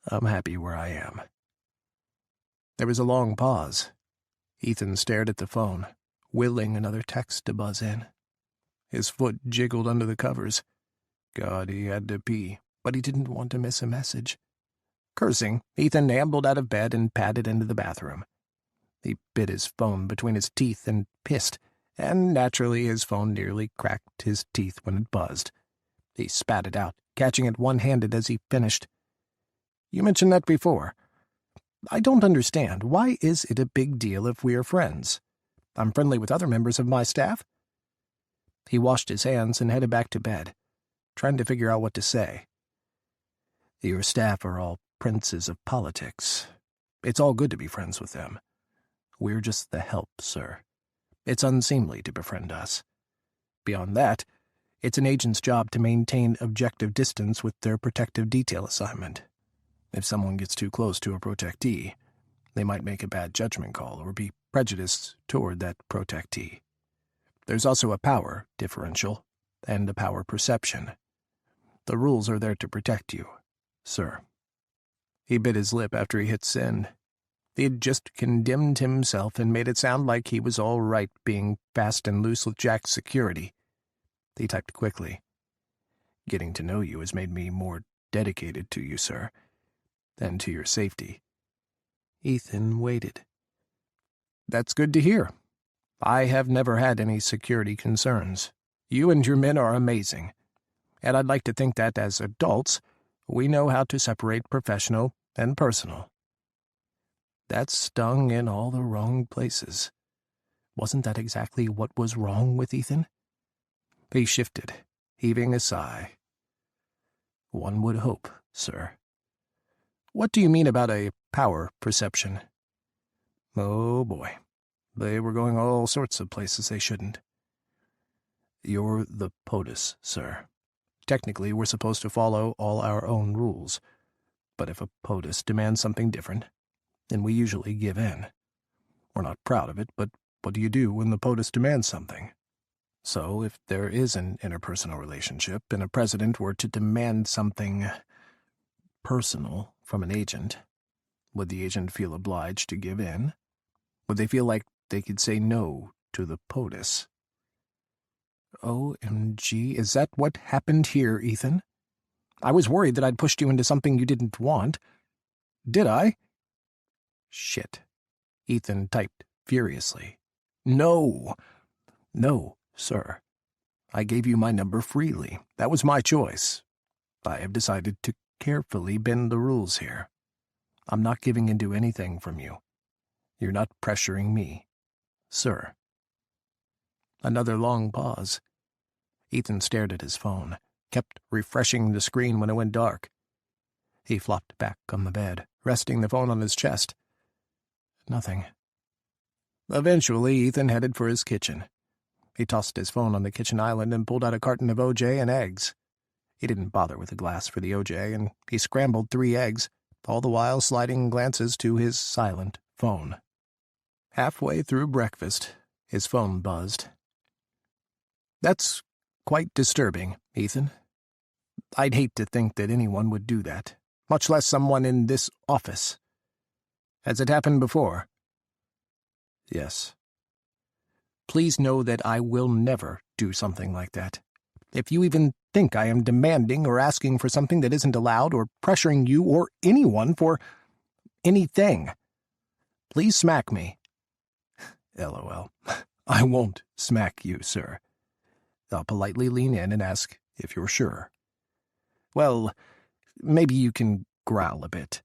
Speaker 2: I'm happy where I am." There was a long pause. Ethan stared at the phone, willing another text to buzz in. His foot jiggled under the covers. God, he had to pee, but he didn't want to miss a message. Cursing, Ethan ambled out of bed and padded into the bathroom. He bit his phone between his teeth and pissed, and naturally his phone nearly cracked his teeth when it buzzed. He spat it out, catching it one-handed as he finished. "You mentioned that before. I don't understand. Why is it a big deal if we are friends? I'm friendly with other members of my staff." He washed his hands and headed back to bed, trying to figure out what to say. "Your staff are all princes of politics. It's all good to be friends with them. We're just the help, sir. It's unseemly to befriend us. Beyond that, it's an agent's job to maintain objective distance with their protective detail assignment. If someone gets too close to a protectee, they might make a bad judgment call or be prejudiced toward that protectee. There's also a power differential and a power perception. The rules are there to protect you, sir." He bit his lip after he hit send. He had just condemned himself and made it sound like he was all right being fast and loose with Jack's security. He typed quickly. "Getting to know you has made me more dedicated to you, sir, and to your safety." Ethan waited. "That's good to hear. I have never had any security concerns. You and your men are amazing. And I'd like to think that as adults, we know how to separate professional and personal." That stung in all the wrong places. Wasn't that exactly what was wrong with Ethan? He shifted, heaving a sigh. "One would hope, sir." "What do you mean about a power perception?" Oh boy, they were going all sorts of places they shouldn't. "You're the POTUS, sir. Technically, we're supposed to follow all our own rules. But if a POTUS demands something different, then we usually give in. We're not proud of it, but what do you do when the POTUS demands something? So if there is an interpersonal relationship and a president were to demand something personal from an agent, would the agent feel obliged to give in? Would they feel like they could say no to the POTUS? OMG, is that what happened here, Ethan? I was worried that I'd pushed you into something you didn't want. Did I? Shit. Ethan typed furiously. No, sir. I gave you my number freely. That was my choice. I have decided to carefully bend the rules here. I'm not giving into anything from you. You're not pressuring me, sir. Another long pause. Ethan stared at his phone, kept refreshing the screen when it went dark. He flopped back on the bed, resting the phone on his chest. Nothing. Eventually, Ethan headed for his kitchen. He tossed his phone on the kitchen island and pulled out a carton of OJ and eggs. He didn't bother with a glass for the OJ, and he scrambled 3 eggs, all the while sliding glances to his silent phone. Halfway through breakfast, his phone buzzed. That's quite disturbing, Ethan. I'd hate to think that anyone would do that, much less someone in this office. Has it happened before? Yes. Please know that I will never do something like that. If you even think I am demanding or asking for something that isn't allowed or pressuring you or anyone for anything, please smack me. LOL. I won't smack you, sir. I'll politely lean in and ask if you're sure. Well, maybe you can growl a bit.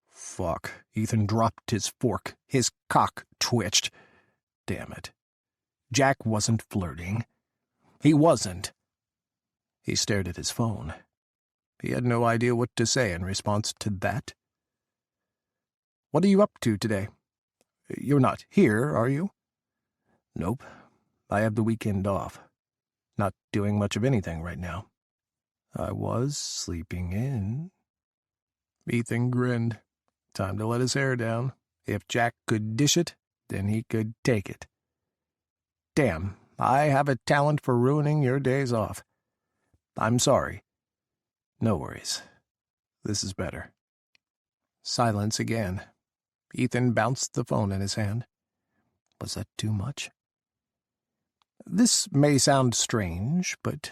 Speaker 2: Fuck. Ethan dropped his fork. His cock twitched. Damn it. Jack wasn't flirting. He wasn't. He stared at his phone. He had no idea what to say in response to that. What are you up to today? You're not here, are you? Nope. I have the weekend off. Not doing much of anything right now. I was sleeping in. Ethan grinned. Time to let his hair down. If Jack could dish it, then he could take it. Damn, I have a talent for ruining your days off. I'm sorry. No worries. This is better. Silence again. Ethan bounced the phone in his hand. Was that too much? This may sound strange, but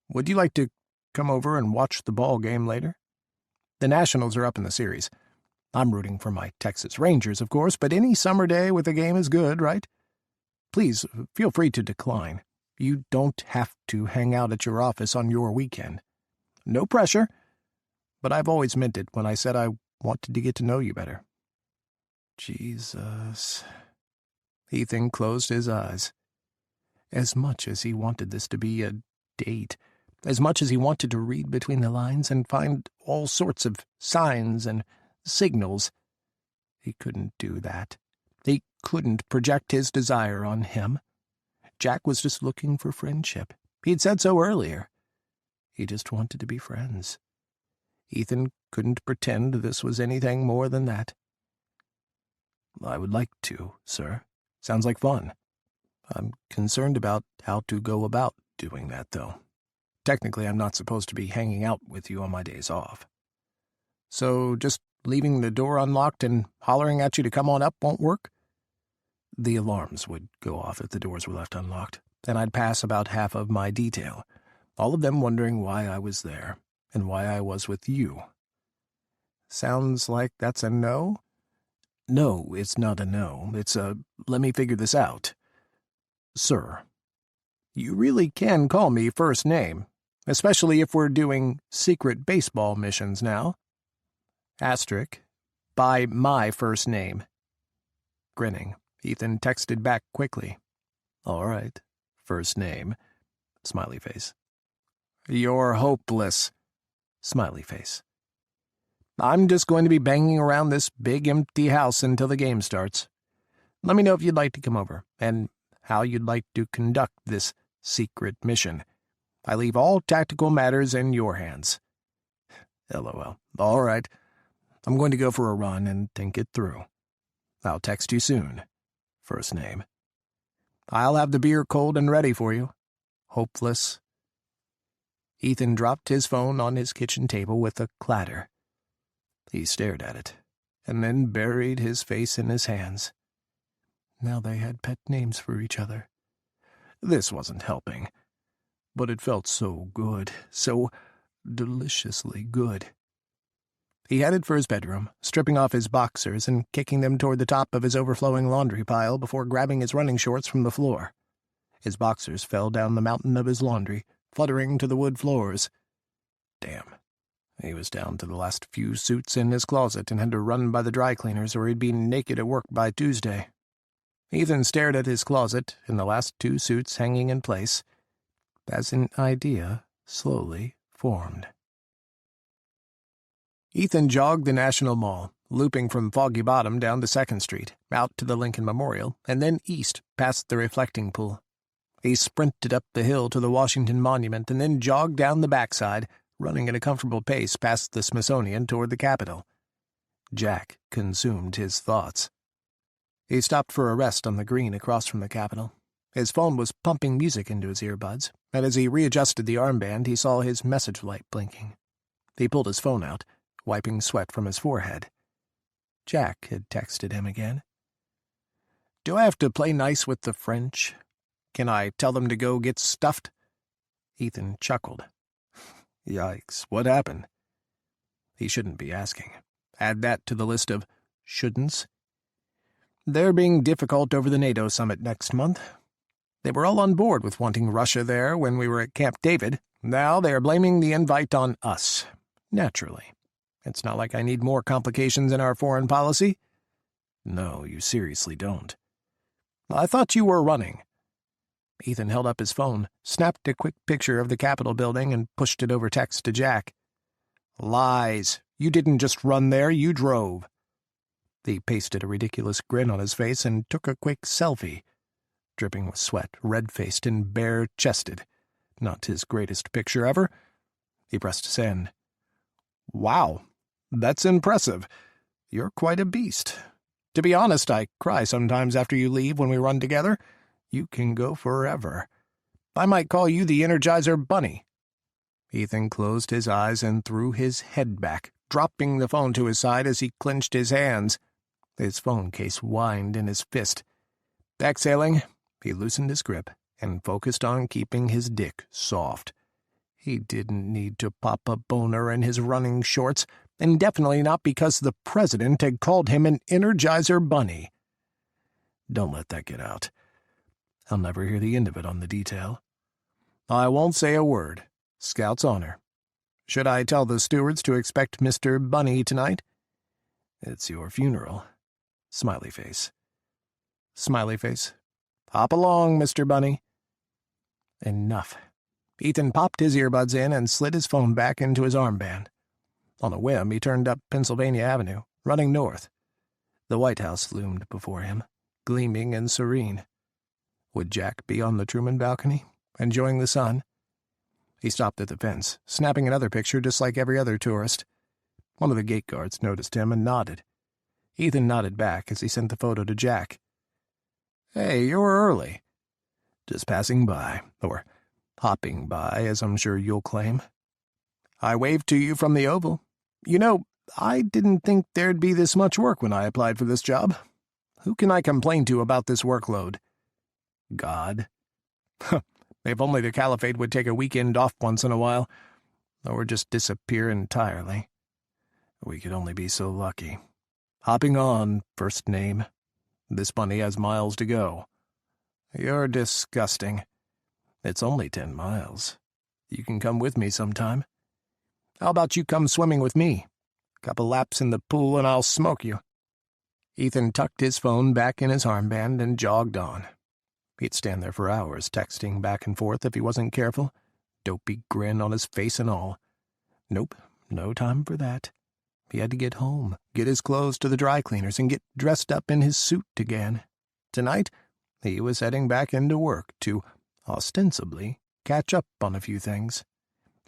Speaker 2: would you like to come over and watch the ball game later? The Nationals are up in the series. I'm rooting for my Texas Rangers, of course, but any summer day with a game is good, right? Please, feel free to decline. You don't have to hang out at your office on your weekend. No pressure, but I've always meant it when I said I wanted to get to know you better. Jesus. Ethan closed his eyes. As much as he wanted this to be a date, as much as he wanted to read between the lines and find all sorts of signs and signals, he couldn't do that. He couldn't project his desire on him. Jack was just looking for friendship. He'd said so earlier. He just wanted to be friends. Ethan couldn't pretend this was anything more than that. I would like to, sir. Sounds like fun. I'm concerned about how to go about doing that, though. Technically, I'm not supposed to be hanging out with you on my days off. So just leaving the door unlocked and hollering at you to come on up won't work? The alarms would go off if the doors were left unlocked, and I'd pass about half of my detail, all of them wondering why I was there and why I was with you. Sounds like that's a no? No, it's not a no. It's a let me figure this out. Sir, you really can call me first name, especially if we're doing secret baseball missions now. Asterisk, by my first name. Grinning, Ethan texted back quickly. All right, first name. Smiley face. You're hopeless. Smiley face. I'm just going to be banging around this big empty house until the game starts. Let me know if you'd like to come over, and how you'd like to conduct this secret mission. I leave all tactical matters in your hands. LOL. All right. I'm going to go for a run and think it through. I'll text you soon. First name. I'll have the beer cold and ready for you. Hopeless. Ethan dropped his phone on his kitchen table with a clatter. He stared at it, and then buried his face in his hands. Now they had pet names for each other. This wasn't helping, but it felt so good, so deliciously good. He headed for his bedroom, stripping off his boxers and kicking them toward the top of his overflowing laundry pile before grabbing his running shorts from the floor. His boxers fell down the mountain of his laundry, fluttering to the wood floors. Damn. He was down to the last few suits in his closet and had to run by the dry cleaners or he'd be naked at work by Tuesday. Ethan stared at his closet and the last 2 suits hanging in place as an idea slowly formed. Ethan jogged the National Mall, looping from Foggy Bottom down to 2nd Street, out to the Lincoln Memorial, and then east past the reflecting pool. He sprinted up the hill to the Washington Monument and then jogged down the backside, running at a comfortable pace past the Smithsonian toward the Capitol. Jack consumed his thoughts. He stopped for a rest on the green across from the Capitol. His phone was pumping music into his earbuds, and as he readjusted the armband, he saw his message light blinking. He pulled his phone out, wiping sweat from his forehead. Jack had texted him again. "Do I have to play nice with the French? Can I tell them to go get stuffed?" Ethan chuckled. Yikes, what happened? He shouldn't be asking. Add that to the list of shouldn'ts. They're being difficult over the NATO summit next month. They were all on board with wanting Russia there when we were at Camp David. Now they are blaming the invite on us. Naturally. It's not like I need more complications in our foreign policy. No, you seriously don't. I thought you were running. Ethan held up his phone, snapped a quick picture of the Capitol building, and pushed it over text to Jack. Lies. You didn't just run there, you drove. He pasted a ridiculous grin on his face and took a quick selfie. Dripping with sweat, red-faced and bare-chested. Not his greatest picture ever. He pressed send. Wow, that's impressive. You're quite a beast. To be honest, I cry sometimes after you leave when we run together. You can go forever. I might call you the Energizer Bunny. Ethan closed his eyes and threw his head back, dropping the phone to his side as he clenched his hands. His phone case whined in his fist. Exhaling, he loosened his grip and focused on keeping his dick soft. He didn't need to pop a boner in his running shorts, and definitely not because the president had called him an Energizer Bunny. Don't let that get out. I'll never hear the end of it on the detail. I won't say a word. Scout's honor. Should I tell the stewards to expect Mr. Bunny tonight? It's your funeral. Smiley face. Smiley face. Hop along, Mr. Bunny. Enough. Ethan popped his earbuds in and slid his phone back into his armband. On a whim, he turned up Pennsylvania Avenue, running north. The White House loomed before him, gleaming and serene. Would Jack be on the Truman balcony, enjoying the sun? He stopped at the fence, snapping another picture just like every other tourist. One of the gate guards noticed him and nodded. Ethan nodded back as he sent the photo to Jack. Hey, you're early. Just passing by, or hopping by, as I'm sure you'll claim. I waved to you from the Oval. You know, I didn't think there'd be this much work when I applied for this job. Who can I complain to about this workload? God. If only the Caliphate would take a weekend off once in a while, or just disappear entirely. We could only be so lucky. Hopping on, first name. This bunny has miles to go. You're disgusting. It's only 10 miles. You can come with me sometime. How about you come swimming with me? Couple laps in the pool and I'll smoke you. Ethan tucked his phone back in his armband and jogged on. He'd stand there for hours, texting back and forth if he wasn't careful, dopey grin on his face and all. Nope, no time for that. He had to get home, get his clothes to the dry cleaners, and get dressed up in his suit again. Tonight, he was heading back into work to, ostensibly, catch up on a few things.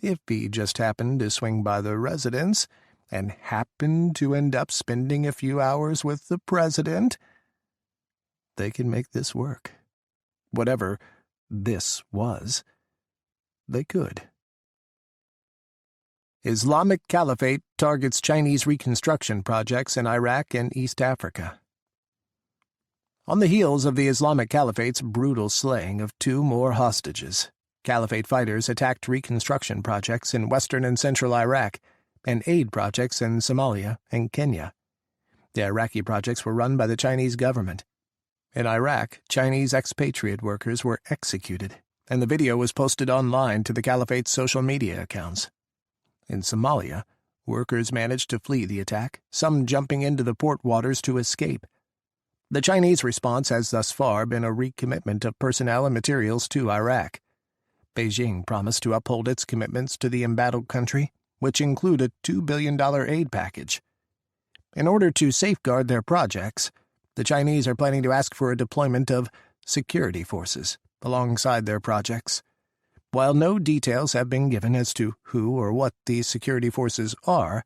Speaker 1: If he just happened to swing by the residence and happened to end up spending a few hours with the president, they could make this work. Whatever this was, they could. Islamic Caliphate targets Chinese reconstruction projects in Iraq and East Africa. On the heels of the Islamic Caliphate's brutal slaying of 2 more hostages, Caliphate fighters attacked reconstruction projects in western and central Iraq and aid projects in Somalia and Kenya. The Iraqi projects were run by the Chinese government. In Iraq, Chinese expatriate workers were executed, and the video was posted online to the Caliphate's social media accounts. In Somalia, workers managed to flee the attack, some jumping into the port waters to escape. The Chinese response has thus far been a recommitment of personnel and materials to Iraq. Beijing promised to uphold its commitments to the embattled country, which include a $2 billion aid package. In order to safeguard their projects, the Chinese are planning to ask for a deployment of security forces alongside their projects. While no details have been given as to who or what these security forces are,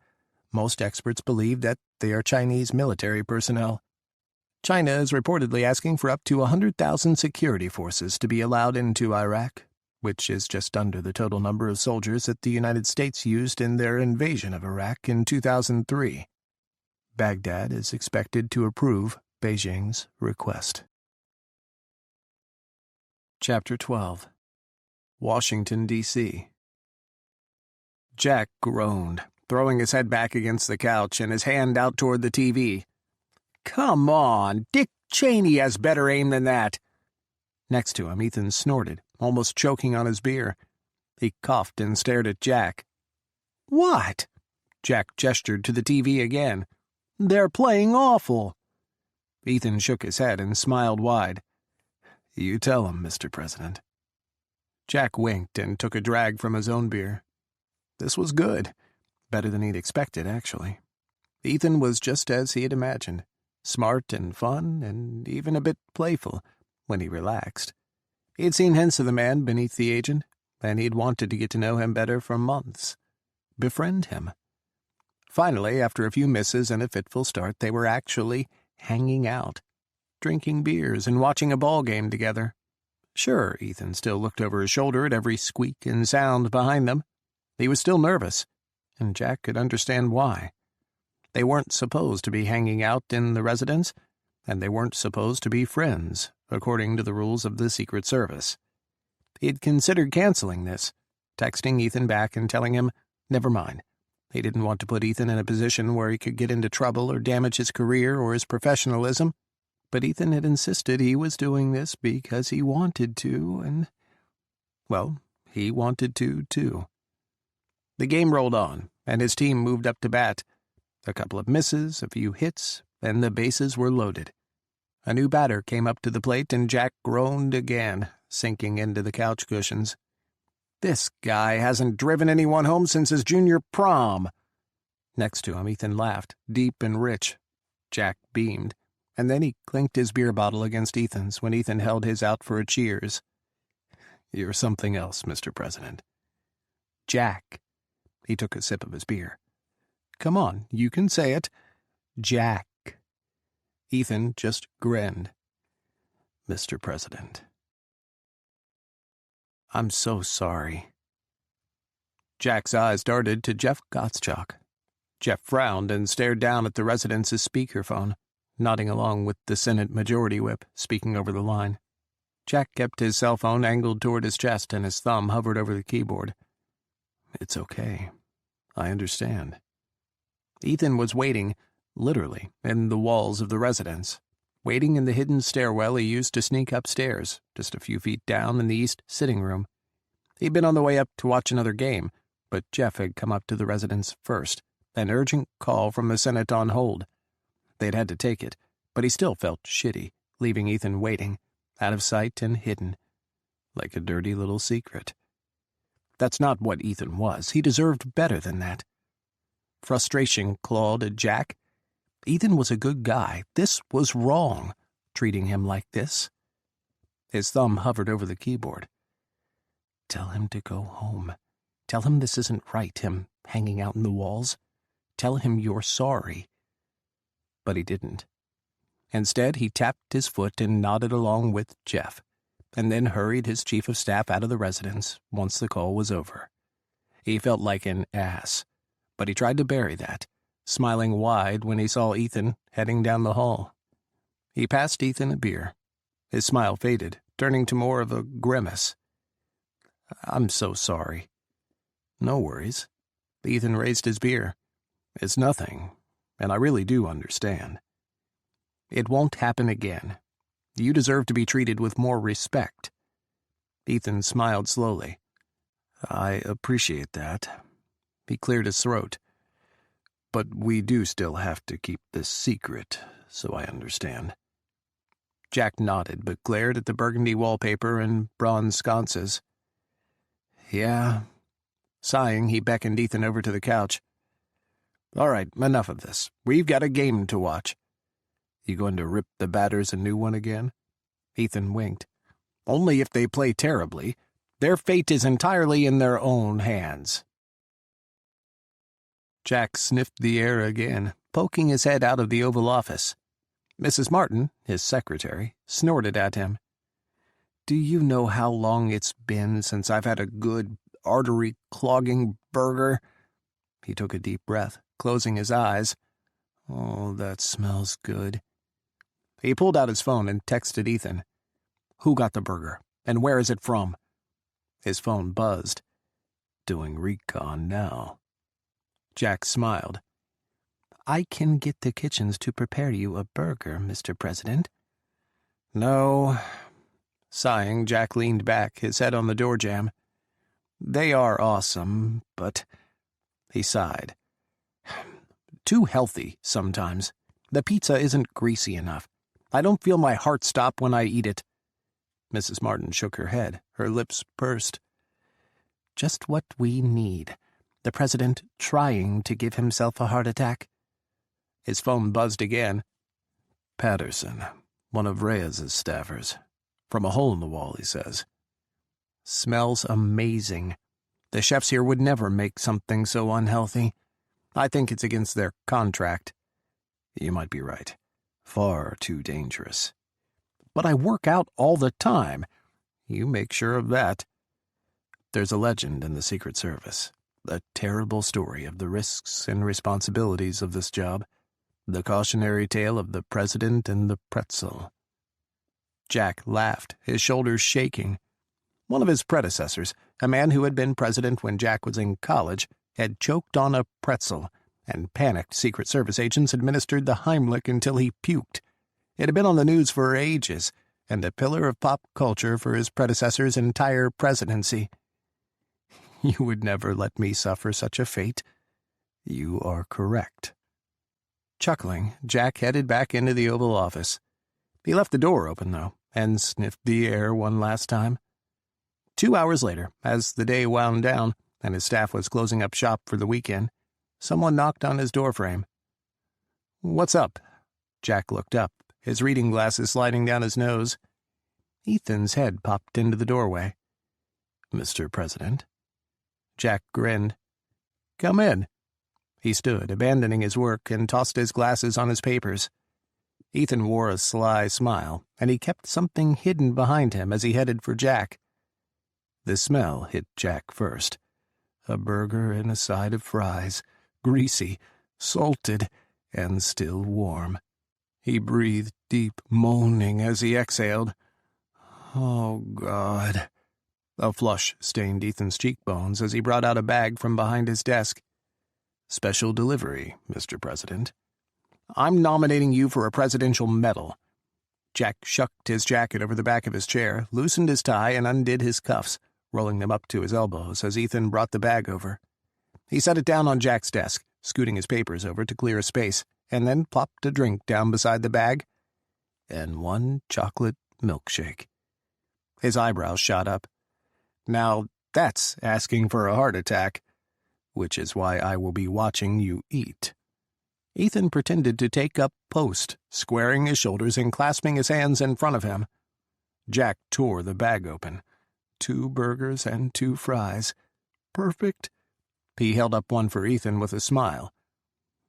Speaker 1: most experts believe that they are Chinese military personnel. China is reportedly asking for up to 100,000 security forces to be allowed into Iraq, which is just under the total number of soldiers that the United States used in their invasion of Iraq in 2003. Baghdad is expected to approve Beijing's request. Chapter 12. Washington, D.C. Jack groaned, throwing his head back against the couch and his hand out toward the TV. "Come on, Dick Cheney has better aim than that." Next to him, Ethan snorted, almost choking on his beer. He coughed and stared at Jack. "What?" Jack gestured to the TV again. "They're playing awful." Ethan shook his head and smiled wide. "You tell him, Mr. President." Jack winked and took a drag from his own beer. This was good. Better than he'd expected, actually. Ethan was just as he had imagined. Smart and fun, and even a bit playful, when he relaxed. He had seen hints of the man beneath the agent, and he'd wanted to get to know him better for months. Befriend him. Finally, after a few misses and a fitful start, they were actually hanging out, drinking beers and watching a ball game together. Sure, Ethan still looked over his shoulder at every squeak and sound behind them. He was still nervous, and Jack could understand why. They weren't supposed to be hanging out in the residence, and they weren't supposed to be friends, according to the rules of the Secret Service. He'd considered canceling this, texting Ethan back and telling him, never mind. He didn't want to put Ethan in a position where he could get into trouble or damage his career or his professionalism, but Ethan had insisted he was doing this because he wanted to, and, well, he wanted to, too. The game rolled on, and his team moved up to bat. A couple of misses, a few hits, and the bases were loaded. A new batter came up to the plate, and Jack groaned again, sinking into the couch cushions. This guy hasn't driven anyone home since his junior prom. Next to him, Ethan laughed, deep and rich. Jack beamed, and then he clinked his beer bottle against Ethan's when Ethan held his out for a cheers. "You're something else, Mr. President." "Jack." He took a sip of his beer. "Come on, you can say it. Jack." Ethan just grinned. "Mr. President." "I'm so sorry." Jack's eyes darted to Jeff Gottschalk. Jeff frowned and stared down at the residence's speakerphone, nodding along with the Senate Majority Whip speaking over the line. Jack kept his cell phone angled toward his chest and his thumb hovered over the keyboard. "It's okay. I understand." Ethan was waiting, literally, in the walls of the residence, waiting in the hidden stairwell he used to sneak upstairs, just a few feet down in the east sitting room. He'd been on the way up to watch another game, but Jeff had come up to the residence first, an urgent call from the Senate on hold. They'd had to take it, but he still felt shitty, leaving Ethan waiting, out of sight and hidden, like a dirty little secret. That's not what Ethan was. He deserved better than that. Frustration clawed at Jack. Ethan was a good guy. This was wrong, treating him like this. His thumb hovered over the keyboard. "Tell him to go home.
Speaker 2: Tell him this isn't right, him hanging out in the walls. Tell him you're sorry. But he didn't. Instead, he tapped his foot and nodded along with Jeff, and then hurried his chief of staff out of the residence once the call was over. He felt like an ass, but he tried to bury that, smiling wide when he saw Ethan heading down the hall. He passed Ethan a beer. His smile faded, turning to more of a grimace. "I'm so sorry." "No worries." Ethan raised his beer. "It's nothing, and I really do understand. It won't happen again. You deserve to be treated with more respect." Ethan smiled slowly. "I appreciate that." He cleared his throat. "But we do still have to keep this secret, so I understand." Jack nodded, but glared at the burgundy wallpaper and bronze sconces. "Yeah." Sighing, he beckoned Ethan over to the couch. "All right, enough of this. We've got a game to watch." "You going to rip the batters a new one again?" Ethan winked. "Only if they play terribly. Their fate is entirely in their own hands." Jack sniffed the air again, poking his head out of the Oval Office. Mrs. Martin, his secretary, snorted at him. "Do you know how long it's been since I've had a good, artery-clogging burger?" He took a deep breath, closing his eyes. "Oh, that smells good." He pulled out his phone and texted Ethan. "Who got the burger, and where is it from?" His phone buzzed. "Doing recon now." Jack smiled. "I can get the kitchens to prepare you a burger, Mr. President." "No." Sighing, Jack leaned back, his head on the door jamb. "They are awesome, but—" He sighed. "Too healthy, sometimes. The pizza isn't greasy enough. I don't feel my heart stop when I eat it." Mrs. Martin shook her head, her lips pursed. "Just what we need. The president trying to give himself a heart attack." His phone buzzed again. "Patterson, one of Reyes's staffers. From a hole in the wall, he says. Smells amazing. The chefs here would never make something so unhealthy. I think it's against their contract." "You might be right. Far too dangerous." "But I work out all the time." "You make sure of that." "There's a legend in the Secret Service. A terrible story of the risks and responsibilities of this job. The cautionary tale of the president and the pretzel." Jack laughed, his shoulders shaking. One of his predecessors, a man who had been president when Jack was in college, had choked on a pretzel, and panicked Secret Service agents administered the Heimlich until he puked. It had been on the news for ages, and a pillar of pop culture for his predecessor's entire presidency. "You would never let me suffer such a fate." "You are correct." Chuckling, Jack headed back into the Oval Office. He left the door open, though, and sniffed the air one last time. 2 hours later, as the day wound down, and his staff was closing up shop for the weekend, someone knocked on his doorframe. "What's up?" Jack looked up, his reading glasses sliding down his nose. Ethan's head popped into the doorway. "Mr. President?" Jack grinned. "Come in." He stood, abandoning his work, and tossed his glasses on his papers. Ethan wore a sly smile, and he kept something hidden behind him as he headed for Jack. The smell hit Jack first. A burger and a side of fries, greasy, salted, and still warm. He breathed deep, moaning as he exhaled. "Oh, God." A flush stained Ethan's cheekbones as he brought out a bag from behind his desk. "Special delivery, Mr. President." "I'm nominating you for a presidential medal." Jack shucked his jacket over the back of his chair, loosened his tie, and undid his cuffs, rolling them up to his elbows as Ethan brought the bag over. He set it down on Jack's desk, scooting his papers over to clear a space, and then plopped a drink down beside the bag. "And 1 chocolate milkshake." His eyebrows shot up. "Now that's asking for a heart attack." "Which is why I will be watching you eat." Ethan pretended to take up post, squaring his shoulders and clasping his hands in front of him. Jack tore the bag open. 2 burgers and 2 fries. perfect?" He held up one for Ethan with a smile.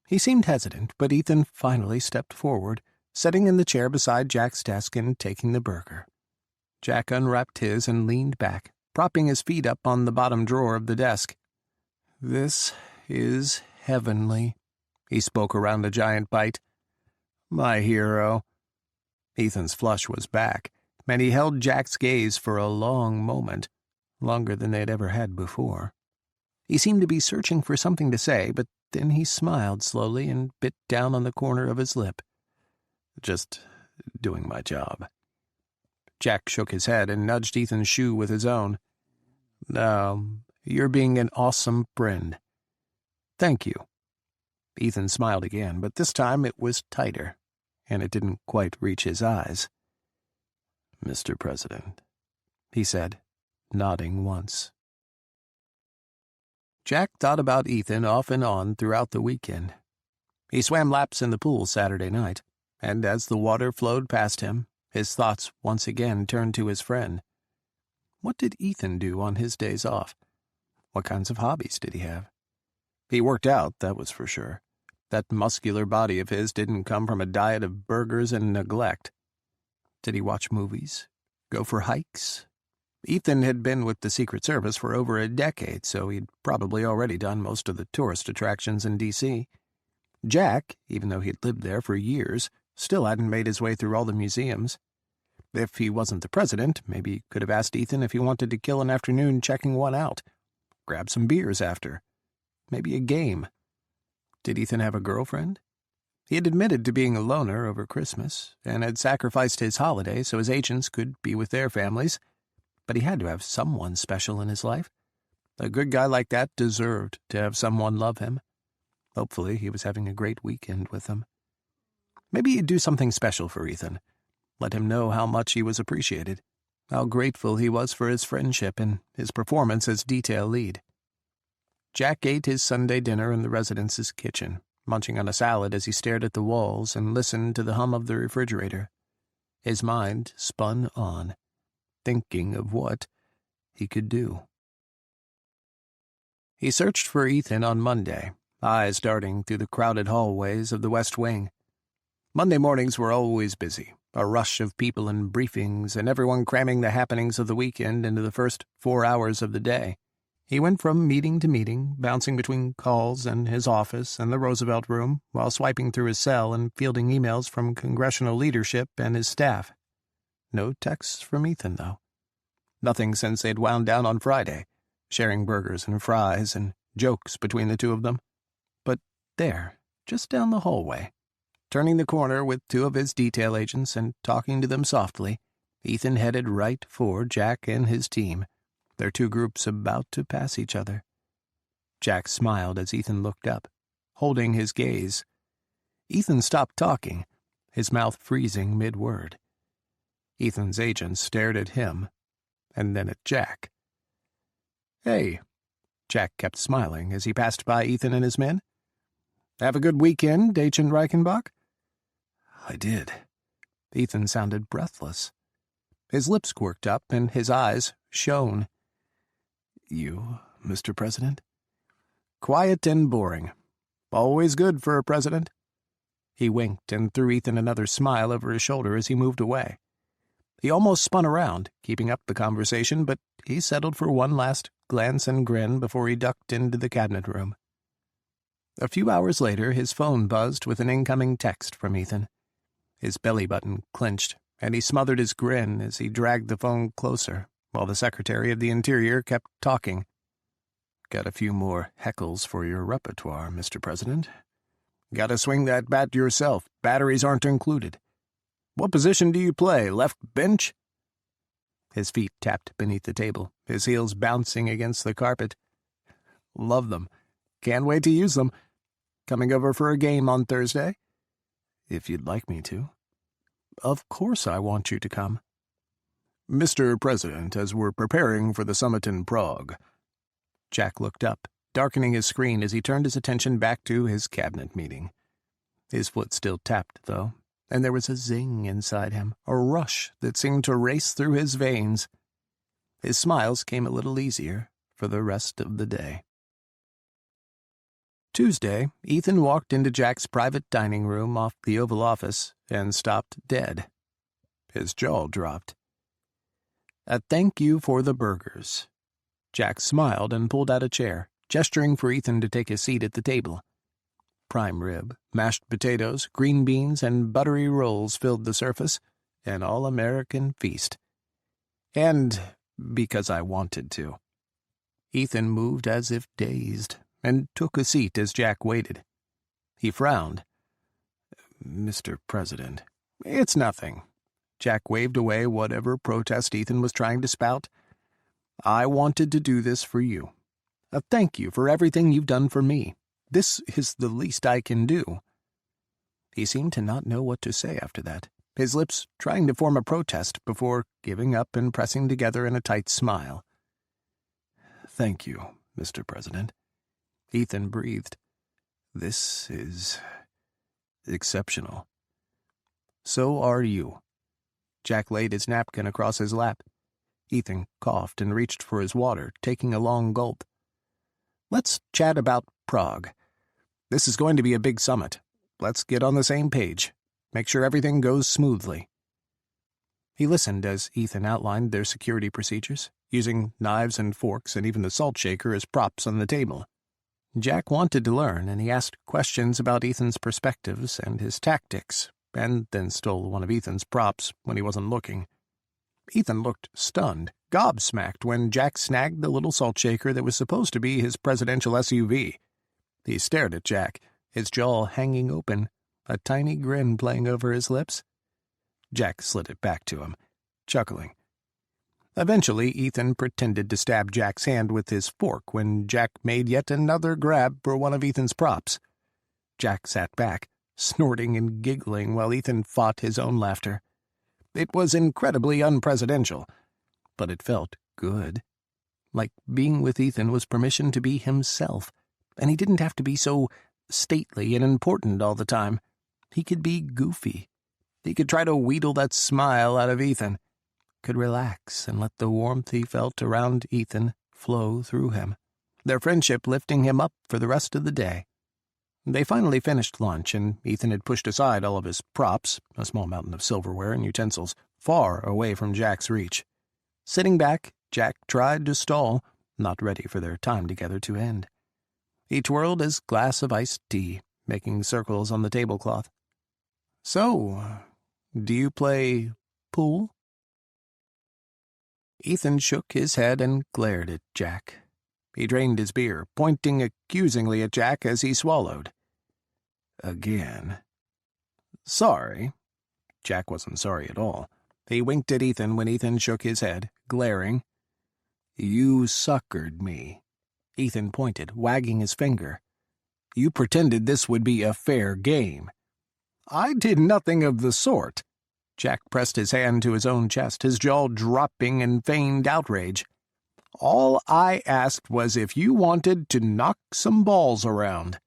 Speaker 2: He seemed hesitant, but Ethan finally stepped forward, sitting in the chair beside Jack's desk and taking the burger. Jack unwrapped his and leaned back, propping his feet up on the bottom drawer of the desk. "This is heavenly," he spoke around the giant bite. "My hero." Ethan's flush was back, and he held Jack's gaze for a long moment, longer than they'd ever had before. He seemed to be searching for something to say, but then he smiled slowly and bit down on the corner of his lip. "Just doing my job." Jack shook his head and nudged Ethan's shoe with his own. "No, you're being an awesome friend." "Thank you." Ethan smiled again, but this time it was tighter, and it didn't quite reach his eyes. "Mr. President," he said, nodding once. Jack thought about Ethan off and on throughout the weekend. He swam laps in the pool Saturday night, and as the water flowed past him, his thoughts once again turned to his friend. What did Ethan do on his days off? What kinds of hobbies did he have? He worked out, that was for sure. That muscular body of his didn't come from a diet of burgers and neglect. Did he watch movies? Go for hikes? Ethan had been with the Secret Service for over a decade, so he'd probably already done most of the tourist attractions in D.C. Jack, even though he'd lived there for years, still hadn't made his way through all the museums. If he wasn't the president, maybe he could have asked Ethan if he wanted to kill an afternoon checking one out. Grab some beers after. Maybe a game. Did Ethan have a girlfriend? He had admitted to being a loner over Christmas, and had sacrificed his holiday so his agents could be with their families. But he had to have someone special in his life. A good guy like that deserved to have someone love him. Hopefully he was having a great weekend with them. Maybe he'd do something special for Ethan. Let him know how much he was appreciated, how grateful he was for his friendship and his performance as detail lead. Jack ate his Sunday dinner in the residence's kitchen, munching on a salad as he stared at the walls and listened to the hum of the refrigerator. His mind spun on, thinking of what he could do. He searched for Ethan on Monday, eyes darting through the crowded hallways of the West Wing. Monday mornings were always busy, a rush of people and briefings, and everyone cramming the happenings of the weekend into the first 4 hours of the day. He went from meeting to meeting, bouncing between calls and his office and the Roosevelt Room, while swiping through his cell and fielding emails from congressional leadership and his staff. No texts from Ethan, though. Nothing since they'd wound down on Friday, sharing burgers and fries and jokes between the two of them. But there, just down the hallway, turning the corner with two of his detail agents and talking to them softly, Ethan headed right for Jack and his team, their two groups about to pass each other. Jack smiled as Ethan looked up, holding his gaze. Ethan stopped talking, his mouth freezing mid-word. Ethan's agent stared at him, and then at Jack. "Hey," Jack kept smiling as he passed by Ethan and his men. "Have a good weekend, Agent Reichenbach?" "I did." Ethan sounded breathless. His lips quirked up and his eyes shone. "You, Mr. President?" "Quiet and boring. Always good for a president." He winked and threw Ethan another smile over his shoulder as he moved away. He almost spun around, keeping up the conversation, but he settled for one last glance and grin before he ducked into the cabinet room. A few hours later, his phone buzzed with an incoming text from Ethan. His belly button clenched, and he smothered his grin as he dragged the phone closer, while the Secretary of the Interior kept talking. "Got a few more heckles for your repertoire, Mr. President. Gotta swing that bat yourself. Batteries aren't included. What position do you play, left bench?" His feet tapped beneath the table, his heels bouncing against the carpet. "Love them. Can't wait to use them. Coming over for a game on Thursday?" "If you'd like me to." "Of course I want you to come." "Mr. President, as we're preparing for the summit in Prague." Jack looked up, darkening his screen as he turned his attention back to his cabinet meeting. His foot still tapped, though, and there was a zing inside him, a rush that seemed to race through his veins. His smiles came a little easier,
Speaker 1: for the rest of the day. Tuesday, Ethan walked into Jack's private dining room off the Oval Office and stopped dead. His jaw dropped. "A thank you for the burgers." Jack smiled and pulled out a chair, gesturing for Ethan to take a seat at the table. Prime rib, mashed potatoes, green beans, and buttery rolls filled the surface, an all-American feast. And because I wanted to. Ethan moved as if dazed, and took a seat as Jack waited. He frowned. "Mr. President." "It's nothing." Jack waved away whatever protest Ethan was trying to spout. "I wanted to do this for you. A thank you for everything you've done for me. This is the least I can do." He seemed to not know what to say after that, his lips trying to form a protest before giving up and pressing together in a tight smile. "Thank you, Mr. President." Ethan breathed. "This is exceptional." "So are you." Jack laid his napkin across his lap. Ethan coughed and reached for his water, taking a long gulp. "Let's chat about Prague. This is going to be a big summit. Let's get on the same page. Make sure everything goes smoothly." He listened as Ethan outlined their security procedures, using knives and forks and even the salt shaker as props on the table. Jack wanted to learn, and he asked questions about Ethan's perspectives and his tactics, and then stole one of Ethan's props when he wasn't looking. Ethan looked stunned, gobsmacked, when Jack snagged the little salt shaker that was supposed to be his presidential SUV. He stared at Jack, his jaw hanging open, a tiny grin playing over his lips. Jack slid it back to him, chuckling. Eventually, Ethan pretended to stab Jack's hand with his fork when Jack made yet another grab for one of Ethan's props. Jack sat back, snorting and giggling while Ethan fought his own laughter. It was incredibly unpresidential, but it felt good. Like being with Ethan was permission to be himself, and he didn't have to be so stately and important all the time. He could be goofy. He could try to wheedle that smile out of Ethan, could relax and let the warmth he felt around Ethan flow through him, their friendship lifting him up for the rest of the day. They finally finished lunch, and Ethan had pushed aside all of his props, a small mountain of silverware and utensils, far away from Jack's reach. Sitting back, Jack tried to stall, not ready for their time together to end. He twirled his glass of iced tea, making circles on the tablecloth. "So, do you play pool?" Ethan shook his head and glared at Jack. He drained his beer, pointing accusingly at Jack as he swallowed. "Again." "Sorry." Jack wasn't sorry at all. He winked at Ethan when Ethan shook his head, glaring. "You suckered me." Ethan pointed, wagging his finger. "You pretended this would be a fair game." "I did nothing of the sort." Jack pressed his hand to his own chest, his jaw dropping in feigned outrage. "All I asked was if you wanted to knock some balls around."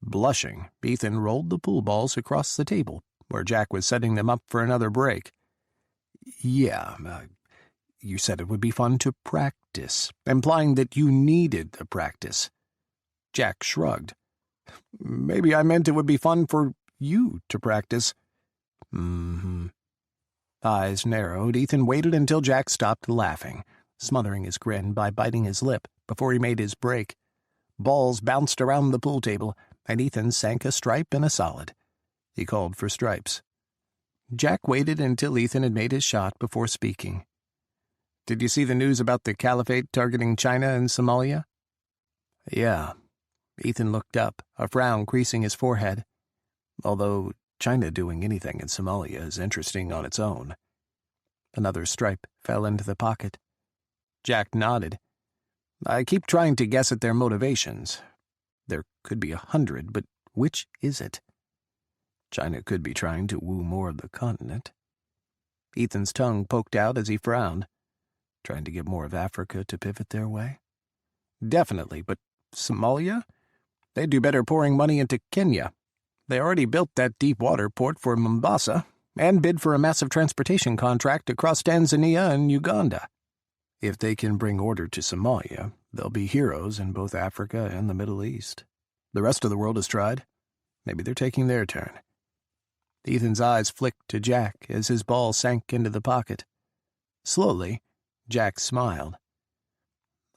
Speaker 1: Blushing, Ethan rolled the pool balls across the table, where Jack was setting them up for another break. "Yeah, you said it would be fun to practice, implying that you needed the practice." Jack shrugged. "Maybe I meant it would be fun for you to practice." Eyes narrowed, Ethan waited until Jack stopped laughing, smothering his grin by biting his lip before he made his break. Balls bounced around the pool table, and Ethan sank a stripe and a solid. He called for stripes. Jack waited until Ethan had made his shot before speaking. "Did you see the news about the caliphate targeting China and Somalia?" "Yeah." Ethan looked up, a frown creasing his forehead. "Although China doing anything in Somalia is interesting on its own." Another stripe fell into the pocket. Jack nodded. "I keep trying to guess at their motivations. There could be 100, but which is it? China could be trying to woo more of the continent." Ethan's tongue poked out as he frowned. Trying to get more of Africa to pivot their way? "Definitely, but Somalia? They'd do better pouring money into Kenya. They already built that deep-water port for Mombasa and bid for a massive transportation contract across Tanzania and Uganda." If they can bring order to Somalia, they'll be heroes in both Africa and the Middle East. The rest of the world has tried. Maybe they're taking their turn. Ethan's eyes flicked to Jack as his ball sank into the pocket. Slowly, Jack smiled.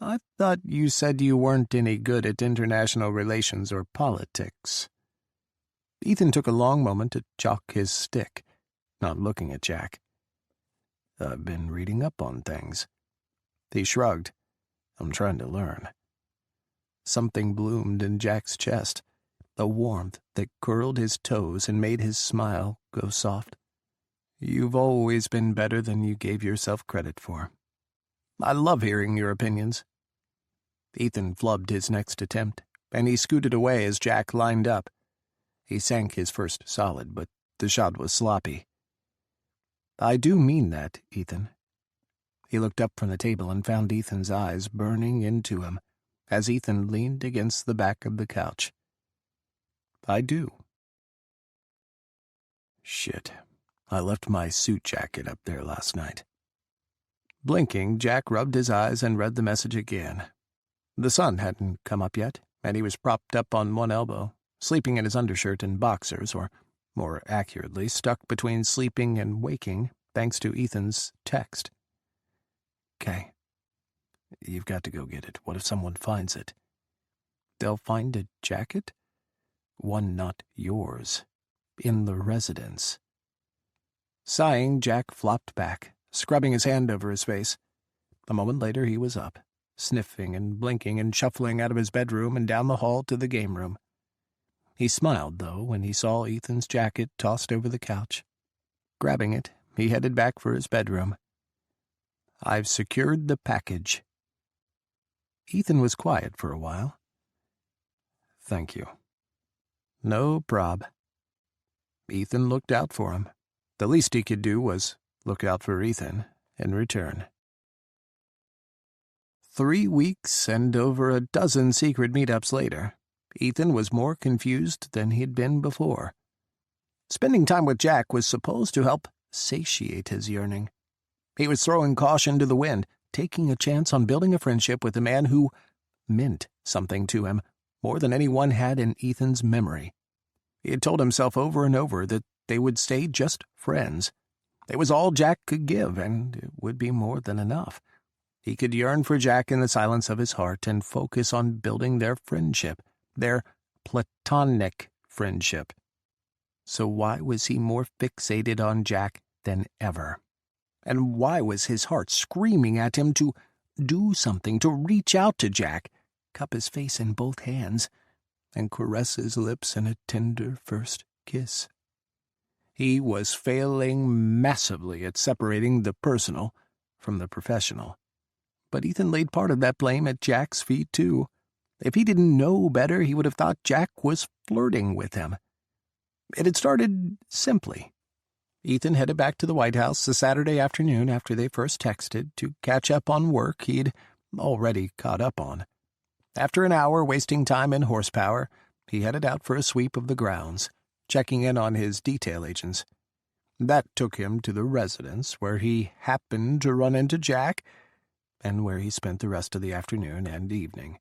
Speaker 1: I thought you said you weren't any good at international relations or politics. Ethan took a long moment to chalk his stick, not looking at Jack. I've been reading up on things. He shrugged. I'm trying to learn. Something bloomed in Jack's chest, a warmth that curled his toes and made his smile go soft. You've always been better than you gave yourself credit for. I love hearing your opinions. Ethan flubbed his next attempt, and he scooted away as Jack lined up. He sank his first solid, but the shot was sloppy. I do mean that, Ethan. He looked up from the table and found Ethan's eyes burning into him as Ethan leaned against the back of the couch. I do. Shit, I left my suit jacket up there last night. Blinking, Jack rubbed his eyes and read the message again. The sun hadn't come up yet, and he was propped up on one elbow, sleeping in his undershirt and boxers, or, more accurately, stuck between sleeping and waking, thanks to Ethan's text. "Okay. You've got to go get it. What if someone finds it? They'll find a jacket? One not yours. In the residence." Sighing, Jack flopped back, scrubbing his hand over his face. A moment later he was up, sniffing and blinking and shuffling out of his bedroom and down the hall to the game room. He smiled, though, when he saw Ethan's jacket tossed over the couch. Grabbing it, he headed back for his bedroom. I've secured the package. Ethan was quiet for a while. Thank you. No prob. Ethan looked out for him. The least he could do was look out for Ethan in return. 3 weeks and over a dozen secret meetups later, Ethan was more confused than he'd been before. Spending time with Jack was supposed to help satiate his yearning. He was throwing caution to the wind, taking a chance on building a friendship with a man who meant something to him more than anyone had in Ethan's memory. He had told himself over and over that they would stay just friends. It was all Jack could give, and it would be more than enough. He could yearn for Jack in the silence of his heart and focus on building their friendship, their platonic friendship. So why was he more fixated on Jack than ever? And why was his heart screaming at him to do something, to reach out to Jack, cup his face in both hands, and caress his lips in a tender first kiss? He was failing massively at separating the personal from the professional. But Ethan laid part of that blame at Jack's feet, too. If he didn't know better, he would have thought Jack was flirting with him. It had started simply. Ethan headed back to the White House the Saturday afternoon after they first texted to catch up on work he'd already caught up on. After an hour wasting time in horsepower, he headed out for a sweep of the grounds, checking in on his detail agents. That took him to the residence, where he happened to run into Jack, and where he spent the rest of the afternoon and evening.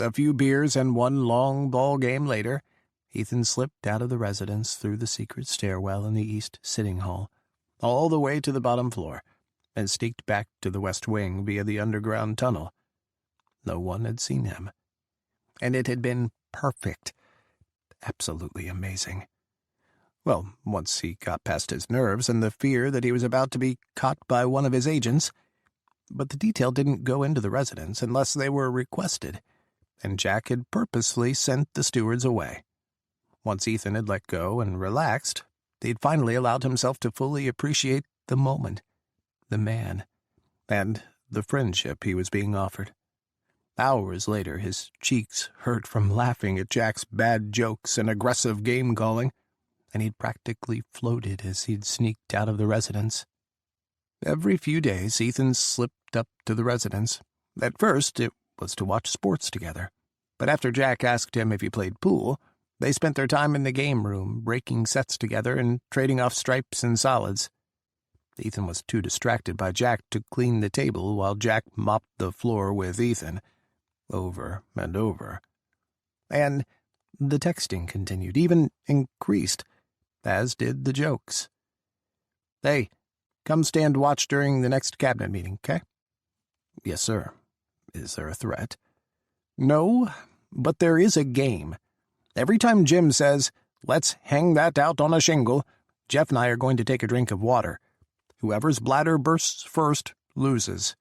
Speaker 1: A few beers and one long ball game later, Ethan slipped out of the residence through the secret stairwell in the east sitting hall, all the way to the bottom floor, and sneaked back to the west wing via the underground tunnel. No one had seen him. And it had been perfect. Absolutely amazing. Well, once he got past his nerves and the fear that he was about to be caught by one of his agents. But the detail didn't go into the residence unless they were requested, and Jack had purposely sent the stewards away. Once Ethan had let go and relaxed, he'd finally allowed himself to fully appreciate the moment, the man, and the friendship he was being offered. Hours later, his cheeks hurt from laughing at Jack's bad jokes and aggressive game-calling, and he'd practically floated as he'd sneaked out of the residence. Every few days, Ethan slipped up to the residence. At first, it was to watch sports together, but after Jack asked him if he played pool, they spent their time in the game room, breaking sets together and trading off stripes and solids. Ethan was too distracted by Jack to clean the table while Jack mopped the floor with Ethan, over and over. And the texting continued, even increased, as did the jokes. "Hey, come stand watch during the next cabinet meeting, okay?" "Yes, sir. Is there a threat?" "No, but there is a game. Every time Jim says, 'Let's hang that out on a shingle,' Jeff and I are going to take a drink of water. Whoever's bladder bursts first loses."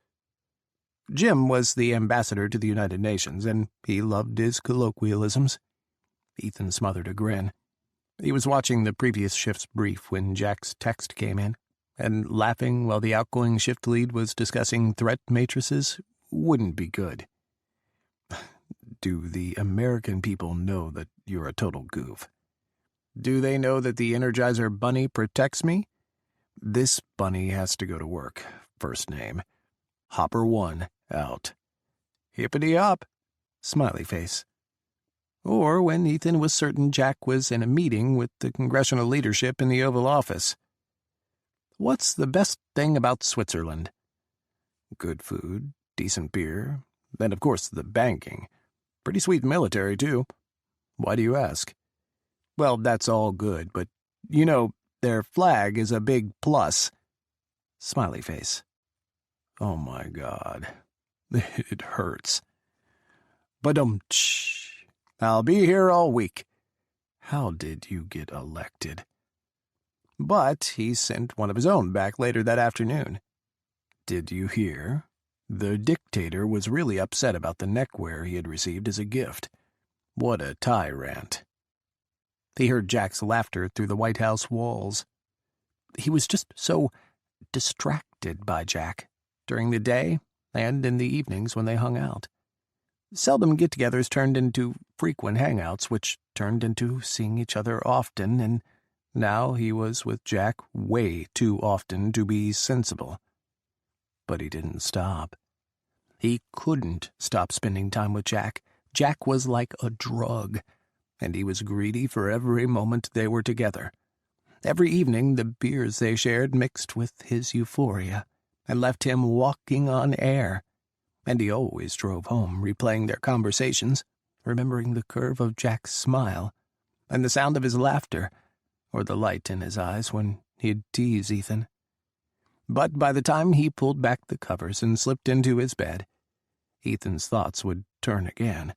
Speaker 1: Jim was the ambassador to the United Nations, and he loved his colloquialisms. Ethan smothered a grin. He was watching the previous shift's brief when Jack's text came in, and laughing while the outgoing shift lead was discussing threat matrices wouldn't be good. Do the American people know that you're a total goof? Do they know that the Energizer Bunny protects me? This bunny has to go to work. First name. Hopper 1, out. Hippity-hop. Smiley face. Or when Ethan was certain Jack was in a meeting with the congressional leadership in the Oval Office. What's the best thing about Switzerland? Good food, decent beer, then of course the banking. Pretty sweet military, too. Why do you ask? Well, that's all good, but, you know, their flag is a big plus. Smiley face. Oh my God. It hurts. Badum-tsh. I'll be here all week. How did you get elected? But he sent one of his own back later that afternoon. Did you hear? The dictator was really upset about the neckwear he had received as a gift. What a tyrant. He heard Jack's laughter through the White House walls. He was just so distracted by Jack, during the day and in the evenings when they hung out. Seldom get-togethers turned into frequent hangouts, which turned into seeing each other often, and now he was with Jack way too often to be sensible. But he didn't stop. He couldn't stop spending time with Jack. Jack was like a drug, and he was greedy for every moment they were together. Every evening the beers they shared mixed with his euphoria and left him walking on air, and he always drove home replaying their conversations, remembering the curve of Jack's smile and the sound of his laughter, or the light in his eyes when he'd tease Ethan. But by the time he pulled back the covers and slipped into his bed, Ethan's thoughts would turn again,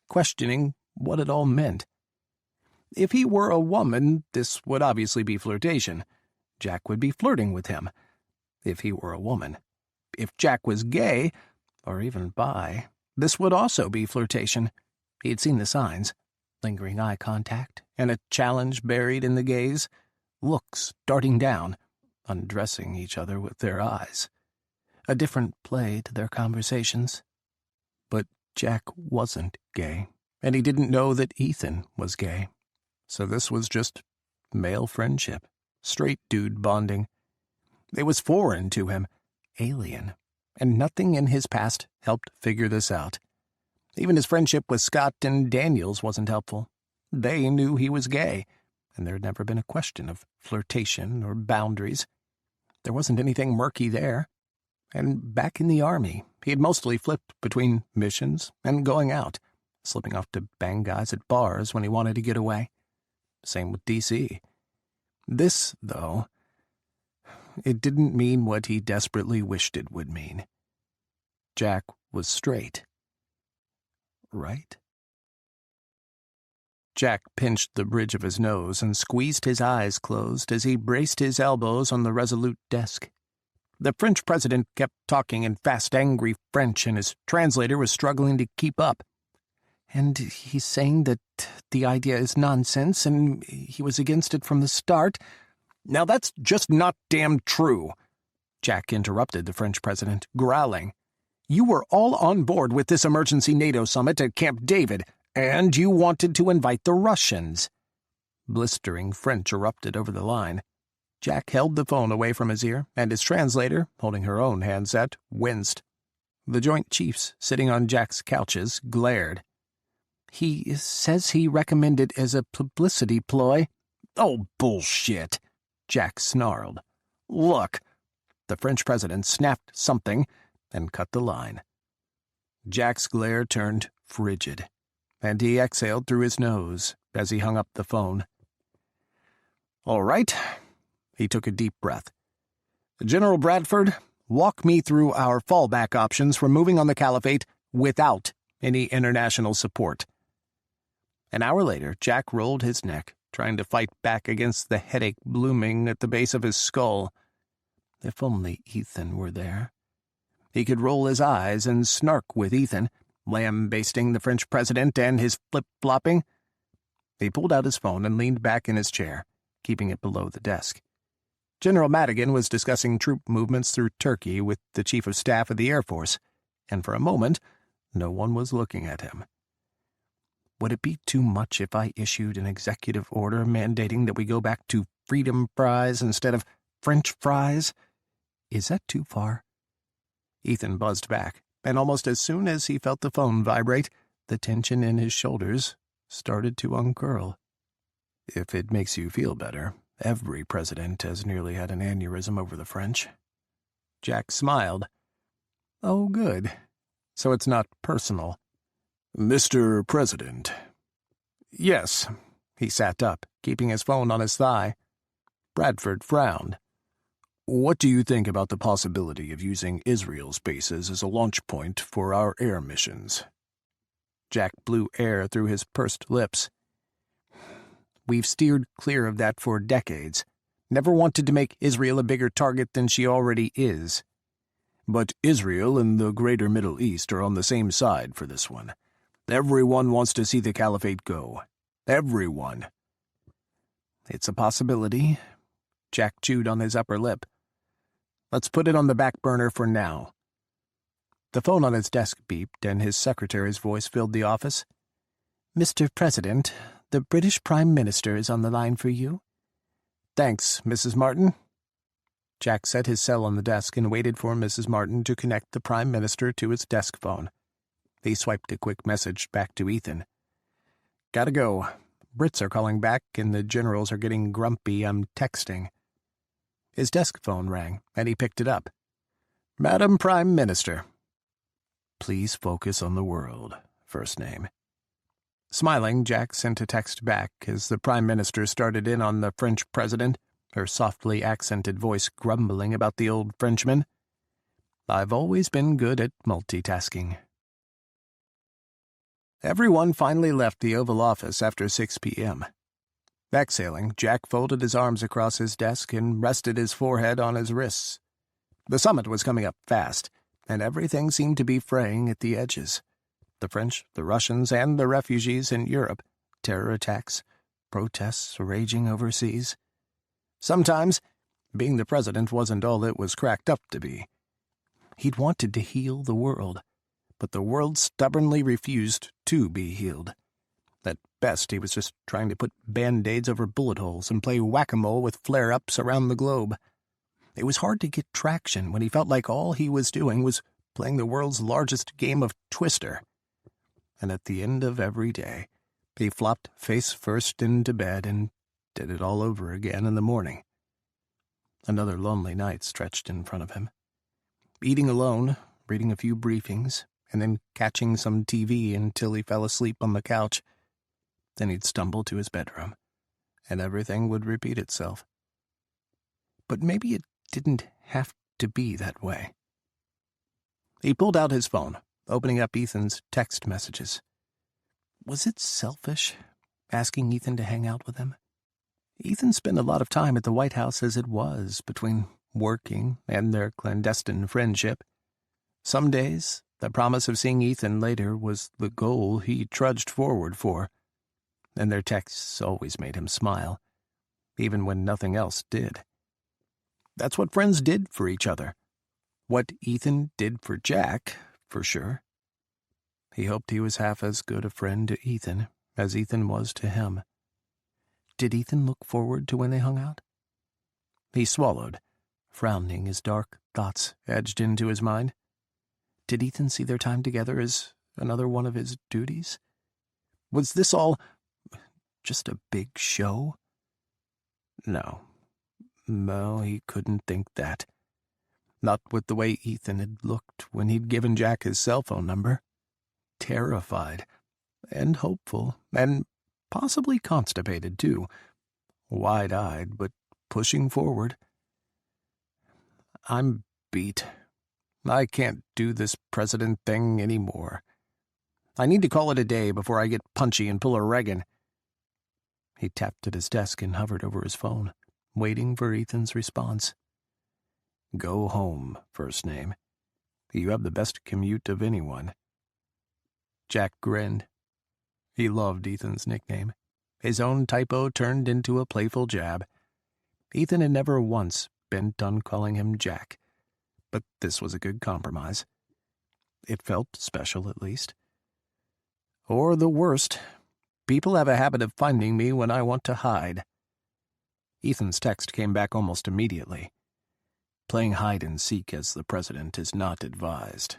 Speaker 1: questioning what it all meant. If he were a woman, this would obviously be flirtation. Jack would be flirting with him. If he were a woman. If Jack was gay, or even bi, this would also be flirtation. He had seen the signs. Lingering eye contact, and a challenge buried in the gaze. Looks darting down, undressing each other with their eyes. A different play to their conversations. But Jack wasn't gay, and he didn't know that Ethan was gay. So this was just male friendship, straight dude bonding. It was foreign to him, alien, and nothing in his past helped figure this out. Even his friendship with Scott and Daniels wasn't helpful. They knew he was gay, and there had never been a question of flirtation or boundaries. There wasn't anything murky there. And back in the Army, he had mostly flipped between missions and going out, slipping off to bang guys at bars when he wanted to get away. Same with D.C. This, though, it didn't mean what he desperately wished it would mean. Jack was straight. Right? Jack pinched the bridge of his nose and squeezed his eyes closed as he braced his elbows on the resolute desk. The French president kept talking in fast, angry French, and his translator was struggling to keep up. And he's saying that the idea is nonsense, and he was against it from the start. Now that's just not damn true, Jack interrupted the French president, growling. You were all on board with this emergency NATO summit at Camp David, and you wanted to invite the Russians. Blistering French erupted over the line. Jack held the phone away from his ear, and his translator, holding her own handset, winced. The Joint Chiefs, sitting on Jack's couches, glared. He says he recommended as a publicity ploy. Oh, bullshit, Jack snarled. Look,
Speaker 2: The French president snapped something and cut the line. Jack's glare turned frigid, and he exhaled through his nose as he hung up the phone. "All right." He took a deep breath. "General Bradford, walk me through our fallback options for moving on the caliphate without any international support." An hour later, Jack rolled his neck, trying to fight back against the headache blooming at the base of his skull. If only Ethan were there. He could roll his eyes and snark with Ethan, lambasting the French president and his flip-flopping. He pulled out his phone and leaned back in his chair, keeping it below the desk. General Madigan was discussing troop movements through Turkey with the Chief of Staff of the Air Force, and for a moment, no one was looking at him. Would it be too much if I issued an executive order mandating that we go back to freedom fries instead of French fries? Is that too far? Ethan buzzed back, and almost as soon as he felt the phone vibrate, the tension in his shoulders started to uncurl. "If it makes you feel better, every president has nearly had an aneurysm over the French." Jack smiled. "Oh, good. So it's not personal." "Mr. President." "Yes." He sat up, keeping his phone on his thigh. Bradford frowned. "What do you think about the possibility of using Israel's bases as a launch point for our air missions?" Jack blew air through his pursed lips. "We've steered clear of that for decades. Never wanted to make Israel a bigger target than she already is." "But Israel and the greater Middle East are on the same side for this one. Everyone wants to see the caliphate go. Everyone." "It's a possibility." Jack chewed on his upper lip. "Let's put it on the back burner for now." The phone on his desk beeped, and his secretary's voice filled the office. "Mr. President, the British Prime Minister is on the line for you." "Thanks, Mrs. Martin." Jack set his cell on the desk and waited for Mrs. Martin to connect the Prime Minister to his desk phone. He swiped a quick message back to Ethan. "Gotta go. Brits are calling back, and the generals are getting grumpy. I'm texting." His desk phone rang, and he picked it up. "Madam Prime Minister." "Please focus on the world, first name." Smiling, Jack sent a text back as the Prime Minister started in on the French president, her softly accented voice grumbling about the old Frenchman. "I've always been good at multitasking." Everyone finally left the Oval Office after 6 p.m. Exhaling, Jack folded his arms across his desk and rested his forehead on his wrists. The summit was coming up fast, and everything seemed to be fraying at the edges. The French, the Russians, and the refugees in Europe, terror attacks, protests raging overseas. Sometimes, being the president wasn't all it was cracked up to be. He'd wanted to heal the world, but the world stubbornly refused to be healed. At best, he was just trying to put Band-Aids over bullet holes and play whack-a-mole with flare-ups around the globe. It was hard to get traction when he felt like all he was doing was playing the world's largest game of Twister. And at the end of every day, he flopped face first into bed and did it all over again in the morning. Another lonely night stretched in front of him. Eating alone, reading a few briefings, and then catching some TV until he fell asleep on the couch. Then he'd stumble to his bedroom, and everything would repeat itself. But maybe it didn't have to be that way. He pulled out his phone, opening up Ethan's text messages. Was it selfish, asking Ethan to hang out with him? Ethan spent a lot of time at the White House as it was, between working and their clandestine friendship. Some days, the promise of seeing Ethan later was the goal he trudged forward for, and their texts always made him smile, even when nothing else did. That's what friends did for each other. What Ethan did for Jack, for sure. He hoped he was half as good a friend to Ethan as Ethan was to him. Did Ethan look forward to when they hung out? He swallowed, frowning as dark thoughts edged into his mind. Did Ethan see their time together as another one of his duties? Was this all just a big show? No, he couldn't think that.
Speaker 1: Not with the way Ethan had looked when he'd given Jack his cell phone number. Terrified, and hopeful, and possibly constipated, too. Wide-eyed, but pushing forward. I'm beat. I can't do this president thing anymore. I need to call it a day before I get punchy and pull a Reagan. He tapped at his desk and hovered over his phone, waiting for Ethan's response. Go home, first name. You have the best commute of anyone. Jack grinned. He loved Ethan's nickname. His own typo turned into a playful jab. Ethan had never once bent on calling him Jack, but this was a good compromise. It felt special, at least. Or the worst, people have a habit of finding me when I want to hide. Ethan's text came back almost immediately. Playing hide-and-seek as the president is not advised.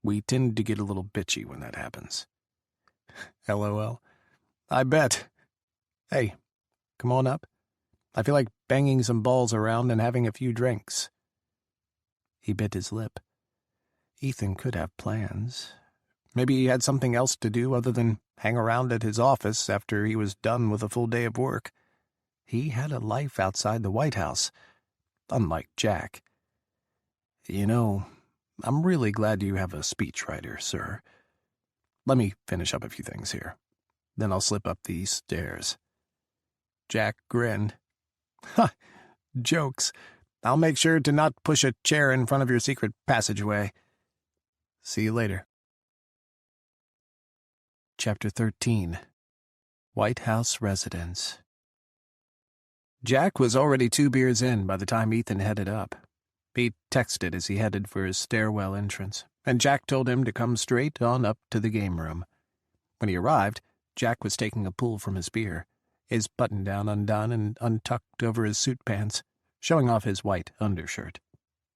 Speaker 1: We tend to get a little bitchy when that happens. LOL. I bet. Hey, come on up. I feel like banging some balls around and having a few drinks. He bit his lip. Ethan could have plans. Maybe he had something else to do other than hang around at his office after he was done with a full day of work. He had a life outside the White House, unlike Jack. You know, I'm really glad you have a speechwriter, sir. Let me finish up a few things here. Then I'll slip up these stairs. Jack grinned. Ha! Jokes. I'll make sure to not push a chair in front of your secret passageway. See you later. Chapter 13. White House Residence. Jack was already 2 beers in by the time Ethan headed up. He texted as he headed for his stairwell entrance, and Jack told him to come straight on up to the game room. When he arrived, Jack was taking a pull from his beer, his button-down undone and untucked over his suit pants, showing off his white undershirt.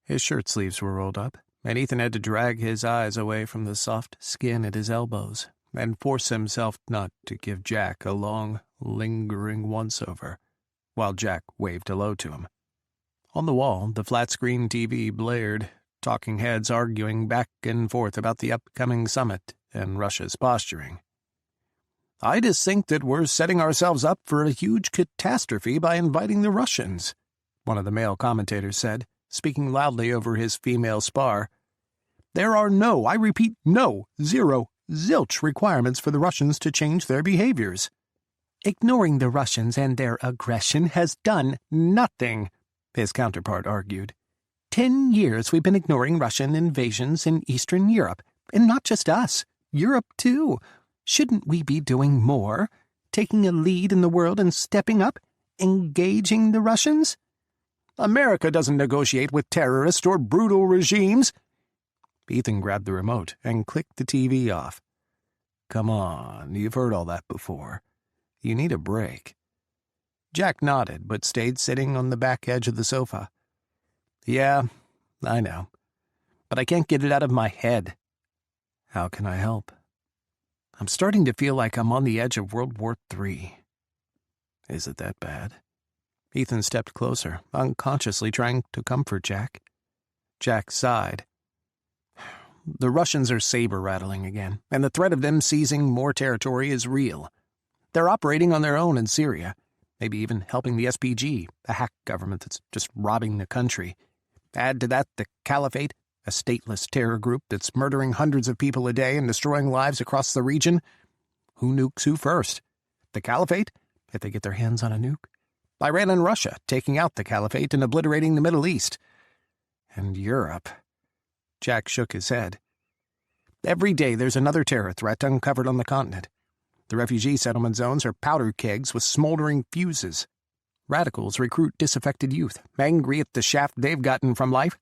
Speaker 1: His shirt sleeves were rolled up, and Ethan had to drag his eyes away from the soft skin at his elbows and force himself not to give Jack a long, lingering once-over, while Jack waved hello to him. On the wall, the flat-screen TV blared, talking heads arguing back and forth about the upcoming summit and Russia's posturing. I just think that we're setting ourselves up for a huge catastrophe by inviting the Russians, one of the male commentators said, speaking loudly over his female spar. There are no, I repeat, no, zero, zilch requirements for the Russians to change their behaviors. Ignoring the Russians and their aggression has done nothing, his counterpart argued. 10 years we've been ignoring Russian invasions in Eastern Europe, and not just us, Europe too. Shouldn't we be doing more, taking a lead in the world and stepping up, engaging the Russians? America doesn't negotiate with terrorists or brutal regimes. Ethan grabbed the remote and clicked the TV off. Come on, you've heard all that before. You need a break. Jack nodded, but stayed sitting on the back edge of the sofa. Yeah, I know. But I can't get it out of my head. How can I help? I'm starting to feel like I'm on the edge of World War III. Is it that bad? Ethan stepped closer, unconsciously trying to comfort Jack. Jack sighed. The Russians are saber-rattling again, and the threat of them seizing more territory is real. They're operating on their own in Syria, maybe even helping the SPG, a hack government that's just robbing the country. Add to that the Caliphate, a stateless terror group that's murdering hundreds of people a day and destroying lives across the region. Who nukes who first? The Caliphate, if they get their hands on a nuke? Iran and Russia, taking out the Caliphate and obliterating the Middle East. And Europe. Jack shook his head. Every day there's another terror threat uncovered on the continent. The refugee settlement zones are powder kegs with smoldering fuses. Radicals recruit disaffected youth, angry at the shaft they've gotten from life.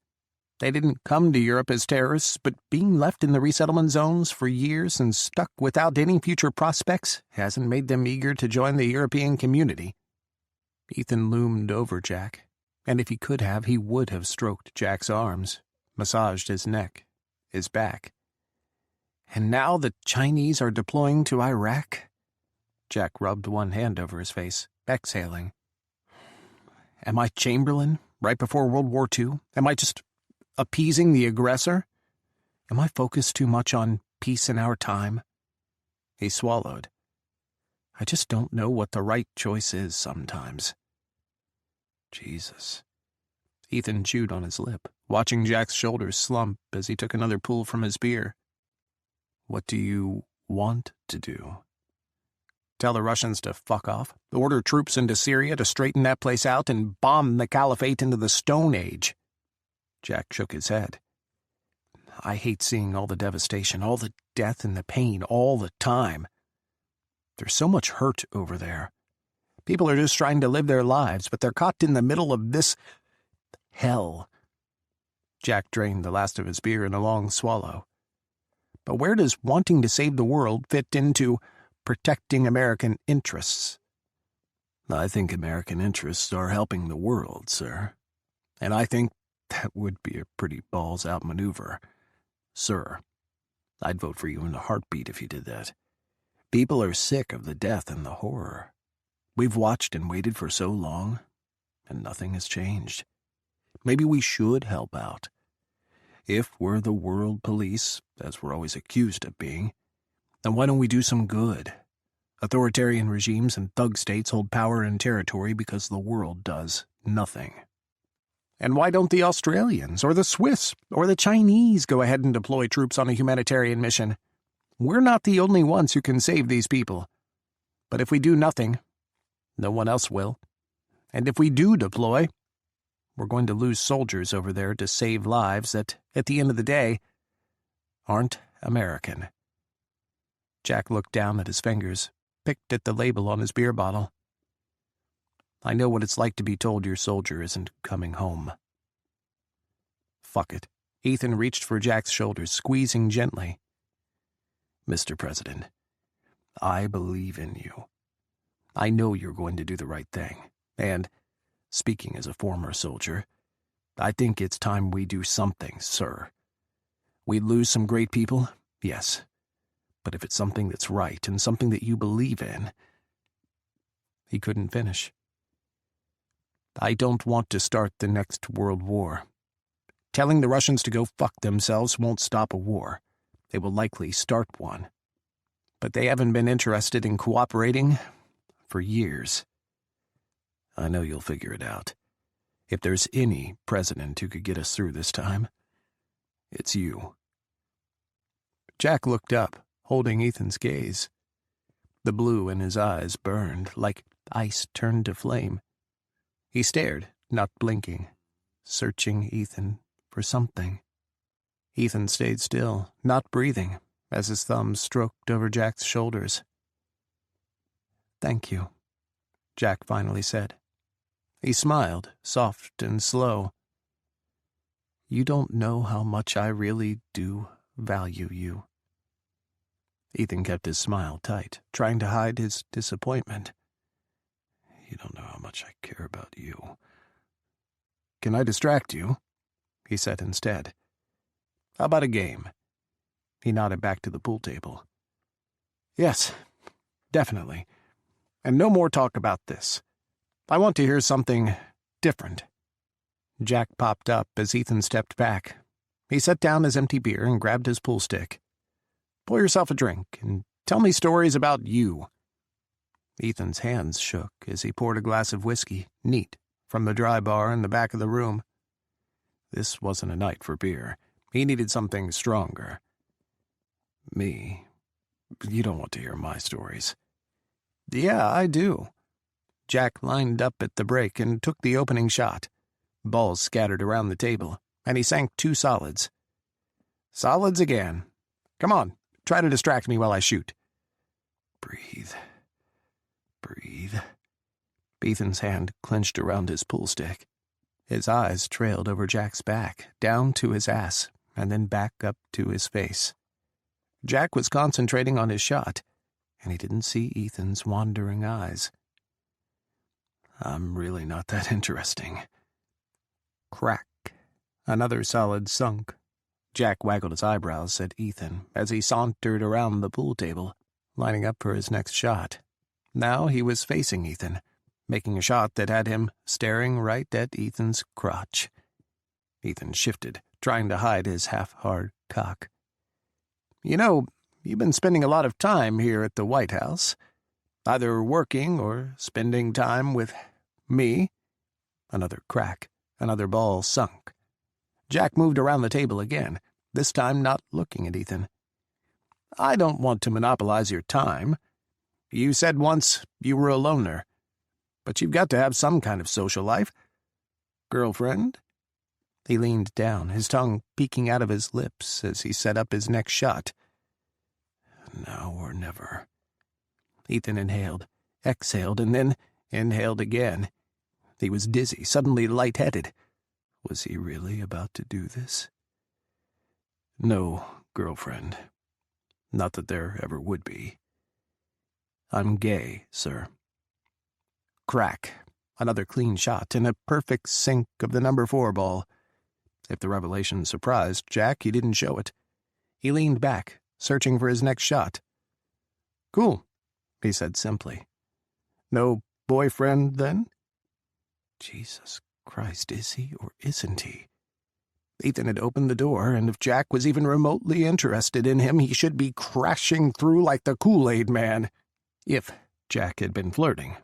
Speaker 1: They didn't come to Europe as terrorists, but being left in the resettlement zones for years and stuck without any future prospects hasn't made them eager to join the European community. Ethan loomed over Jack, and if he could have, he would have stroked Jack's arms, massaged his neck, his back. And now the Chinese are deploying to Iraq? Jack rubbed one hand over his face, exhaling. Am I Chamberlain, right before World War II? Am I just
Speaker 2: appeasing the aggressor? Am I focused too much on peace in our time? He swallowed. I just don't know what the right choice is sometimes. Jesus. Ethan chewed on his lip, watching Jack's shoulders slump as he took another pull from his beer. What do you want to do? Tell the Russians to fuck off, order troops into Syria to straighten that place out, and bomb the caliphate into the Stone Age. Jack shook his head. I hate seeing all the devastation, all the death and the pain, all the time. There's so much hurt over there. People are just trying to live their lives, but they're caught in the middle of this hell. Jack drained the last of his beer in a long swallow. But where does wanting to save the world fit into protecting American interests? I think American interests are helping the world, sir. And I think that would be a pretty balls-out maneuver. Sir, I'd vote for you in a heartbeat if you did that. People are sick of the death and the horror. We've watched and waited for so long, and nothing has changed. Maybe we should help out. If we're the world police, as we're always accused of being, then why don't we do some good? Authoritarian regimes and thug states hold power and territory because the world does nothing. And why don't the Australians, or the Swiss, or the Chinese go ahead and deploy troops on a humanitarian mission? We're not the only ones who can save these people. But if we do nothing, no one else will. And if we do deploy, we're going to lose soldiers over there to save lives that, at the end of the day, aren't American. Jack looked down at his fingers, picked at the label on his beer bottle. I know what it's like to be told your soldier isn't coming home. Fuck it. Ethan reached for Jack's shoulders, squeezing gently. Mr. President, I believe in you. I know you're going to do the right thing, and, speaking as a former soldier, I think it's time we do something, sir. We lose some great people, yes, but if it's something that's right and something that you believe in... He couldn't finish. I don't want to start the next world war. Telling the Russians to go fuck themselves won't stop a war. They will likely start one. But they haven't been interested in cooperating for years. I know you'll figure it out. If there's any president who could get us through this time, it's you. Jack looked up, holding Ethan's gaze. The blue in his eyes burned like ice turned to flame. He stared, not blinking, searching Ethan for something. Ethan stayed still, not breathing, as his thumbs stroked over Jack's shoulders. Thank you, Jack finally said. He smiled, soft and slow. You don't know how much I really do value you. Ethan kept his smile tight, trying to hide his disappointment. You don't know how much I care about you. Can I distract you? He said instead. How about a game? He nodded back to the pool table. Yes, definitely. And no more talk about this. I want to hear something different. Jack popped up as Ethan stepped back. He set down his empty beer and grabbed his pool stick. Pour yourself a drink and tell me stories about you. Ethan's hands shook as he poured a glass of whiskey, neat, from the dry bar in the back of the room. This wasn't a night for beer. He needed something stronger. Me? You don't want to hear my stories. Yeah, I do. Jack lined up at the break and took the opening shot. Balls scattered around the table, and he sank 2 solids. Solids again. Come on, try to distract me while I shoot. Breathe. Breathe. Ethan's hand clenched around his pool stick. His eyes trailed over Jack's back, down to his ass, and then back up to his face. Jack was concentrating on his shot, and he didn't see Ethan's wandering eyes. I'm really not that interesting. Crack. Another solid sunk. Jack waggled his eyebrows at Ethan as he sauntered around the pool table, lining up for his next shot. Now he was facing Ethan, making a shot that had him staring right at Ethan's crotch. Ethan shifted,
Speaker 1: trying to hide his half-hard cock. "You know, you've been spending a lot of time here at the White House, either working or spending time with me." Another crack, another ball sunk. Jack moved around the table again, this time not looking at Ethan. "I don't want to monopolize your time. You said once you were a loner, but you've got to have some kind of social life. Girlfriend?" He leaned down, his tongue peeking out of his lips as he set up his next shot. "Now or never." Ethan inhaled, exhaled, and then inhaled again. He was dizzy, suddenly lightheaded. Was he really about to do this? "No, girlfriend. Not that there ever would be. I'm gay, sir." Crack. Another clean shot, and a perfect sink of the number 4 ball. If the revelation surprised Jack, he didn't show it. He leaned back, searching for his next shot. "Cool," he said simply. "No boyfriend, then?" Jesus Christ, is he or isn't he? Ethan had opened the door, and if Jack was even remotely interested in him, he should be crashing through like the Kool-Aid Man. If Jack had been flirting.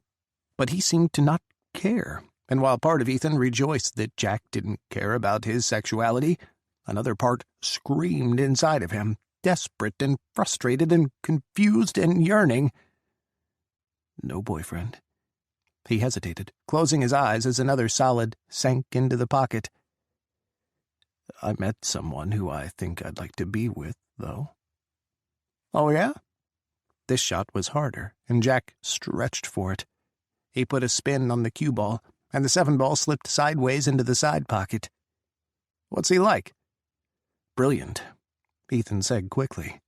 Speaker 1: But he seemed to not care, and while part of Ethan rejoiced that Jack didn't care about his sexuality, another part screamed inside of him, desperate and frustrated and confused and yearning. No boyfriend. He hesitated, closing his eyes as another solid sank into the pocket. "I met someone who I think I'd like to be with, though." "Oh, yeah?" This shot was harder, and Jack stretched for it. He put a spin on the cue ball, and the 7 ball slipped sideways into the side pocket. "What's he like?" "Brilliant," Ethan said quickly.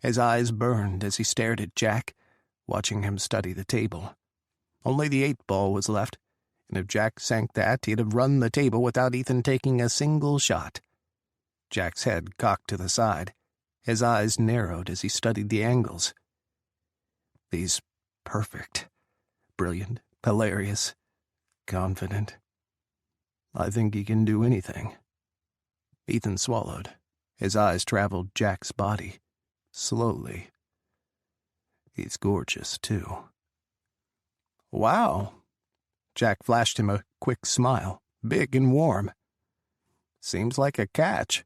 Speaker 1: His eyes burned as he stared at Jack, watching him study the table. Only the 8 ball was left, and if Jack sank that, he'd have run the table without Ethan taking a single shot. Jack's head cocked to the side. His eyes narrowed as he studied the angles. He's perfect. Brilliant, hilarious, confident. I think he can do anything. Ethan swallowed. His eyes traveled Jack's body, slowly. He's gorgeous, too. "Wow." Jack flashed him a quick smile, big and warm. "Seems like a catch.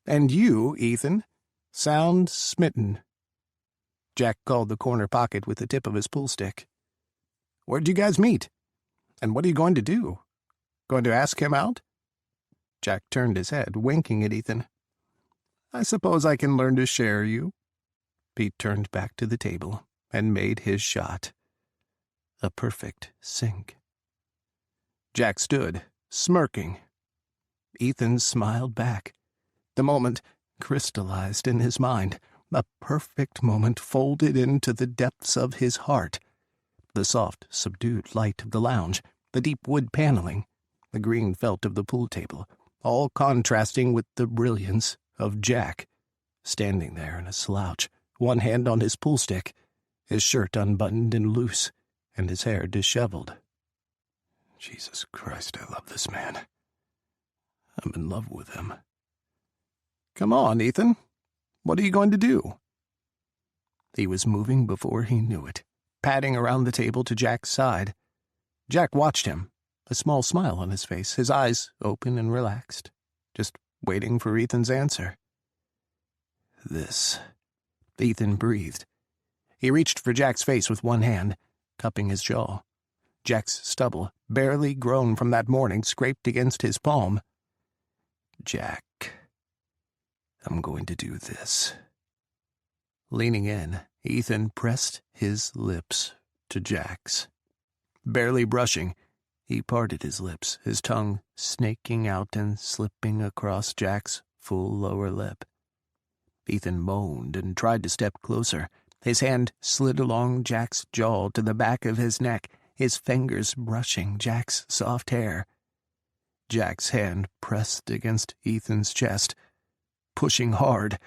Speaker 1: And you, Ethan, sound smitten." Jack called the corner pocket with the tip of his pool stick. "Where'd you guys meet? And what are you going to do? Going to ask him out?" Jack turned his head, winking at Ethan. "I suppose I can learn to share you." Pete turned back to the table and made his shot. A perfect sink. Jack stood, smirking. Ethan smiled back. The moment crystallized in his mind, a perfect moment folded into the depths of his heart. The soft, subdued light of the lounge, the deep wood paneling, the green felt of the pool table, all contrasting with the brilliance of Jack, standing there in a slouch, one hand on his pool stick, his shirt unbuttoned and loose, and his hair disheveled. Jesus Christ, I love this man. I'm in love with him. "Come on, Ethan. What are you going to do?" He was moving before he knew it, padding around the table to Jack's side. Jack watched him, a small smile on his face, his eyes open and relaxed, just waiting for Ethan's answer. "This," Ethan breathed. He reached for Jack's face with one hand, cupping his jaw. Jack's stubble, barely grown from that morning, scraped against his palm. "Jack, I'm going to do this." Leaning in, Ethan pressed his lips to Jack's. Barely brushing, he parted his lips, his tongue snaking out and slipping across Jack's full lower lip. Ethan moaned and tried to step closer. His hand slid along Jack's jaw to the back of his neck, his fingers brushing Jack's soft hair. Jack's hand pressed against Ethan's chest, pushing hard,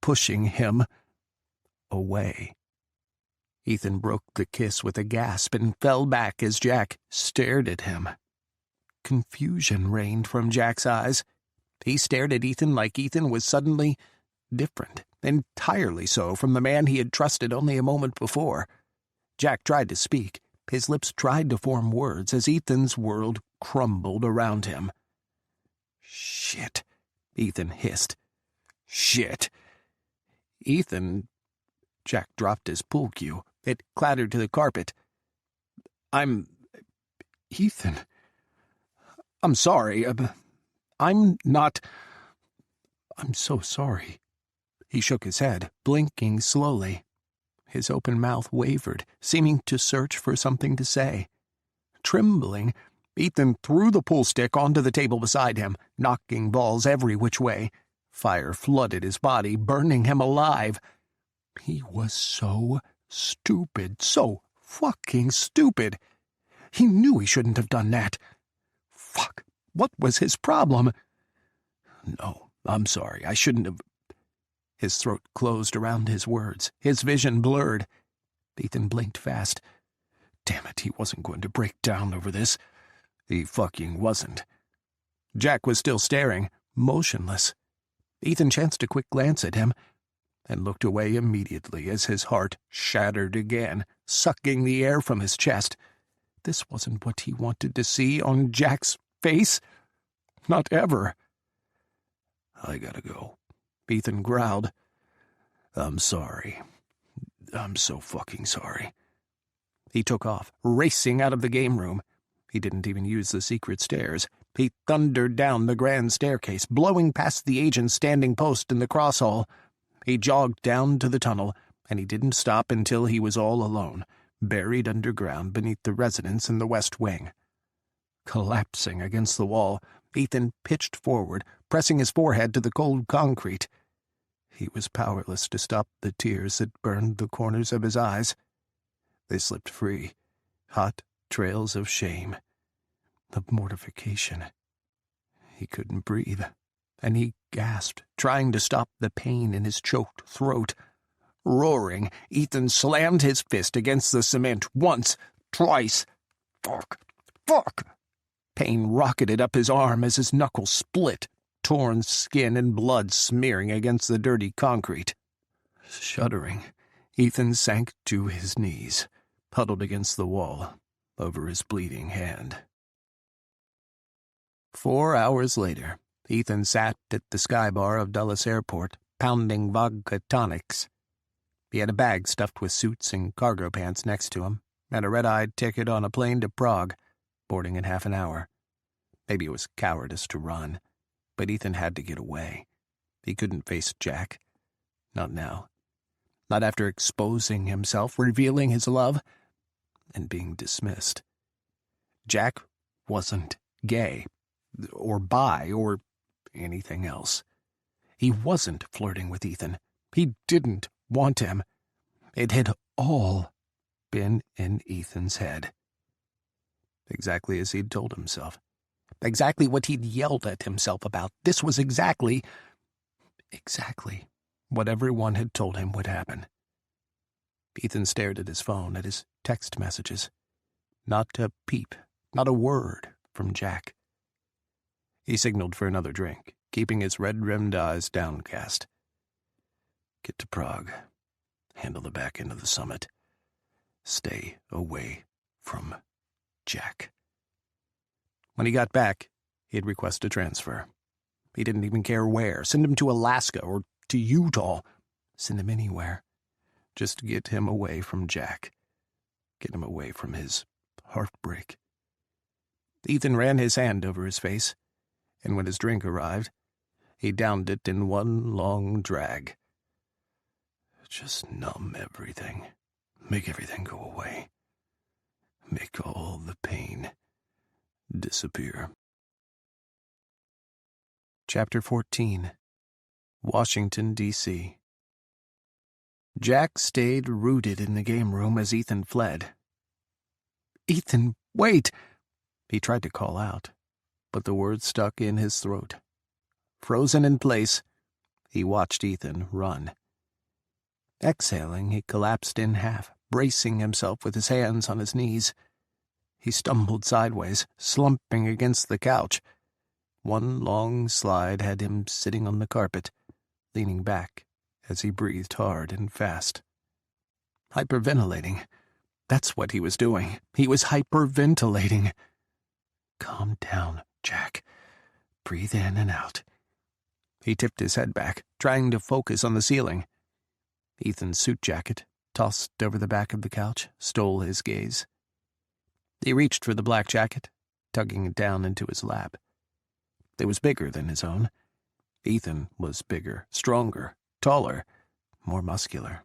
Speaker 1: pushing him away. Ethan broke the kiss with a gasp and fell back as Jack stared at him. Confusion reigned from Jack's eyes.
Speaker 2: He stared at Ethan like Ethan was suddenly different, entirely so from the man he had trusted only a moment before. Jack tried to speak. His lips tried to form words as Ethan's world crumbled around him. "Shit," Ethan hissed. "Shit." "Ethan..." Jack dropped his pool cue. It clattered to the carpet. Ethan. I'm sorry. I'm so sorry." He shook his head, blinking slowly. His open mouth wavered, seeming to search for something to say. Trembling, Ethan threw the pool stick onto the table beside him, knocking balls every which way. Fire flooded his body, burning him alive. He was so stupid, so fucking stupid. He knew he shouldn't have done that. Fuck, what was his problem? "No, I'm sorry, I shouldn't have..." His throat closed around his words, his vision blurred. Ethan blinked fast. Damn it, he wasn't going to break down over this. He fucking wasn't. Jack was still staring, motionless. Ethan chanced a quick glance at him, and looked away immediately as his heart shattered again, sucking the air from his chest. This wasn't what he wanted to see on Jack's face. Not ever. "I gotta go," Ethan growled. "I'm sorry. I'm so fucking sorry." He took off, racing out of the game room. He didn't even use the secret stairs. He thundered down the grand staircase, blowing past the agent's standing post in the cross hall. He jogged down to the tunnel, and he didn't stop until he was all alone, buried underground beneath the residence in the West Wing. Collapsing against the wall, Ethan pitched forward, pressing his forehead to the cold concrete. He was powerless to stop the tears that burned the corners of his eyes. They slipped free, hot trails of shame, of mortification. He couldn't breathe, and he gasped, trying to stop the pain in his choked throat. Roaring, Ethan slammed his fist against the cement once, twice. Fuck! Fuck! Pain rocketed up his arm as his knuckles split, torn skin and blood smearing against the dirty concrete. Shuddering, Ethan sank to his knees, huddled against the wall, over his bleeding hand. 4 hours later, Ethan sat at the sky bar of Dulles Airport, pounding vodka tonics. He had a bag stuffed with suits and cargo pants next to him, and a red-eyed ticket on a plane to Prague, boarding in half an hour. Maybe it was cowardice to run, but Ethan had to get away. He couldn't face Jack. Not now. Not after exposing himself, revealing his love, and being dismissed. Jack wasn't gay, or bi, or anything else. He wasn't flirting with Ethan. He didn't want him. It had all been in Ethan's head. Exactly as he'd told himself. Exactly what he'd yelled at himself about. This was exactly what everyone had told him would happen. Ethan stared at his phone, at his text messages. Not a peep, not a word from Jack. He signaled for another drink, keeping his red-rimmed eyes downcast. Get to Prague. Handle the back end of the summit. Stay away from Jack. When he got back, he'd request a transfer. He didn't even care where. Send him to Alaska or to Utah. Send him anywhere. Just get him away from Jack. Get him away from his heartbreak. Ethan ran his hand over his face, and when his drink arrived, he downed it in one long drag. Just numb everything. Make everything go away. Make all the pain disappear. Chapter 14. Washington, D.C. Jack stayed rooted in the game room as Ethan fled. "Ethan, wait!" He tried to call out, but the words stuck in his throat. Frozen in place, he watched Ethan run. Exhaling, he collapsed in half, bracing himself with his hands on his knees. He stumbled sideways, slumping against the couch.
Speaker 1: One long slide had him sitting on the carpet, leaning back as he breathed hard and fast. Hyperventilating. That's what he was doing. He was hyperventilating. Calm down, Jack. Breathe in and out. He tipped his head back, trying to focus on the ceiling. Ethan's suit jacket, tossed over the back of the couch, stole his gaze. He reached for the black jacket, tugging it down into his lap. It was bigger than his own. Ethan was bigger, stronger, taller, more muscular.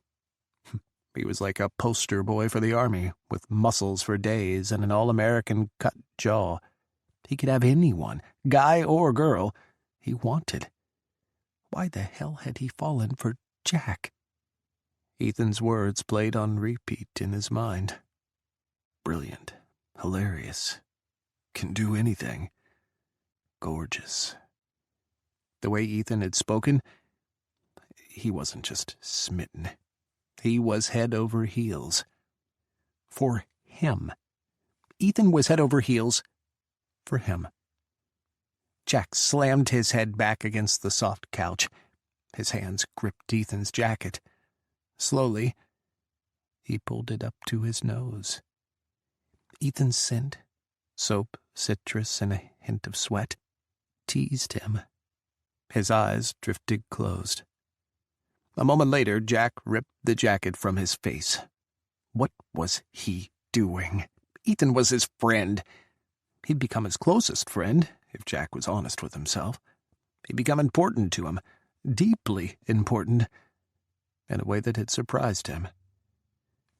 Speaker 1: He was like a poster boy for the army, with muscles for days and an all-American cut jaw. He could have anyone, guy or girl, he wanted. Why the hell had he fallen for Jack? Ethan's words played on repeat in his mind. Brilliant, hilarious, can do anything, gorgeous. The way Ethan had spoken, he wasn't just smitten. He was head over heels. For him. Ethan was head over heels for him. Jack slammed his head back against the soft couch. His hands gripped Ethan's jacket. Slowly, he pulled it up to his nose. Ethan's scent, soap, citrus, and a hint of sweat, teased him. His eyes drifted closed. A moment later, Jack ripped the jacket from his face. What was he doing? Ethan was his friend. He'd become his closest friend, if Jack was honest with himself. He'd become important to him, deeply important, in a way that had surprised him.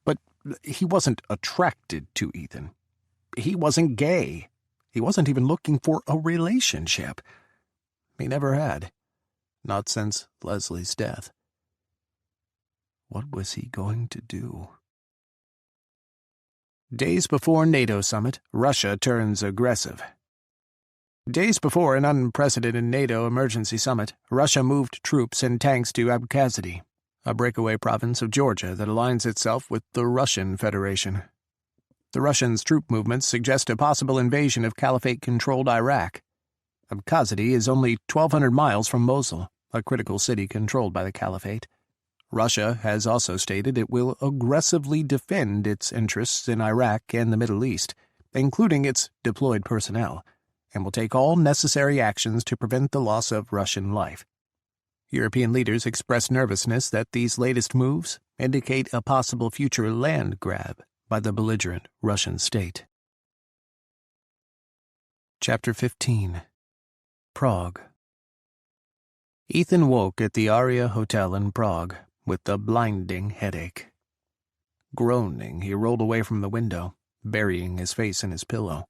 Speaker 1: But he wasn't attracted to Ethan. He wasn't gay. He wasn't even looking for a relationship. He never had. Not since Leslie's death. What was he going to do? Days before NATO summit, Russia turns aggressive. Days before an unprecedented NATO emergency summit, Russia moved troops and tanks to Abkhazia, a breakaway province of Georgia that aligns itself with the Russian Federation. The Russians' troop movements suggest a possible invasion of Caliphate-controlled Iraq. Abkhazia is only 1,200 miles from Mosul, a critical city controlled by the Caliphate. Russia has also stated it will aggressively defend its interests in Iraq and the Middle East, including its deployed personnel, and will take all necessary actions to prevent the loss of Russian life. European leaders express nervousness that these latest moves indicate a possible future land grab by the belligerent Russian state. Chapter 15. Prague. Ethan woke at the Aria Hotel in Prague with a blinding headache. Groaning, he rolled away from the window, burying his face in his pillow.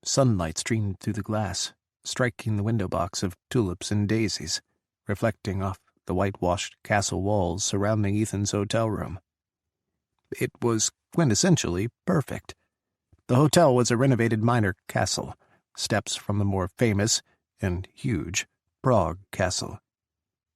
Speaker 1: Sunlight streamed through the glass, striking the window box of tulips and daisies, reflecting off the whitewashed castle walls surrounding Ethan's hotel room. It was quintessentially perfect. The hotel was a renovated minor castle, steps from the more famous and huge Prague Castle.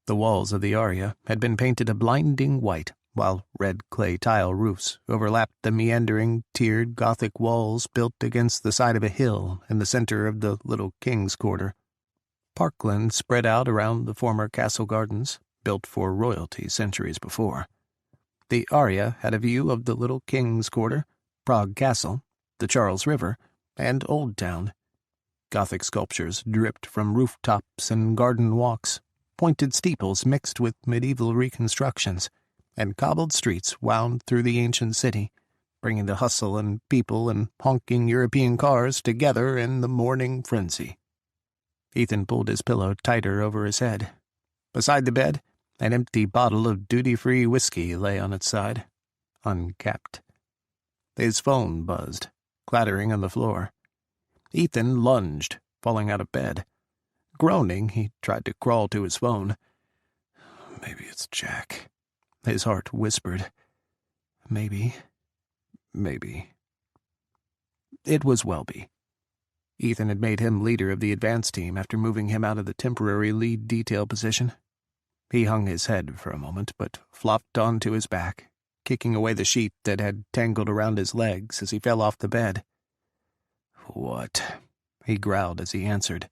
Speaker 1: The walls of the Aria had been painted a blinding white, while red clay tile roofs overlapped the meandering, tiered Gothic walls built against the side of a hill in the center of the little King's Quarter. Parkland spread out around the former castle gardens, built for royalty centuries before. The Aria had a view of the little King's Quarter, Prague Castle, the Charles River, and Old Town. Gothic sculptures dripped from rooftops and garden walks, pointed steeples mixed with medieval reconstructions, and cobbled streets wound through the ancient city, bringing the hustle and people and honking European cars together in the morning frenzy. Ethan pulled his pillow tighter over his head. Beside the bed, an empty bottle of duty-free whiskey lay on its side, uncapped. His phone buzzed, clattering on the floor. Ethan lunged, falling out of bed. Groaning, he tried to crawl to his phone. Maybe it's Jack. His heart whispered. Maybe. It was Welby. Ethan had made him leader of the advance team after moving him out of the temporary lead detail position. He hung his head for a moment, but flopped onto his back, kicking away the sheet that had tangled around his legs as he fell off the bed. "What?" he growled as he answered.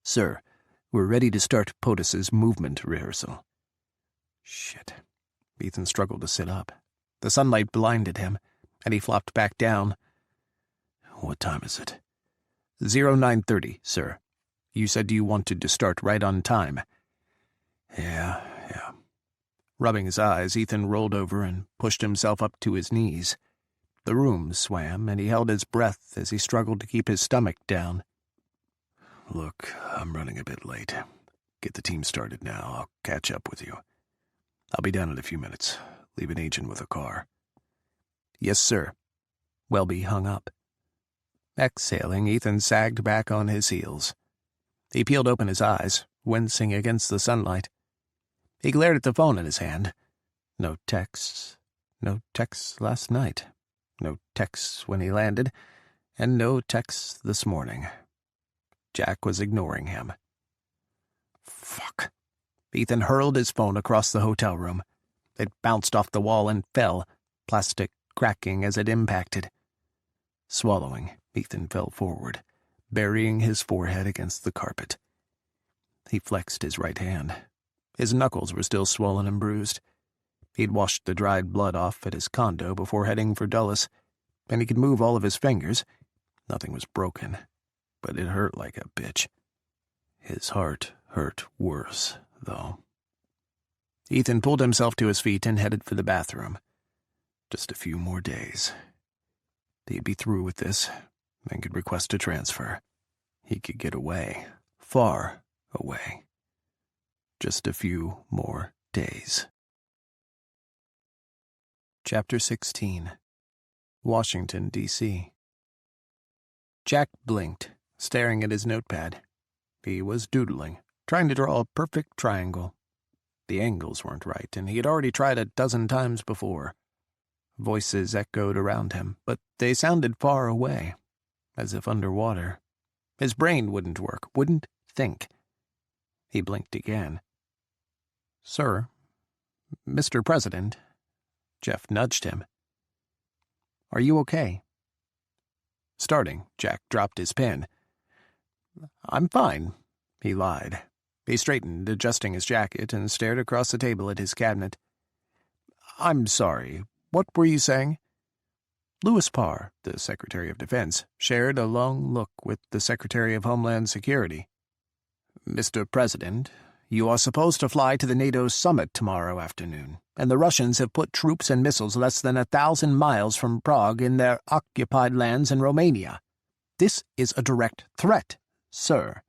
Speaker 1: Sir, we're ready to start POTUS's movement rehearsal.
Speaker 2: Shit. Ethan struggled to sit up. The sunlight blinded him, and he flopped back down.
Speaker 1: What time is it?
Speaker 2: 0930, sir. You said you wanted to start right on time.
Speaker 1: Yeah.
Speaker 2: Rubbing his eyes, Ethan rolled over and pushed himself up to his knees. The room swam, and he held his breath as he struggled to keep his stomach down.
Speaker 1: Look, I'm running a bit late. Get the team started now. I'll catch up with you. I'll be down in a few minutes. Leave an agent with a car.
Speaker 2: Yes, sir. Welby hung up. Exhaling, Ethan sagged back on his heels. He peeled open his eyes, wincing against the sunlight. He glared at the phone in his hand. No texts. No texts last night. No texts when he landed. And no texts this morning. Jack was ignoring him. Fuck. Ethan hurled his phone across the hotel room. It bounced off the wall and fell, plastic cracking as it impacted. Swallowing, Ethan fell forward, burying his forehead against the carpet. He flexed his right hand. His knuckles were still swollen and bruised. He'd washed the dried blood off at his condo before heading for Dulles, and he could move all of his fingers. Nothing was broken, but it hurt like a bitch. His heart hurt worse, though. Ethan pulled himself to his feet and headed for the bathroom. Just a few more days. He'd be through with this, and could request a transfer. He could get away, far away. Just a few more days. Chapter 16. Washington, D.C. Jack blinked, staring at his notepad. He was doodling, trying to draw a perfect triangle. The angles weren't right, and he had already tried 12 times before. Voices echoed around him, but they sounded far away, as if underwater. His brain wouldn't work, wouldn't think. He blinked again. "Sir, Mr. President," Jeff nudged him. "Are you okay?" Starting, Jack dropped his pen. "I'm fine," he lied. He straightened, adjusting his jacket, and stared across the table at his cabinet. "I'm sorry. What were you saying?" Louis Parr, the Secretary of Defense, shared a long look with the Secretary of Homeland Security. "Mr. President, you are supposed to fly to the NATO summit tomorrow afternoon, and the Russians have put troops and missiles less than 1,000 miles from Prague in their occupied lands in Romania. This is a direct threat, sir.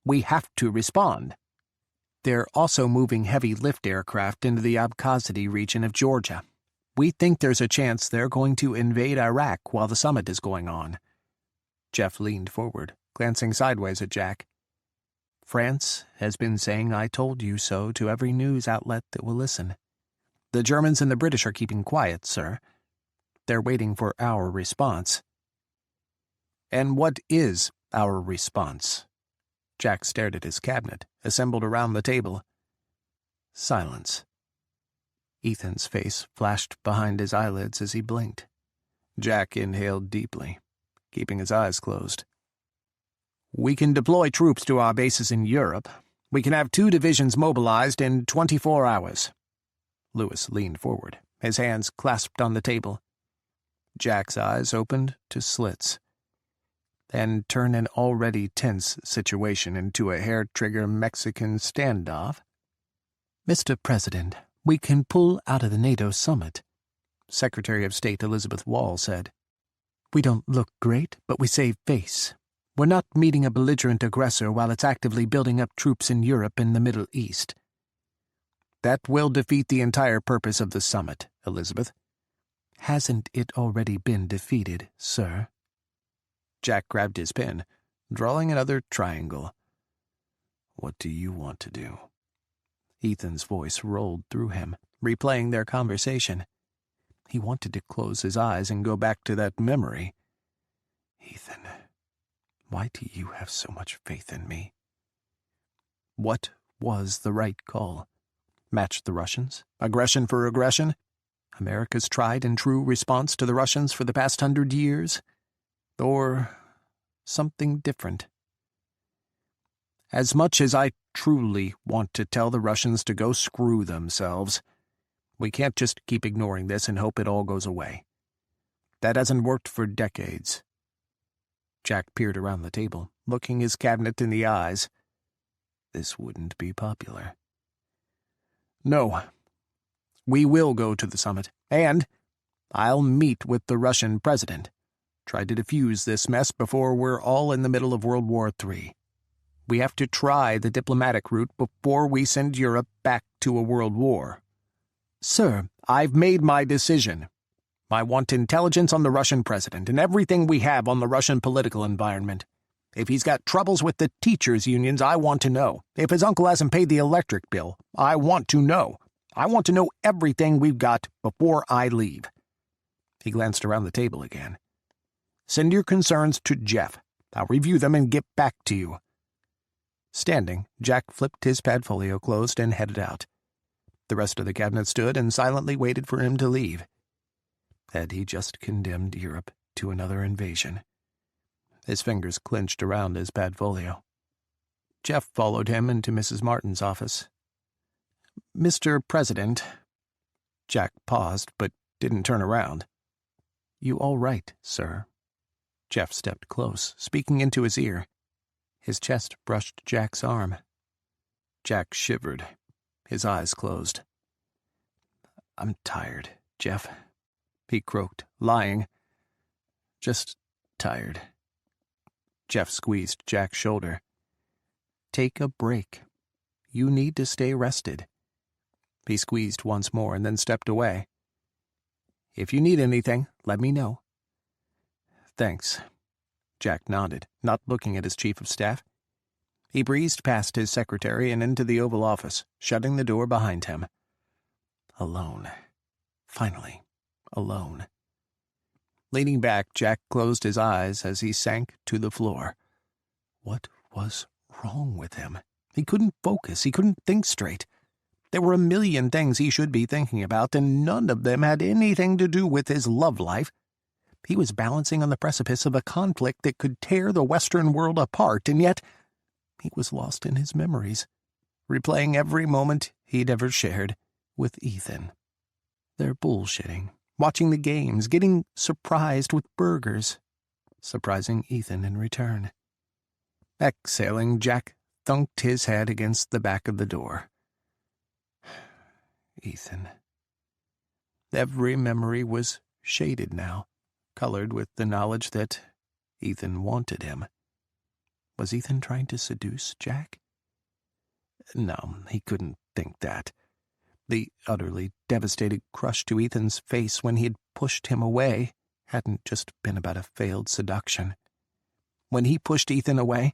Speaker 2: We have to respond. They're also moving heavy lift aircraft into the Abkhazia region of Georgia. We think there's a chance they're going to invade Iraq while the summit is going on." Jeff leaned forward, glancing sideways at Jack. "France has been saying 'I told you so' to every news outlet that will listen. The Germans and the British are keeping quiet, sir. They're waiting for our response." "And what is our response?" Jack stared at his cabinet, assembled around the table. Silence. Ethan's face flashed behind his eyelids as he blinked. Jack inhaled deeply, keeping his eyes closed. "We can deploy troops to our bases in Europe. We can have 2 divisions mobilized in 24 hours. Louis leaned forward, his hands clasped on the table. Jack's eyes opened to slits. And turn an already tense situation into a hair-trigger Mexican standoff. "Mr. President, we can pull out of the NATO summit," Secretary of State Elizabeth Wall said. "We don't look great, but we save face. We're not meeting a belligerent aggressor while it's actively building up troops in Europe and the Middle East." "That will defeat the entire purpose of the summit, Elizabeth." "Hasn't it already been defeated, sir?" Jack grabbed his pen, drawing another triangle. "What do you want to do?" Ethan's voice rolled through him, replaying their conversation. He wanted to close his eyes and go back to that memory. "Ethan, why do you have so much faith in me?" What was the right call? Match the Russians? Aggression for aggression? America's tried and true response to the Russians for the past 100 years? Or something different? As much as I truly want to tell the Russians to go screw themselves, we can't just keep ignoring this and hope it all goes away. That hasn't worked for decades. Jack peered around the table, looking his cabinet in the eyes. This wouldn't be popular. No. We will go to the summit, and I'll meet with the Russian president. Try to defuse this mess before we're all in the middle of World War III. We have to try the diplomatic route before we send Europe back to a world war. Sir, I've made my decision. I want intelligence on the Russian president and everything we have on the Russian political environment. If he's got troubles with the teachers' unions, I want to know. If his uncle hasn't paid the electric bill, I want to know. I want to know everything we've got before I leave. He glanced around the table again. Send your concerns to Jeff. I'll review them and get back to you. Standing, Jack flipped his padfolio closed and headed out. The rest of the cabinet stood and silently waited for him to leave. Had he just condemned Europe to another invasion? His fingers clenched around his padfolio. Jeff followed him into Mrs. Martin's office. Mr. President. Jack paused, but didn't turn around. You all right, sir? Jeff stepped close, speaking into his ear. His chest brushed Jack's arm. Jack shivered. His eyes closed. I'm tired, Jeff, he croaked, lying. Just tired. Jeff squeezed Jack's shoulder. Take a break. You need to stay rested. He squeezed once more and then stepped away. If you need anything, let me know. Thanks. Jack nodded, not looking at his chief of staff. He breezed past his secretary and into the Oval Office, shutting the door behind him. Alone. Finally, alone. Leaning back, Jack closed his eyes as he sank to the floor. What was wrong with him? He couldn't focus. He couldn't think straight. There were a million things he should be thinking about, and none of them had anything to do with his love life. He was balancing on the precipice of a conflict that could tear the Western world apart, and yet he was lost in his memories, replaying every moment he'd ever shared with Ethan. They're bullshitting, watching the games, getting surprised with burgers, surprising Ethan in return. Exhaling, Jack thunked his head against the back of the door. Ethan. Every memory was shaded now, colored with the knowledge that Ethan wanted him. Was Ethan trying to seduce Jack? No, he couldn't think that. The utterly devastated crush to Ethan's face when he had pushed him away hadn't just been about a failed seduction. When he pushed Ethan away,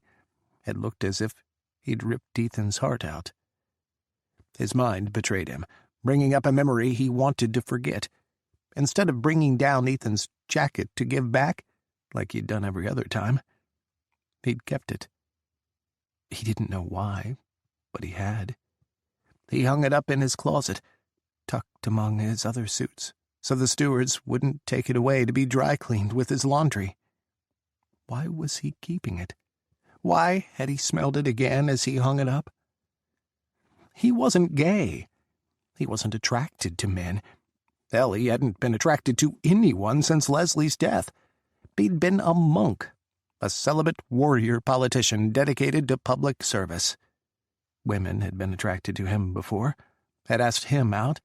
Speaker 2: it looked as if he'd ripped Ethan's heart out. His mind betrayed him, bringing up a memory he wanted to forget. Instead of bringing down Ethan's jacket to give back, like he'd done every other time, he'd kept it. He didn't know why, but he had. He hung it up in his closet, tucked among his other suits, so the stewards wouldn't take it away to be dry-cleaned with his laundry. Why was he keeping it? Why had he smelled it again as he hung it up? He wasn't gay. He wasn't attracted to men. Hell, he hadn't been attracted to anyone since Leslie's death. He'd been a monk, a celibate warrior politician dedicated to public service. Women had been attracted to him before, had asked him out.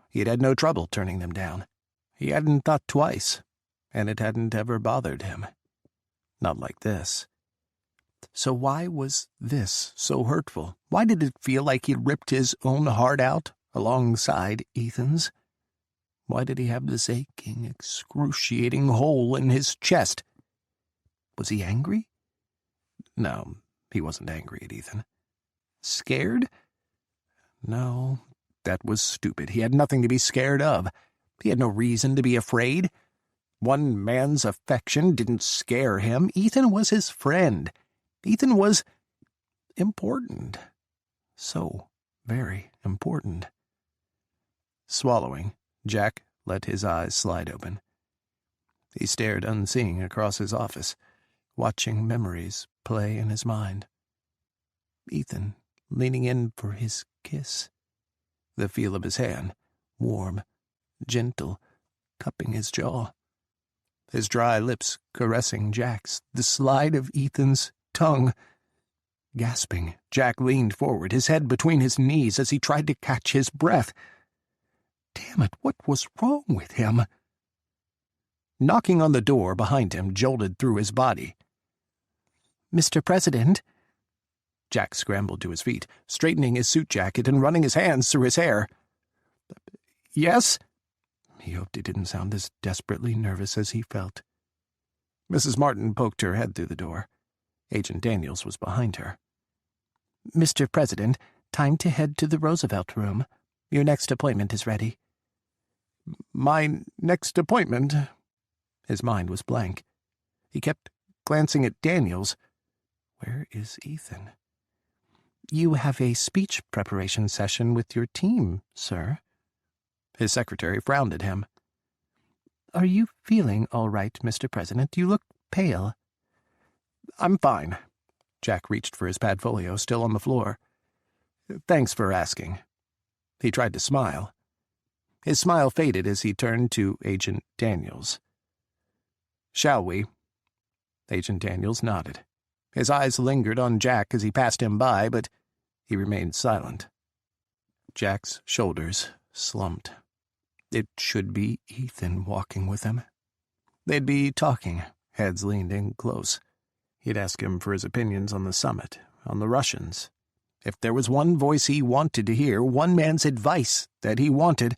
Speaker 2: He'd had no trouble turning them down. He hadn't thought twice, and it hadn't ever bothered him. Not like this. So why was this so hurtful? Why did it feel like he'd ripped his own heart out alongside Ethan's? Why did he have this aching, excruciating hole in his chest? Was he angry? No, he wasn't angry at Ethan. Scared? No, that was stupid. He had nothing to be scared of. He had no reason to be afraid. One man's affection didn't scare him. Ethan was his friend. Ethan was important. So very important. Swallowing, Jack let his eyes slide open. He stared unseeing across his office, watching memories play in his mind.
Speaker 1: Ethan, leaning in for his kiss. The feel of his hand, warm, gentle, cupping his jaw. His dry lips caressing Jack's, the slide of Ethan's tongue. Gasping, Jack leaned forward, his head between his knees as he tried to catch his breath. Damn it, what was wrong with him? Knocking on the door behind him jolted through his body. "Mr. President?" Jack scrambled to his feet, straightening his suit jacket and running his hands through his hair. "Yes?" He hoped he didn't sound as desperately nervous as he felt. Mrs. Martin poked her head through the door. Agent Daniels was behind her. "Mr. President, time to head to the Roosevelt Room. Your next appointment is ready." "My next appointment?" His mind was blank. He kept glancing at Daniels. Where is Ethan? "You have a speech preparation session with your team, sir." His secretary frowned at him. "Are you feeling all right, Mr. President? You look pale." "I'm fine." Jack reached for his padfolio, still on the floor. "Thanks for asking." He tried to smile. His smile faded as he turned to Agent Daniels. "Shall we?" Agent Daniels nodded. His eyes lingered on Jack as he passed him by, but he remained silent. Jack's shoulders slumped. It should be Ethan walking with him. They'd be talking, heads leaned in close. He'd ask him for his opinions on the summit, on the Russians. If there was one voice he wanted to hear, one man's advice that he wanted,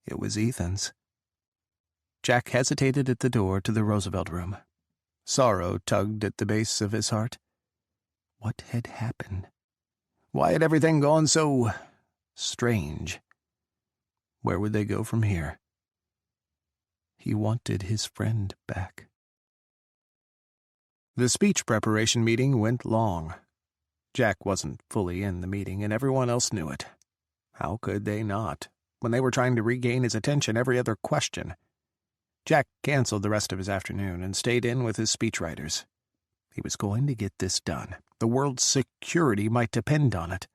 Speaker 1: it was Ethan's. Jack hesitated at the door to the Roosevelt Room. Sorrow tugged at the base of his heart. What had happened? Why had everything gone so strange? Where would they go from here? He wanted his friend back. The speech preparation meeting went long. Jack wasn't fully in the meeting, and everyone else knew it. How could they not, when they were trying to regain his attention every other question? Jack canceled the rest of his afternoon and stayed in with his speechwriters. He was going to get this done. The world's security might depend on it,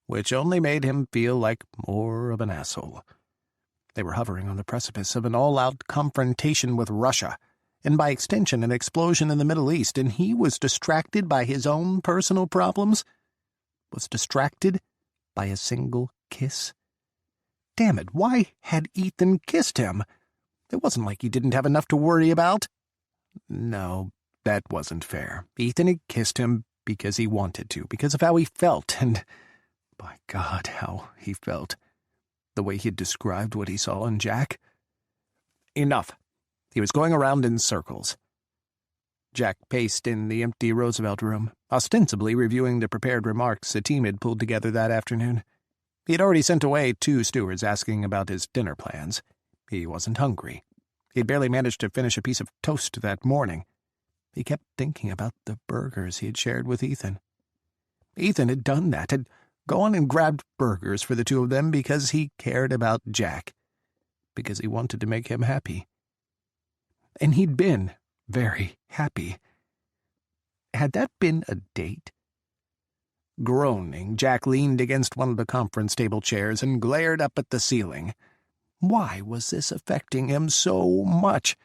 Speaker 1: which only made him feel like more of an asshole. They were hovering on the precipice of an all-out confrontation with Russia, and by extension an explosion in the Middle East, and he was distracted by his own personal problems? Was distracted by a single kiss? Damn it, why had Ethan kissed him? It wasn't like he didn't have enough to worry about. No, that wasn't fair. Ethan had kissed him because he wanted to, because of how he felt, and, by God, how he felt. The way he had described what he saw in Jack. Enough. He was going around in circles. Jack paced in the empty Roosevelt Room, ostensibly reviewing the prepared remarks a team had pulled together that afternoon. He had already sent away 2 stewards asking about his dinner plans. He wasn't hungry. He'd barely managed to finish a piece of toast that morning. He kept thinking about the burgers he had shared with Ethan. Ethan had done that, had gone and grabbed burgers for the 2 of them because he cared about Jack, because he wanted to make him happy. And he'd been very happy. Had that been a date? Groaning, Jack leaned against one of the conference table chairs and glared up at the ceiling. Why was this affecting him so much?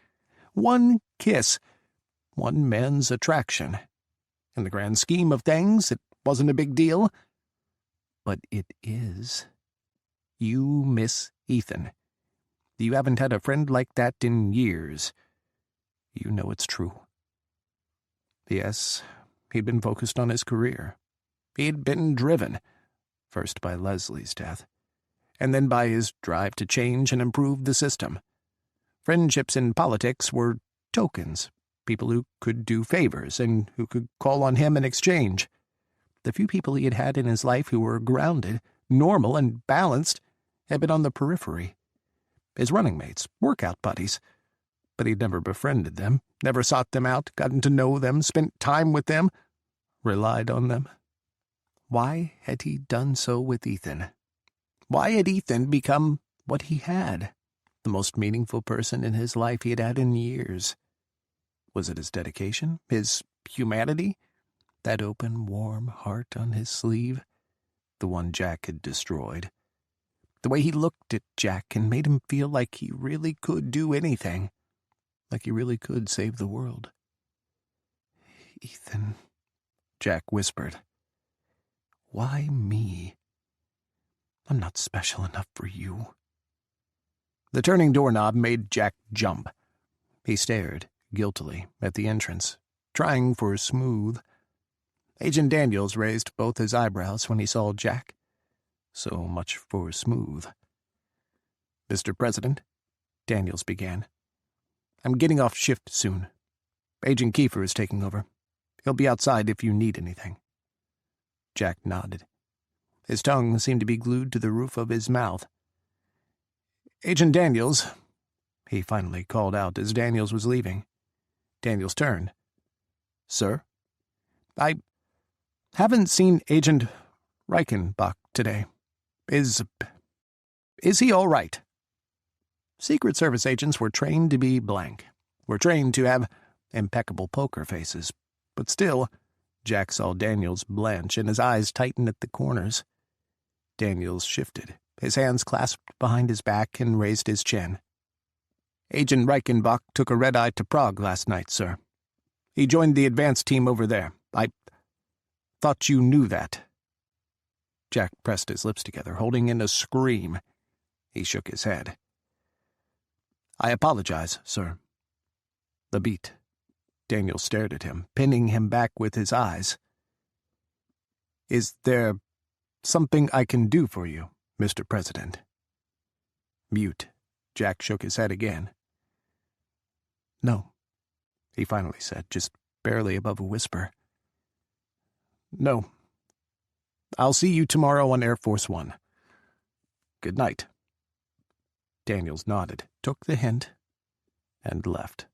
Speaker 1: One kiss, one man's attraction. In the grand scheme of things, it wasn't a big deal. But it is. You miss Ethan. You haven't had a friend like that in years. You know it's true. Yes, he'd been focused on his career. He'd been driven, first by Leslie's death, and then by his drive to change and improve the system. Friendships in politics were tokens, people who could do favors and who could call on him in exchange. The few people he had had in his life who were grounded, normal, and balanced had been on the periphery. His running mates, workout buddies. But he'd never befriended them, never sought them out, gotten to know them, spent time with them, relied on them. Why had he done so with Ethan? Why had Ethan become what he had, the most meaningful person in his life he had had in years? Was it his dedication, his humanity, that open, warm heart on his sleeve, the one Jack had destroyed. The way he looked at Jack and made him feel like he really could do anything, like he really could save the world. "Ethan," Jack whispered. "Why me? I'm not special enough for you." The turning doorknob made Jack jump. He stared, guiltily, at the entrance, trying for smooth. Agent Daniels raised both his eyebrows when he saw Jack. So much for smooth. "Mr. President," Daniels began, "I'm getting off shift soon. Agent Kiefer is taking over. He'll be outside if you need anything." Jack nodded. His tongue seemed to be glued to the roof of his mouth. "Agent Daniels," he finally called out as Daniels was leaving. Daniels turned. "Sir?" "I haven't seen Agent Reichenbach today. Is he all right?" Secret Service agents were trained to be blank, were trained to have impeccable poker faces, but still, Jack saw Daniels blanch and his eyes tighten at the corners. Daniels shifted, his hands clasped behind his back, and raised his chin. "Agent Reichenbach took a red-eye to Prague last night, sir. He joined the advance team over there. I thought you knew that." Jack pressed his lips together, holding in a scream. He shook his head. "I apologize, sir." The beat. Daniel stared at him, pinning him back with his eyes. "Is there something I can do for you, Mr. President?" Mute, Jack shook his head again. "No," he finally said, just barely above a whisper. "No. I'll see you tomorrow on Air Force One. Good night." Daniels nodded, took the hint, and left.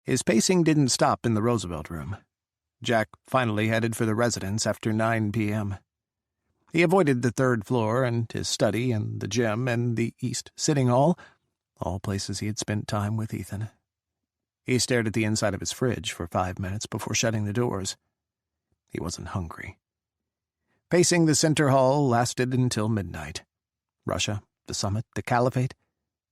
Speaker 1: His pacing didn't stop in the Roosevelt Room. Jack finally headed for the residence after 9 p.m. He avoided the third floor and his study and the gym and the East Sitting Hall, all places he had spent time with Ethan. He stared at the inside of his fridge for 5 minutes before shutting the doors. He wasn't hungry. Pacing the center hall lasted until midnight. Russia, the summit, the caliphate,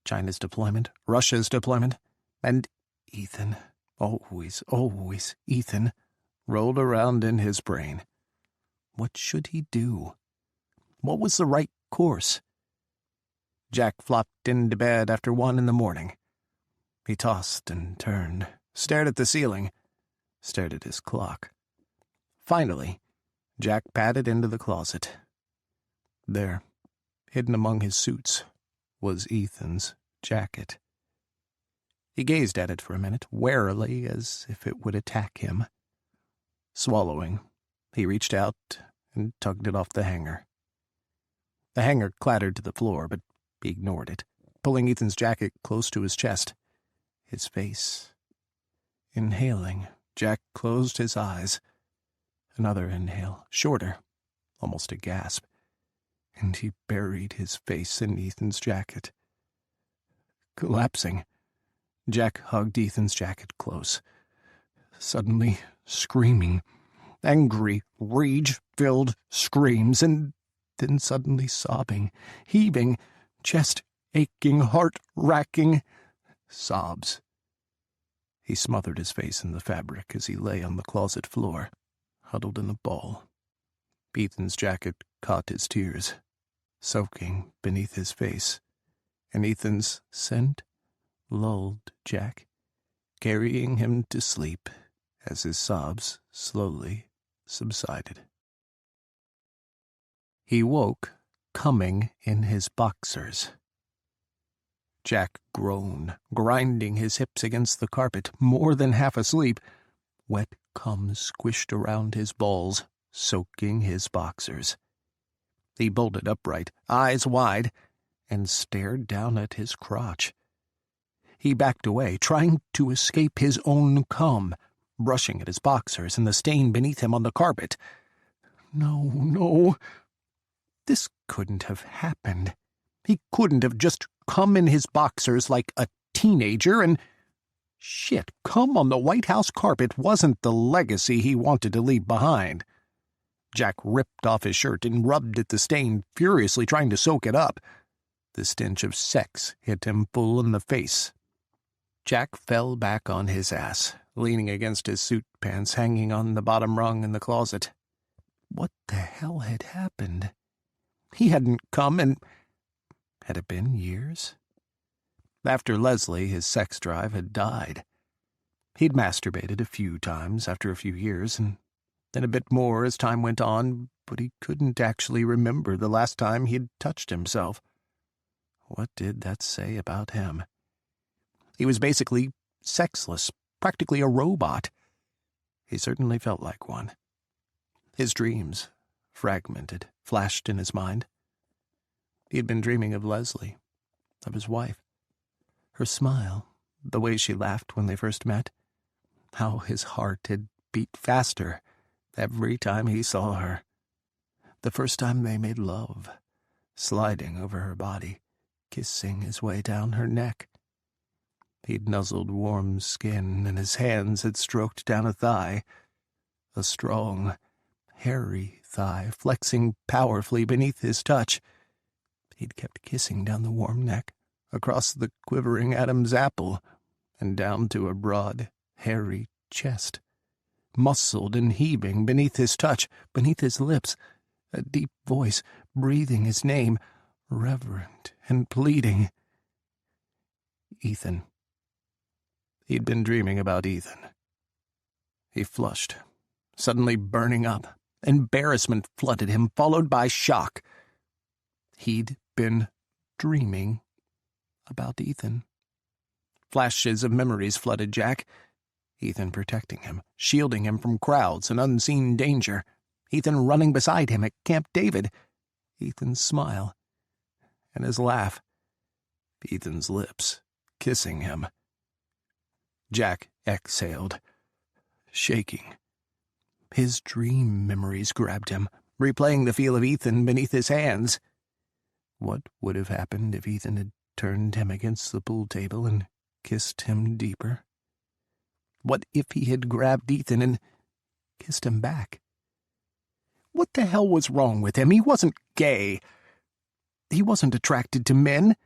Speaker 1: China's deployment, Russia's deployment, and Ethan, always Ethan, rolled around in his brain. What should he do? What was the right course? Jack flopped into bed after 1 in the morning. He tossed and turned, stared at the ceiling, stared at his clock. Finally, Jack padded into the closet. There, hidden among his suits, was Ethan's jacket. He gazed at it for a minute, warily, as if it would attack him. Swallowing, he reached out and tugged it off the hanger. The hanger clattered to the floor, but he ignored it, pulling Ethan's jacket close to his chest. His face. Inhaling, Jack closed his eyes. Another inhale, shorter, almost a gasp, and he buried his face in Ethan's jacket. Collapsing, Jack hugged Ethan's jacket close, suddenly screaming, angry, rage-filled screams, and then suddenly sobbing, heaving, chest-aching, heart-racking sobs. He smothered his face in the fabric as he lay on the closet floor, huddled in a ball. Ethan's jacket caught his tears, soaking beneath his face, and Ethan's scent lulled Jack, carrying him to sleep as his sobs slowly subsided. He woke, coming in his boxers. Jack groaned, grinding his hips against the carpet, more than half asleep. Wet cum squished around his balls, soaking his boxers. He bolted upright, eyes wide, and stared down at his crotch. He backed away, trying to escape his own cum, brushing at his boxers and the stain beneath him on the carpet. No. This couldn't have happened. He couldn't have just come in his boxers like a teenager and
Speaker 2: Shit, cum on the White House carpet wasn't the legacy he wanted to leave behind. Jack ripped off his shirt and rubbed at the stain, furiously trying to soak it up. The stench of sex hit him full in the face. Jack fell back on his ass, leaning against his suit pants hanging on the bottom rung in the closet. What the hell had happened? He hadn't come in... Had it been years? After Leslie, his sex drive had died. He'd masturbated a few times after a few years, and then a bit more as time went on, but he couldn't actually remember the last time he'd touched himself. What did that say about him? He was basically sexless, practically a robot. He certainly felt like one. His dreams, fragmented, flashed in his mind. He had been dreaming of Leslie, of his wife. Her smile, the way she laughed when they first met. How his heart had beat faster every time he saw her. The first time they made love, sliding over her body, kissing his way down her neck. He'd nuzzled warm skin, and his hands had stroked down a thigh. A strong, hairy thigh flexing powerfully beneath his touch. He'd kept kissing down the warm neck, across the quivering Adam's apple, and down to a broad, hairy chest. Muscled and heaving beneath his touch, beneath his lips, a deep voice breathing his name, reverent and pleading. Ethan. He'd been dreaming about Ethan. He flushed, suddenly burning up. Embarrassment flooded him, followed by shock. He'd been dreaming about Ethan. Flashes of memories flooded Jack. Ethan protecting him, shielding him from crowds and unseen danger. Ethan running beside him at Camp David. Ethan's smile. And his laugh. Ethan's lips, kissing him. Jack exhaled, shaking. His dream memories grabbed him, replaying the feel of Ethan beneath his hands. What would have happened if Ethan had turned him against the pool table and kissed him deeper? What if he had grabbed Ethan and kissed him back? What the hell was wrong with him? He wasn't gay. He wasn't attracted to men.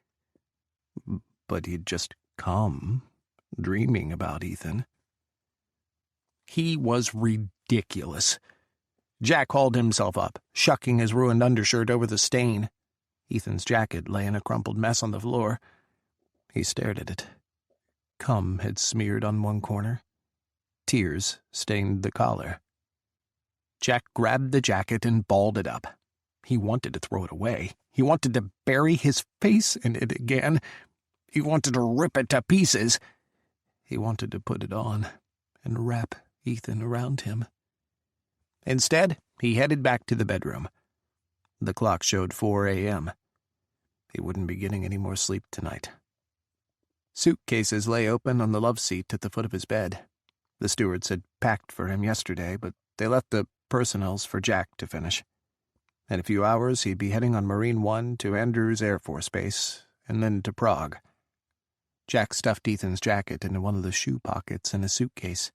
Speaker 2: But he'd just come, dreaming about Ethan. He was ridiculous. Jack hauled himself up, shucking his ruined undershirt over the stain. Ethan's jacket lay in a crumpled mess on the floor. He stared at it. Cum had smeared on one corner. Tears stained the collar. Jack grabbed the jacket and balled it up. He wanted to throw it away. He wanted to bury his face in it again. He wanted to rip it to pieces. He wanted to put it on and wrap Ethan around him. Instead, he headed back to the bedroom. The clock showed 4 a.m. He wouldn't be getting any more sleep tonight. Suitcases lay open on the love seat at the foot of his bed. The stewards had packed for him yesterday, but they left the personals for Jack to finish. In a few hours, he'd be heading on Marine One to Andrews Air Force Base, and then to Prague. Jack stuffed Ethan's jacket into one of the shoe pockets in his suitcase.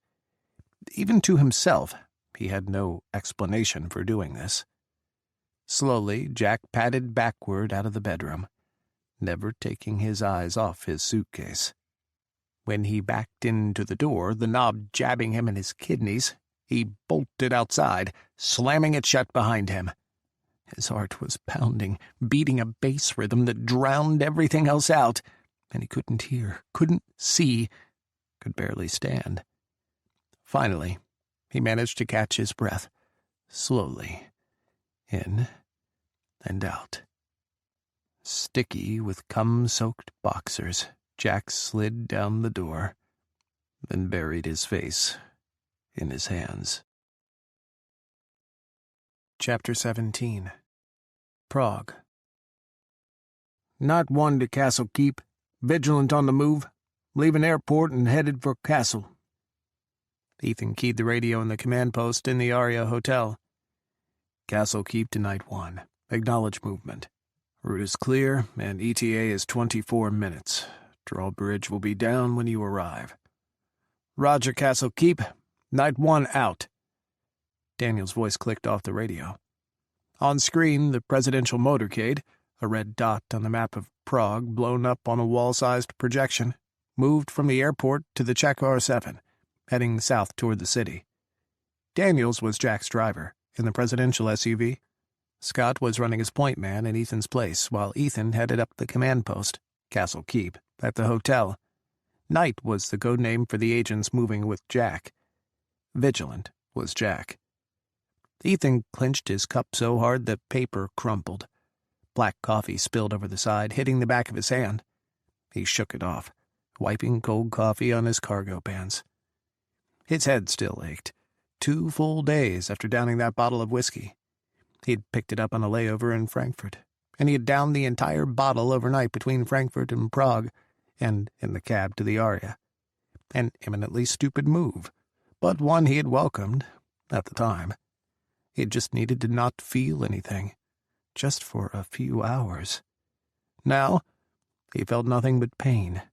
Speaker 2: Even to himself, he had no explanation for doing this. Slowly, Jack padded backward out of the bedroom, never taking his eyes off his suitcase. When he backed into the door, the knob jabbing him in his kidneys, he bolted outside, slamming it shut behind him. His heart was pounding, beating a bass rhythm that drowned everything else out, and he couldn't hear, couldn't see, could barely stand. Finally, he managed to catch his breath, slowly, in and out. Sticky with cum-soaked boxers, Jack slid down the door, then buried his face in his hands. Chapter 17. Prague. Night 1 to Castle Keep, vigilant on the move, leaving airport and headed for Castle. Ethan keyed the radio in the command post in the Aria Hotel. Castle Keep to Night 1. Acknowledge movement. Route is clear, and ETA is 24 minutes. Drawbridge will be down when you arrive. Roger, Castle Keep. Night 1 out. Daniel's voice clicked off the radio. On screen, the presidential motorcade, a red dot on the map of Prague blown up on a wall-sized projection, moved from the airport to the Czech R7, heading south toward the city. Daniels was Jack's driver, in the presidential SUV. Scott was running as point man in Ethan's place, while Ethan headed up the command post, Castle Keep, at the hotel. Night was the code name for the agents moving with Jack. Vigilant was Jack. Ethan clenched his cup so hard the paper crumpled. Black coffee spilled over the side, hitting the back of his hand. He shook it off, wiping cold coffee on his cargo pants. His head still ached. 2 full days after downing that bottle of whiskey. He'd picked it up on a layover in Frankfurt, and he had downed the entire bottle overnight between Frankfurt and Prague, and in the cab to the Aria. An eminently stupid move, but one he had welcomed at the time. He just needed to not feel anything, just for a few hours. Now, he felt nothing but pain,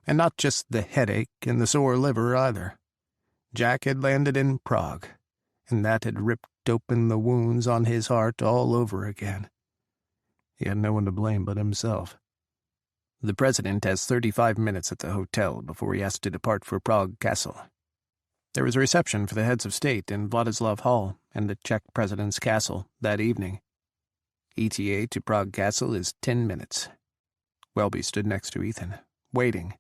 Speaker 2: and not just the headache and the sore liver either. Jack had landed in Prague, and that had ripped open the wounds on his heart all over again. He had no one to blame but himself. The president has 35 minutes at the hotel before he has to depart for Prague Castle. There was a reception for the heads of state in Vladislav Hall and the Czech president's castle that evening. ETA to Prague Castle is 10 minutes. Welby stood next to Ethan, waiting.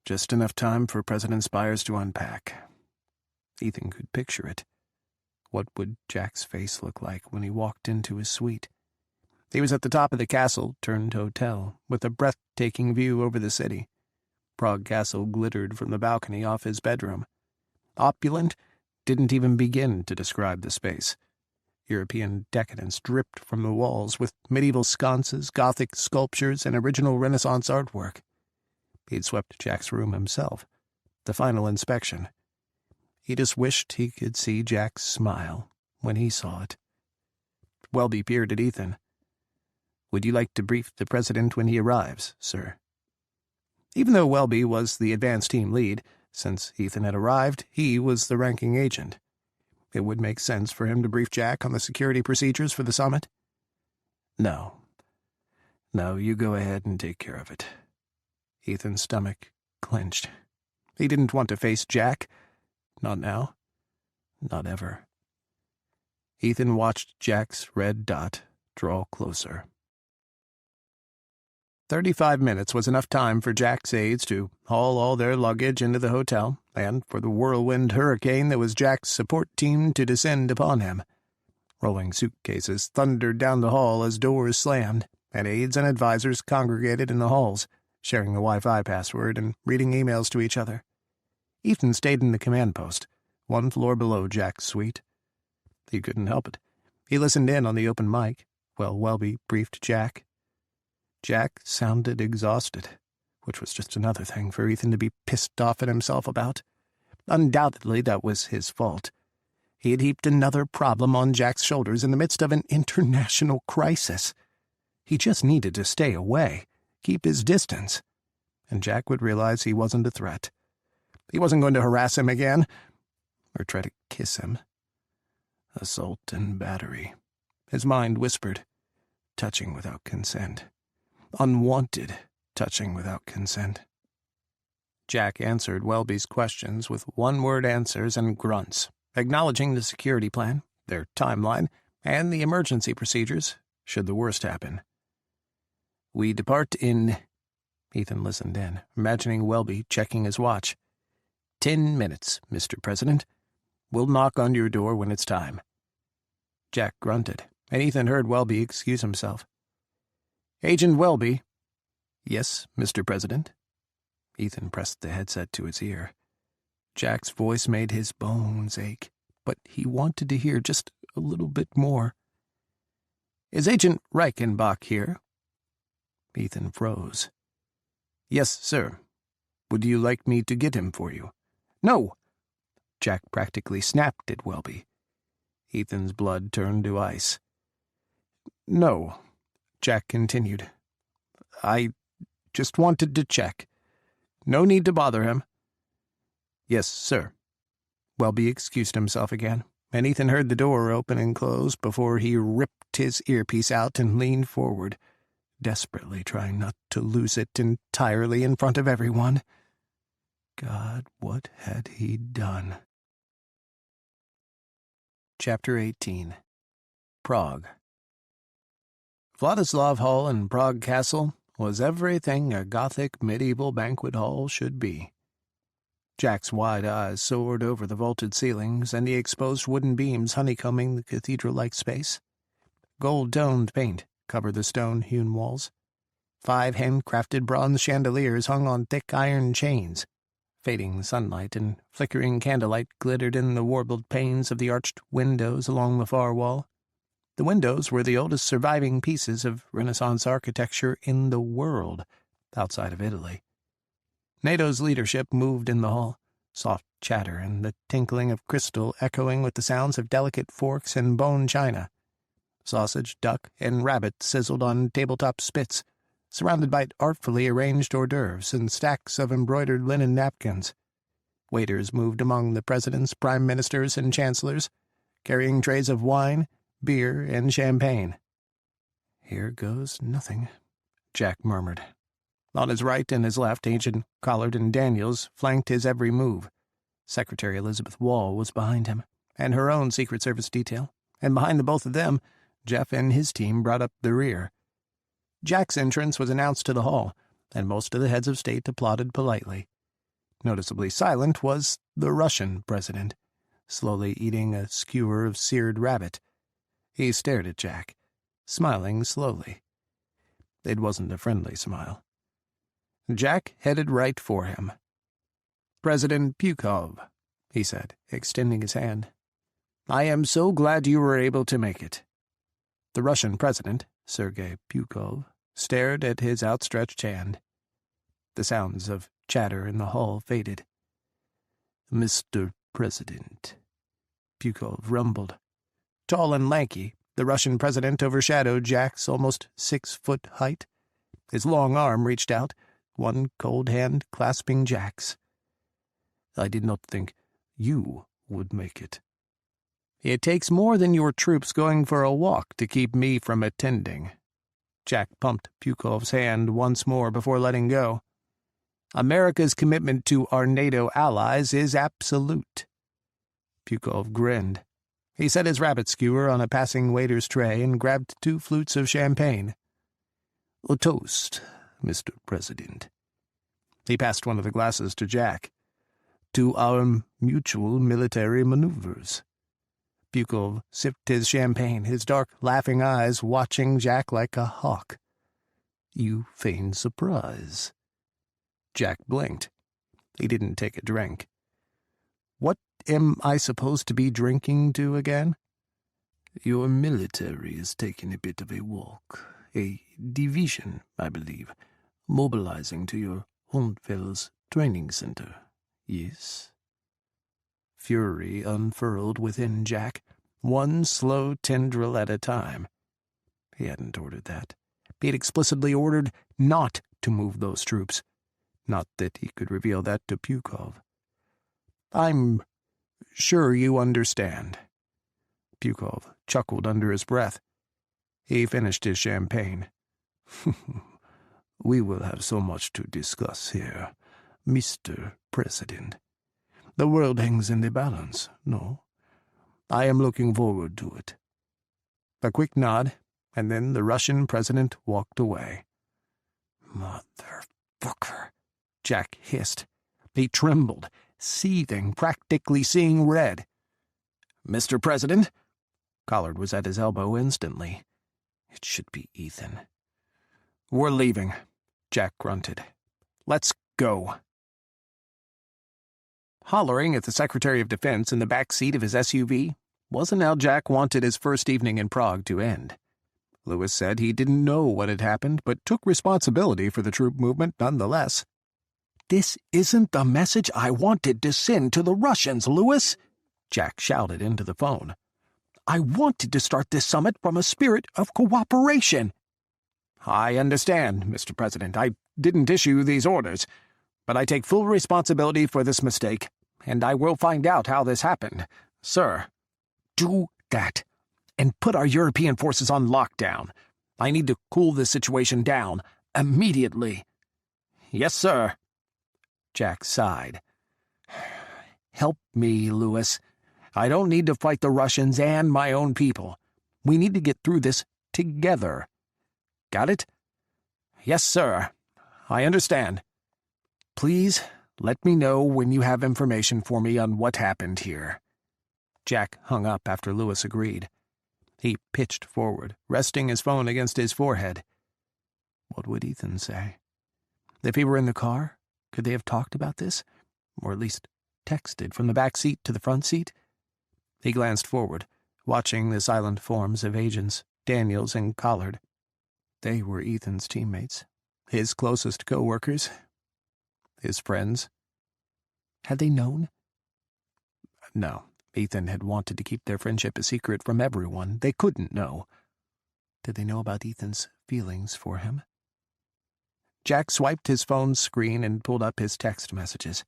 Speaker 2: Just enough time for President Spiers to unpack. Ethan could picture it. What would Jack's face look like when he walked into his suite? He was at the top of the castle-turned hotel, with a breathtaking view over the city. Prague Castle glittered from the balcony off his bedroom. Opulent didn't even begin to describe the space. European decadence dripped from the walls with medieval sconces, Gothic sculptures, and original Renaissance artwork. He'd swept Jack's room himself, the final inspection. He just wished he could see Jack's smile when he saw it. Welby peered at Ethan. "Would you like to brief the president when he arrives, sir?" Even though Welby was the advance team lead, since Ethan had arrived, he was the ranking agent. It would make sense for him to brief Jack on the security procedures for the summit. No, you go ahead and take care of it. Ethan's stomach clenched. He didn't want to face Jack. Not now. Not ever. Ethan watched Jack's red dot draw closer. 35 minutes was enough time for Jack's aides to haul all their luggage into the hotel, and for the whirlwind hurricane that was Jack's support team to descend upon him. Rolling suitcases thundered down the hall as doors slammed, and aides and advisors congregated in the halls, sharing the Wi-Fi password and reading emails to each other. Ethan stayed in the command post, 1 floor below Jack's suite. He couldn't help it. He listened in on the open mic, while Welby briefed Jack. Jack sounded exhausted, which was just another thing for Ethan to be pissed off at himself about. Undoubtedly, that was his fault. He had heaped another problem on Jack's shoulders in the midst of an international crisis. He just needed to stay away, keep his distance, and Jack would realize he wasn't a threat. He wasn't going to harass him again, or try to kiss him. Assault and battery, his mind whispered, touching without consent. Unwanted touching without consent. Jack answered Welby's questions with one-word answers and grunts, acknowledging the security plan, their timeline, and the emergency procedures, should the worst happen. "We depart in—" Ethan listened in, imagining Welby checking his watch. 10 minutes, Mr. President. We'll knock on your door when it's time." Jack grunted, and Ethan heard Welby excuse himself. "Agent Welby." "Yes, Mr. President." Ethan pressed the headset to his ear. Jack's voice made his bones ache, but he wanted to hear just a little bit more. "Is Agent Reichenbach here?" Ethan froze. "Yes, sir. Would you like me to get him for you?" "No!" Jack practically snapped at Welby. Ethan's blood turned to ice. "No," Jack continued. "I just wanted to check. No need to bother him."
Speaker 1: "Yes, sir." Welby excused himself again, and Ethan heard the door open and close before he ripped his earpiece out and leaned forward, desperately trying not to lose it entirely in front of everyone. God, what had he done? Chapter 18. Prague. Vladislav Hall in Prague Castle was everything a Gothic medieval banquet hall should be. Jack's wide eyes soared over the vaulted ceilings and the exposed wooden beams honeycombing the cathedral-like space. Gold-toned paint covered the stone-hewn walls. 5 hand-crafted bronze chandeliers hung on thick iron chains. Fading sunlight and flickering candlelight glittered in the warbled panes of the arched windows along the far wall. The windows were the oldest surviving pieces of Renaissance architecture in the world, outside of Italy. NATO's leadership moved in the hall, soft chatter and the tinkling of crystal echoing with the sounds of delicate forks and bone china. Sausage, duck, and rabbit sizzled on tabletop spits, surrounded by artfully arranged hors d'oeuvres and stacks of embroidered linen napkins. Waiters moved among the presidents, prime ministers, and chancellors, carrying trays of wine, beer, and champagne. "Here goes nothing," Jack murmured. On his right and his left, Agent Collard and Daniels flanked his every move. Secretary Elizabeth Wall was behind him, and her own Secret Service detail, and behind the both of them, Jeff and his team brought up the rear. Jack's entrance was announced to the hall, and most of the heads of state applauded politely. Noticeably silent was the Russian president, slowly eating a skewer of seared rabbit. He stared at Jack, smiling slowly. It wasn't a friendly smile. Jack headed right for him. "President Pukov," he said, extending his hand. "I am so glad you were able to make it." The Russian president, Sergei Pukov, stared at his outstretched hand. The sounds of chatter in the hall faded. "Mr. President," Pukov rumbled. Tall and lanky, the Russian president overshadowed Jack's almost 6-foot height. His long arm reached out, one cold hand clasping Jack's. "I did not think you would make it." "It takes more than your troops going for a walk to keep me from attending." Jack pumped Pukov's hand once more before letting go. "America's commitment to our NATO allies is absolute." Pukov grinned. He set his rabbit skewer on a passing waiter's tray and grabbed 2 flutes of champagne. "A toast, Mr. President." He passed one of the glasses to Jack. "To our mutual military maneuvers." Pukov sipped his champagne, his dark, laughing eyes watching Jack like a hawk. "You feign surprise." Jack blinked. He didn't take a drink. "What am I supposed to be drinking to again?" "Your military is taking a bit of a walk. A division, I believe, mobilizing to your Hohenfels training center. Yes?" Fury unfurled within Jack, one slow tendril at a time. He hadn't ordered that. He had explicitly ordered not to move those troops. Not that he could reveal that to Pukov. "I'm sure you understand." Pukov chuckled under his breath. He finished his champagne. "We will have so much to discuss here, Mr. President. The world hangs in the balance, no? I am looking forward to it." A quick nod, and then the Russian president walked away. "Motherfucker," Jack hissed. He trembled, seething, practically seeing red. "Mr. President?" Collard was at his elbow instantly. It should be Ethan. "We're leaving," Jack grunted. "Let's go." Hollering at the Secretary of Defense in the back seat of his SUV wasn't how Jack wanted his first evening in Prague to end. Lewis said he didn't know what had happened, but took responsibility for the troop movement nonetheless. "This isn't the message I wanted to send to the Russians, Lewis," Jack shouted into the phone. "I wanted to start this summit from a spirit of cooperation." "I understand, Mr. President. I didn't issue these orders, but I take full responsibility for this mistake,
Speaker 2: and I will find out how this happened. Sir, do that, and put our European forces on lockdown. I need to cool this situation down, immediately. Yes, sir. Jack sighed. Help me, Lewis. I don't need to fight the Russians and my own people. We need to get through this together. Got it? Yes, sir. I understand. Please let me know when you have information for me on what happened here. Jack hung up after Lewis agreed. He pitched forward, resting his phone against his forehead. What would Ethan say? If he were in the car, could they have talked about this? Or at least texted from the back seat to the front seat? He glanced forward, watching the silent forms of agents, Daniels and Collard. They were Ethan's teammates, his closest co-workers, his friends. Had they known? No, Ethan had wanted to keep their friendship a secret from everyone. They couldn't know. Did they know about Ethan's feelings for him? Jack swiped his phone's screen and pulled up his text messages.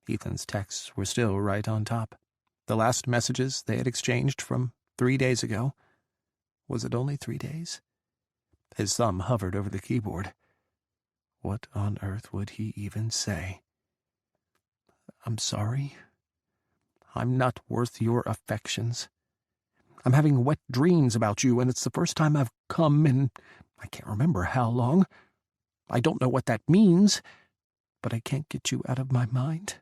Speaker 2: Ethan's texts were still right on top. The last messages they had exchanged from 3 days ago. Was it only 3 days? His thumb hovered over the keyboard. What on earth would he even say? I'm sorry. I'm not worth your affections. I'm having wet dreams about you, and it's the first time I've come in I can't remember how long. I don't know what that means, but I can't get you out of my mind.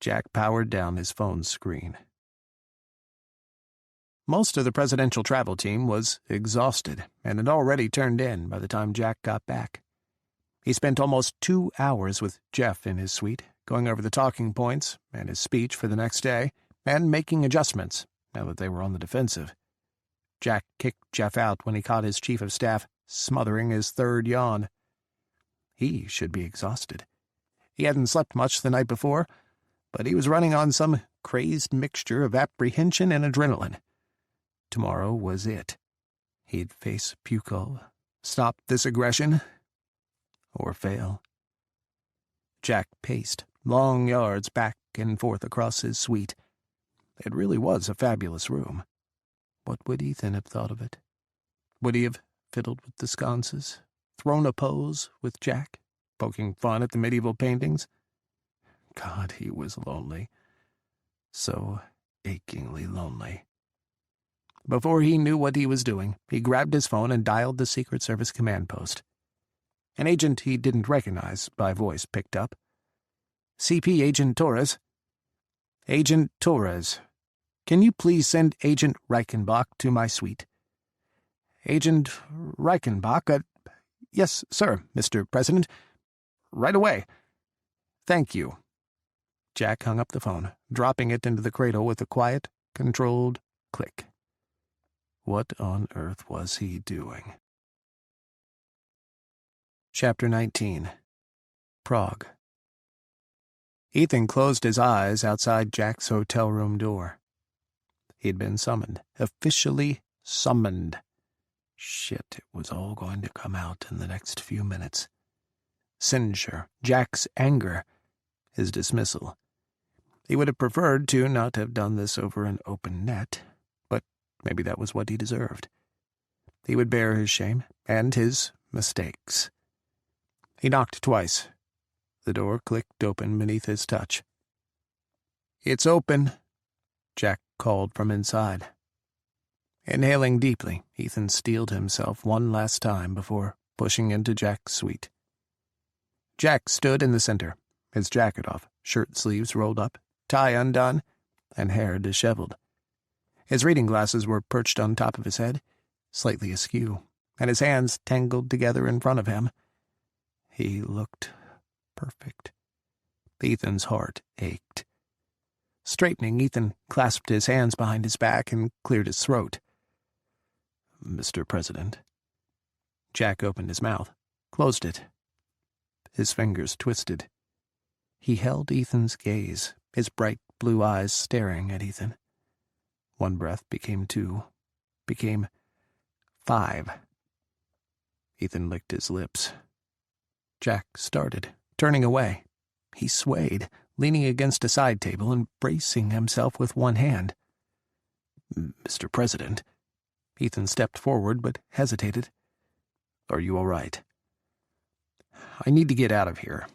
Speaker 2: Jack powered down his phone screen. Most of the presidential travel team was exhausted and had already turned in by the time Jack got back. He spent almost 2 hours with Jeff in his suite, going over the talking points and his speech for the next day, and making adjustments now that they were on the defensive. Jack kicked Jeff out when he caught his chief of staff smothering his third yawn. He should be exhausted. He hadn't slept much the night before, but he was running on some crazed mixture of apprehension and adrenaline. Tomorrow was it. He'd face Pukol, stop this aggression, or fail. Jack paced long yards back and forth across his suite. It really was a fabulous room. What would Ethan have thought of it? Would he have fiddled with the sconces, thrown a pose with Jack, poking fun at the medieval paintings? God, he was lonely. So achingly lonely. Before he knew what he was doing, he grabbed his phone and dialed the Secret Service command post. An agent he didn't recognize by voice picked up. CP Agent Torres. Agent Torres. Can you please send Agent Reichenbach to my suite? Agent Reichenbach, yes, sir, Mr. President. Right away. Thank you. Jack hung up the phone, dropping it into the cradle with a quiet, controlled click. What on earth was he doing? Chapter 19. Prague. Ethan closed his eyes outside Jack's hotel room door. He'd been summoned, officially summoned. Shit, it was all going to come out in the next few minutes. Censure, Jack's anger, his dismissal. He would have preferred to not have done this over an open net, but maybe that was what he deserved. He would bear his shame and his mistakes. He knocked twice. The door clicked open beneath his touch. "It's open," Jack called from inside. Inhaling deeply, Ethan steeled himself one last time before pushing into Jack's suite. Jack stood in the center, his jacket off, shirt sleeves rolled up, tie undone, and hair disheveled. His reading glasses were perched on top of his head, slightly askew, and his hands tangled together in front of him. He looked perfect. Ethan's heart ached. Straightening, Ethan clasped his hands behind his back and cleared his throat. "Mr. President." Jack opened his mouth, closed it. His fingers twisted. He held Ethan's gaze, his bright blue eyes staring at Ethan. One breath became 2, became 5. Ethan licked his lips. Jack started, turning away. He swayed, leaning against a side table and bracing himself with one hand.
Speaker 1: "Mr. President."
Speaker 2: Ethan stepped forward but hesitated.
Speaker 1: "Are you all right?"
Speaker 2: "I need to get out of here,"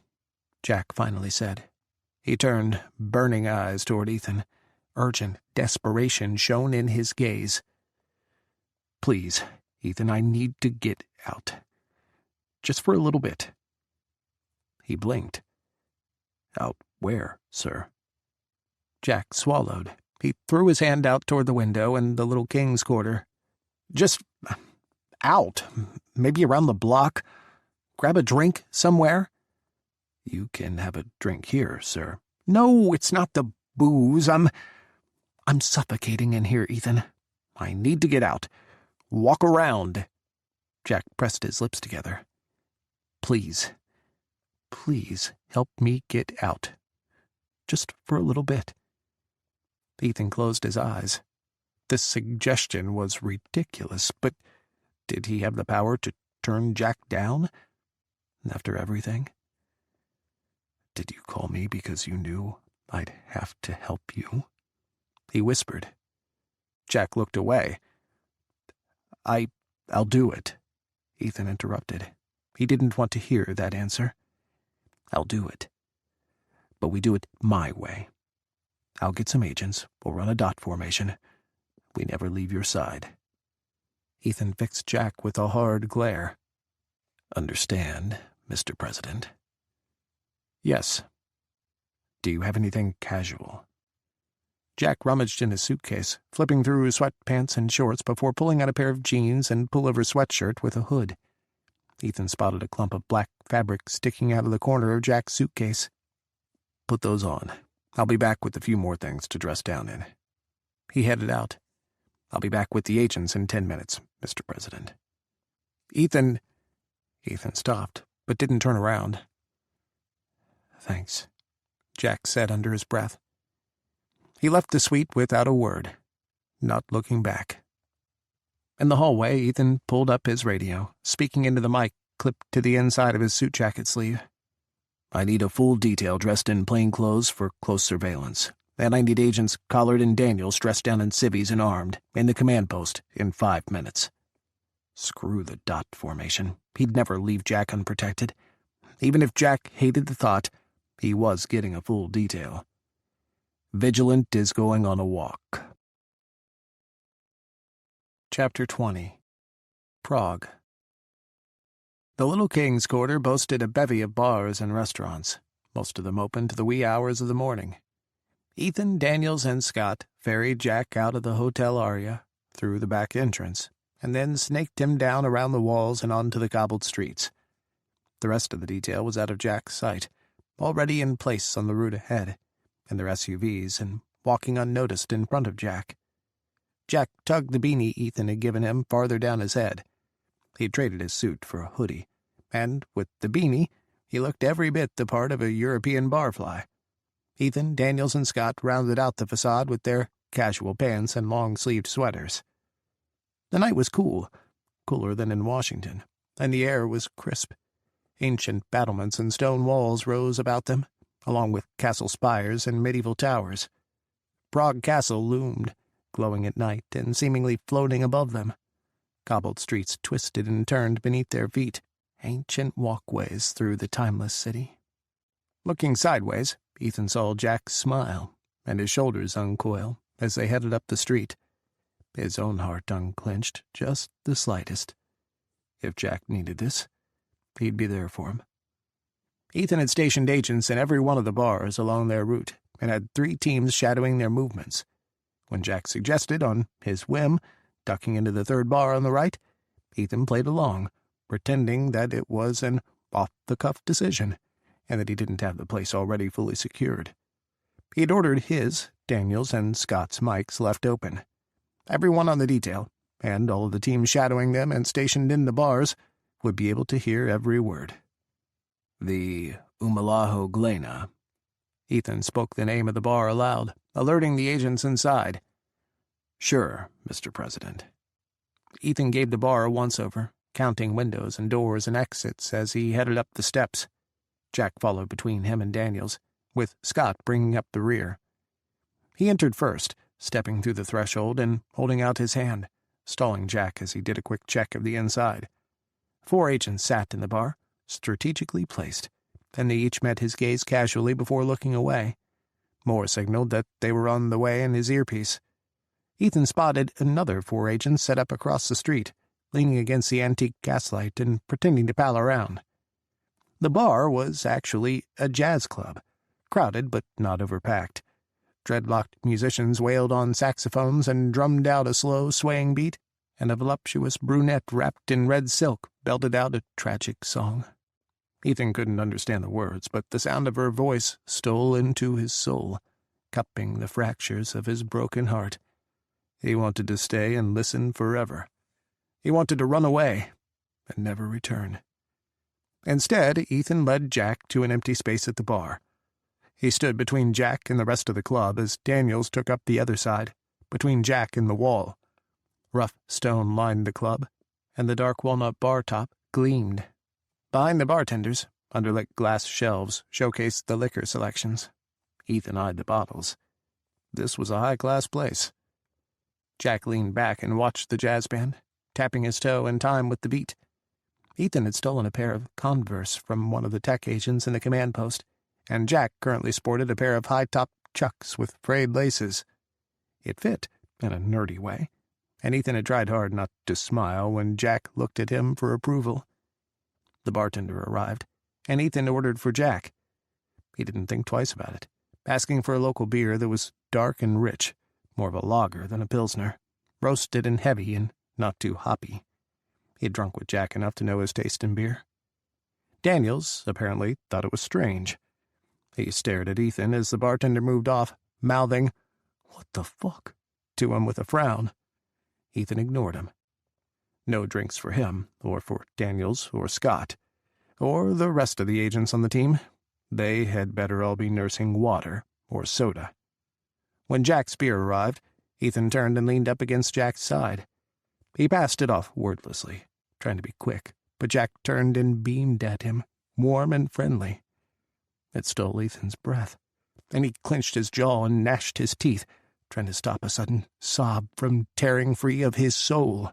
Speaker 2: Jack finally said. He turned burning eyes toward Ethan. Urgent desperation shone in his gaze. "Please, Ethan, I need to get out. Just for a little bit." He blinked.
Speaker 1: "Out where, sir?"
Speaker 2: Jack swallowed. He threw his hand out toward the window and the little king's quarter. "Just out. Maybe around the block. Grab a drink somewhere."
Speaker 1: "You can have a drink here, sir."
Speaker 2: "No, it's not the booze. I'm suffocating in here, Ethan. I need to get out. Walk around." Jack pressed his lips together. Please help me get out. Just for a little bit." Ethan closed his eyes. This suggestion was ridiculous, but did he have the power to turn Jack down? After everything?
Speaker 1: "Did you call me because you knew I'd have to help you?"
Speaker 2: he whispered. Jack looked away. I'll do it," Ethan interrupted. He didn't want to hear that answer. "I'll do it. But we do it my way. I'll get some agents. We'll run a dot formation. We never leave your side." Ethan fixed Jack with a hard glare.
Speaker 1: "Understand, Mr. President?"
Speaker 2: "Yes."
Speaker 1: "Do you have anything casual?"
Speaker 2: Jack rummaged in his suitcase, flipping through his sweatpants and shorts before pulling out a pair of jeans and pullover sweatshirt with a hood. Ethan spotted a clump of black fabric sticking out of the corner of Jack's suitcase.
Speaker 1: "Put those on. I'll be back with a few more things to dress down in."
Speaker 2: He headed out.
Speaker 1: "I'll be back with the agents in 10 minutes, Mr. President."
Speaker 2: Ethan stopped, but didn't turn around.
Speaker 1: "Thanks,"
Speaker 2: Jack said under his breath. He left the suite without a word, not looking back. In the hallway, Ethan pulled up his radio, speaking into the mic clipped to the inside of his suit jacket sleeve.
Speaker 1: "I need a full detail dressed in plain clothes for close surveillance, and I need agents Collard and Daniels dressed down in civvies and armed, in the command post, in 5 minutes." Screw the dot formation. He'd never leave Jack unprotected. Even if Jack hated the thought, he was getting a full detail. Vigilant is going on a walk.
Speaker 2: Chapter 20. Prague. The Little King's Quarter boasted a bevy of bars and restaurants, most of them open to the wee hours of the morning. Ethan, Daniels, and Scott ferried Jack out of the Hotel Aria, through the back entrance, and then snaked him down around the walls and onto the cobbled streets. The rest of the detail was out of Jack's sight, already in place on the route ahead, in their SUVs and walking unnoticed in front of Jack. Jack tugged the beanie Ethan had given him farther down his head. He'd traded his suit for a hoodie, and with the beanie, he looked every bit the part of a European barfly. Ethan, Daniels, and Scott rounded out the facade with their casual pants and long-sleeved sweaters. The night was cool, cooler than in Washington, and the air was crisp. Ancient battlements and stone walls rose about them, along with castle spires and medieval towers. Prague Castle loomed, glowing at night and seemingly floating above them. Cobbled streets twisted and turned beneath their feet, ancient walkways through the timeless city. Looking sideways, Ethan saw Jack smile, and his shoulders uncoil as they headed up the street. His own heart unclenched just the slightest. If Jack needed this, he'd be there for him. Ethan had stationed agents in every one of the bars along their route and had 3 teams shadowing their movements. When Jack suggested, on his whim, ducking into the 3rd bar on the right, Ethan played along, pretending that it was an off-the-cuff decision and that he didn't have the place already fully secured. He'd ordered his, Daniels, and Scott's mics left open. Everyone on the detail, and all of the teams shadowing them and stationed in the bars, would be able to hear every word.
Speaker 1: "The Umalaho Glena."
Speaker 2: Ethan spoke the name of the bar aloud, alerting the agents inside.
Speaker 1: "Sure, Mr. President."
Speaker 2: Ethan gave the bar a once-over, counting windows and doors and exits as he headed up the steps. Jack followed between him and Daniels, with Scott bringing up the rear. He entered first, stepping through the threshold and holding out his hand, stalling Jack as he did a quick check of the inside. 4 agents sat in the bar, strategically placed, and they each met his gaze casually before looking away. Moore signaled that they were on the way in his earpiece. Ethan spotted another 4 agents set up across the street, leaning against the antique gaslight and pretending to pal around. The bar was actually a jazz club, crowded but not overpacked. Dreadlocked musicians wailed on saxophones and drummed out a slow, swaying beat, and a voluptuous brunette wrapped in red silk belted out a tragic song. Ethan couldn't understand the words, but the sound of her voice stole into his soul, cupping the fractures of his broken heart. He wanted to stay and listen forever. He wanted to run away and never return. Instead, Ethan led Jack to an empty space at the bar. He stood between Jack and the rest of the club as Daniels took up the other side, between Jack and the wall. Rough stone lined the club, and the dark walnut bar top gleamed. Behind the bartenders, underlit glass shelves showcased the liquor selections. Ethan eyed the bottles. This was a high-class place. Jack leaned back and watched the jazz band, tapping his toe in time with the beat. Ethan had stolen a pair of Converse from one of the tech agents in the command post, and Jack currently sported a pair of high-top Chucks with frayed laces. It fit, in a nerdy way, and Ethan had tried hard not to smile when Jack looked at him for approval. The bartender arrived, and Ethan ordered for Jack. He didn't think twice about it, asking for a local beer that was dark and rich, more of a lager than a pilsner, roasted and heavy and not too hoppy. He had drunk with Jack enough to know his taste in beer. Daniels, apparently, thought it was strange. He stared at Ethan as the bartender moved off, mouthing, "What the fuck?" to him with a frown. Ethan ignored him. No drinks for him, or for Daniels, or Scott, or the rest of the agents on the team. They had better all be nursing water or soda. When Jack Spiers arrived, Ethan turned and leaned up against Jack's side. He passed it off wordlessly, trying to be quick, but Jack turned and beamed at him, warm and friendly. It stole Ethan's breath, and he clenched his jaw and gnashed his teeth, trying to stop a sudden sob from tearing free of his soul.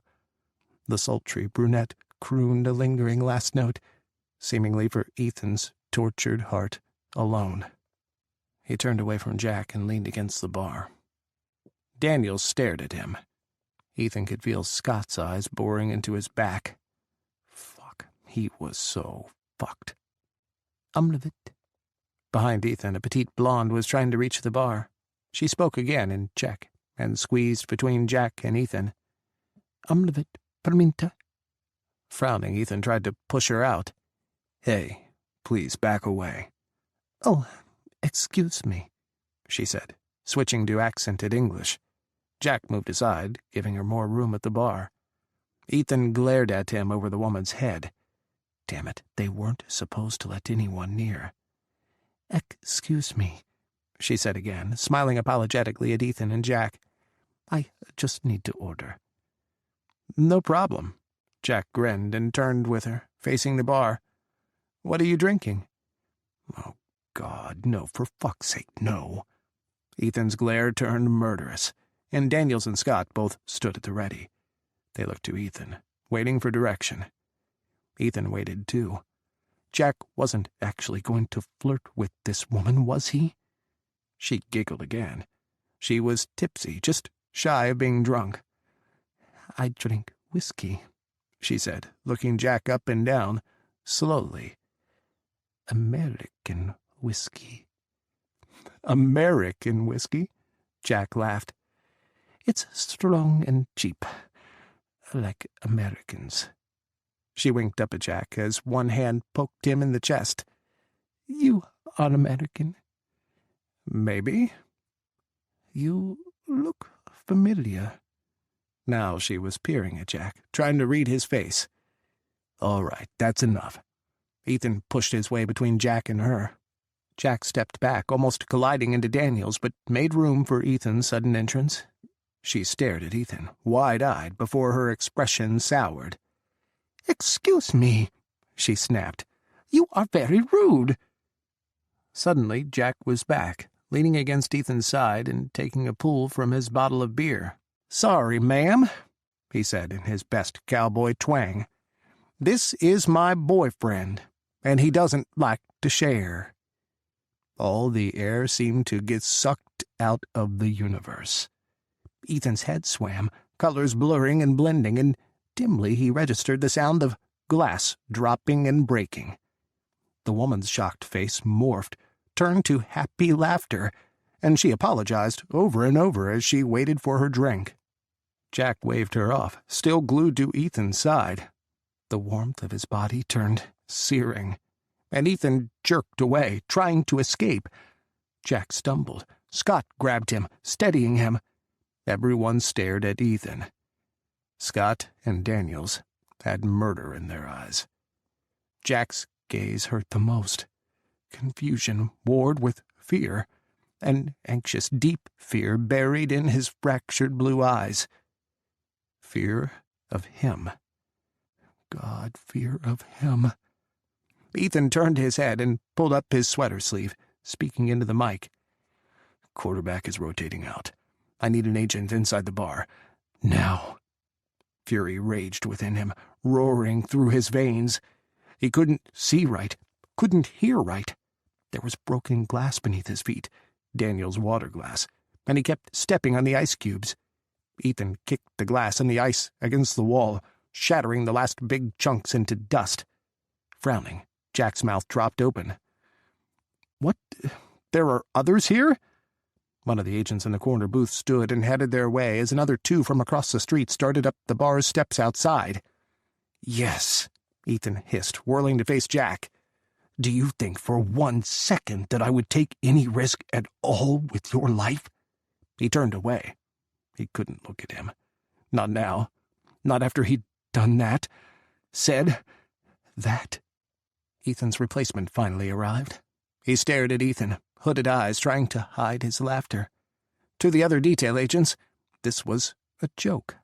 Speaker 2: The sultry brunette crooned a lingering last note, seemingly for Ethan's tortured heart alone. He turned away from Jack and leaned against the bar. Daniels stared at him. Ethan could feel Scott's eyes boring into his back. Fuck, he was so fucked. Umlevit. Behind Ethan, a petite blonde was trying to reach the bar. She spoke again in Czech and squeezed between Jack and Ethan. Umlevit, perminta. Frowning, Ethan tried to push her out. Hey, please back away. Oh, excuse me, she said, switching to accented English. Jack moved aside, giving her more room at the bar. Ethan glared at him over the woman's head. Damn it, they weren't supposed to let anyone near. Excuse me, she said again, smiling apologetically at Ethan and Jack. I just need to order. No problem. Jack grinned and turned with her, facing the bar. What are you drinking? Oh, God, no, for fuck's sake, no. Ethan's glare turned murderous, and Daniels and Scott both stood at the ready. They looked to Ethan, waiting for direction. Ethan waited too. Jack wasn't actually going to flirt with this woman, was he? She giggled again. She was tipsy, just shy of being drunk. I drink whiskey, she said, looking Jack up and down, slowly. American whiskey. American whiskey? Jack laughed. It's strong and cheap, like Americans. She winked up at Jack as one hand poked him in the chest. You are American? Maybe. You look familiar. Now she was peering at Jack, trying to read his face. All right, that's enough. Ethan pushed his way between Jack and her. Jack stepped back, almost colliding into Daniels, but made room for Ethan's sudden entrance. She stared at Ethan, wide-eyed, before her expression soured. Excuse me, she snapped. You are very rude.
Speaker 1: Suddenly, Jack was back, leaning against Ethan's side and taking a pull from his bottle of beer.
Speaker 2: "Sorry, ma'am," he said in his best cowboy twang. "This is my boyfriend, and he doesn't like to share."
Speaker 1: All the air seemed to get sucked out of the universe.
Speaker 2: Ethan's head swam, colors blurring and blending, and dimly he registered the sound of glass dropping and breaking. The woman's shocked face morphed, turned to happy laughter, and she apologized over and over as she waited for her drink.
Speaker 1: Jack waved her off, still glued to Ethan's side.
Speaker 2: The warmth of his body turned searing, and Ethan jerked away, trying to escape. Jack stumbled. Scott grabbed him, steadying him.
Speaker 1: Everyone stared at Ethan. Scott and Daniels had murder in their eyes.
Speaker 2: Jack's gaze hurt the most. Confusion warred with fear, an anxious, deep fear buried in his fractured blue eyes. Fear of him. God, fear of him. Ethan turned his head and pulled up his sweater sleeve, speaking into the mic.
Speaker 1: "Quarterback is rotating out. I need an agent inside the bar.
Speaker 2: Now." Fury raged within him, roaring through his veins. He couldn't see right, couldn't hear right. There was broken glass beneath his feet, Daniel's water glass, and he kept stepping on the ice cubes. Ethan kicked the glass and the ice against the wall, shattering the last big chunks into dust. Frowning, Jack's mouth dropped open. "What? There are others here?" One of the agents in the corner booth stood and headed their way as another two from across the street started up the bar's steps outside. "Yes," Ethan hissed, whirling to face Jack. "Do you think for 1 second that I would take any risk at all with your life?" He turned away. He couldn't look at him. Not now. Not after he'd done that. Said that. Ethan's replacement finally arrived. He stared at Ethan, hooded eyes trying to hide his laughter. To the other detail agents, this was a joke.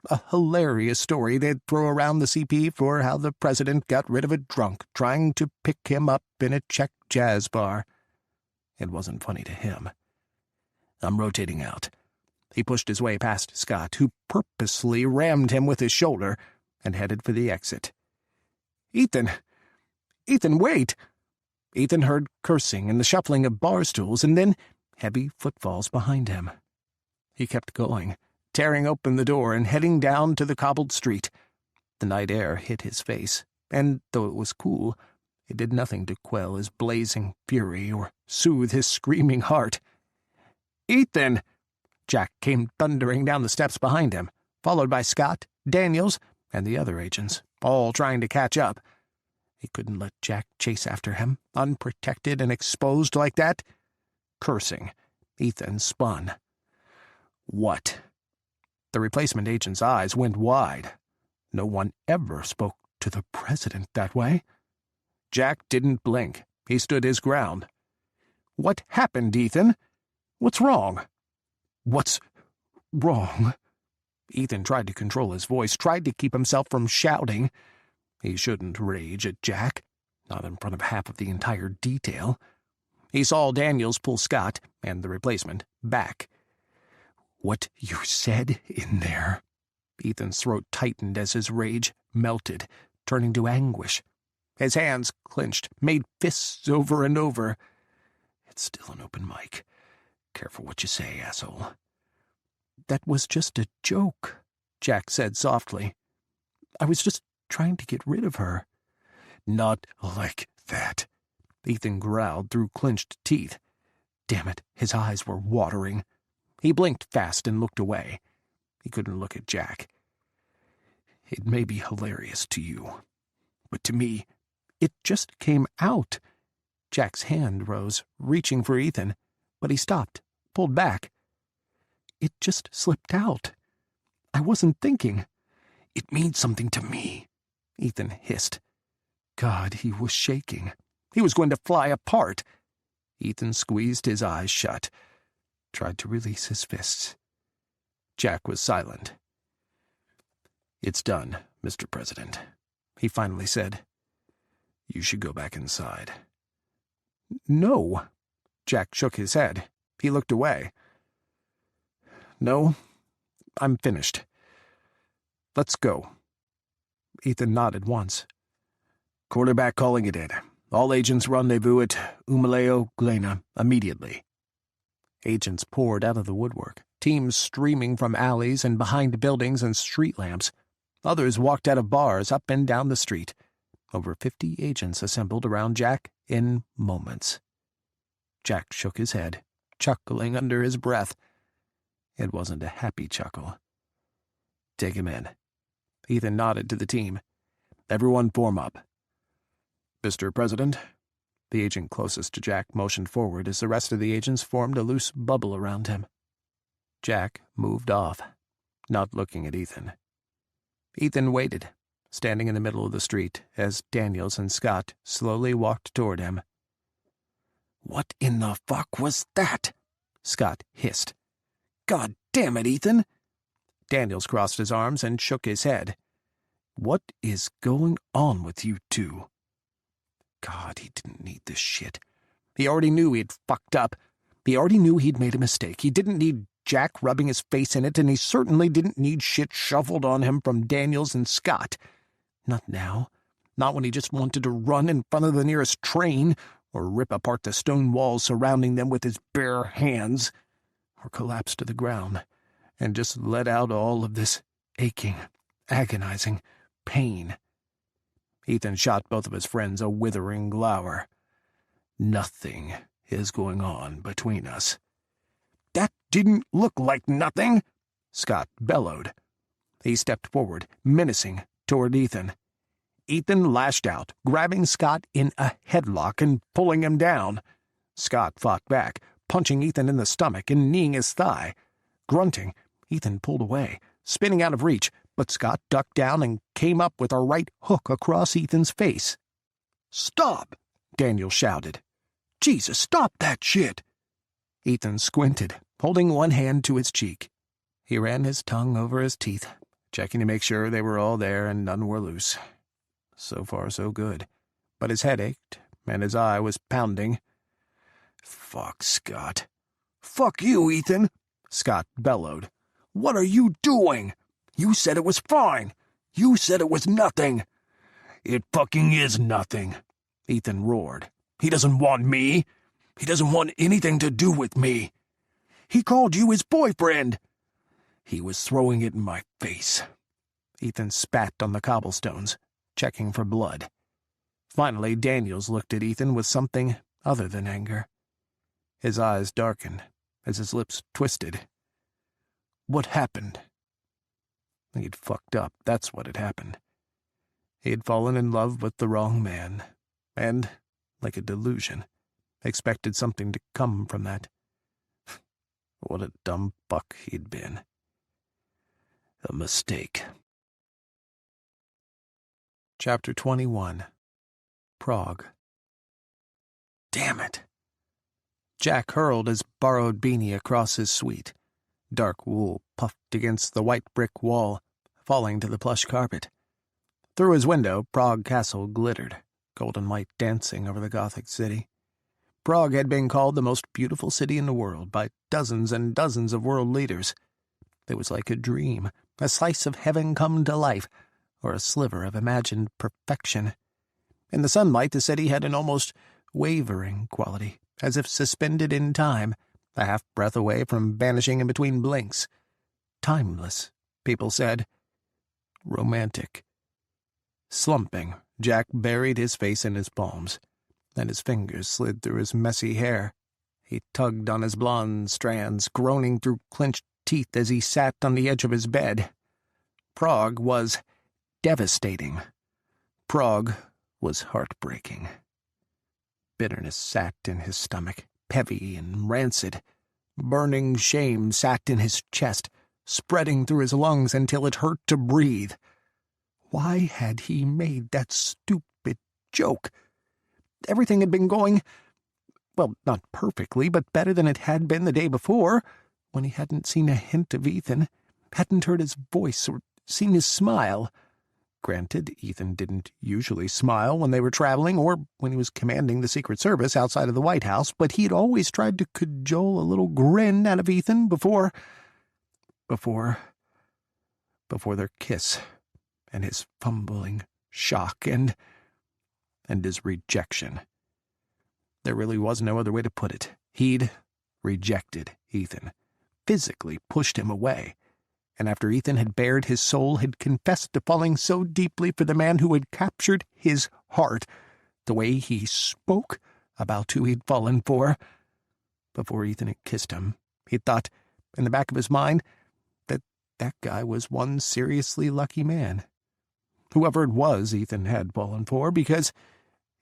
Speaker 2: A hilarious story they'd throw around the CP for how the president got rid of a drunk trying to pick him up in a Czech jazz bar. It wasn't funny to him. "I'm rotating out." He pushed his way past Scott, who purposely rammed him with his shoulder, and headed for the exit. Ethan, wait!" Ethan heard cursing and the shuffling of bar stools, and then heavy footfalls behind him. He kept going, tearing open the door and heading down to the cobbled street. The night air hit his face, and though it was cool, it did nothing to quell his blazing fury or soothe his screaming heart. "Ethan!" Jack came thundering down the steps behind him, followed by Scott, Daniels, and the other agents, all trying to catch up. He couldn't let Jack chase after him, unprotected and exposed like that. Cursing, Ethan spun. What? The replacement agent's eyes went wide. No one ever spoke to the president that way. Jack didn't blink. He stood his ground. "What happened, Ethan? What's wrong?" "What's wrong?" Ethan tried to control his voice, tried to keep himself from shouting. He shouldn't rage at Jack, not in front of half of the entire detail. He saw Daniels pull Scott, and the replacement, back. "What you said in there." Ethan's throat tightened as his rage melted, turning to anguish. His hands clenched, made fists over and over. "It's still an open mic. Careful what you say, asshole." "That was just a joke," Jack said softly. "I was just trying to get rid of her." "Not like that," Ethan growled through clenched teeth. Damn it, his eyes were watering. He blinked fast and looked away. He couldn't look at Jack. "It may be hilarious to you, but to me, it just came out." Jack's hand rose, reaching for Ethan, but he stopped, pulled back. "It just slipped out. I wasn't thinking." "It means something to me," Ethan hissed. God, he was shaking. He was going to fly apart. Ethan squeezed his eyes shut, tried to release his fists. Jack was silent. "It's done, Mr. President," he finally said. "You should go back inside." No. Jack shook his head. He looked away. No, I'm finished. Let's go. Ethan nodded once. Quarterback calling it in. All agents rendezvous at Umaleo Glena immediately. Agents poured out of the woodwork, teams streaming from alleys and behind buildings and street lamps. Others walked out of bars up and down the street. Over 50 agents assembled around Jack in moments. Jack shook his head, chuckling under his breath. It wasn't a happy chuckle. Take him in. Ethan nodded to the team. Everyone form up. Mr. President, the agent closest to Jack motioned forward as the rest of the agents formed a loose bubble around him. Jack moved off, not looking at Ethan. Ethan waited, standing in the middle of the street, as Daniels and Scott slowly walked toward him. "What in the fuck was that?" Scott hissed. "God damn it, Ethan!" Daniels crossed his arms and shook his head. "What is going on with you two?" God, he didn't need this shit. He already knew he'd fucked up. He already knew he'd made a mistake. He didn't need Jack rubbing his face in it, and he certainly didn't need shit shoveled on him from Daniels and Scott. Not now. Not when he just wanted to run in front of the nearest train, or rip apart the stone walls surrounding them with his bare hands, or collapse to the ground and just let out all of this aching, agonizing pain. Ethan shot both of his friends a withering glower. "Nothing is going on between us." "That didn't look like nothing," Scott bellowed. He stepped forward, menacing, toward Ethan. Ethan lashed out, grabbing Scott in a headlock and pulling him down. Scott fought back, punching Ethan in the stomach and kneeing his thigh. Grunting, Ethan pulled away, spinning out of reach, but Scott ducked down and came up with a right hook across Ethan's face. "Stop!" Daniel shouted. "Jesus, stop that shit!" Ethan squinted, holding one hand to his cheek. He ran his tongue over his teeth, checking to make sure they were all there and none were loose. So far, so good. But his head ached, and his eye was pounding. "Fuck, Scott." "Fuck you, Ethan," Scott bellowed. "What are you doing? You said it was fine. You said it was nothing." "It fucking is nothing," Ethan roared. "He doesn't want me. He doesn't want anything to do with me. He called you his boyfriend." "He was throwing it in my face." Ethan spat on the cobblestones, checking for blood. Finally, Daniels looked at Ethan with something other than anger. His eyes darkened as his lips twisted. "What happened?" He'd fucked up, that's what had happened. He had fallen in love with the wrong man, and, like a delusion, expected something to come from that. What a dumb fuck he'd been. A mistake. Chapter 21. Prague. Damn it! Jack hurled his borrowed beanie across his suite. Dark wool puffed against the white brick wall, falling to the plush carpet. Through his window, Prague Castle glittered, golden light dancing over the Gothic city. Prague had been called the most beautiful city in the world by dozens and dozens of world leaders. It was like a dream, a slice of heaven come to life, or a sliver of imagined perfection. In the sunlight, the city had an almost wavering quality, as if suspended in time, a half-breath away from vanishing in between blinks. Timeless, people said. Romantic. Slumping, Jack buried his face in his palms. Then his fingers slid through his messy hair. He tugged on his blonde strands, groaning through clenched teeth as he sat on the edge of his bed. Prague was devastating. Prague was heartbreaking. Bitterness sat in his stomach, heavy and rancid. Burning shame sat in his chest, spreading through his lungs until it hurt to breathe. Why had he made that stupid joke? Everything had been going, well, not perfectly, but better than it had been the day before, when he hadn't seen a hint of Ethan, hadn't heard his voice or seen his smile. Granted, Ethan didn't usually smile when they were traveling or when he was commanding the Secret Service outside of the White House, but he'd always tried to cajole a little grin out of Ethan before their kiss and his fumbling shock and his rejection. There really was no other way to put it. He'd rejected Ethan, physically pushed him away, and after Ethan had bared his soul, had confessed to falling so deeply for the man who had captured his heart, the way he spoke about who he'd fallen for. Before Ethan had kissed him, he'd thought, in the back of his mind, that guy was one seriously lucky man. Whoever it was Ethan had fallen for, because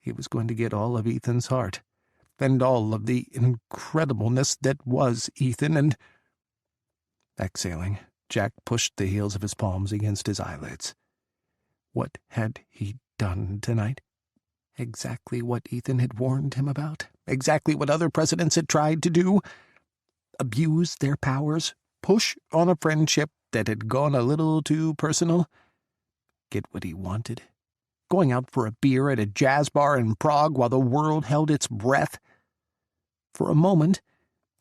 Speaker 2: he was going to get all of Ethan's heart, and all of the incredibleness that was Ethan, and... Exhaling, Jack pushed the heels of his palms against his eyelids. What had he done tonight? Exactly what Ethan had warned him about. Exactly what other presidents had tried to do. Abuse their powers. Push on a friendship that had gone a little too personal. Get what he wanted. Going out for a beer at a jazz bar in Prague while the world held its breath. For a moment,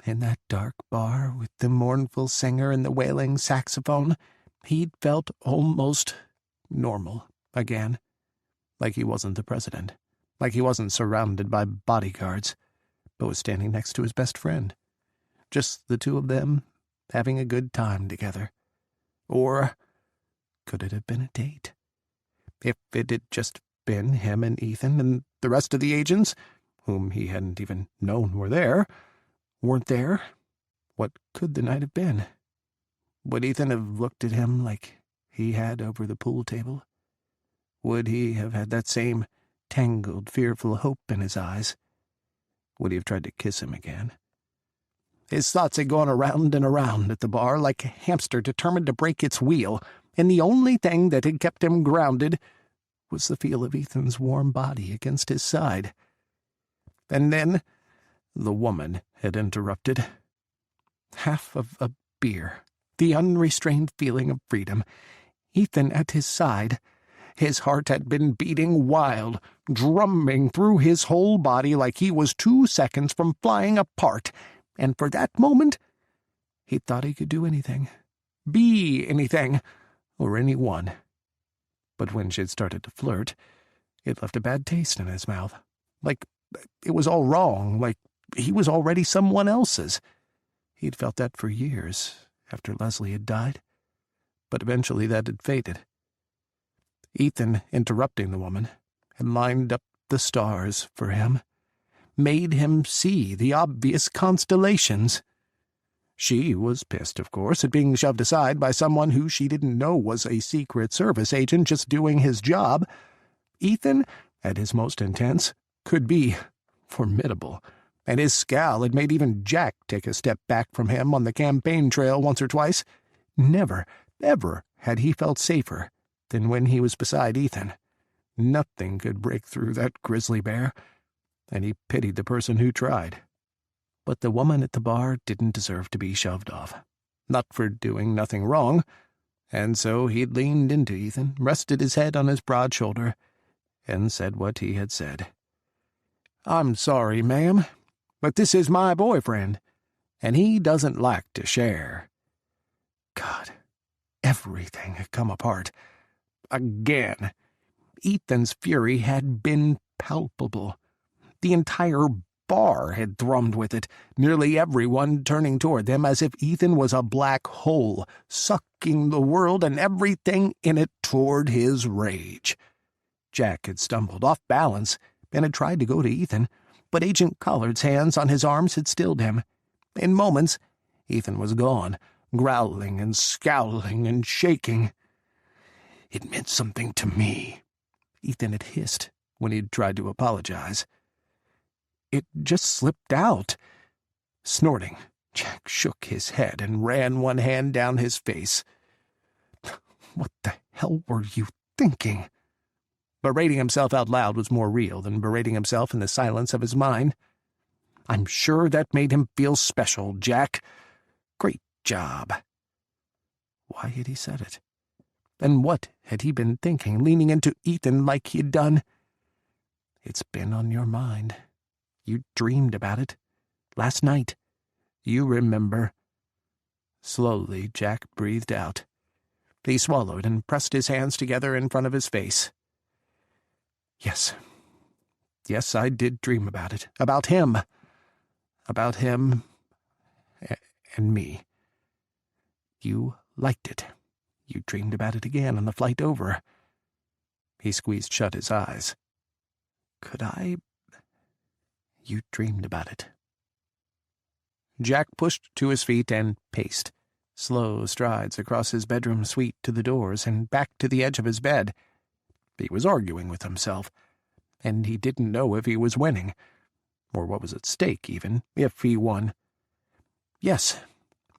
Speaker 2: in that dark bar with the mournful singer and the wailing saxophone, he'd felt almost normal again. Like he wasn't the president. Like he wasn't surrounded by bodyguards, but was standing next to his best friend. Just the two of them, having a good time together. Or could it have been a date? If it had just been him and Ethan, and the rest of the agents, whom he hadn't even known were there, weren't there, what could the night have been? Would Ethan have looked at him like he had over the pool table? Would he have had that same tangled, fearful hope in his eyes? Would he have tried to kiss him again? His thoughts had gone around and around at the bar like a hamster determined to break its wheel, and the only thing that had kept him grounded was the feel of Ethan's warm body against his side. And then the woman had interrupted. Half of a beer, the unrestrained feeling of freedom, Ethan at his side. His heart had been beating wild, drumming through his whole body like he was 2 seconds from flying apart, and for that moment, he thought he could do anything, be anything, or anyone. But when she'd started to flirt, it left a bad taste in his mouth, like it was all wrong, like he was already someone else's. He'd felt that for years, after Leslie had died, but eventually that had faded. Ethan, interrupting the woman, had lined up the stars for him, made him see the obvious constellations. She was pissed, of course, at being shoved aside by someone who she didn't know was a Secret Service agent just doing his job. Ethan, at his most intense, could be formidable, and his scowl had made even Jack take a step back from him on the campaign trail once or twice. Never, ever had he felt safer than when he was beside Ethan. Nothing could break through that grizzly bear, and he pitied the person who tried. But the woman at the bar didn't deserve to be shoved off, not for doing nothing wrong, and so he'd leaned into Ethan, rested his head on his broad shoulder, and said what he had said. "I'm sorry, ma'am, but this is my boyfriend, and he doesn't like to share." God, everything had come apart. Again. Ethan's fury had been palpable. The entire bar had thrummed with it, nearly everyone turning toward them as if Ethan was a black hole, sucking the world and everything in it toward his rage. Jack had stumbled off balance and had tried to go to Ethan, but Agent Collard's hands on his arms had stilled him. In moments, Ethan was gone, growling and scowling and shaking. "It meant something to me," Ethan had hissed when he'd tried to apologize. "It just slipped out." Snorting, Jack shook his head and ran one hand down his face. What the hell were you thinking? Berating himself out loud was more real than berating himself in the silence of his mind. "I'm sure that made him feel special, Jack. Great job." Why had he said it? And what had he been thinking, leaning into Ethan like he'd done? It's been on your mind. You dreamed about it. Last night. You remember. Slowly, Jack breathed out. He swallowed and pressed his hands together in front of his face. Yes. Yes, I did dream about it. About him. About him and me. You liked it. You dreamed about it again on the flight over. He squeezed shut his eyes. Could I? You dreamed about it. Jack pushed to his feet and paced, slow strides across his bedroom suite to the doors and back to the edge of his bed. He was arguing with himself, and he didn't know if he was winning, or what was at stake even, if he won. Yes,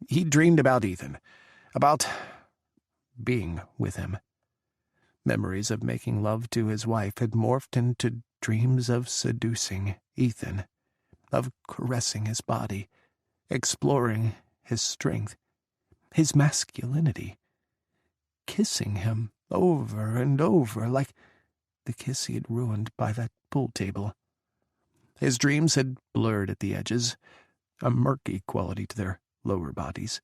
Speaker 2: he dreamed about Ethan, about being with him. Memories of making love to his wife had morphed into dreams of seducing Ethan, of caressing his body, exploring his strength, his masculinity, kissing him over and over like the kiss he had ruined by that pool table. His dreams had blurred at the edges, a murky quality to their lower bodies.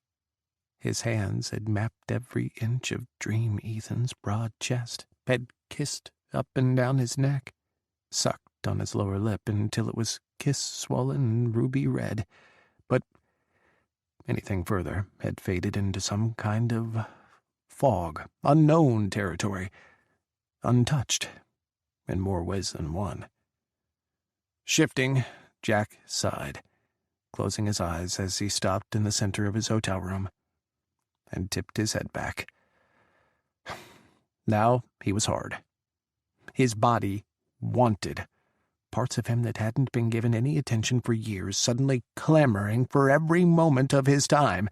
Speaker 2: His hands had mapped every inch of dream Ethan's broad chest, had kissed up and down his neck, sucked on his lower lip until it was kiss-swollen and ruby red, but anything further had faded into some kind of fog, unknown territory, untouched, in more ways than one. Shifting, Jack sighed, closing his eyes as he stopped in the center of his hotel room, and tipped his head back. Now he was hard. His body wanted, parts of him that hadn't been given any attention for years suddenly clamoring for every moment of his time,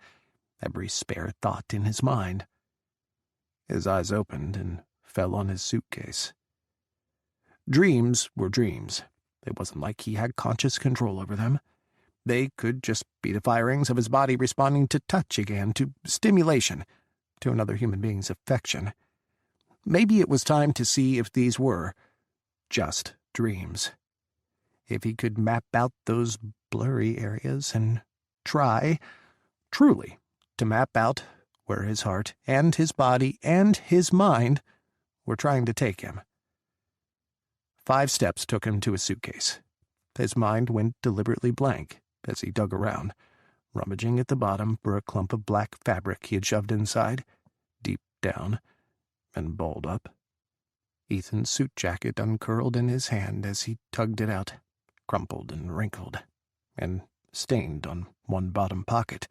Speaker 2: every spare thought in his mind. His eyes opened and fell on his suitcase. Dreams were dreams. It wasn't like he had conscious control over them. They could just be the firings of his body responding to touch again, to stimulation, to another human being's affection. Maybe it was time to see if these were just dreams. If he could map out those blurry areas and try, truly, to map out where his heart and his body and his mind were trying to take him. 5 steps took him to his suitcase. His mind went deliberately blank as he dug around, rummaging at the bottom for a clump of black fabric he had shoved inside, deep down, and balled up. Ethan's suit jacket uncurled in his hand as he tugged it out, crumpled and wrinkled, and stained on one bottom pocket.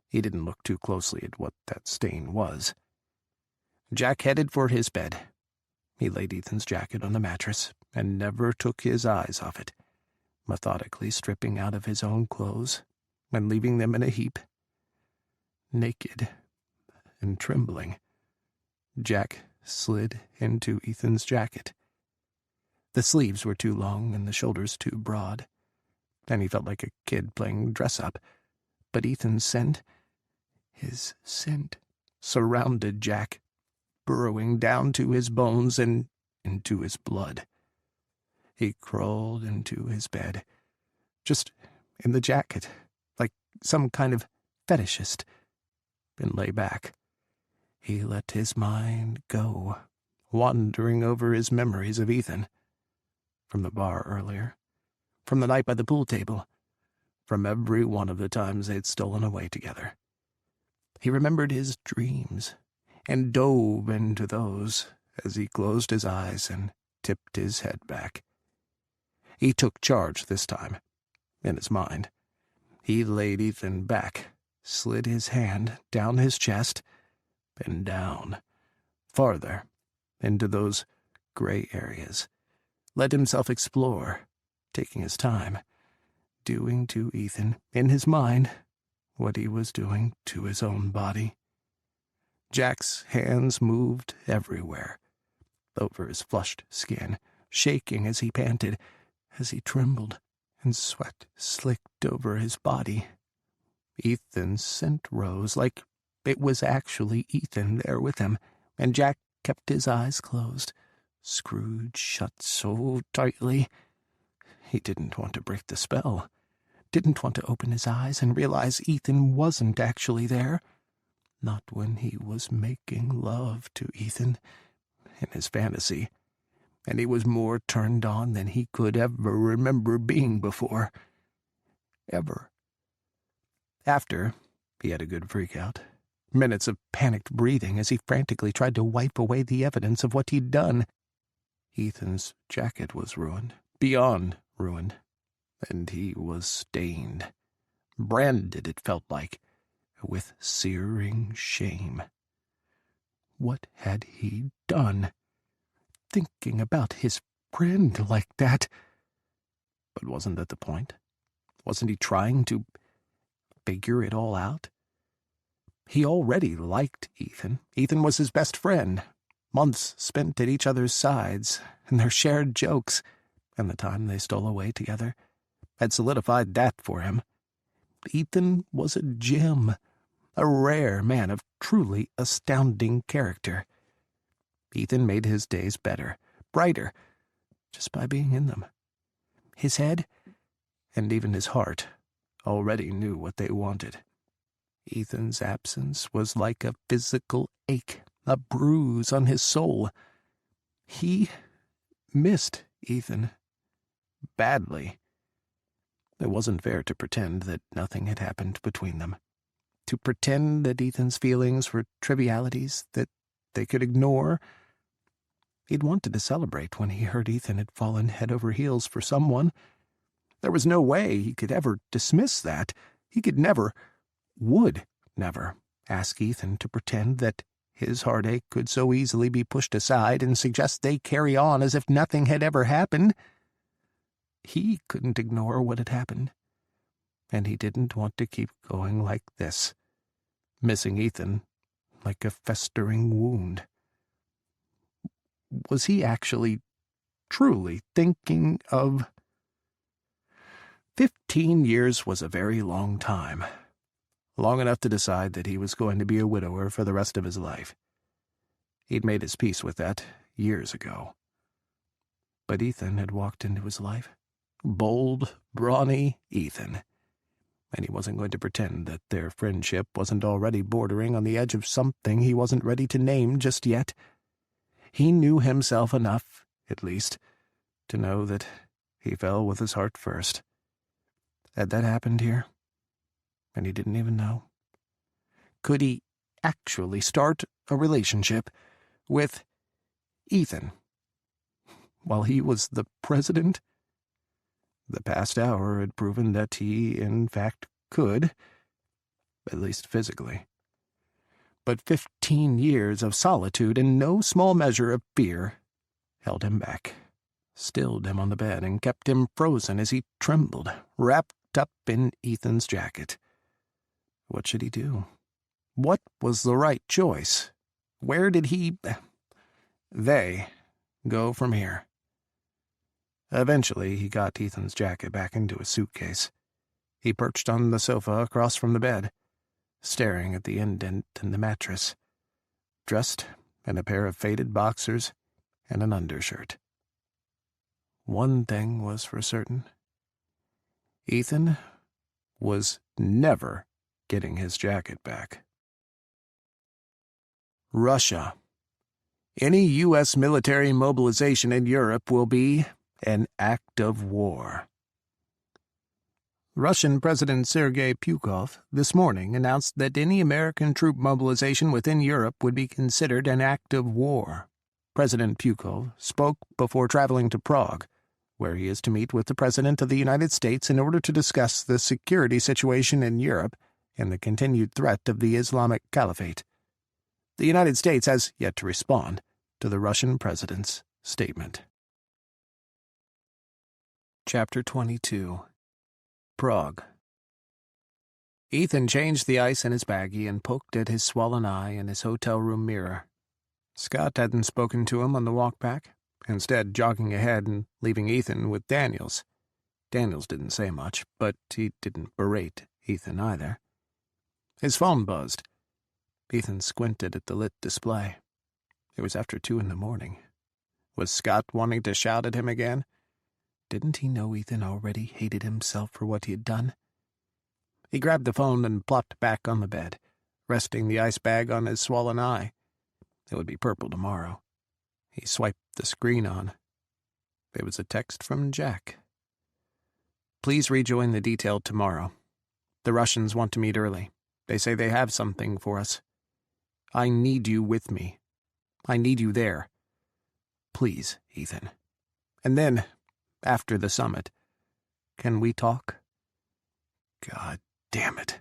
Speaker 2: He didn't look too closely at what that stain was. Jack headed for his bed. He laid Ethan's jacket on the mattress and never took his eyes off it, methodically stripping out of his own clothes and leaving them in a heap. Naked and trembling, Jack slid into Ethan's jacket. The sleeves were too long and the shoulders too broad, and he felt like a kid playing dress-up. But Ethan's scent, his scent, surrounded Jack, burrowing down to his bones and into his blood. He crawled into his bed, just in the jacket, like some kind of fetishist, and lay back. He let his mind go, wandering over his memories of Ethan. From the bar earlier, from the night by the pool table, from every one of the times they'd stolen away together. He remembered his dreams, and dove into those as he closed his eyes and tipped his head back. He took charge this time, in his mind. He laid Ethan back, slid his hand down his chest, and down, farther, into those gray areas. Let himself explore, taking his time, doing to Ethan, in his mind, what he was doing to his own body. Jack's hands moved everywhere, over his flushed skin, shaking as he panted, as he trembled, and sweat slicked over his body. Ethan's scent rose like it was actually Ethan there with him, and Jack kept his eyes closed, screwed shut so tightly. He didn't want to break the spell, didn't want to open his eyes and realize Ethan wasn't actually there. Not when he was making love to Ethan in his fantasy, and he was more turned on than he could ever remember being before. Ever. After, he had a good freak-out. Minutes of panicked breathing as he frantically tried to wipe away the evidence of what he'd done. Ethan's jacket was ruined, beyond ruined, and he was stained. Branded, it felt like, with searing shame. What had he done? Thinking about his friend like that. But wasn't that the point? Wasn't he trying to figure it all out? He already liked Ethan. Ethan was his best friend. Months spent at each other's sides, and their shared jokes, and the time they stole away together, had solidified that for him. Ethan was a gem, a rare man of truly astounding character. Ethan made his days better, brighter, just by being in them. His head, and even his heart, already knew what they wanted. Ethan's absence was like a physical ache, a bruise on his soul. He missed Ethan. Badly. It wasn't fair to pretend that nothing had happened between them. To pretend that Ethan's feelings were trivialities that they could ignore. He'd wanted to celebrate when he heard Ethan had fallen head over heels for someone. There was no way he could ever dismiss that. He could never, would never, ask Ethan to pretend that his heartache could so easily be pushed aside and suggest they carry on as if nothing had ever happened. He couldn't ignore what had happened, and he didn't want to keep going like this, missing Ethan like a festering wound. Was he actually, truly thinking of... 15 years was a very long time. Long enough to decide that he was going to be a widower for the rest of his life. He'd made his peace with that years ago. But Ethan had walked into his life. Bold, brawny Ethan. And he wasn't going to pretend that their friendship wasn't already bordering on the edge of something he wasn't ready to name just yet. He knew himself enough, at least, to know that he fell with his heart first. Had that happened here? And he didn't even know. Could he actually start a relationship with Ethan while he was the president? The past hour had proven that he, in fact, could, at least physically. But 15 years of solitude and no small measure of fear held him back, stilled him on the bed, and kept him frozen as he trembled, wrapped up in Ethan's jacket. What should he do? What was the right choice? Where did they go from here? Eventually, he got Ethan's jacket back into his suitcase. He perched on the sofa across from the bed, staring at the indent in the mattress, dressed in a pair of faded boxers and an undershirt. One thing was for certain. Ethan was never getting his jacket back. Russia. Any U.S. military mobilization in Europe will be an act of war. Russian President Sergei Pukov this morning announced that any American troop mobilization within Europe would be considered an act of war. President Pukov spoke before traveling to Prague, where he is to meet with the President of the United States in order to discuss the security situation in Europe and the continued threat of the Islamic Caliphate. The United States has yet to respond to the Russian president's statement. Chapter 22. Prague. Ethan changed the ice in his baggie and poked at his swollen eye in his hotel room mirror. Scott hadn't spoken to him on the walk back, instead jogging ahead and leaving Ethan with Daniels. Daniels didn't say much, but he didn't berate Ethan either. His phone buzzed. Ethan squinted at the lit display.
Speaker 1: It was after 2 in the morning. Was Scott wanting to shout at him again? Didn't he know Ethan already hated himself for what he had done? He grabbed the phone and plopped back on the bed, resting the ice bag on his swollen eye. It would be purple tomorrow. He swiped the screen on. It was a text from Jack. Please rejoin the detail tomorrow. The Russians want to meet early. They say they have something for us. I need you with me. I need you there. Please, Ethan. And then, after the summit, can we talk? God damn it.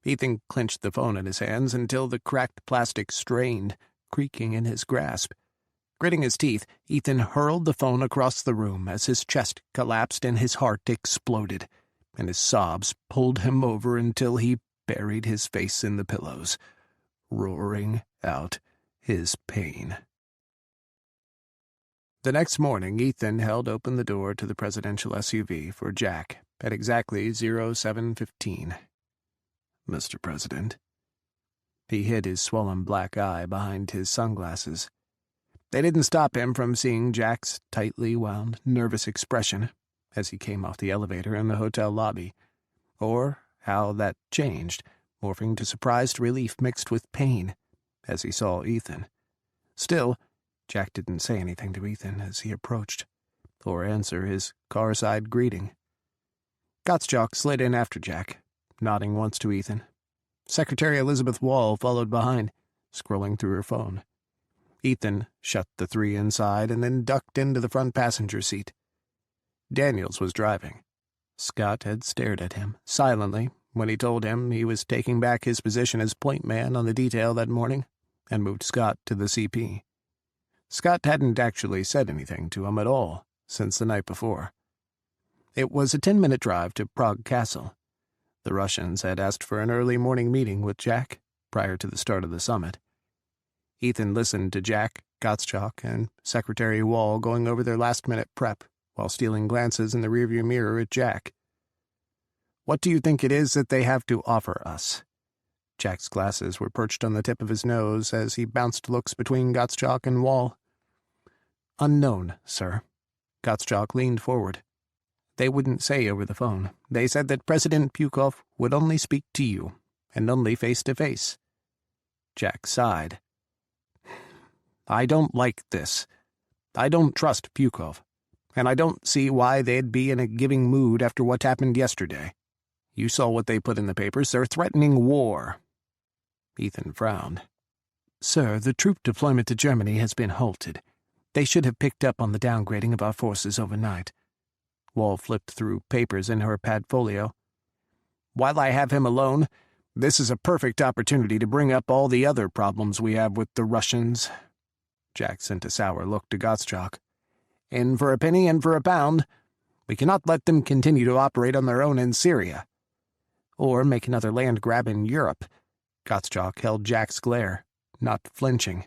Speaker 1: Ethan clenched the phone in his hands until the cracked plastic strained, creaking in his grasp. Gritting his teeth, Ethan hurled the phone across the room as his chest collapsed and his heart exploded, and his sobs pulled him over until he buried his face in the pillows, roaring out his pain. The next morning, Ethan held open the door to the presidential SUV for Jack at exactly 07:15. Mr. President. He hid his swollen black eye behind his sunglasses. They didn't stop him from seeing Jack's tightly wound, nervous expression as he came off the elevator in the hotel lobby, or how that changed, morphing to surprised relief mixed with pain as he saw Ethan. Still, Jack didn't say anything to Ethan as he approached, or answer his car-side greeting. Gottschalk slid in after Jack, nodding once to Ethan. Secretary Elizabeth Wall followed behind, scrolling through her phone. Ethan shut the three inside and then ducked into the front passenger seat. Daniels was driving. Scott had stared at him, silently, when he told him he was taking back his position as point man on the detail that morning, and moved Scott to the CP. Scott hadn't actually said anything to him at all since the night before. It was a 10-minute drive to Prague Castle. The Russians had asked for an early morning meeting with Jack prior to the start of the summit. Ethan listened to Jack, Gottschalk, and Secretary Wall going over their last-minute prep while stealing glances in the rearview mirror at Jack. What do you think it is that they have to offer us? Jack's glasses were perched on the tip of his nose as he bounced looks between Gottschalk and Wall. Unknown, sir. Gottschalk leaned forward. They wouldn't say over the phone. They said that President Pukov would only speak to you, and only face-to-face. Jack sighed. I don't like this. I don't trust Pukov, and I don't see why they'd be in a giving mood after what happened yesterday. You saw what they put in the papers. They're threatening war. Ethan frowned. Sir, the troop deployment to Germany has been halted. They should have picked up on the downgrading of our forces overnight. Wall flipped through papers in her padfolio. While I have him alone, this is a perfect opportunity to bring up all the other problems we have with the Russians. Jack sent a sour look to Gottschalk. In for a penny and for a pound. We cannot let them continue to operate on their own in Syria. Or make another land grab in Europe. Gottschalk held Jack's glare, not flinching.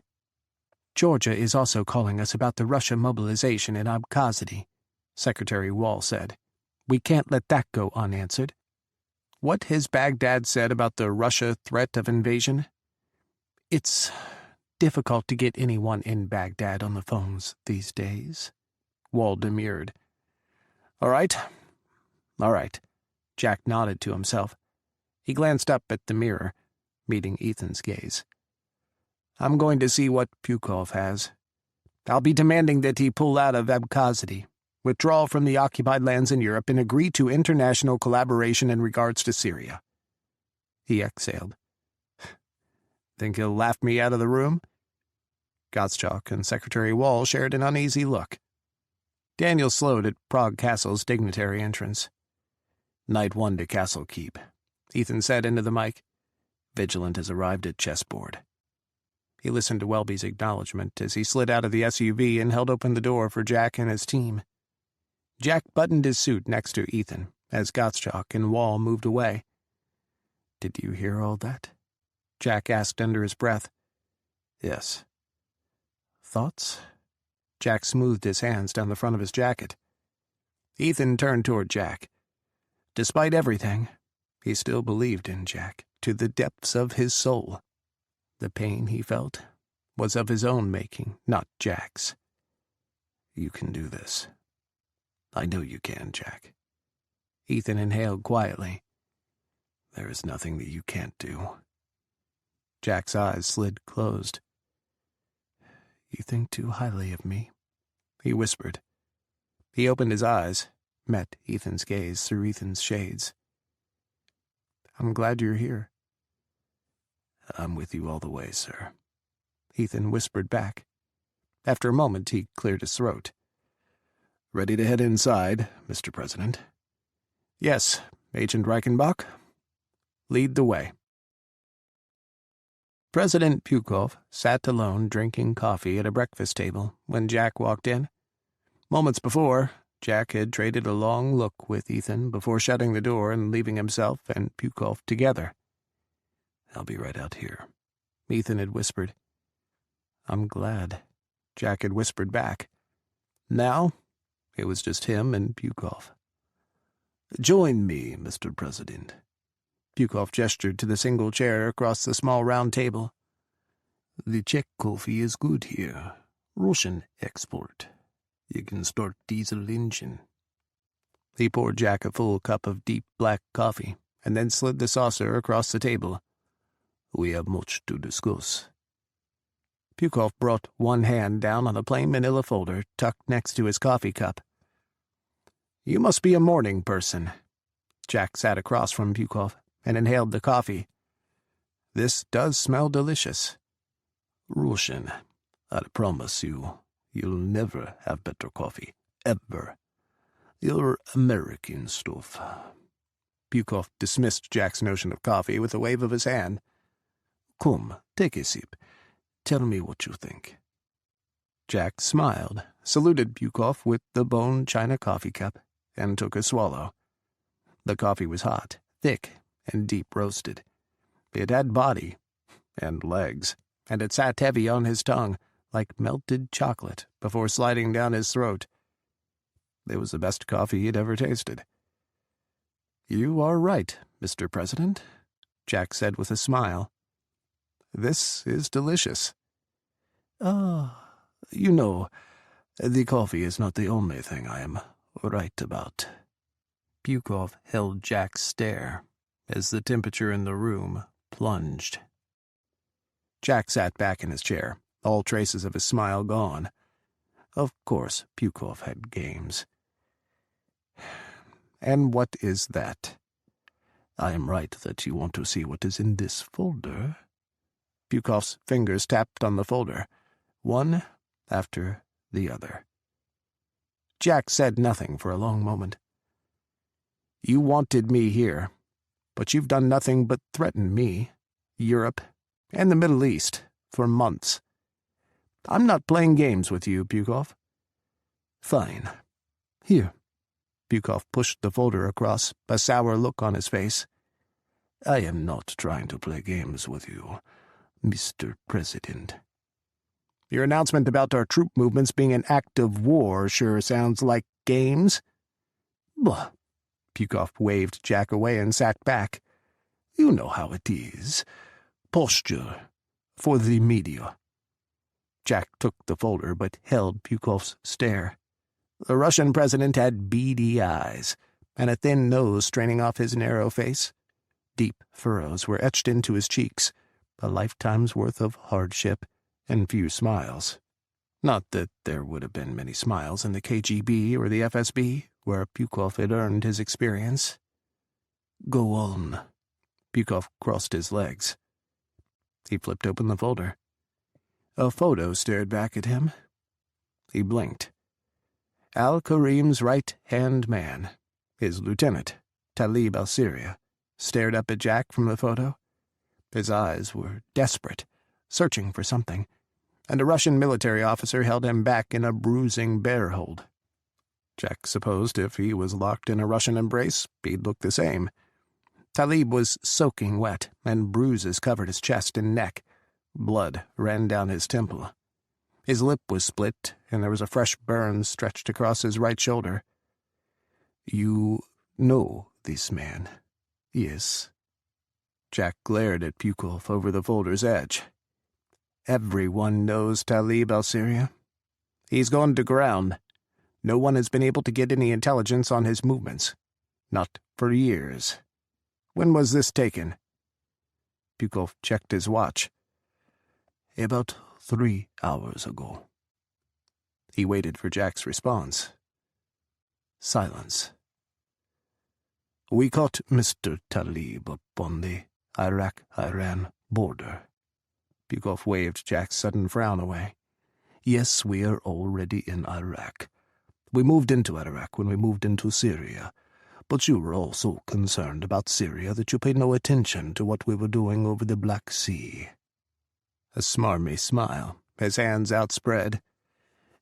Speaker 1: Georgia is also calling us about the Russia mobilization in Abkhazia, Secretary Wall said. We can't let that go unanswered. What has Baghdad said about the Russia threat of invasion? It's difficult to get anyone in Baghdad on the phones these days. Wall demurred. All right. Jack nodded to himself. He glanced up at the mirror, meeting Ethan's gaze. I'm going to see what Pukov has. I'll be demanding that he pull out of Abkhazia, withdraw from the occupied lands in Europe, and agree to international collaboration in regards to Syria. He exhaled. Think he'll laugh me out of the room? Gottschalk and Secretary Wall shared an uneasy look. Daniel slowed at Prague Castle's dignitary entrance. Night 1 to Castle Keep, Ethan said into the mic. Vigilant has arrived at chessboard. He listened to Welby's acknowledgement as he slid out of the SUV and held open the door for Jack and his team. Jack buttoned his suit next to Ethan as Gottschalk and Wall moved away. Did you hear all that? Jack asked under his breath. Yes. Thoughts? Jack smoothed his hands down the front of his jacket. Ethan turned toward Jack. Despite everything, he still believed in Jack to the depths of his soul. The pain he felt, was of his own making, not Jack's. "You can do this. I know you can, Jack." Ethan inhaled quietly. "There is nothing that you can't do." Jack's eyes slid closed. "You think too highly of me," he whispered. He opened his eyes, met Ethan's gaze through Ethan's shades. "I'm glad you're here." "I'm with you all the way, sir," Ethan whispered back. After a moment, he cleared his throat. "Ready to head inside, Mr. President?" "Yes, Agent Reichenbach. Lead the way." President Pukov sat alone drinking coffee at a breakfast table when Jack walked in. Moments before, Jack had traded a long look with Ethan before shutting the door and leaving himself and Pukov together. "I'll be right out here," Ethan had whispered. "I'm glad," Jack had whispered back. Now, it was just him and Pukov. "Join me, Mr. President." Pukov gestured to the single chair across the small round table. "The Czech coffee is good here. Russian export. You can start diesel engine." He poured Jack a full cup of deep black coffee and then slid the saucer across the table. "We have much to discuss." Pukov brought one hand down on a plain manila folder tucked next to his coffee cup. "You must be a morning person." Jack sat across from Pukov and inhaled the coffee. "This does smell delicious." "Russian, I promise you, you'll never have better coffee, ever. Your American stuff." Pukov dismissed Jack's notion of coffee with a wave of his hand. "Come, take a sip. Tell me what you think." Jack smiled, saluted Pukov with the bone china coffee cup, and took a swallow. The coffee was hot, thick, and deep-roasted. It had body and legs, and it sat heavy on his tongue, like melted chocolate, before sliding down his throat. It was the best coffee he'd ever tasted. "You are right, Mr. President," Jack said with a smile. "This is delicious." You know, the coffee is not the only thing I am right about." Pukov held Jack's stare as the temperature in the room plunged. Jack sat back in his chair, all traces of his smile gone. Of course, Pukov had games. "And what is that?" "I am right that you want to see what is in this folder." Pukov's fingers tapped on the folder, one after the other. Jack said nothing for a long moment. "You wanted me here, but you've done nothing but threaten me, Europe, and the Middle East for months. I'm not playing games with you, Pukov." "Fine. Here." Pukov pushed the folder across, a sour look on his face. "I am not trying to play games with you, Mr. President." "Your announcement about our troop movements being an act of war sure sounds like games." "Bah." Pukov waved Jack away and sat back. "You know how it is. Posture. For the media." Jack took the folder but held Pukov's stare. The Russian president had beady eyes and a thin nose straining off his narrow face. Deep furrows were etched into his cheeks, a lifetime's worth of hardship and few smiles. Not that there would have been many smiles in the KGB or the FSB, where Pukov had earned his experience. "Go on." Pukov crossed his legs. He flipped open the folder. A photo stared back at him. He blinked. Al-Karim's right-hand man, his lieutenant, Talib al-Syria, stared up at Jack from the photo. His eyes were desperate, searching for something, and a Russian military officer held him back in a bruising bear hold. Jack supposed if he was locked in a Russian embrace, he'd look the same. Talib was soaking wet, and bruises covered his chest and neck. Blood ran down his temple. His lip was split, and there was a fresh burn stretched across his right shoulder. "You know this man, yes?" Jack glared at Pukov over the folder's edge. Everyone knows Talib al-Syria. He's gone to ground. No one has been able to get any intelligence on his movements. Not for years. When was this taken? Pukov checked his watch. About 3 hours ago. He waited for Jack's response. Silence. We caught Mr. Talib up on the Iraq-Iran border. Pukov waved Jack's sudden frown away. Yes, we are already in Iraq. We moved into Iraq when we moved into Syria, but you were all so concerned about Syria that you paid no attention to what we were doing over the Black Sea. A smarmy smile, his hands outspread.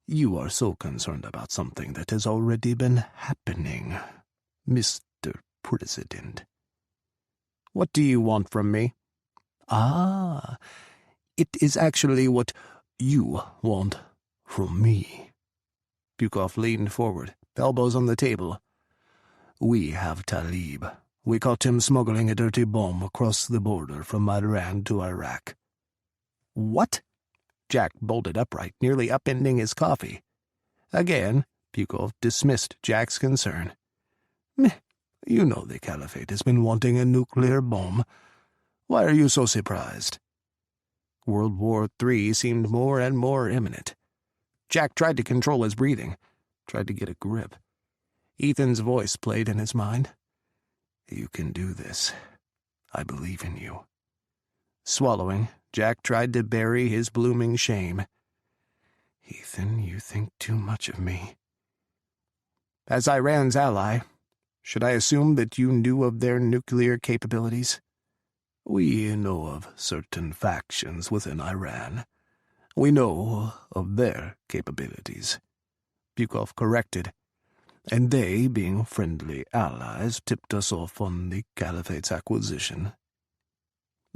Speaker 1: You are so concerned about something that has already been happening, Mr. President. What do you want from me? Ah, it is actually what you want from me. Pukov leaned forward, elbows on the table. We have Talib. We caught him smuggling a dirty bomb across the border from Iran to Iraq. What? Jack bolted upright, nearly upending his coffee. Again, Pukov dismissed Jack's concern. You know the Caliphate has been wanting a nuclear bomb. Why are you so surprised? World War III seemed more and more imminent. Jack tried to control his breathing, tried to get a grip. Ethan's voice played in his mind. You can do this. I believe in you. Swallowing, Jack tried to bury his blooming shame. Ethan, you think too much of me. As Iran's ally, should I assume that you knew of their nuclear capabilities? We know of certain factions within Iran. We know of their capabilities. Pukov corrected. And they, being friendly allies, tipped us off on the Caliphate's acquisition.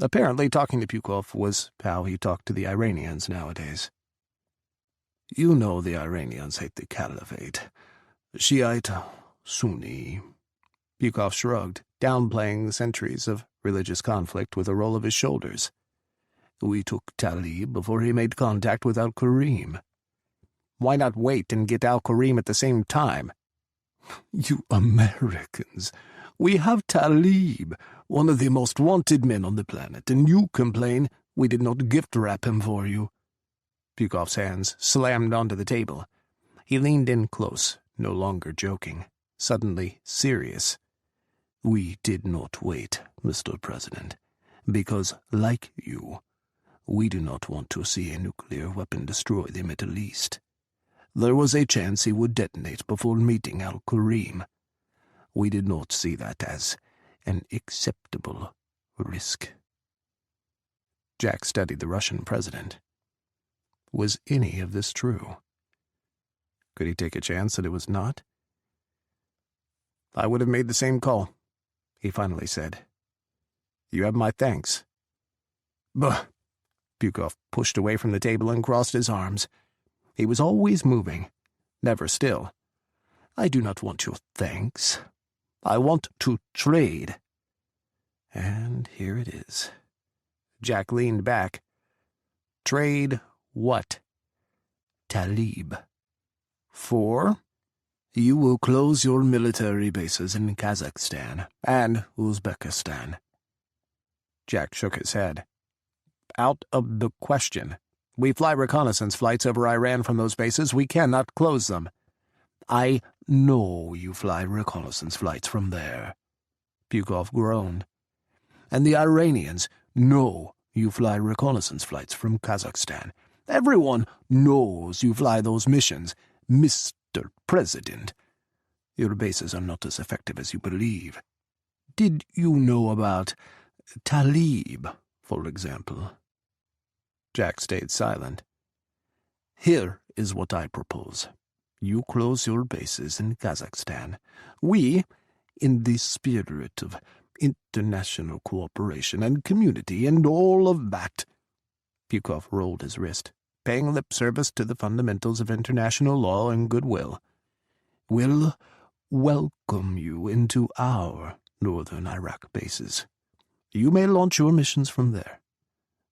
Speaker 1: Apparently talking to Pukov was how he talked to the Iranians nowadays. You know the Iranians hate the Caliphate. Shiite, Sunni. Pukov shrugged, downplaying centuries of religious conflict with a roll of his shoulders. We took Talib before he made contact with al-Karim. Why not wait and get al-Karim at the same time? You Americans, we have Talib, one of the most wanted men on the planet, and you complain we did not gift-wrap him for you. Pukov's hands slammed onto the table. He leaned in close, no longer joking, suddenly serious. We did not wait, Mr. President, because, like you, we do not want to see a nuclear weapon destroy the Middle East. There was a chance he would detonate before meeting al-Karim. We did not see that as an acceptable risk. Jack studied the Russian president. Was any of this true? Could he take a chance that it was not? I would have made the same call, he finally said. You have my thanks. Bah! Pukov pushed away from the table and crossed his arms. He was always moving, never still. I do not want your thanks. I want to trade. And here it is. Jack leaned back. Trade what? Talib. For? You will close your military bases in Kazakhstan and Uzbekistan. Jack shook his head. Out of the question. We fly reconnaissance flights over Iran from those bases. We cannot close them. I know you fly reconnaissance flights from there. Pukov groaned. And the Iranians know you fly reconnaissance flights from Kazakhstan. Everyone knows you fly those missions, Mr. President. Your bases are not as effective as you believe. Did you know about Talib, for example? Jack stayed silent. Here is what I propose. You close your bases in Kazakhstan. We, in the spirit of international cooperation and community and all of that. Pukov rolled his wrist, paying lip service to the fundamentals of international law and goodwill. Will welcome you into our northern Iraq bases. You may launch your missions from there.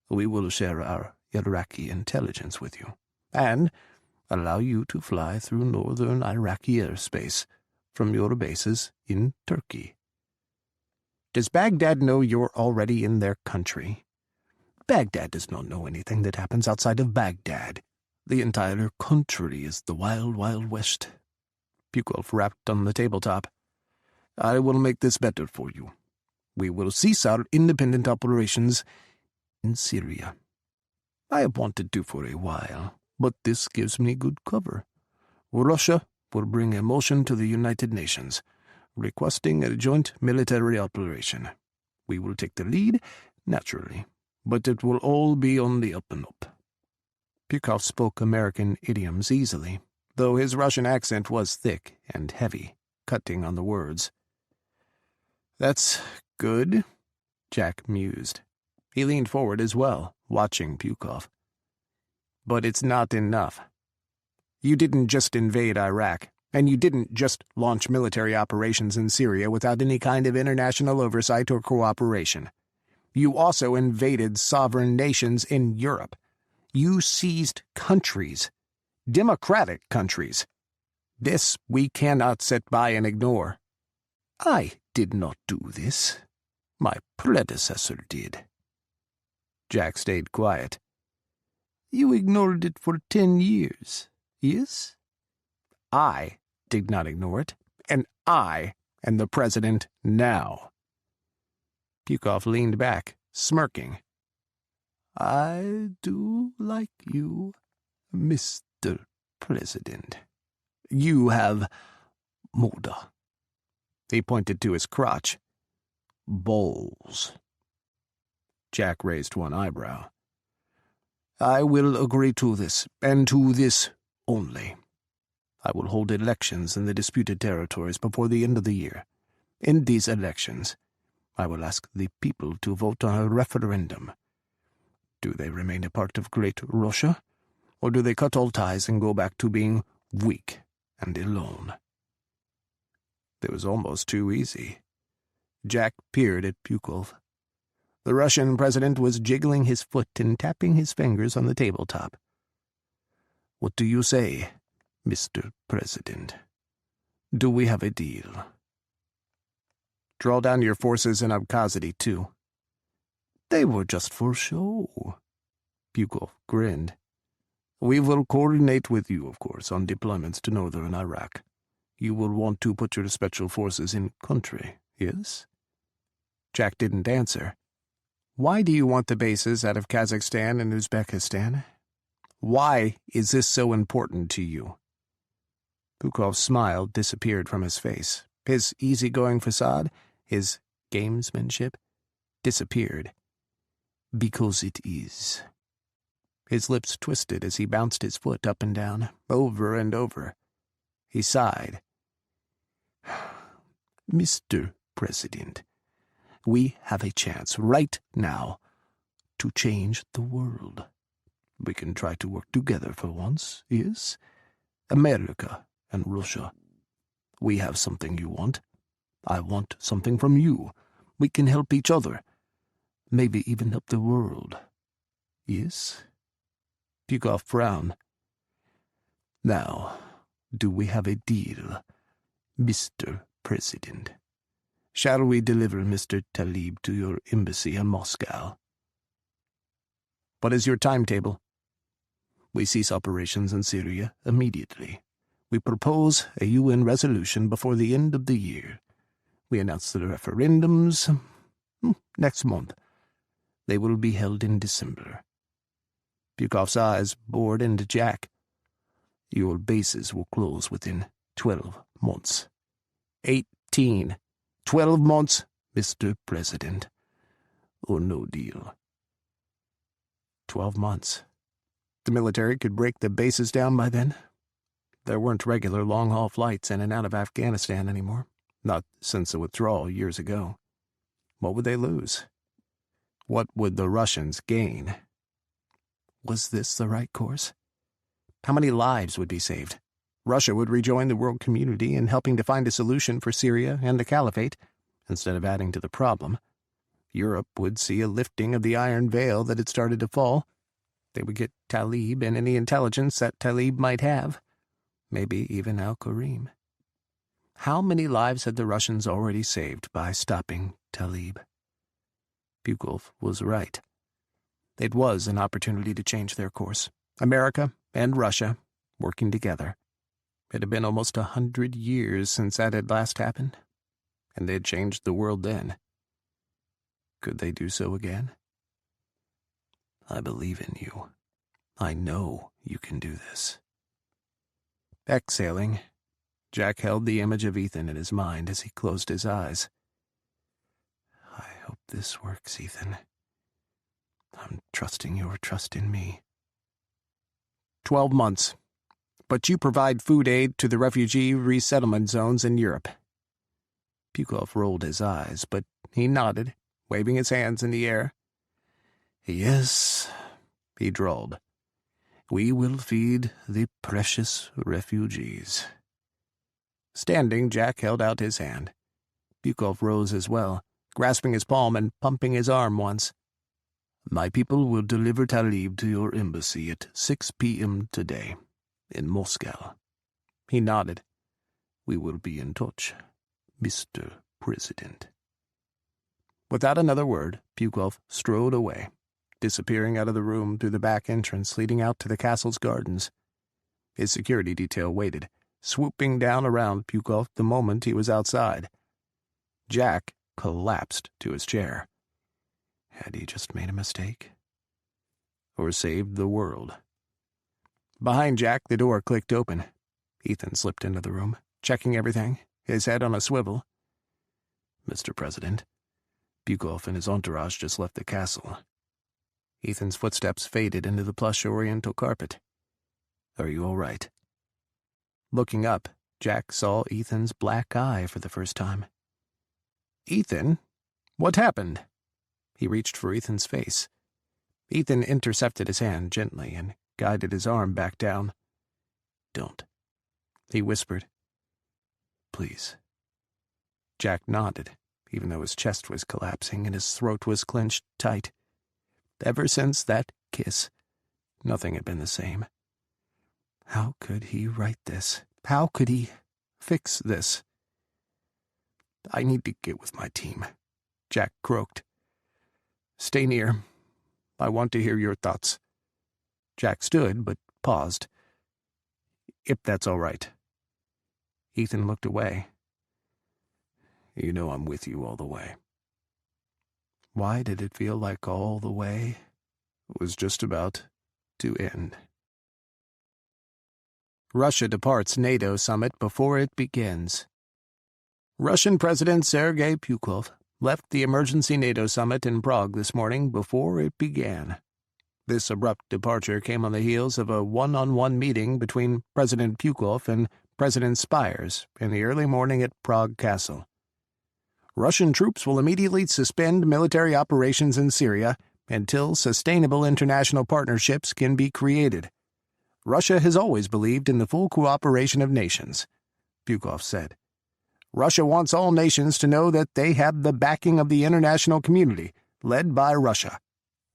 Speaker 1: We will share our Iraqi intelligence with you, and allow you to fly through northern Iraqi airspace from your bases in Turkey.
Speaker 2: Does Baghdad know you're already in their country?
Speaker 1: Baghdad does not know anything that happens outside of Baghdad. The entire country is the wild, wild west. Pukov rapped on the tabletop. I will make this better for you. We will cease our independent operations in Syria. I have wanted to for a while, but this gives me good cover. Russia will bring a motion to the United Nations, requesting a joint military operation. We will take the lead, naturally, but it will all be on the up and up. Pukov spoke American idioms easily, though his Russian accent was thick and heavy, cutting on the words. That's good, Jack mused. He leaned forward as well, watching Pukov. But it's not enough. You didn't just invade Iraq, and you didn't just launch military operations in Syria without any kind of international oversight or cooperation. You also invaded sovereign nations in Europe. You seized countries, democratic countries. This we cannot sit by and ignore. I did not do this. My predecessor did. Jack stayed quiet. You ignored it for 10 years, yes? I did not ignore it, and I am the president now. Pukov leaned back, smirking. I do like you, Mr. President. You have moda. He pointed to his crotch. Balls. Jack raised one eyebrow. I will agree to this, and to this only. I will hold elections in the disputed territories before the end of the year. In these elections, I will ask the people to vote on a referendum. Do they remain a part of Great Russia, or do they cut all ties and go back to being weak and alone? It was almost too easy. Jack peered at Pukov. The Russian president was jiggling his foot and tapping his fingers on the tabletop. What do you say, Mr. President? Do we have a deal? Draw down your forces in Abkhazia, too. They were just for show. Pukov grinned. We will coordinate with you, of course, on deployments to northern Iraq. You will want to put your special forces in country, yes? Jack didn't answer. Why do you want the bases out of Kazakhstan and Uzbekistan? Why is this so important to you? Pukov's smile disappeared from his face. His easygoing facade, his gamesmanship, disappeared. Because it is. His lips twisted as he bounced his foot up and down, over and over. He sighed. Mr. President, we have a chance right now to change the world. We can try to work together for once, yes? America and Russia. We have something you want. I want something from you. We can help each other. Maybe even help the world. Yes? Pukov frowned. Now, do we have a deal, Mr. President? Shall we deliver Mr. Talib to your embassy in Moscow? What is your timetable? We cease operations in Syria immediately. We propose a UN resolution before the end of the year. We announce the referendums next month. They will be held in December. Pukov's eyes bored into Jack. Your bases will close within 12 months. 18. 12 months, Mr. President. Or no deal. 12 months. The military could break the bases down by then. There weren't regular long-haul flights in and out of Afghanistan anymore. Not since the withdrawal years ago. What would they lose? What would the Russians gain? Was this the right course? How many lives would be saved? Russia would rejoin the world community in helping to find a solution for Syria and the Caliphate, instead of adding to the problem. Europe would see a lifting of the iron veil that had started to fall. They would get Talib and any intelligence that Talib might have, maybe even Al-Karim. How many lives had the Russians already saved by stopping Talib? Pukolov was right. It was an opportunity to change their course. America and Russia working together. It had been almost 100 years since that had last happened, and they had changed the world then. Could they do so again? I believe in you. I know you can do this. Exhaling, Jack held the image of Ethan in his mind as he closed his eyes. I hope this works, Ethan. I'm trusting your trust in me. 12 months. But you provide food aid to the refugee resettlement zones in Europe. Pukolov rolled his eyes, but he nodded, waving his hands in the air. Yes, he drawled. We will feed the precious refugees. Standing, Jack held out his hand. Pukolov rose as well, grasping his palm and pumping his arm once. My people will deliver Talib to your embassy at 6 p.m. today, in Moscow. He nodded. We will be in touch, Mr. President. Without another word, Pukolov strode away, disappearing out of the room through the back entrance leading out to the castle's gardens. His security detail waited, swooping down around Pukolov the moment he was outside. Jack collapsed to his chair. Had he just made a mistake? Or saved the world? Behind Jack, the door clicked open. Ethan slipped into the room, checking everything, his head on a swivel. Mr. President, Pukolov and his entourage just left the castle. Ethan's footsteps faded into the plush oriental carpet. Are you all right? Looking up, Jack saw Ethan's black eye for the first time. Ethan? What happened? He reached for Ethan's face. Ethan intercepted his hand gently and guided his arm back down. Don't, he whispered. Please. Jack nodded, even though his chest was collapsing and his throat was clenched tight. Ever since that kiss, nothing had been the same. How could he write this? How could he fix this? I need to get with my team, Jack croaked. Stay near. I want to hear your thoughts. Jack stood, but paused. If that's all right. Ethan looked away. You know I'm with you all the way. Why did it feel like all the way was just about to end? Russia departs NATO summit before it begins. Russian President Sergei Pukolov left the emergency NATO summit in Prague this morning before it began. This abrupt departure came on the heels of a one-on-one meeting between President Pukolov and President Spiers in the early morning at Prague Castle. Russian troops will immediately suspend military operations in Syria until sustainable international partnerships can be created. Russia has always believed in the full cooperation of nations, Pukolov said. Russia wants all nations to know that they have the backing of the international community, led by Russia.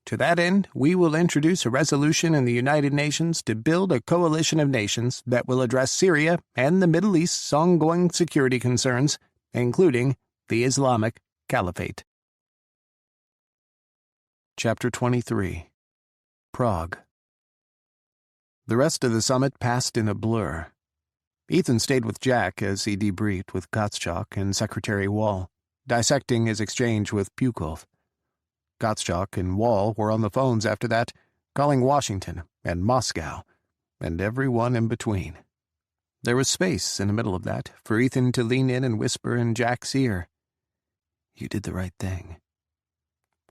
Speaker 1: To that end, we will introduce a resolution in the United Nations to build a coalition of nations that will address Syria and the Middle East's ongoing security concerns, including the Islamic Caliphate. Chapter 23. Prague. The rest of the summit passed in a blur. Ethan stayed with Jack as he debriefed with Gottschalk and Secretary Wall, dissecting his exchange with Pukolov. Gottschalk and Wall were on the phones after that, calling Washington and Moscow, and everyone in between. There was space in the middle of that for Ethan to lean in and whisper in Jack's ear. You did the right thing.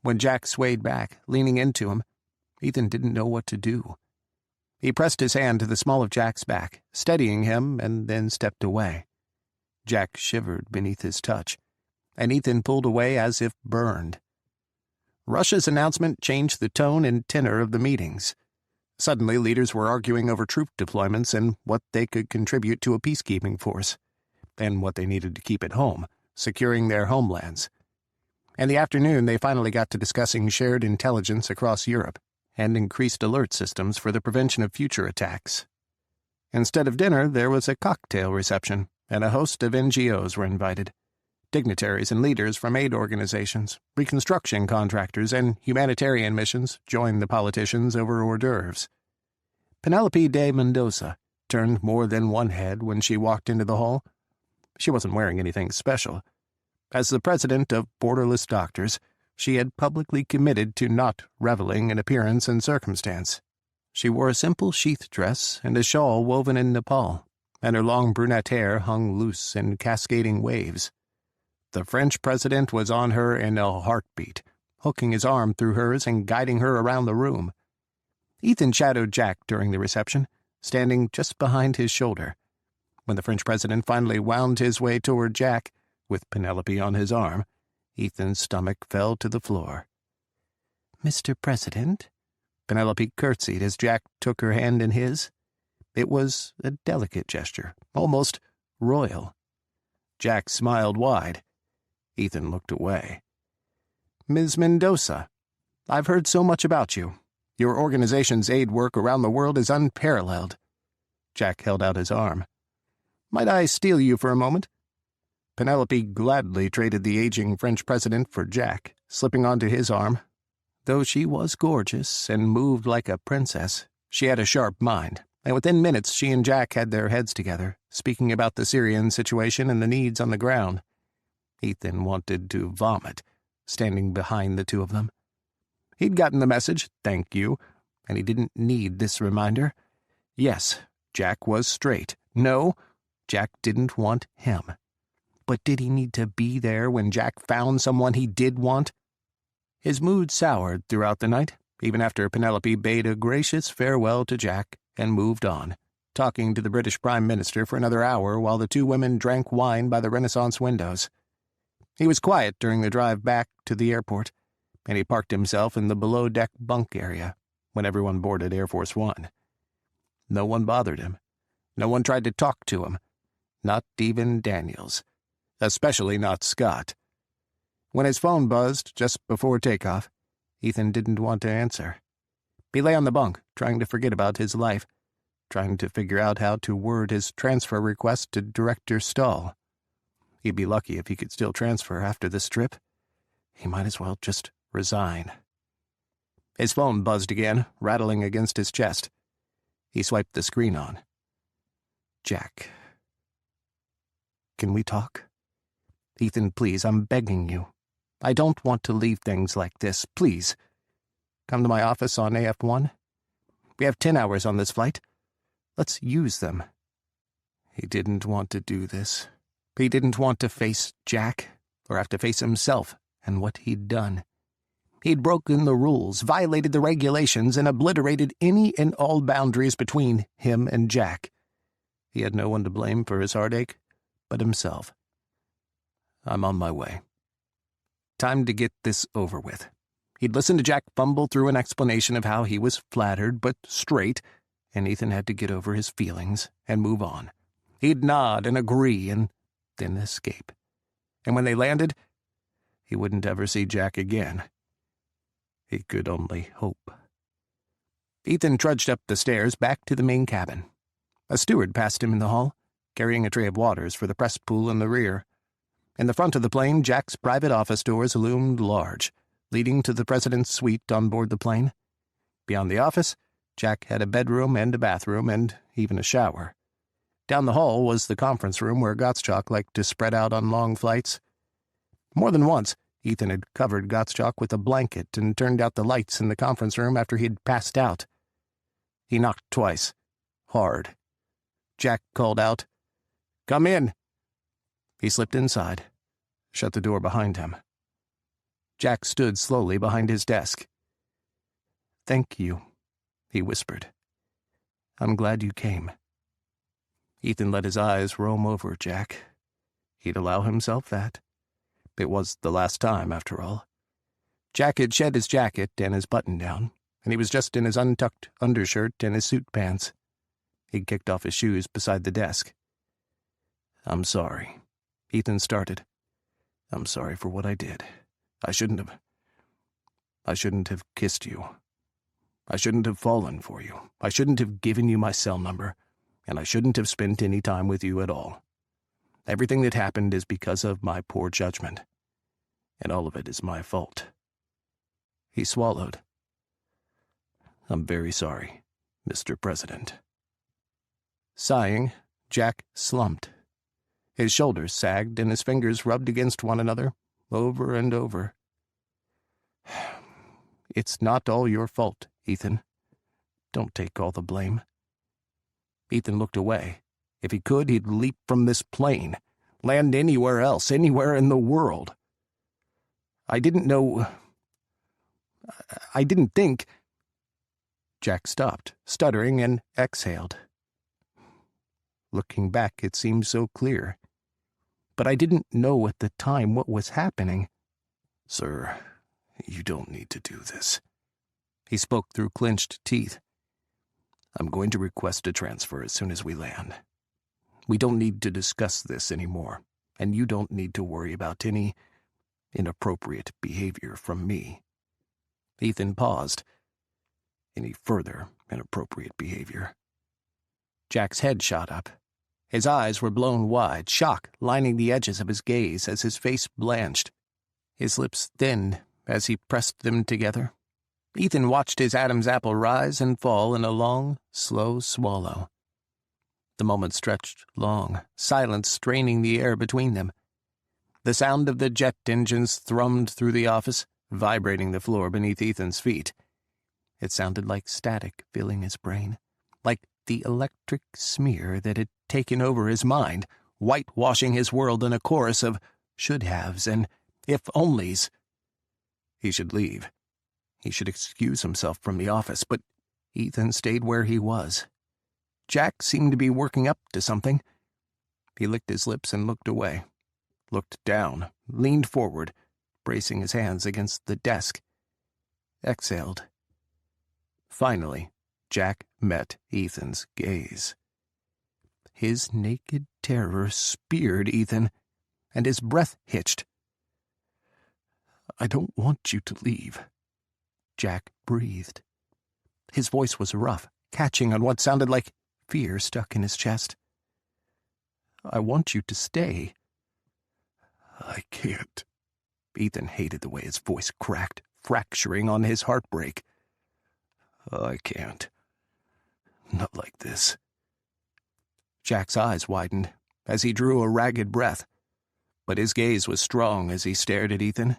Speaker 1: When Jack swayed back, leaning into him, Ethan didn't know what to do. He pressed his hand to the small of Jack's back, steadying him, and then stepped away. Jack shivered beneath his touch, and Ethan pulled away as if burned. Russia's announcement changed the tone and tenor of the meetings. Suddenly, leaders were arguing over troop deployments and what they could contribute to a peacekeeping force, and what they needed to keep at home, securing their homelands. In the afternoon, they finally got to discussing shared intelligence across Europe, and increased alert systems for the prevention of future attacks. Instead of dinner, there was a cocktail reception, and a host of NGOs were invited. Dignitaries and leaders from aid organizations, reconstruction contractors, and humanitarian missions joined the politicians over hors d'oeuvres. Penelope de Mendoza turned more than one head when she walked into the hall. She wasn't wearing anything special. As the president of Borderless Doctors, she had publicly committed to not reveling in appearance and circumstance. She wore a simple sheath dress and a shawl woven in Nepal, and her long brunette hair hung loose in cascading waves. The French president was on her in a heartbeat, hooking his arm through hers and guiding her around the room. Ethan shadowed Jack during the reception, standing just behind his shoulder. When the French president finally wound his way toward Jack, with Penelope on his arm, Ethan's stomach fell to the floor. "Mr. President?" Penelope curtsied as Jack took her hand in his. It was a delicate gesture, almost royal. Jack smiled wide. Ethan looked away. "Ms. Mendoza, I've heard so much about you. Your organization's aid work around the world is unparalleled." Jack held out his arm. "Might I steal you for a moment?" Penelope gladly traded the aging French president for Jack, slipping onto his arm. Though she was gorgeous and moved like a princess, she had a sharp mind, and within minutes she and Jack had their heads together, speaking about the Syrian situation and the needs on the ground. Ethan wanted to vomit, standing behind the two of them. He'd gotten the message, thank you, and he didn't need this reminder. Yes, Jack was straight. No, Jack didn't want him. But did he need to be there when Jack found someone he did want? His mood soured throughout the night, even after Penelope bade a gracious farewell to Jack and moved on, talking to the British Prime Minister for another hour while the two women drank wine by the Renaissance windows. He was quiet during the drive back to the airport, and he parked himself in the below-deck bunk area when everyone boarded Air Force One. No one bothered him. No one tried to talk to him. Not even Daniels. Especially not Scott. When his phone buzzed just before takeoff, Ethan didn't want to answer. He lay on the bunk, trying to forget about his life, trying to figure out how to word his transfer request to Director Stahl. He'd be lucky if he could still transfer after this trip. He might as well just resign. His phone buzzed again, rattling against his chest. He swiped the screen on. Jack. "Can we talk? Ethan, please, I'm begging you. I don't want to leave things like this, please. Come to my office on AF1. We have 10 hours on this flight. Let's use them." He didn't want to do this. He didn't want to face Jack, or have to face himself and what he'd done. He'd broken the rules, violated the regulations, and obliterated any and all boundaries between him and Jack. He had no one to blame for his heartache but himself. "I'm on my way. Time to get this over with." He'd listened to Jack fumble through an explanation of how he was flattered but straight, and Ethan had to get over his feelings and move on. He'd nod and agree and then escape. And when they landed, he wouldn't ever see Jack again. He could only hope. Ethan trudged up the stairs back to the main cabin. A steward passed him in the hall, carrying a tray of waters for the press pool in the rear. In the front of the plane, Jack's private office doors loomed large, leading to the president's suite on board the plane. Beyond the office, Jack had a bedroom and a bathroom and even a shower. Down the hall was the conference room where Gottschalk liked to spread out on long flights. More than once, Ethan had covered Gottschalk with a blanket and turned out the lights in the conference room after he'd passed out. He knocked twice, hard. Jack called out, "Come in." He slipped inside, shut the door behind him. Jack stood slowly behind his desk. "Thank you," he whispered. "I'm glad you came." Ethan let his eyes roam over Jack. He'd allow himself that. It was the last time, after all. Jack had shed his jacket and his button-down, and he was just in his untucked undershirt and his suit pants. He'd kicked off his shoes beside the desk. "I'm sorry," Ethan started. "I'm sorry for what I did. I shouldn't have kissed you." I shouldn't have fallen for you. I shouldn't have given you my cell number, and I shouldn't have spent any time with you at all. Everything that happened is because of my poor judgment, and all of it is my fault." He swallowed. "I'm very sorry, Mr. President." Sighing, Jack slumped. His shoulders sagged and his fingers rubbed against one another, over and over. "It's not all your fault, Ethan. Don't take all the blame." Ethan looked away. If he could, he'd leap from this plane, land anywhere else, anywhere in the world. I didn't think. Jack stopped, stuttering, and exhaled. Looking back, it seemed so clear. But I didn't know at the time what was happening. "Sir, you don't need to do this." He spoke through clenched teeth. "I'm going to request a transfer as soon as we land. We don't need to discuss this anymore, and you don't need to worry about any inappropriate behavior from me." Ethan paused. "Any further inappropriate behavior?" Jack's head shot up. His eyes were blown wide, shock lining the edges of his gaze as his face blanched. His lips thinned as he pressed them together. Ethan watched his Adam's apple rise and fall in a long, slow swallow. The moment stretched long, silence straining the air between them. The sound of the jet engines thrummed through the office, vibrating the floor beneath Ethan's feet. It sounded like static filling his brain, like the electric smear that had taken over his mind, whitewashing his world in a chorus of should-haves and if-onlys. He should leave. He should excuse himself from the office, but Ethan stayed where he was. Jack seemed to be working up to something. He licked his lips and looked away, looked down, leaned forward, bracing his hands against the desk. Exhaled. Finally, Jack met Ethan's gaze. His naked terror speared Ethan, and his breath hitched. "I don't want you to leave," Jack breathed. His voice was rough, catching on what sounded like fear stuck in his chest. "I want you to stay." "I can't." Ethan hated the way his voice cracked, fracturing on his heartbreak. "I can't. Not like this." Jack's eyes widened as he drew a ragged breath, but his gaze was strong as he stared at Ethan.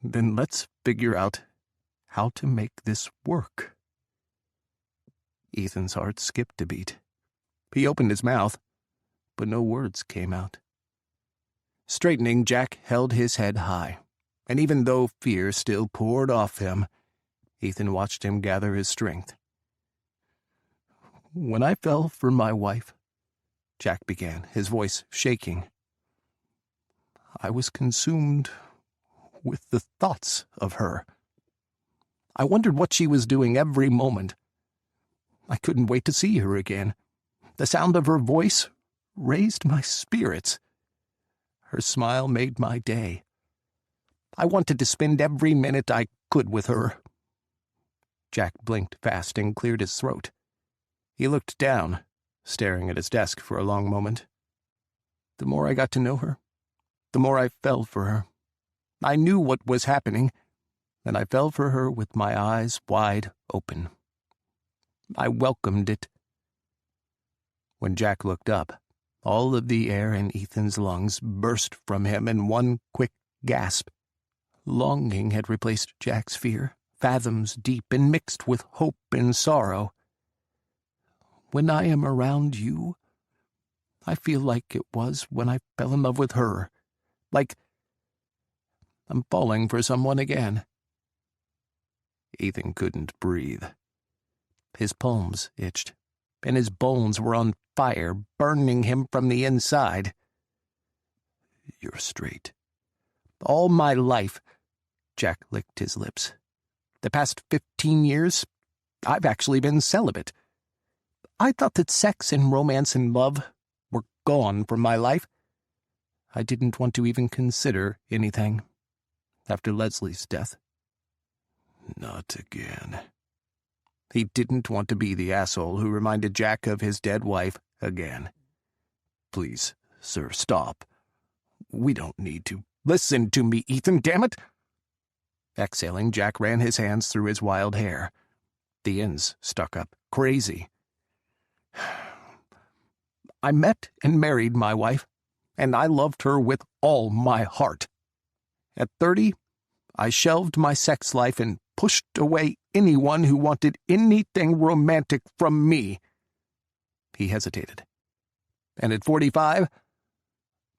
Speaker 1: "Then let's figure out how to make this work." Ethan's heart skipped a beat. He opened his mouth, but no words came out. Straightening, Jack held his head high, and even though fear still poured off him, Ethan watched him gather his strength. "When I fell for my wife," Jack began, his voice shaking, "I was consumed with the thoughts of her. I wondered what she was doing every moment. I couldn't wait to see her again. The sound of her voice raised my spirits. Her smile made my day. I wanted to spend every minute I could with her." Jack blinked fast and cleared his throat. He looked down, staring at his desk for a long moment. "The more I got to know her, the more I fell for her. I knew what was happening, and I fell for her with my eyes wide open. I welcomed it." When Jack looked up, all of the air in Ethan's lungs burst from him in one quick gasp. Longing had replaced Jack's fear, fathoms deep and mixed with hope and sorrow. "When I am around you, I feel like it was when I fell in love with her, like I'm falling for someone again." Ethan couldn't breathe. His palms itched, and his bones were on fire, burning him from the inside. "You're straight." "All my life," Jack licked his lips. "The past 15 years, I've actually been celibate. I thought that sex and romance and love were gone from my life. I didn't want to even consider anything after Leslie's death. Not again.
Speaker 2: He didn't want to be the asshole who reminded Jack of his dead wife again.
Speaker 1: Please, sir, stop. We don't need to.
Speaker 2: Listen to me, Ethan, damn it! Exhaling, Jack ran his hands through his wild hair. The ends stuck up, crazy. I met and married my wife, and I loved her with all my heart. At 30, I shelved my sex life and pushed away anyone who wanted anything romantic from me. He hesitated. And at 45,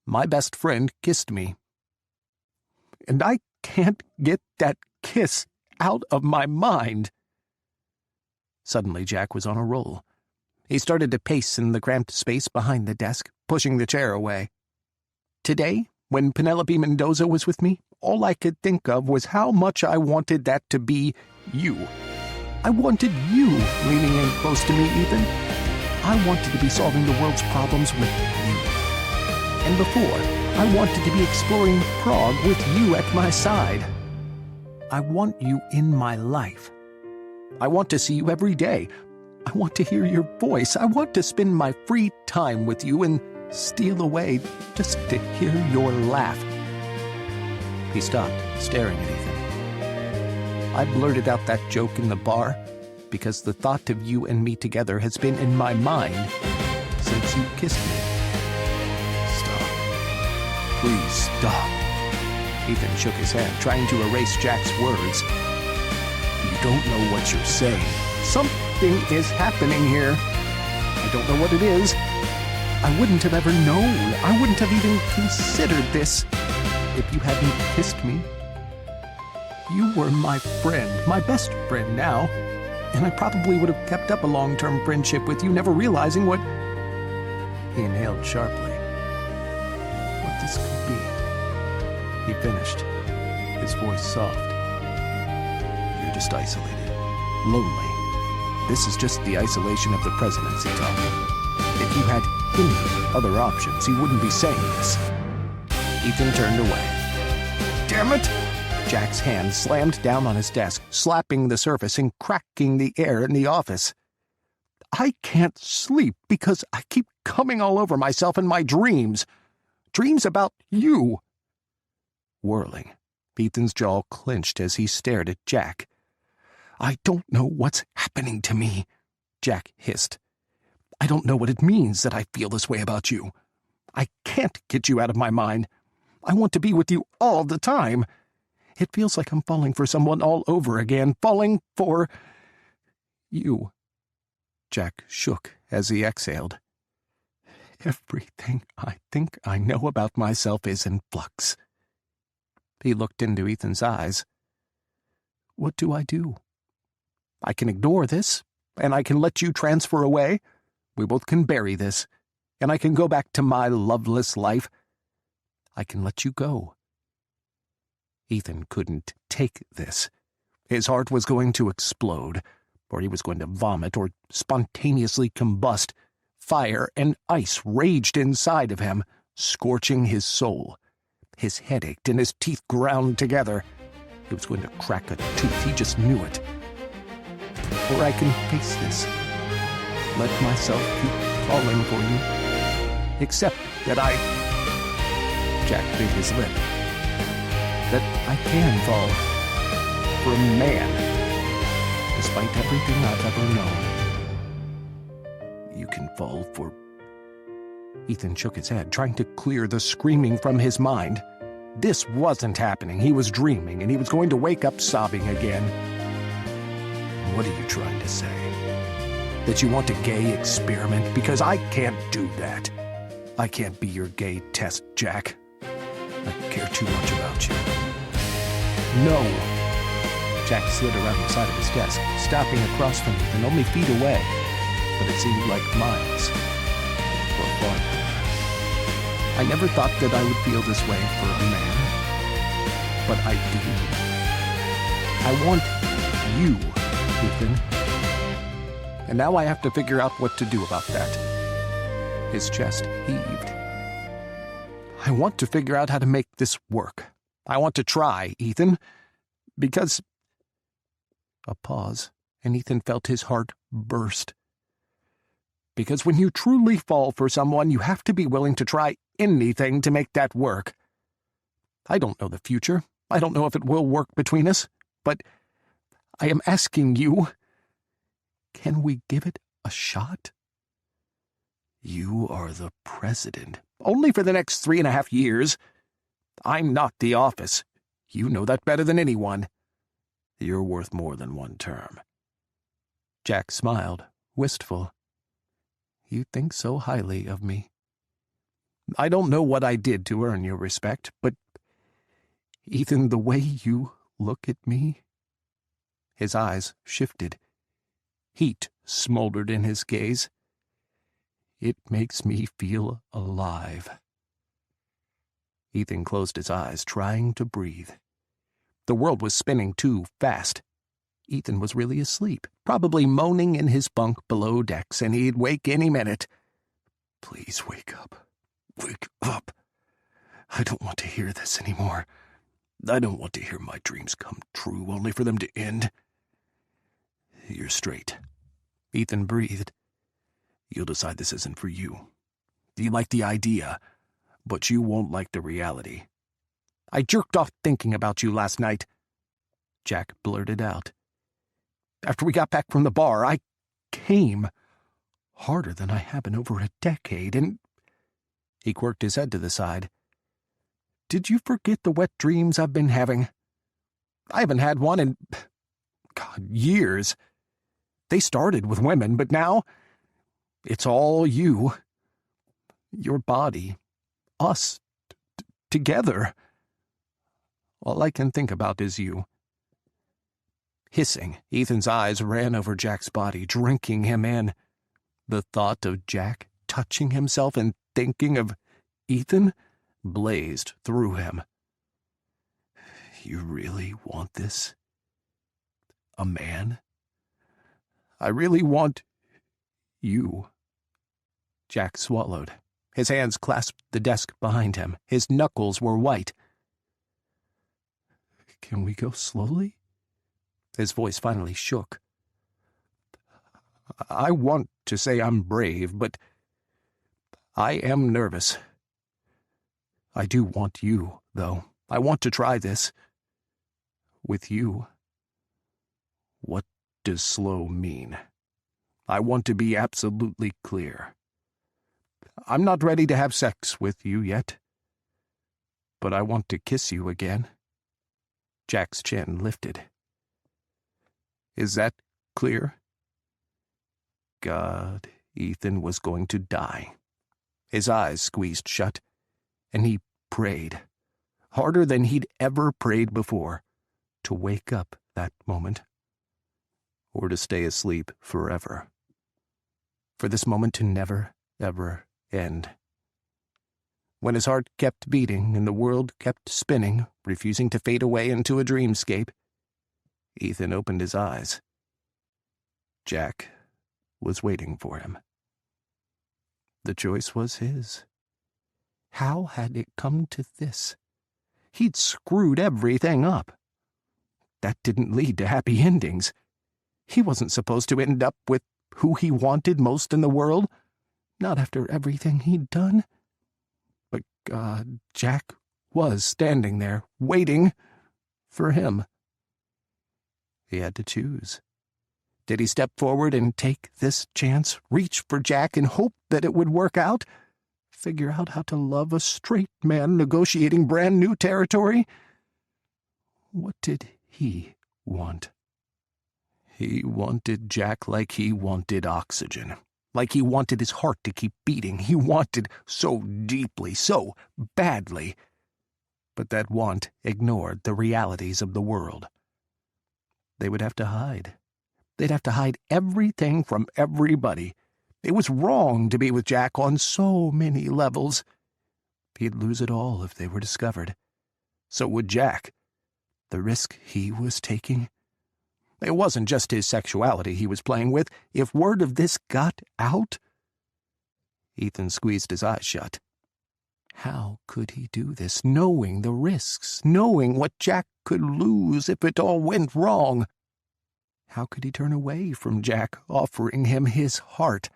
Speaker 2: my best friend kissed me. And I can't get that kiss out of my mind. Suddenly, Jack was on a roll. He started to pace in the cramped space behind the desk, pushing the chair away. Today, when Penelope Mendoza was with me, all I could think of was how much I wanted that to be you. I wanted you leaning in close to me, Ethan. I wanted to be solving the world's problems with you. And before, I wanted to be exploring Prague with you at my side. I want you in my life. I want to see you every day. I want to hear your voice. I want to spend my free time with you and steal away just to hear your laugh. He stopped, staring at Ethan. I blurted out that joke in the bar because the thought of you and me together has been in my mind since you kissed me.
Speaker 1: Stop. Please stop.
Speaker 2: Ethan shook his head, trying to erase Jack's words.
Speaker 1: You don't know what you're saying.
Speaker 2: Something is happening here. I don't know what it is. I wouldn't have ever known. I wouldn't have even considered this if you hadn't kissed me. You were my friend, my best friend now, and I probably would have kept up a long-term friendship with you, never realizing what... He inhaled sharply. What this could be. He finished, his voice soft.
Speaker 1: You're just isolated.
Speaker 2: Lonely. This is just the isolation of the presidency talking. If you had any other options, you wouldn't be saying this. Ethan turned away. Damn it! Jack's hand slammed down on his desk, slapping the surface and cracking the air in the office. I can't sleep because I keep coming all over myself in my dreams. Dreams about you. Whirling, Ethan's jaw clenched as he stared at Jack. I don't know what's happening to me, Jack hissed. I don't know what it means that I feel this way about you. I can't get you out of my mind. I want to be with you all the time. It feels like I'm falling for someone all over again, falling for... you. Jack shook as he exhaled. Everything I think I know about myself is in flux. He looked into Ethan's eyes. What do I do? I can ignore this, and I can let you transfer away. We both can bury this, and I can go back to my loveless life. I can let you go. Ethan couldn't take this. His heart was going to explode, or he was going to vomit or spontaneously combust. Fire and ice raged inside of him, scorching his soul. His head ached and his teeth ground together. He was going to crack a tooth, he just knew it. Or I can face this. Let myself keep falling for you. Except that Jack bit his lip. That I can fall for a man, despite everything I've ever known. You can fall for... Ethan shook his head, trying to clear the screaming from his mind. This wasn't happening. He was dreaming, and he was going to wake up sobbing again. What are you trying to say? That you want a gay experiment? Because I can't do that. I can't be your gay test, Jack. I care too much about you. No. Jack slid around the side of his desk, stopping across from Ethan, only feet away, but it seemed like miles. Or farther. I never thought that I would feel this way for a man, but I do. I want you, Ethan. And now I have to figure out what to do about that. His chest heaved. I want to figure out how to make this work. I want to try, Ethan, because A pause, and Ethan felt his heart burst. Because when you truly fall for someone, you have to be willing to try anything to make that work. I don't know the future. I don't know if it will work between us, but I am asking you, can we give it a shot? You are the president. Only for the next 3.5 years. I'm not the office. You know that better than anyone. You're worth more than one term. Jack smiled, wistful. You think so highly of me. I don't know what I did to earn your respect, but Ethan, the way you look at me... His eyes shifted. Heat smoldered in his gaze. It makes me feel alive. Ethan closed his eyes, trying to breathe. The world was spinning too fast. Ethan was really asleep, probably moaning in his bunk below decks, and he'd wake any minute. Please wake up. Wake up. I don't want to hear this anymore. I don't want to hear my dreams come true, only for them to end. You're straight. Ethan breathed. You'll decide this isn't for you. You like the idea, but you won't like the reality. I jerked off thinking about you last night. Jack blurted out. After we got back from the bar, I came. Harder than I have in over a decade, and... He quirked his head to the side. Did you forget the wet dreams I've been having? I haven't had one in... God, years. They started with women, but now... It's all you. Your body. Us. Together. All I can think about is you. Hissing, Ethan's eyes ran over Jack's body, drinking him in. The thought of Jack touching himself and thinking of Ethan blazed through him. You really want this? A man? I really want you. Jack swallowed. His hands clasped the desk behind him. His knuckles were white. Can we go slowly? His voice finally shook. I want to say I'm brave, but I am nervous. I do want you, though. I want to try this. With you. What does slow mean? I want to be absolutely clear. I'm not ready to have sex with you yet, but I want to kiss you again. Jack's chin lifted. Is that clear? God, Ethan was going to die. His eyes squeezed shut, and he prayed, harder than he'd ever prayed before, to wake up that moment, or to stay asleep forever, for this moment to never, ever end. When his heart kept beating and the world kept spinning, refusing to fade away into a dreamscape, Ethan opened his eyes. Jack was waiting for him. The choice was his. How had it come to this? He'd screwed everything up. That didn't lead to happy endings. He wasn't supposed to end up with who he wanted most in the world, not after everything he'd done. But God, Jack was standing there, waiting for him. He had to choose. Did he step forward and take this chance, reach for Jack and hope that it would work out? Figure out how to love a straight man negotiating brand new territory? What did he want? He wanted Jack like he wanted oxygen, like he wanted his heart to keep beating. He wanted so deeply, so badly. But that want ignored the realities of the world. They would have to hide. They'd have to hide everything from everybody. It was wrong to be with Jack on so many levels. He'd lose it all if they were discovered. So would Jack. The risk he was taking. It wasn't just his sexuality he was playing with. If word of this got out... Ethan squeezed his eyes shut. How could he do this, knowing the risks, knowing what Jack could lose if it all went wrong? How could he turn away from Jack offering him his heart?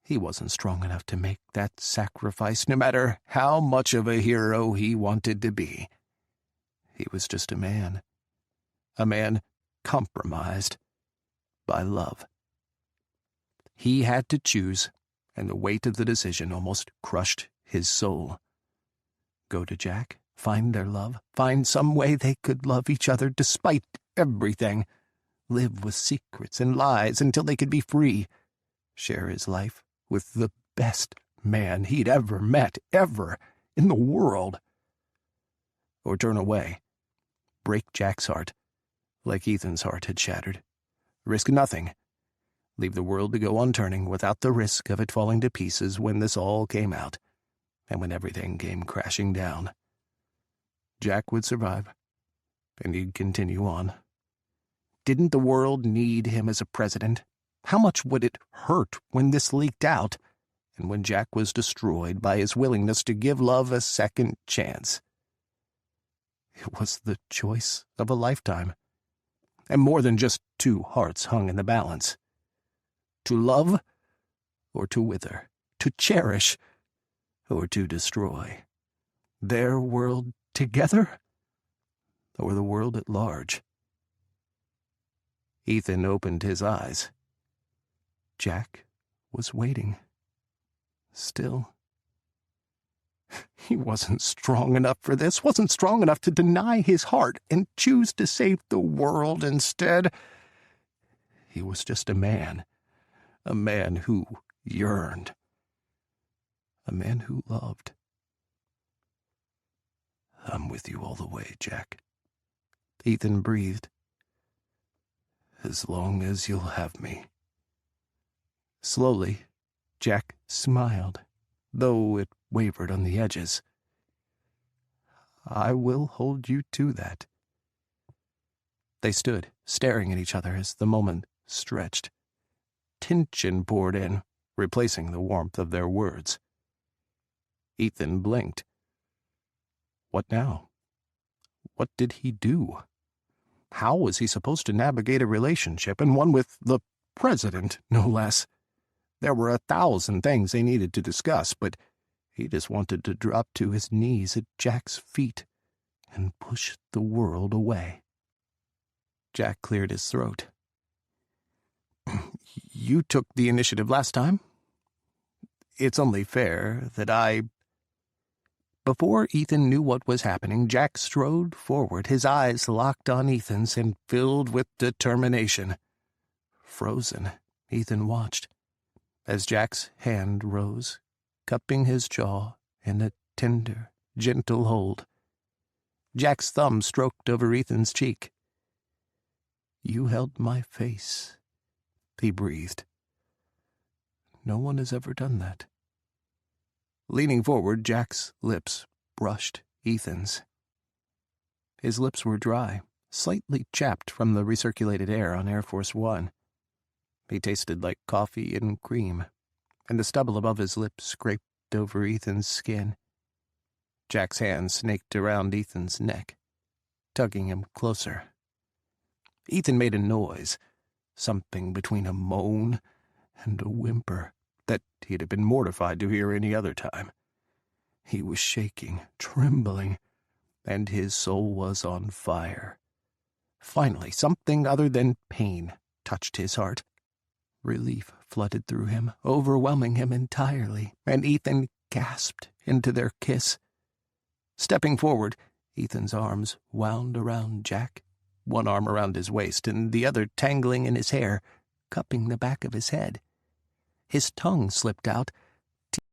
Speaker 2: He wasn't strong enough to make that sacrifice, no matter how much of a hero he wanted to be. He was just a man compromised by love. He had to choose, and the weight of the decision almost crushed his soul. Go to Jack, find their love, find some way they could love each other despite everything, live with secrets and lies until they could be free, share his life with the best man he'd ever met, ever, in the world. Or turn away, break Jack's heart, like Ethan's heart had shattered, risk nothing, leave the world to go on turning without the risk of it falling to pieces when this all came out, and when everything came crashing down. Jack would survive, and he'd continue on. Didn't the world need him as a president? How much would it hurt when this leaked out, and when Jack was destroyed by his willingness to give love a second chance? It was the choice of a lifetime, and more than just two hearts hung in the balance. To love or to wither, to cherish or to destroy. Their world together or the world at large. Ethan opened his eyes. Jack was waiting. Still. He wasn't strong enough for this, wasn't strong enough to deny his heart and choose to save the world instead. He was just a man who yearned, a man who loved. I'm with you all the way, Jack, Ethan breathed. As long as you'll have me. Slowly, Jack smiled, though it wavered on the edges. I will hold you to that. They stood, staring at each other as the moment stretched. Tension poured in, replacing the warmth of their words. Ethan blinked. What now? What did he do? How was he supposed to navigate a relationship, and one with the president, no less? There were 1,000 things they needed to discuss, but he just wanted to drop to his knees at Jack's feet and push the world away. Jack cleared his throat. You took the initiative last time. It's only fair that I... Before Ethan knew what was happening, Jack strode forward, his eyes locked on Ethan's and filled with determination. Frozen, Ethan watched, as Jack's hand rose, cupping his jaw in a tender, gentle hold. Jack's thumb stroked over Ethan's cheek. You held my face, he breathed. No one has ever done that. Leaning forward, Jack's lips brushed Ethan's. His lips were dry, slightly chapped from the recirculated air on Air Force One. He tasted like coffee and cream, and the stubble above his lips scraped over Ethan's skin. Jack's hand snaked around Ethan's neck, tugging him closer. Ethan made a noise, something between a moan and a whimper, that he'd have been mortified to hear any other time. He was shaking, trembling, and his soul was on fire. Finally, something other than pain touched his heart. Relief flooded through him, overwhelming him entirely, and Ethan gasped into their kiss. Stepping forward, Ethan's arms wound around Jack, one arm around his waist and the other tangling in his hair, cupping the back of his head. His tongue slipped out,